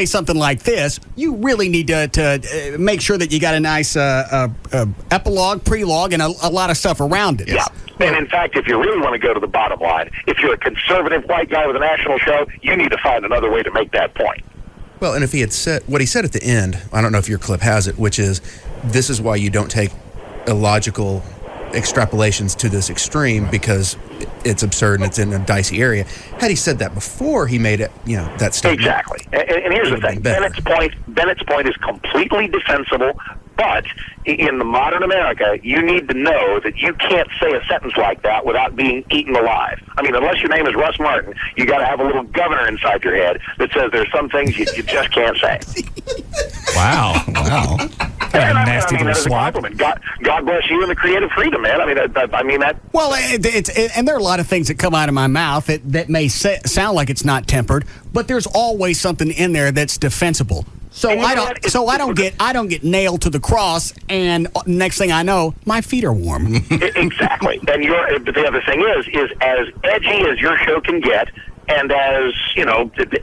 something, like this, you really need to make sure that you got a nice epilogue, prelogue, and a lot of stuff around it. Yeah. And in fact, if you really want to go to the bottom line, if you're a conservative white guy with a national show, you need to find another way to make that point. Well, and if he had said what he said at the end, I don't know if your clip has it, which is, this is why you don't take illogical extrapolations to this extreme because it's absurd and it's in a dicey area. Had he said that before he made it, that statement. Exactly. And here's the thing. Bennett's point is completely defensible, but in the modern America, you need to know that you can't say a sentence like that without being eaten alive. I mean, unless your name is Russ Martin, you got to have a little governor inside your head that says there's some things you just can't say. Wow. And nasty little swap. God bless you and the creative freedom, man. I mean that. Well, and there are a lot of things that come out of my mouth that may sound like it's not tempered, but there's always something in there that's defensible. So I don't get nailed to the cross, and next thing I know, my feet are warm. Exactly. And the other thing is as edgy as your show can get, and as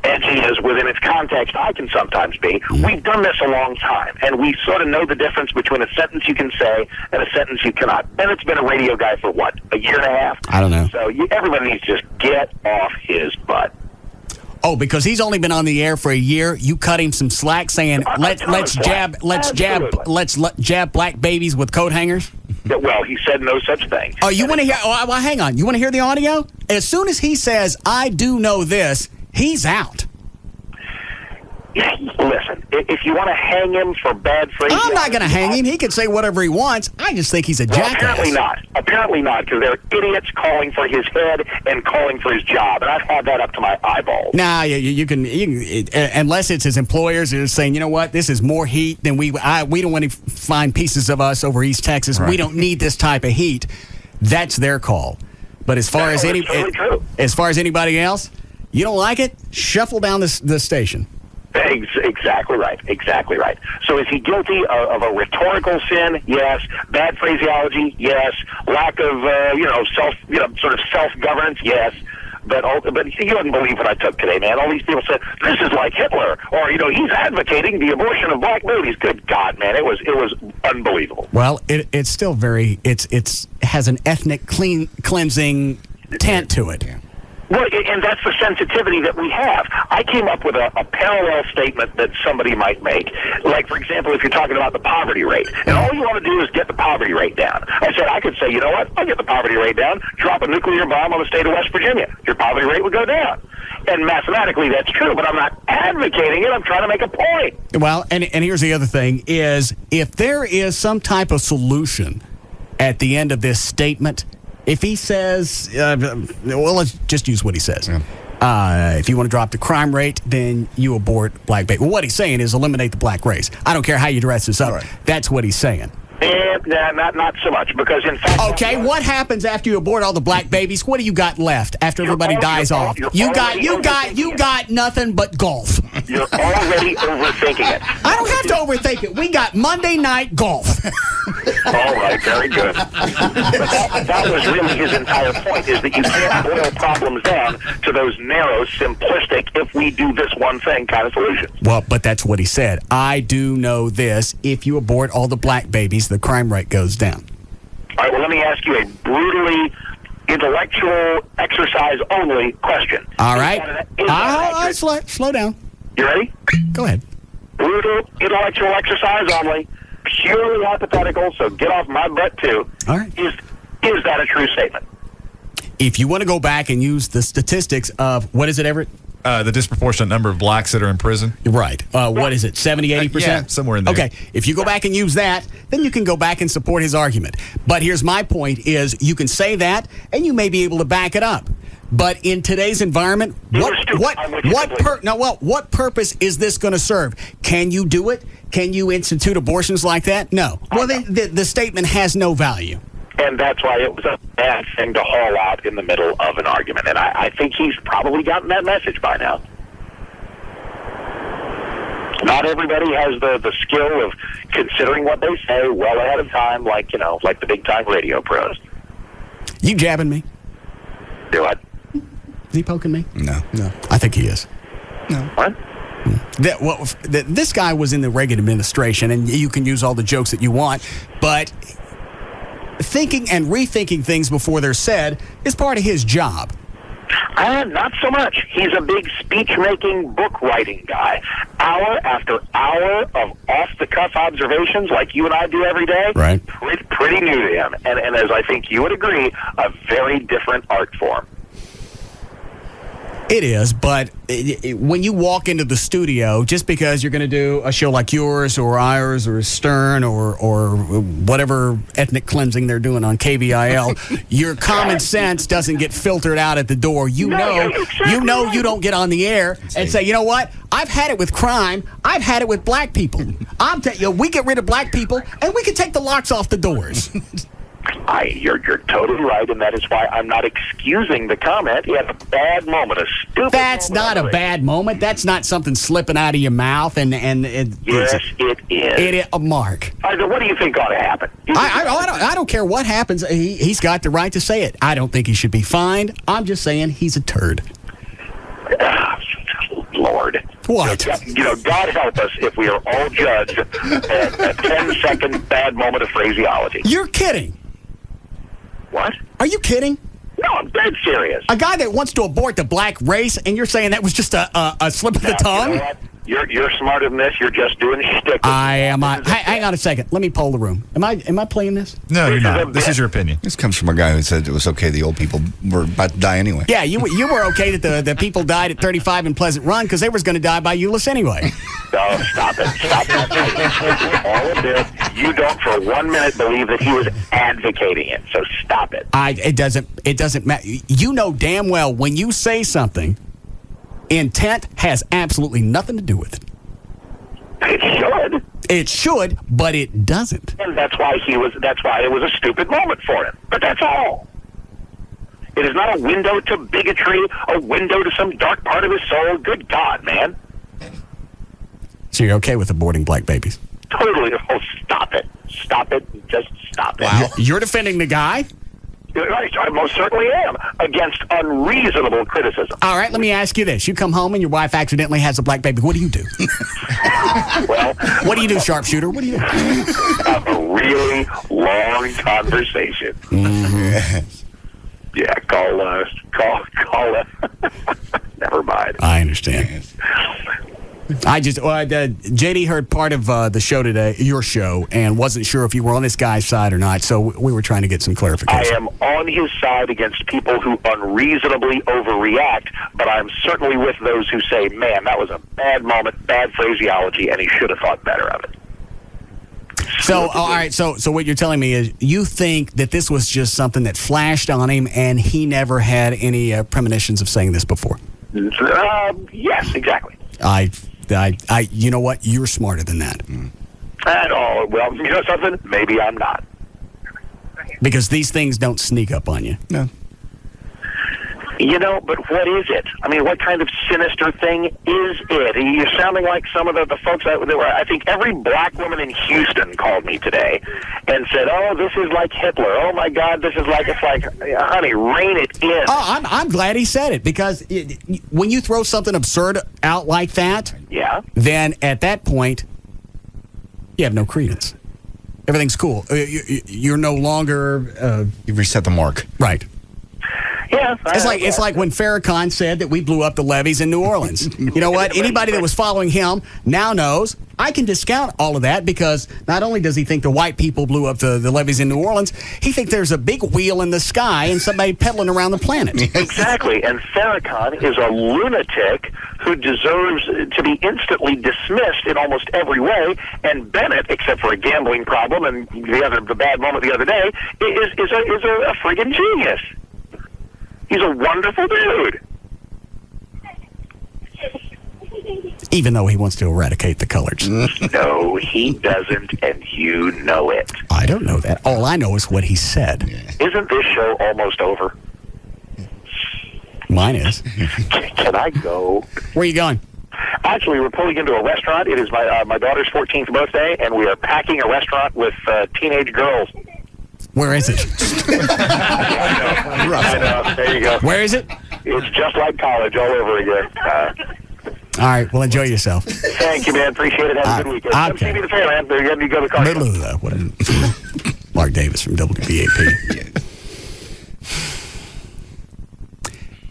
edgy as within its context I can sometimes be. We've done this a long time, and we sort of know the difference between a sentence you can say and a sentence you cannot. Bennett's been a radio guy for what, a year and a half? I don't know. So everybody needs to just get off his butt. Oh, because he's only been on the air for a year. You cut him some slack, saying let's jab black babies with coat hangers. Well, he said no such thing. Oh, you want to hear? Well, hang on. You want to hear the audio? As soon as he says, "I do know this," he's out. Listen, if you want to hang him for bad phrases... I'm not going to hang him. He can say whatever he wants. I just think he's a jackass. Apparently not, because there are idiots calling for his head and calling for his job, and I've had that up to my eyeballs. Nah, you can unless it's his employers that are saying, you know what, this is more heat than we don't want to find pieces of us over East Texas. Right. We don't need this type of heat. That's their call. But as far as anybody else, you don't like it, shuffle down the station. Exactly right. Exactly right. So is he guilty of a rhetorical sin? Yes. Bad phraseology? Yes. Lack of sort of self-governance? Yes. But you wouldn't believe what I took today, man. All these people said this is like Hitler, or he's advocating the abortion of black babies. Good God, man, it was unbelievable. Well, it's still it has an ethnic cleansing tint to it. Well, and that's the sensitivity that we have. I came up with a parallel statement that somebody might make. Like, for example, if you're talking about the poverty rate, and all you want to do is get the poverty rate down. I could say, you know what? I'll get the poverty rate down, drop a nuclear bomb on the state of West Virginia. Your poverty rate would go down. And mathematically, that's true, but I'm not advocating it. I'm trying to make a point. Well, and here's the other thing is, if there is some type of solution at the end of this statement, if he says, let's just use what he says. Yeah. If you want to drop the crime rate, then you abort black baby. Well, what he's saying is eliminate the black race. I don't care how you dress this up. Right. That's what he's saying. Not so much, because in fact... Okay, what happens after you abort all the black babies? What do you got left after everybody dies off? You got nothing but golf. You're already overthinking it. I don't have to overthink it. We got Monday night golf. All right, very good. But that was really his entire point, is that you can't boil problems down to those narrow, simplistic, if we do this one thing kind of solutions. Well, but that's what he said. I do know this. If you abort all the black babies, the crime rate goes down. All right, well, let me ask you a brutally intellectual exercise only question. All right. Slow down. You ready? Go ahead. Brutal intellectual exercise only, purely hypothetical, so get off my butt too. All right. Is that a true statement? If you want to go back and use the statistics of, what is it, Everett? The disproportionate number of blacks that are in prison. Right. What is it, 70, 80%? Yeah, somewhere in there. Okay. If you go back and use that, then you can go back and support his argument. But here's my point is, you can say that, and you may be able to back it up. But in today's environment, what purpose is this going to serve? Can you do it? Can you institute abortions like that? No. Well, then the statement has no value. And that's why it was a bad thing to haul out in the middle of an argument. And I think he's probably gotten that message by now. Not everybody has the skill of considering what they say well ahead of time, like the big-time radio pros. You jabbing me? Do what? Is he poking me? No. I think he is. No. What? This guy was in the Reagan administration, and you can use all the jokes that you want, but thinking and rethinking things before they're said is part of his job. Not so much. He's a big speech-making, book-writing guy. Hour after hour of off-the-cuff observations like you and I do every day. Right. Pretty new to him. And as I think you would agree, a very different art form. It is, but when you walk into the studio, just because you're going to do a show like yours or ours or Stern or whatever ethnic cleansing they're doing on KVIL, your common sense doesn't get filtered out at the door. You know you don't get on the air and say, you know what? I've had it with crime. I've had it with black people. I'm telling you, we get rid of black people and we can take the locks off the doors. You're totally right, and that is why I'm not excusing the comment. He had a bad moment, a stupid That's moment. not a bad moment. That's not something slipping out of your mouth. Yes, it is. It is. Mark. What do you think ought to happen? I don't care what happens. He's got the right to say it. I don't think he should be fined. I'm just saying he's a turd. Lord. What? God help us if we are all judged a 10-second bad moment of phraseology. You're kidding. What? Are you kidding? No, I'm dead serious. A guy that wants to abort the black race, and you're saying that was just a slip of the tongue? You know what? You're smarter than this. You're just doing shtick. I am. Hang on a second. Let me poll the room. Am I playing this? No, you're not. This is your opinion. This comes from a guy who said it was okay the old people were about to die anyway. Yeah, you were okay that the people died at 35 in Pleasant Run because they was going to die by Euless anyway. No, stop it. Stop that. All of this, you don't for 1 minute believe that he was advocating it, so stop it. It doesn't matter. You know damn well when you say something, intent has absolutely nothing to do with it. It should. It should, but it doesn't. And that's why it was a stupid moment for him. But that's all. It is not a window to bigotry, a window to some dark part of his soul. Good God, man. So you're okay with aborting black babies? Totally. Oh, stop it. Stop it. Just stop it. Wow. You're defending the guy? I most certainly am, against unreasonable criticism. All right, let me ask you this. You come home and your wife accidentally has a black baby. What do you do? Well, what do you do, sharpshooter? What do you do? Have a really long conversation. Yeah, call. Never mind. I understand. JD heard part of the show today, your show, and wasn't sure if you were on this guy's side or not, so we were trying to get some clarification. I am on his side against people who unreasonably overreact, but I'm certainly with those who say, man, that was a bad moment, bad phraseology, and he should have thought better of it. So, all right, so what you're telling me is you think that this was just something that flashed on him, and he never had any premonitions of saying this before? Yes, exactly. You know what? You're smarter than that. Well, you know something? Maybe I'm not. Because these things don't sneak up on you. No. You know, but what is it? I mean, what kind of sinister thing is it? You're sounding like some of the folks I think every black woman in Houston called me today and said, oh, this is like Hitler. Oh, my God, it's like, honey, rein it in. Oh, I'm glad he said it, because when you throw something absurd out like that, yeah, then at that point, you have no credence. Everything's cool. You're no longer... You've reset the mark. Right. Yeah, it's like when Farrakhan said that we blew up the levees in New Orleans. You know what? Anybody that was following him now knows I can discount all of that, because not only does he think the white people blew up the levees in New Orleans, he thinks there's a big wheel in the sky and somebody pedaling around the planet. Exactly. And Farrakhan is a lunatic who deserves to be instantly dismissed in almost every way. And Bennett, except for a gambling problem and the bad moment the other day, is a friggin' genius. He's a wonderful dude. Even though he wants to eradicate the colors. No, he doesn't, and you know it. I don't know that. All I know is what he said. Isn't this show almost over? Mine is. Can I go? Where are you going? Actually, we're pulling into a restaurant. It is my daughter's 14th birthday, and we are packing a restaurant with teenage girls. Where is it? I know. There you go. Where is it? It's just like college all over again. All right. Well, enjoy yourself. Thank you, man. Appreciate it. Have a good weekend. Come see me the fair, man. You go to the car. Mark Davis from WBAP.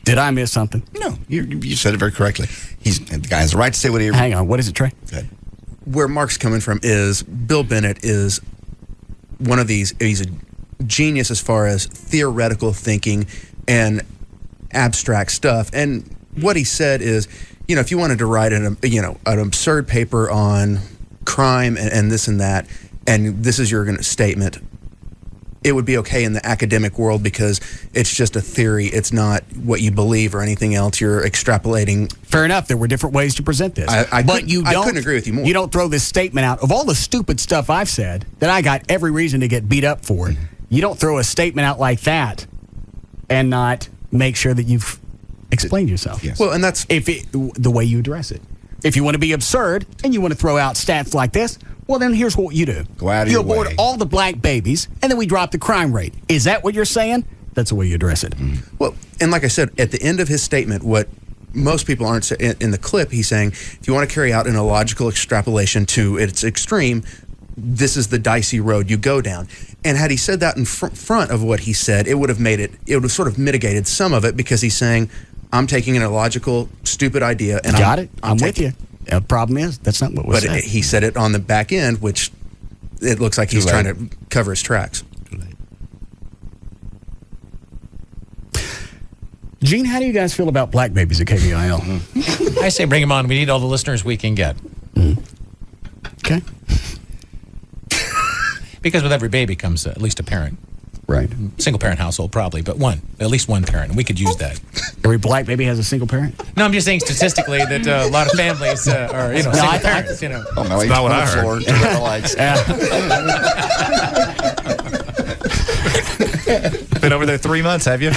Did I miss something? No. You said it very correctly. The guy has the right to say what he... Hang on. What is it, Trey? Where Mark's coming from is Bill Bennett is one of these... He's a genius as far as theoretical thinking and abstract stuff. And what he said is, if you wanted to write an absurd paper on crime and this and that, and this is your statement, it would be okay in the academic world because it's just a theory. It's not what you believe or anything else. You're extrapolating. Fair enough. There were different ways to present this. I couldn't agree with you more. You don't throw this statement out. Of all the stupid stuff I've said that I got every reason to get beat up for, you don't throw a statement out like that and not make sure that you've explained yourself. Yes. Well, and that's the way you address it. If you want to be absurd and you want to throw out stats like this, well, then here's what you do. Go out of your way. You abort all the black babies, and then we drop the crime rate. Is that what you're saying? That's the way you address it. Well, and like I said, at the end of his statement, what most people aren't in the clip, he's saying, if you want to carry out an illogical extrapolation to its extreme, this is the dicey road you go down. And had he said that in front of what he said, it would have sort of mitigated some of it, because he's saying, I'm taking an illogical, stupid idea. And I'm with you. The problem is, that's not what was said. But he said it on the back end, which it looks like he's trying to cover his tracks. Gene, how do you guys feel about black babies at KBIL? I say bring them on. We need all the listeners we can get. Okay. Because with every baby comes at least a parent. Right. Single-parent household, probably, but at least one parent. We could use that. Every black baby has a single parent? No, I'm just saying statistically that a lot of families are, single parents, Oh, no, That's not what I heard. Been over there 3 months, have you?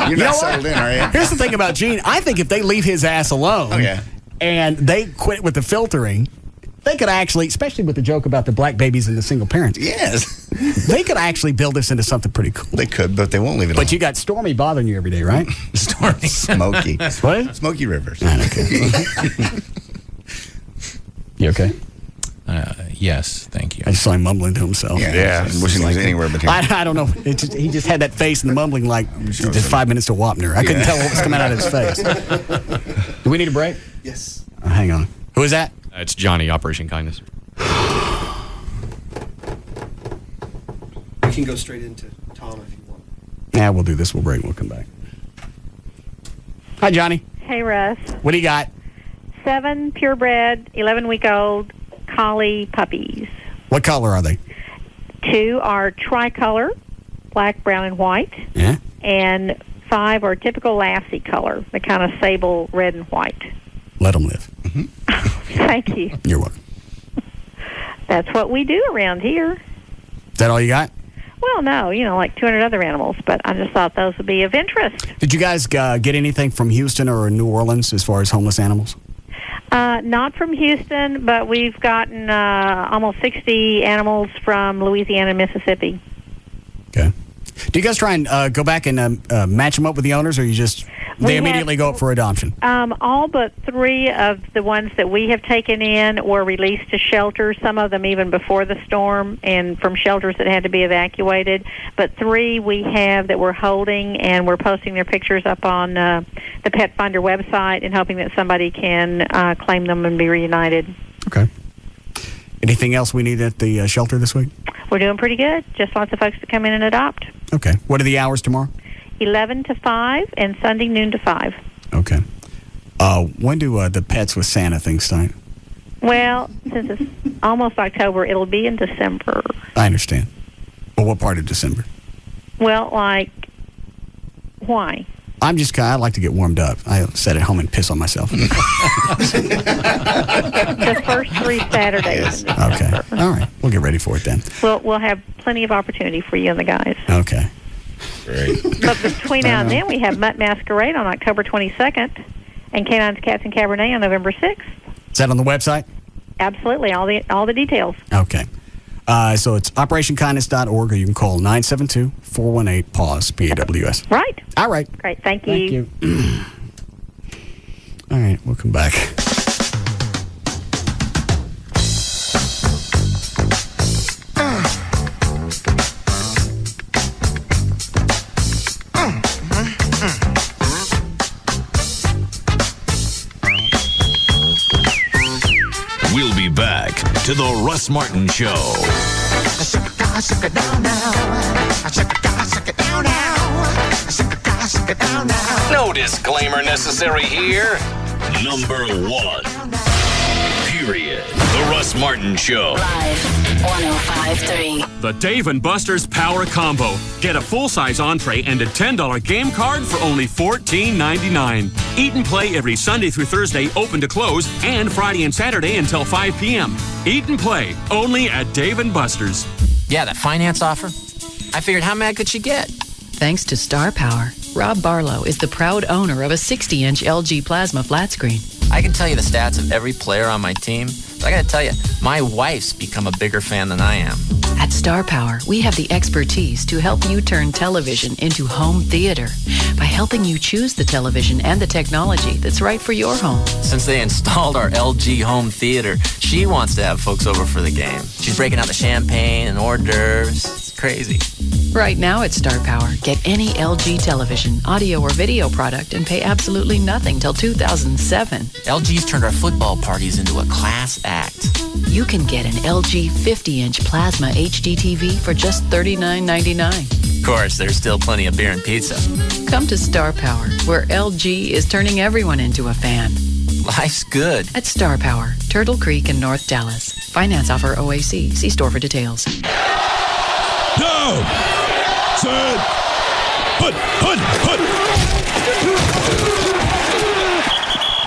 You're not settled in, are you? Here's the thing about Gene. I think if they leave his ass alone and they quit with the filtering, they could actually, especially with the joke about the black babies and the single parents. Yes. They could actually build this into something pretty cool. They could, but they won't leave it alone. But you got Stormy bothering you every day, right? Stormy. Smokey. What? Smokey Rivers. Okay. You okay? Yes, thank you. I just saw him mumbling to himself. Yeah. Wishing he was anywhere but here. I don't know. He just had that face and the mumbling like just 5 minutes to Wapner. I couldn't tell what was coming out of his face. Do we need a break? Yes. Hang on. Who is that? It's Johnny, Operation Kindness. We can go straight into Tom if you want. Yeah, we'll do this. We'll break. We'll come back. Hi, Johnny. Hey, Russ. What do you got? 7 purebred, 11-week-old collie puppies. What color are they? 2 are tricolor, black, brown, and white. Yeah. And 5 are typical Lassie color, the kind of sable red and white. Let them live. Thank you. You're welcome. That's what we do around here. Is that all you got? Well, no, like 200 other animals, but I just thought those would be of interest. Did you guys get anything from Houston or New Orleans as far as homeless animals? Not from Houston, but we've gotten almost 60 animals from Louisiana and Mississippi. Okay. Do you guys try and go back and match them up with the owners, or they immediately go up for adoption? All but 3 of the ones that we have taken in were released to shelters, some of them even before the storm, and from shelters that had to be evacuated. But 3 we have that we're holding, and we're posting their pictures up on the Pet Finder website and hoping that somebody can claim them and be reunited. Okay. Anything else we need at the shelter this week? We're doing pretty good. Just lots of folks to come in and adopt. Okay. What are the hours tomorrow? 11 to 5 and Sunday noon to 5. Okay. When do the Pets with Santa things start? Well, since it's almost October, it'll be in December. I understand. But what part of December? Well, why? I like to get warmed up. I sit at home and piss on myself. The first 3 Saturdays in December. Okay. All right. We'll get ready for it then. We'll have plenty of opportunity for you and the guys. Okay. Great. But between now and then, we have Mutt Masquerade on October 22nd and Canines, Cats, and Cabernet on November 6th. Is that on the website? Absolutely. All the details. Okay. So it's operationkindness.org, or you can call 972-418-PAWS, PAWS. Right. All right. Great. Thank you. All right. We'll come back. We'll be back to the Russ Martin Show. No disclaimer necessary here. Number 1. Period. The Russ Martin Show. Live 105.3. The Dave & Buster's Power Combo. Get a full-size entree and a $10 game card for only $14.99. Eat and play every Sunday through Thursday, open to close, and Friday and Saturday until 5 p.m. Eat and play only at Dave & Buster's. Yeah, that finance offer. I figured, how mad could she get? Thanks to Star Power, Rob Barlow is the proud owner of a 60-inch LG Plasma flat screen. I can tell you the stats of every player on my team, but I gotta tell you, my wife's become a bigger fan than I am. At Star Power, we have the expertise to help you turn television into home theater by helping you choose the television and the technology that's right for your home. Since they installed our LG home theater, she wants to have folks over for the game. She's breaking out the champagne and hors d'oeuvres. It's crazy. Right now at Star Power, get any LG television, audio, or video product and pay absolutely nothing till 2007. LG's turned our football parties into a class act. You can get an LG 50-inch Plasma HD TV for just $39.99. Of course, there's still plenty of beer and pizza. Come to Star Power, where LG is turning everyone into a fan. Life's good. At Star Power, Turtle Creek in North Dallas. Finance offer OAC. See store for details. Down. Set. Put.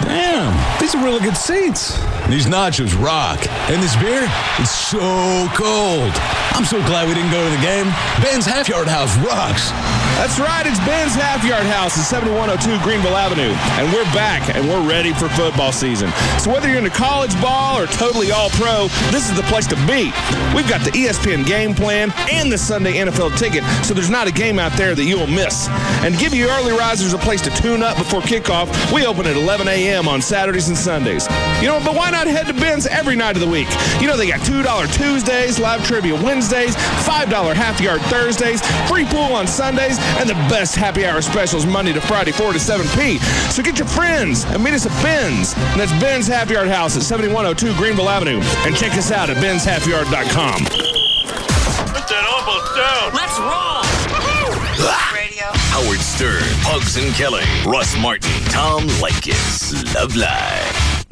Damn, these are really good seats. These nachos rock. And this beer, it's so cold. I'm so glad we didn't go to the game. Ben's Half Yard House rocks. That's right, it's Ben's Half Yard House at 7102 Greenville Avenue. And we're back, and we're ready for football season. So whether you're into college ball or totally all-pro, this is the place to be. We've got the ESPN game plan and the Sunday NFL ticket, so there's not a game out there that you'll miss. And to give you early risers a place to tune up before kickoff, we open at 11 a.m. on Saturdays and Sundays. You know, but why not head to Ben's every night of the week? You know, they got $2 Tuesdays, live trivia Wednesdays, $5 Half Yard Thursdays, free pool on Sundays, and the best happy hour specials Monday to Friday, 4 to 7 p. So get your friends and meet us at Ben's. And that's Ben's Half Yard House at 7102 Greenville Avenue. And check us out at benshalfyard.com. Put that almost down. Let's roll. Radio. Howard Stern, Pugs and Kelly, Russ Martin, Tom Leykis, Love Live.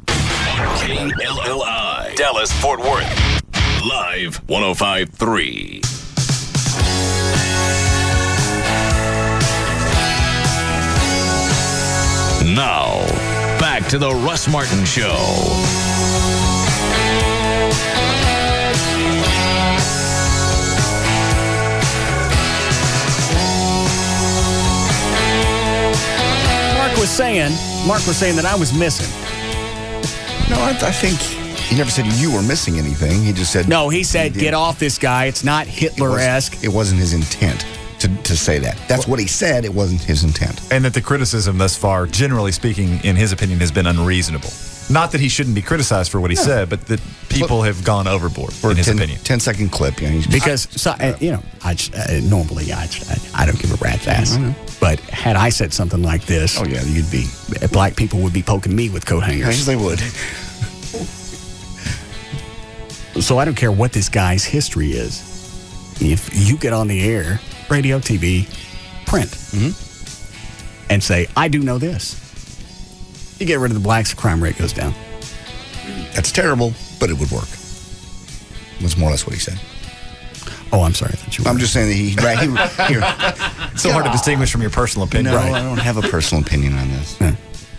KLLI, Dallas, Fort Worth. Live 105.3. Now, back to the Russ Martin Show. Mark was saying that I was missing. No, I think he never said you were missing anything. He just said... No, he said, get off this guy. It's not Hitler-esque. It wasn't his intent to say that. That's what he said. It wasn't his intent. And that the criticism thus far, generally speaking, in his opinion, has been unreasonable. Not that he shouldn't be criticized for what he said, but that people have gone overboard, in his opinion. 10-second clip. You know, because, normally I don't give a rat's ass. But had I said something like this... Oh, yeah, you'd be... Black people would be poking me with coat hangers. Yes, they would. So I don't care what this guy's history is. If you get on the air, radio, TV, print, and say, I do know this, you get rid of the blacks, the crime rate goes down. That's terrible, but it would work. That's more or less what he said. Oh, I'm sorry. I thought you were. I'm just saying that he It's so hard to distinguish from your personal opinion. No, I don't have a personal opinion on this.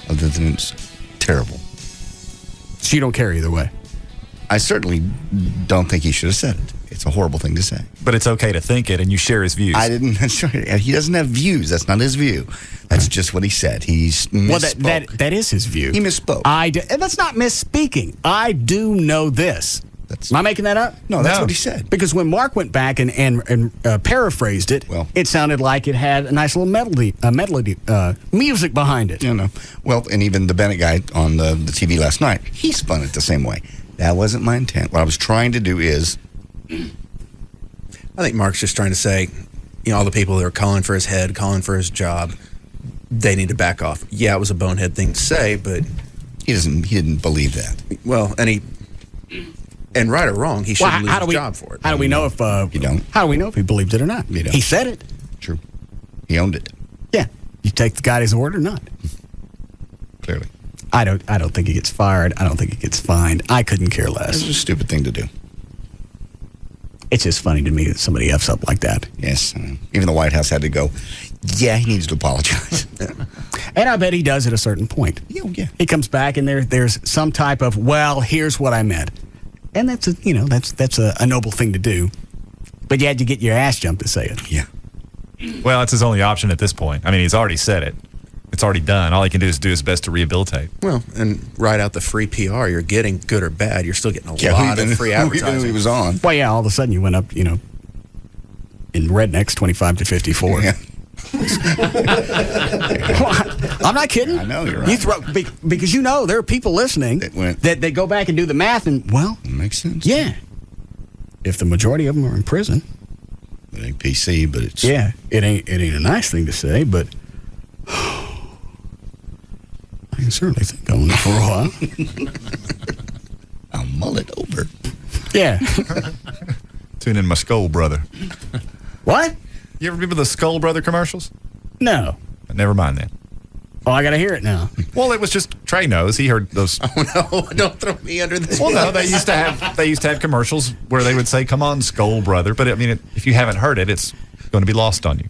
Other than it's terrible. So you don't care either way? I certainly don't think he should have said it. It's a horrible thing to say. But it's okay to think it, and you share his views. I didn't. He doesn't have views. That's not his view. That's just what he said. He's misspoke. Well, that is his view. He misspoke. And that's not misspeaking. I do know this. Am I making that up? No, that's what he said. Because when Mark went back and paraphrased it, it sounded like it had a nice little melody, music behind it. You know. Well, and even the Bennett guy on the TV last night, he spun it the same way. That wasn't my intent. What I was trying to do is... I think Mark's just trying to say, all the people that are calling for his head, calling for his job, they need to back off. Yeah, it was a bonehead thing to say, but... He didn't believe that. Well, and right or wrong, he shouldn't lose his job for it. How do we know if... you don't. How do we know if he believed it or not? You don't. He said it. True. He owned it. Yeah. You take the guy at his word or not. Clearly. I don't think he gets fired. I don't think he gets fined. I couldn't care less. It's a stupid thing to do. It's just funny to me that somebody F's up like that. Yes. Even the White House had to go, yeah, he needs to apologize. And I bet he does at a certain point. Yeah. He comes back and there's some type of, well, here's what I meant. And that's a noble thing to do. But you had to get your ass jumped to say it. Yeah. Well, it's his only option at this point. I mean, he's already said it. It's already done. All he can do is do his best to rehabilitate. Well, and ride out the free PR you're getting, good or bad. You're still getting a lot of free advertising. He was on. Well, yeah, all of a sudden you went up, in rednecks 25 to 54. Yeah. I'm not kidding. I know, you're right. Because there are people listening that they go back and do the math and, well... It makes sense. Yeah. If the majority of them are in prison... It ain't PC, but it's... Yeah, it ain't a nice thing to say, but... I can certainly think on it for a while. I'll mull it over. Yeah. Tune in my Skull Brother. What? You ever remember the Skull Brother commercials? No. Never mind then. Oh, I got to hear it now. Well, it was just Trey knows. He heard those. Oh no! Don't throw me under this. Well, no, they used to have commercials where they would say, "Come on, Skull Brother." But I mean, if you haven't heard it, it's going to be lost on you.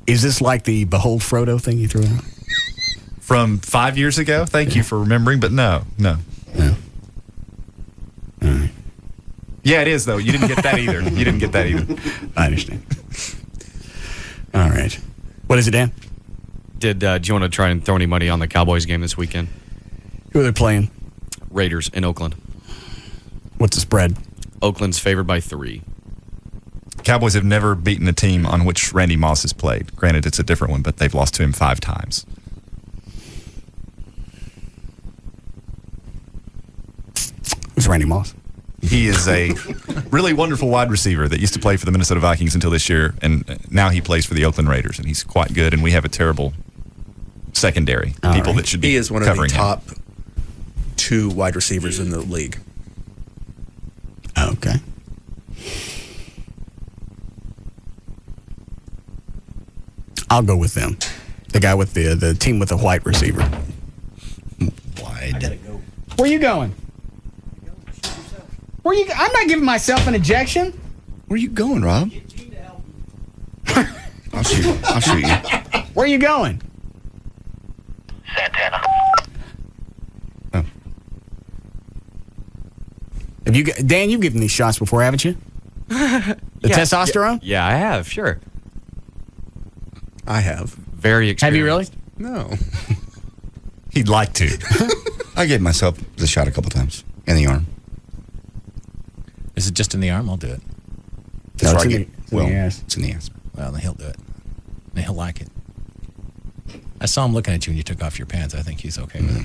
Is this like the Behold Frodo thing you threw out? From 5 years ago? Thank you for remembering, but no. All right. Yeah, it is, though. You didn't get that either. I understand. All right. What is it, Dan? Do you want to try and throw any money on the Cowboys game this weekend? Who are they playing? Raiders in Oakland. What's the spread? Oakland's favored by 3. Cowboys have never beaten a team on which Randy Moss has played. Granted, it's a different one, but they've lost to him 5 times. Who's Randy Moss? He is a really wonderful wide receiver that used to play for the Minnesota Vikings until this year, and now he plays for the Oakland Raiders, and he's quite good, and we have a terrible secondary. People that should be He is one of the covering him. top 2 wide receivers in the league. Okay. I'll go with them. The guy with the team with the white receiver. Wide. Where you going? I'm not giving myself an ejection. Where you going, Rob? I'll shoot you. Where you going? Santana. Oh. Have you, Dan? You've given these shots before, haven't you? The testosterone? Yeah, I have, sure. I have. Very experienced. Have you really? No. He'd like to. I gave myself the shot a couple times in the arm. Is it just in the arm? I'll do it. That's No, where I it's in get. the- it's in the ass. It's in the ass. Well, then he'll do it. And he'll like it. I saw him looking at you when you took off your pants. I think he's okay with it.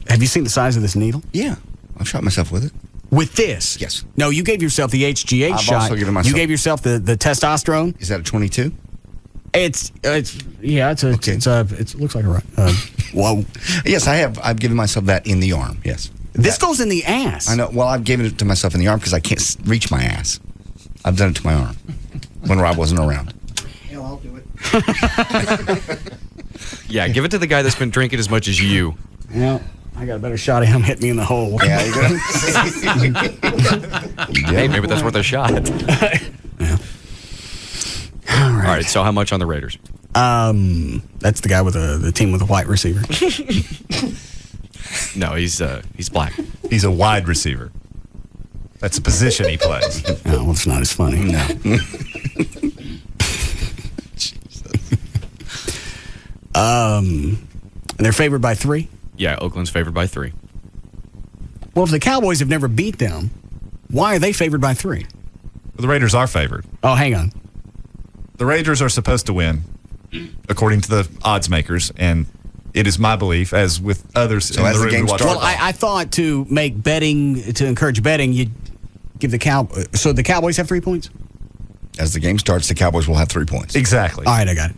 Have you seen the size of this needle? Yeah, I've shot myself with it. With this? Yes. No, you gave yourself the HGH I've shot. also given myself- You gave yourself the testosterone. Is that a 22? It looks like a whoa. Yes, I have. I've given myself that in the arm. Yes. This goes in the ass. I know. Well, I've given it to myself in the arm because I can't reach my ass. I've done it to my arm when Rob wasn't around. Hell, I'll do it. Yeah, give it to the guy that's been drinking as much as you. Yeah, I got a better shot of him hitting me in the hole. Yeah, you Hey, maybe that's worth a shot. All right. All right, so how much on the Raiders? That's the guy with the team with the white receiver. No, he's black. He's a wide receiver. That's a position he plays. Oh, well, it's not as funny. No. And they're favored by 3? Yeah, Oakland's favored by 3. Well, if the Cowboys have never beat them, why are they favored by 3? The Raiders are favored. Oh, hang on. The Raiders are supposed to win, according to the odds makers, and it is my belief, as with others So in as the the room game who watch starts- football. Well, I thought to encourage betting, you'd give the so the Cowboys have 3 points? As the game starts, the Cowboys will have 3 points. Exactly. All right, I got it.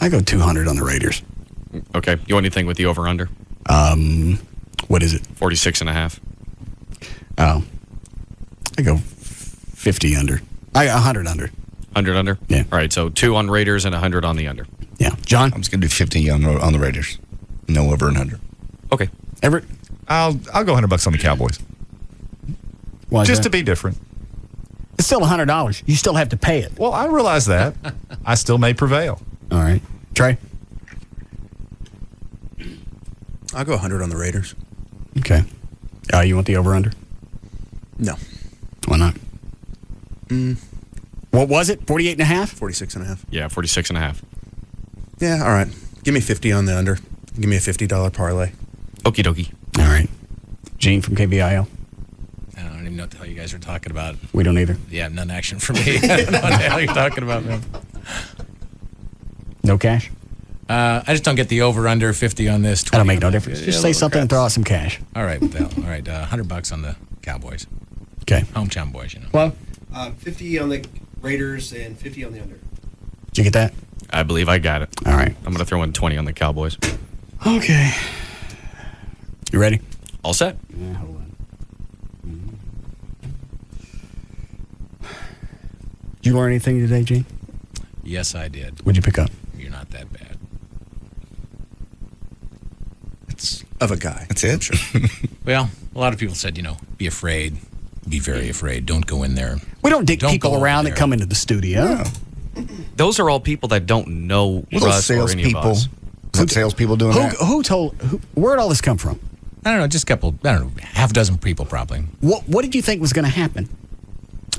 I go 200 on the Raiders. Okay, you want anything with the over-under? What is it? 46.5. Oh. I go 50 under. 100 under. 100 under? Yeah. All right, so 2 on Raiders and 100 on the under. Yeah. John? I'm just going to do 50 on the Raiders. No over and under. Okay. Everett? I'll go $100 on the Cowboys. Why is Just that? to be different. It's still $100. You still have to pay it. Well, I realize that. I still may prevail. All right. Trey? I'll go 100 on the Raiders. Okay. You want the over-under? No. Why not? What was it? 48.5? 46.5. Yeah, 46.5. Yeah, all right. Give me 50 on the under. Give me a $50 parlay. Okie dokie. All right. Gene from KBIL? I don't even know what the hell you guys are talking about. We don't either. Yeah, none action for me. I don't know what the hell you're talking about, man. No cash? I just don't get the over-under 50 on this. That'll make no difference. Just say something and throw out some cash. All right, Dale. All right, $100 on the Cowboys. Okay. Hometown boys, you know. Well, 50 on the Raiders and 50 on the under. did you get that? I believe I got it. All right. I'm going to throw in 20 on the Cowboys. Okay. You ready? All set. Yeah, hold on. you learn anything today, Gene? Yes, I did. What'd you pick up? You're not that bad. It's of a guy. That's it? Sure. Well, a lot of people said, be afraid. Be very afraid. Don't go in there. We don't dick people around that come into the studio. No. Those are all people that don't know Russ or any of us. Salespeople doing that? Where'd all this come from? I don't know, just half a dozen people probably. What did you think was going to happen?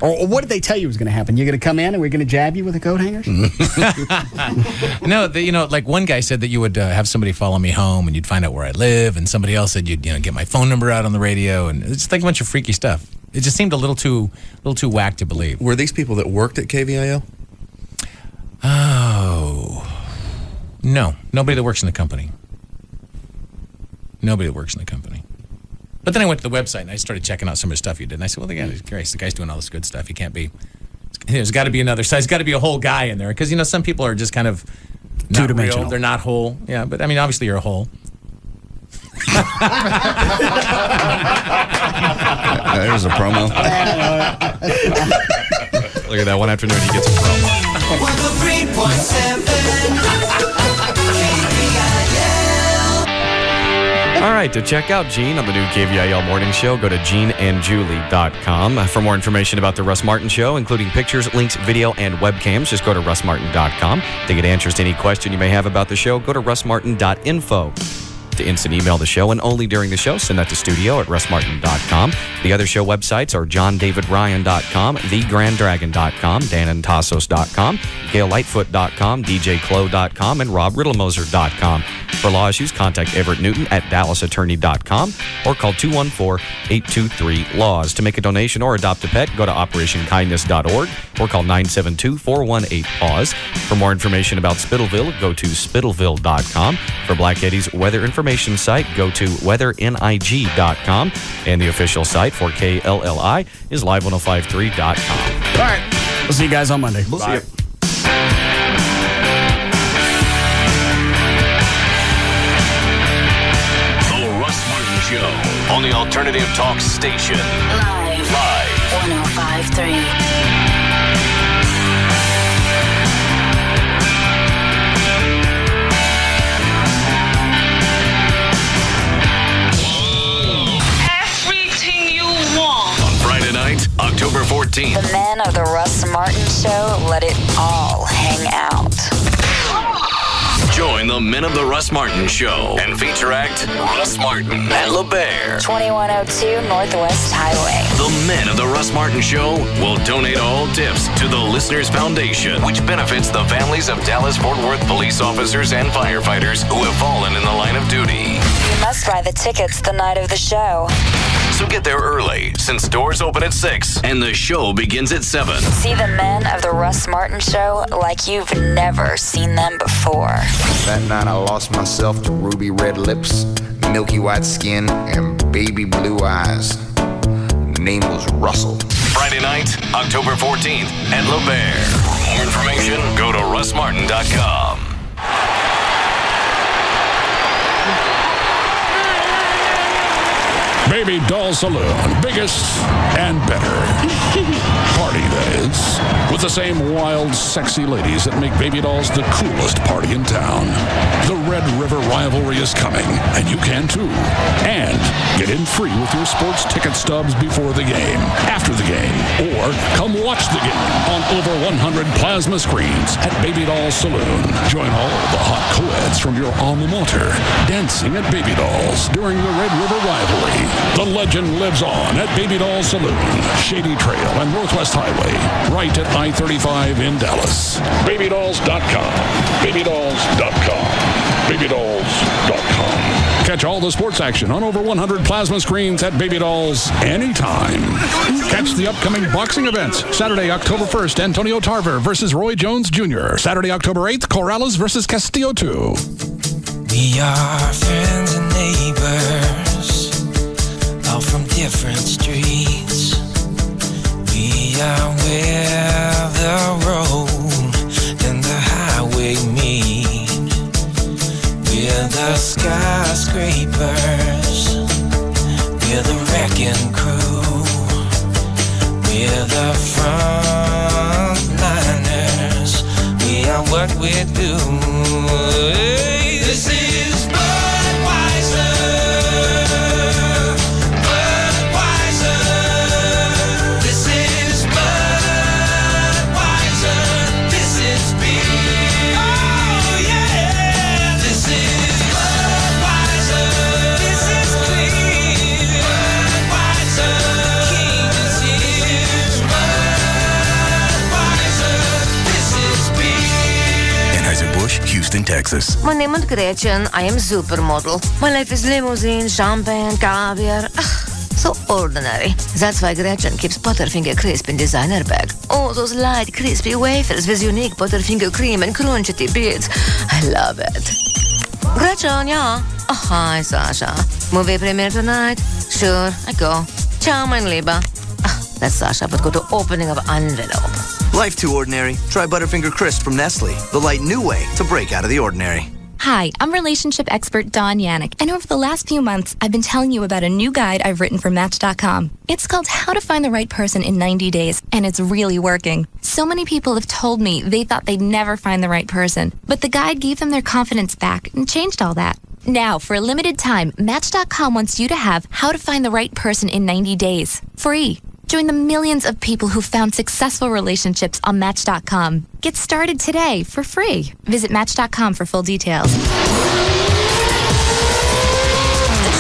Or what did they tell you was going to happen? You're going to come in and we're going to jab you with the coat hangers? No, like one guy said that you would have somebody follow me home and you'd find out where I live, and somebody else said you'd get my phone number out on the radio, and it's just like a bunch of freaky stuff. It just seemed a little too whack to believe. Were these people that worked at KVIL? Oh, no, nobody that works in the company. Nobody that works in the company. But then I went to the website and I started checking out some of the stuff you did. And I said, well, the guy's doing all this good stuff. He can't be. There's got to be another side. There's got to be a whole guy in there, because some people are just kind of not two-dimensional. real. They're not whole. Yeah, but I mean, obviously you're a whole. There's a promo. Look at that one afternoon. He gets a promo. 103.7. All right, to check out Gene on the new KVIL Morning Show, go to geneandjulie.com. For more information about the Russ Martin Show, including pictures, links, video, and webcams, just go to russmartin.com. To get answers to any question you may have about the show, go to russmartin.info. To instant email the show, and only during the show, send that to studio at russmartin.com. The other show websites are johndavidryan.com, thegranddragon.com, danandtassos.com, gaillightfoot.com, djclo.com, and robriddlemoser.com. For law issues, contact Everett Newton at dallasattorney.com or call 214-823-LAWS. To make a donation or adopt a pet, go to operationkindness.org or call 972-418-PAWS. For more information about Spittleville, go to spittleville.com. For Black Eddie's weather information site, go to weathering.com. And the official site for KLLI is live1053.com. All right. We'll see you guys on Monday. We'll see you. Show on the Alternative Talk Station. Live. 105.3. Everything you want. On Friday night, October 14th. The men of the Russ Martin Show let it all hang out. Join the men of the Russ Martin Show and feature act Russ Martin at LeBaire. 2102 Northwest Highway. The men of the Russ Martin Show will donate all tips to the Listeners Foundation, which benefits the families of Dallas-Fort Worth police officers and firefighters who have fallen in the line of duty. You must buy the tickets the night of the show. So get there early, since doors open at 6 and the show begins at 7. See the men of the Russ Martin Show like you've never seen them before. That night I lost myself to ruby red lips, milky white skin, and baby blue eyes. Name was Russell. Friday night, October 14th at LeBaire. For more information, go to russmartin.com. Baby Doll Saloon, biggest and better. Party, that is. With the same wild, sexy ladies that make baby dolls the coolest party in town. The Red River rivalry is coming, and you can too. And get in free with your sports ticket stubs before the game, after the game, or come watch the game on over 100 plasma screens at Baby Doll Saloon. Join all the hot co-eds from your alma mater dancing at Baby Dolls during the Red River rivalry. The legend lives on at Baby Doll Saloon, Shady Trail and Northwest Highway, right at I-35 in Dallas. BabyDolls.com. BabyDolls.com. BabyDolls.com. Catch all the sports action on over 100 plasma screens at Baby Dolls anytime. Catch the upcoming boxing events. Saturday, October 1st, Antonio Tarver versus Roy Jones Jr. Saturday, October 8th, Corrales versus Castillo 2. We are friends and neighbors, all from different streets. We are where the road and the highway meet. We're the skyscrapers, we're the wrecking crew, we're the front line. what we do. This is Budweiser. Budweiser. This is Budweiser. This is beer. Oh yeah. This is Budweiser. This is clear. Budweiser. King is here. Budweiser. This is beer. Anheuser-Busch, Houston, Texas. My name is Gretchen. I am supermodel. My life is limousine, champagne, caviar. So ordinary. That's why Gretchen keeps Butterfinger Crisp in designer bag. Oh, those light, crispy wafers with unique Butterfinger cream and crunchity bits. I love it. Gretchen, yeah. Oh, hi, Sasha. Movie premiere tonight? Sure, I go. Ciao, mein Lieber. That's Sasha, but go to opening of envelope. Life too ordinary? Try Butterfinger Crisp from Nestle, the light new way to break out of the ordinary. Hi, I'm relationship expert Dawn Yannick, and over the last few months, I've been telling you about a new guide I've written for Match.com. It's called How to Find the Right Person in 90 Days, and it's really working. So many people have told me they thought they'd never find the right person, but the guide gave them their confidence back and changed all that. Now, for a limited time, Match.com wants you to have How to Find the Right Person in 90 Days, free. Join the millions of people who found successful relationships on Match.com. Get started today for free. Visit Match.com for full details. The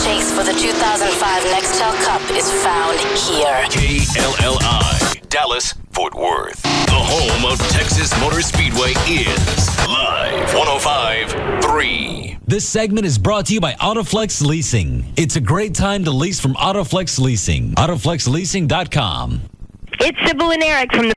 chase for the 2005 Nextel Cup is found here. KLLI, Dallas, Fort Worth. The home of Texas Motor Speedway is Live 105.3. This segment is brought to you by Autoflex Leasing. It's a great time to lease from Autoflex Leasing. Autoflexleasing.com. It's Sybil and Eric from the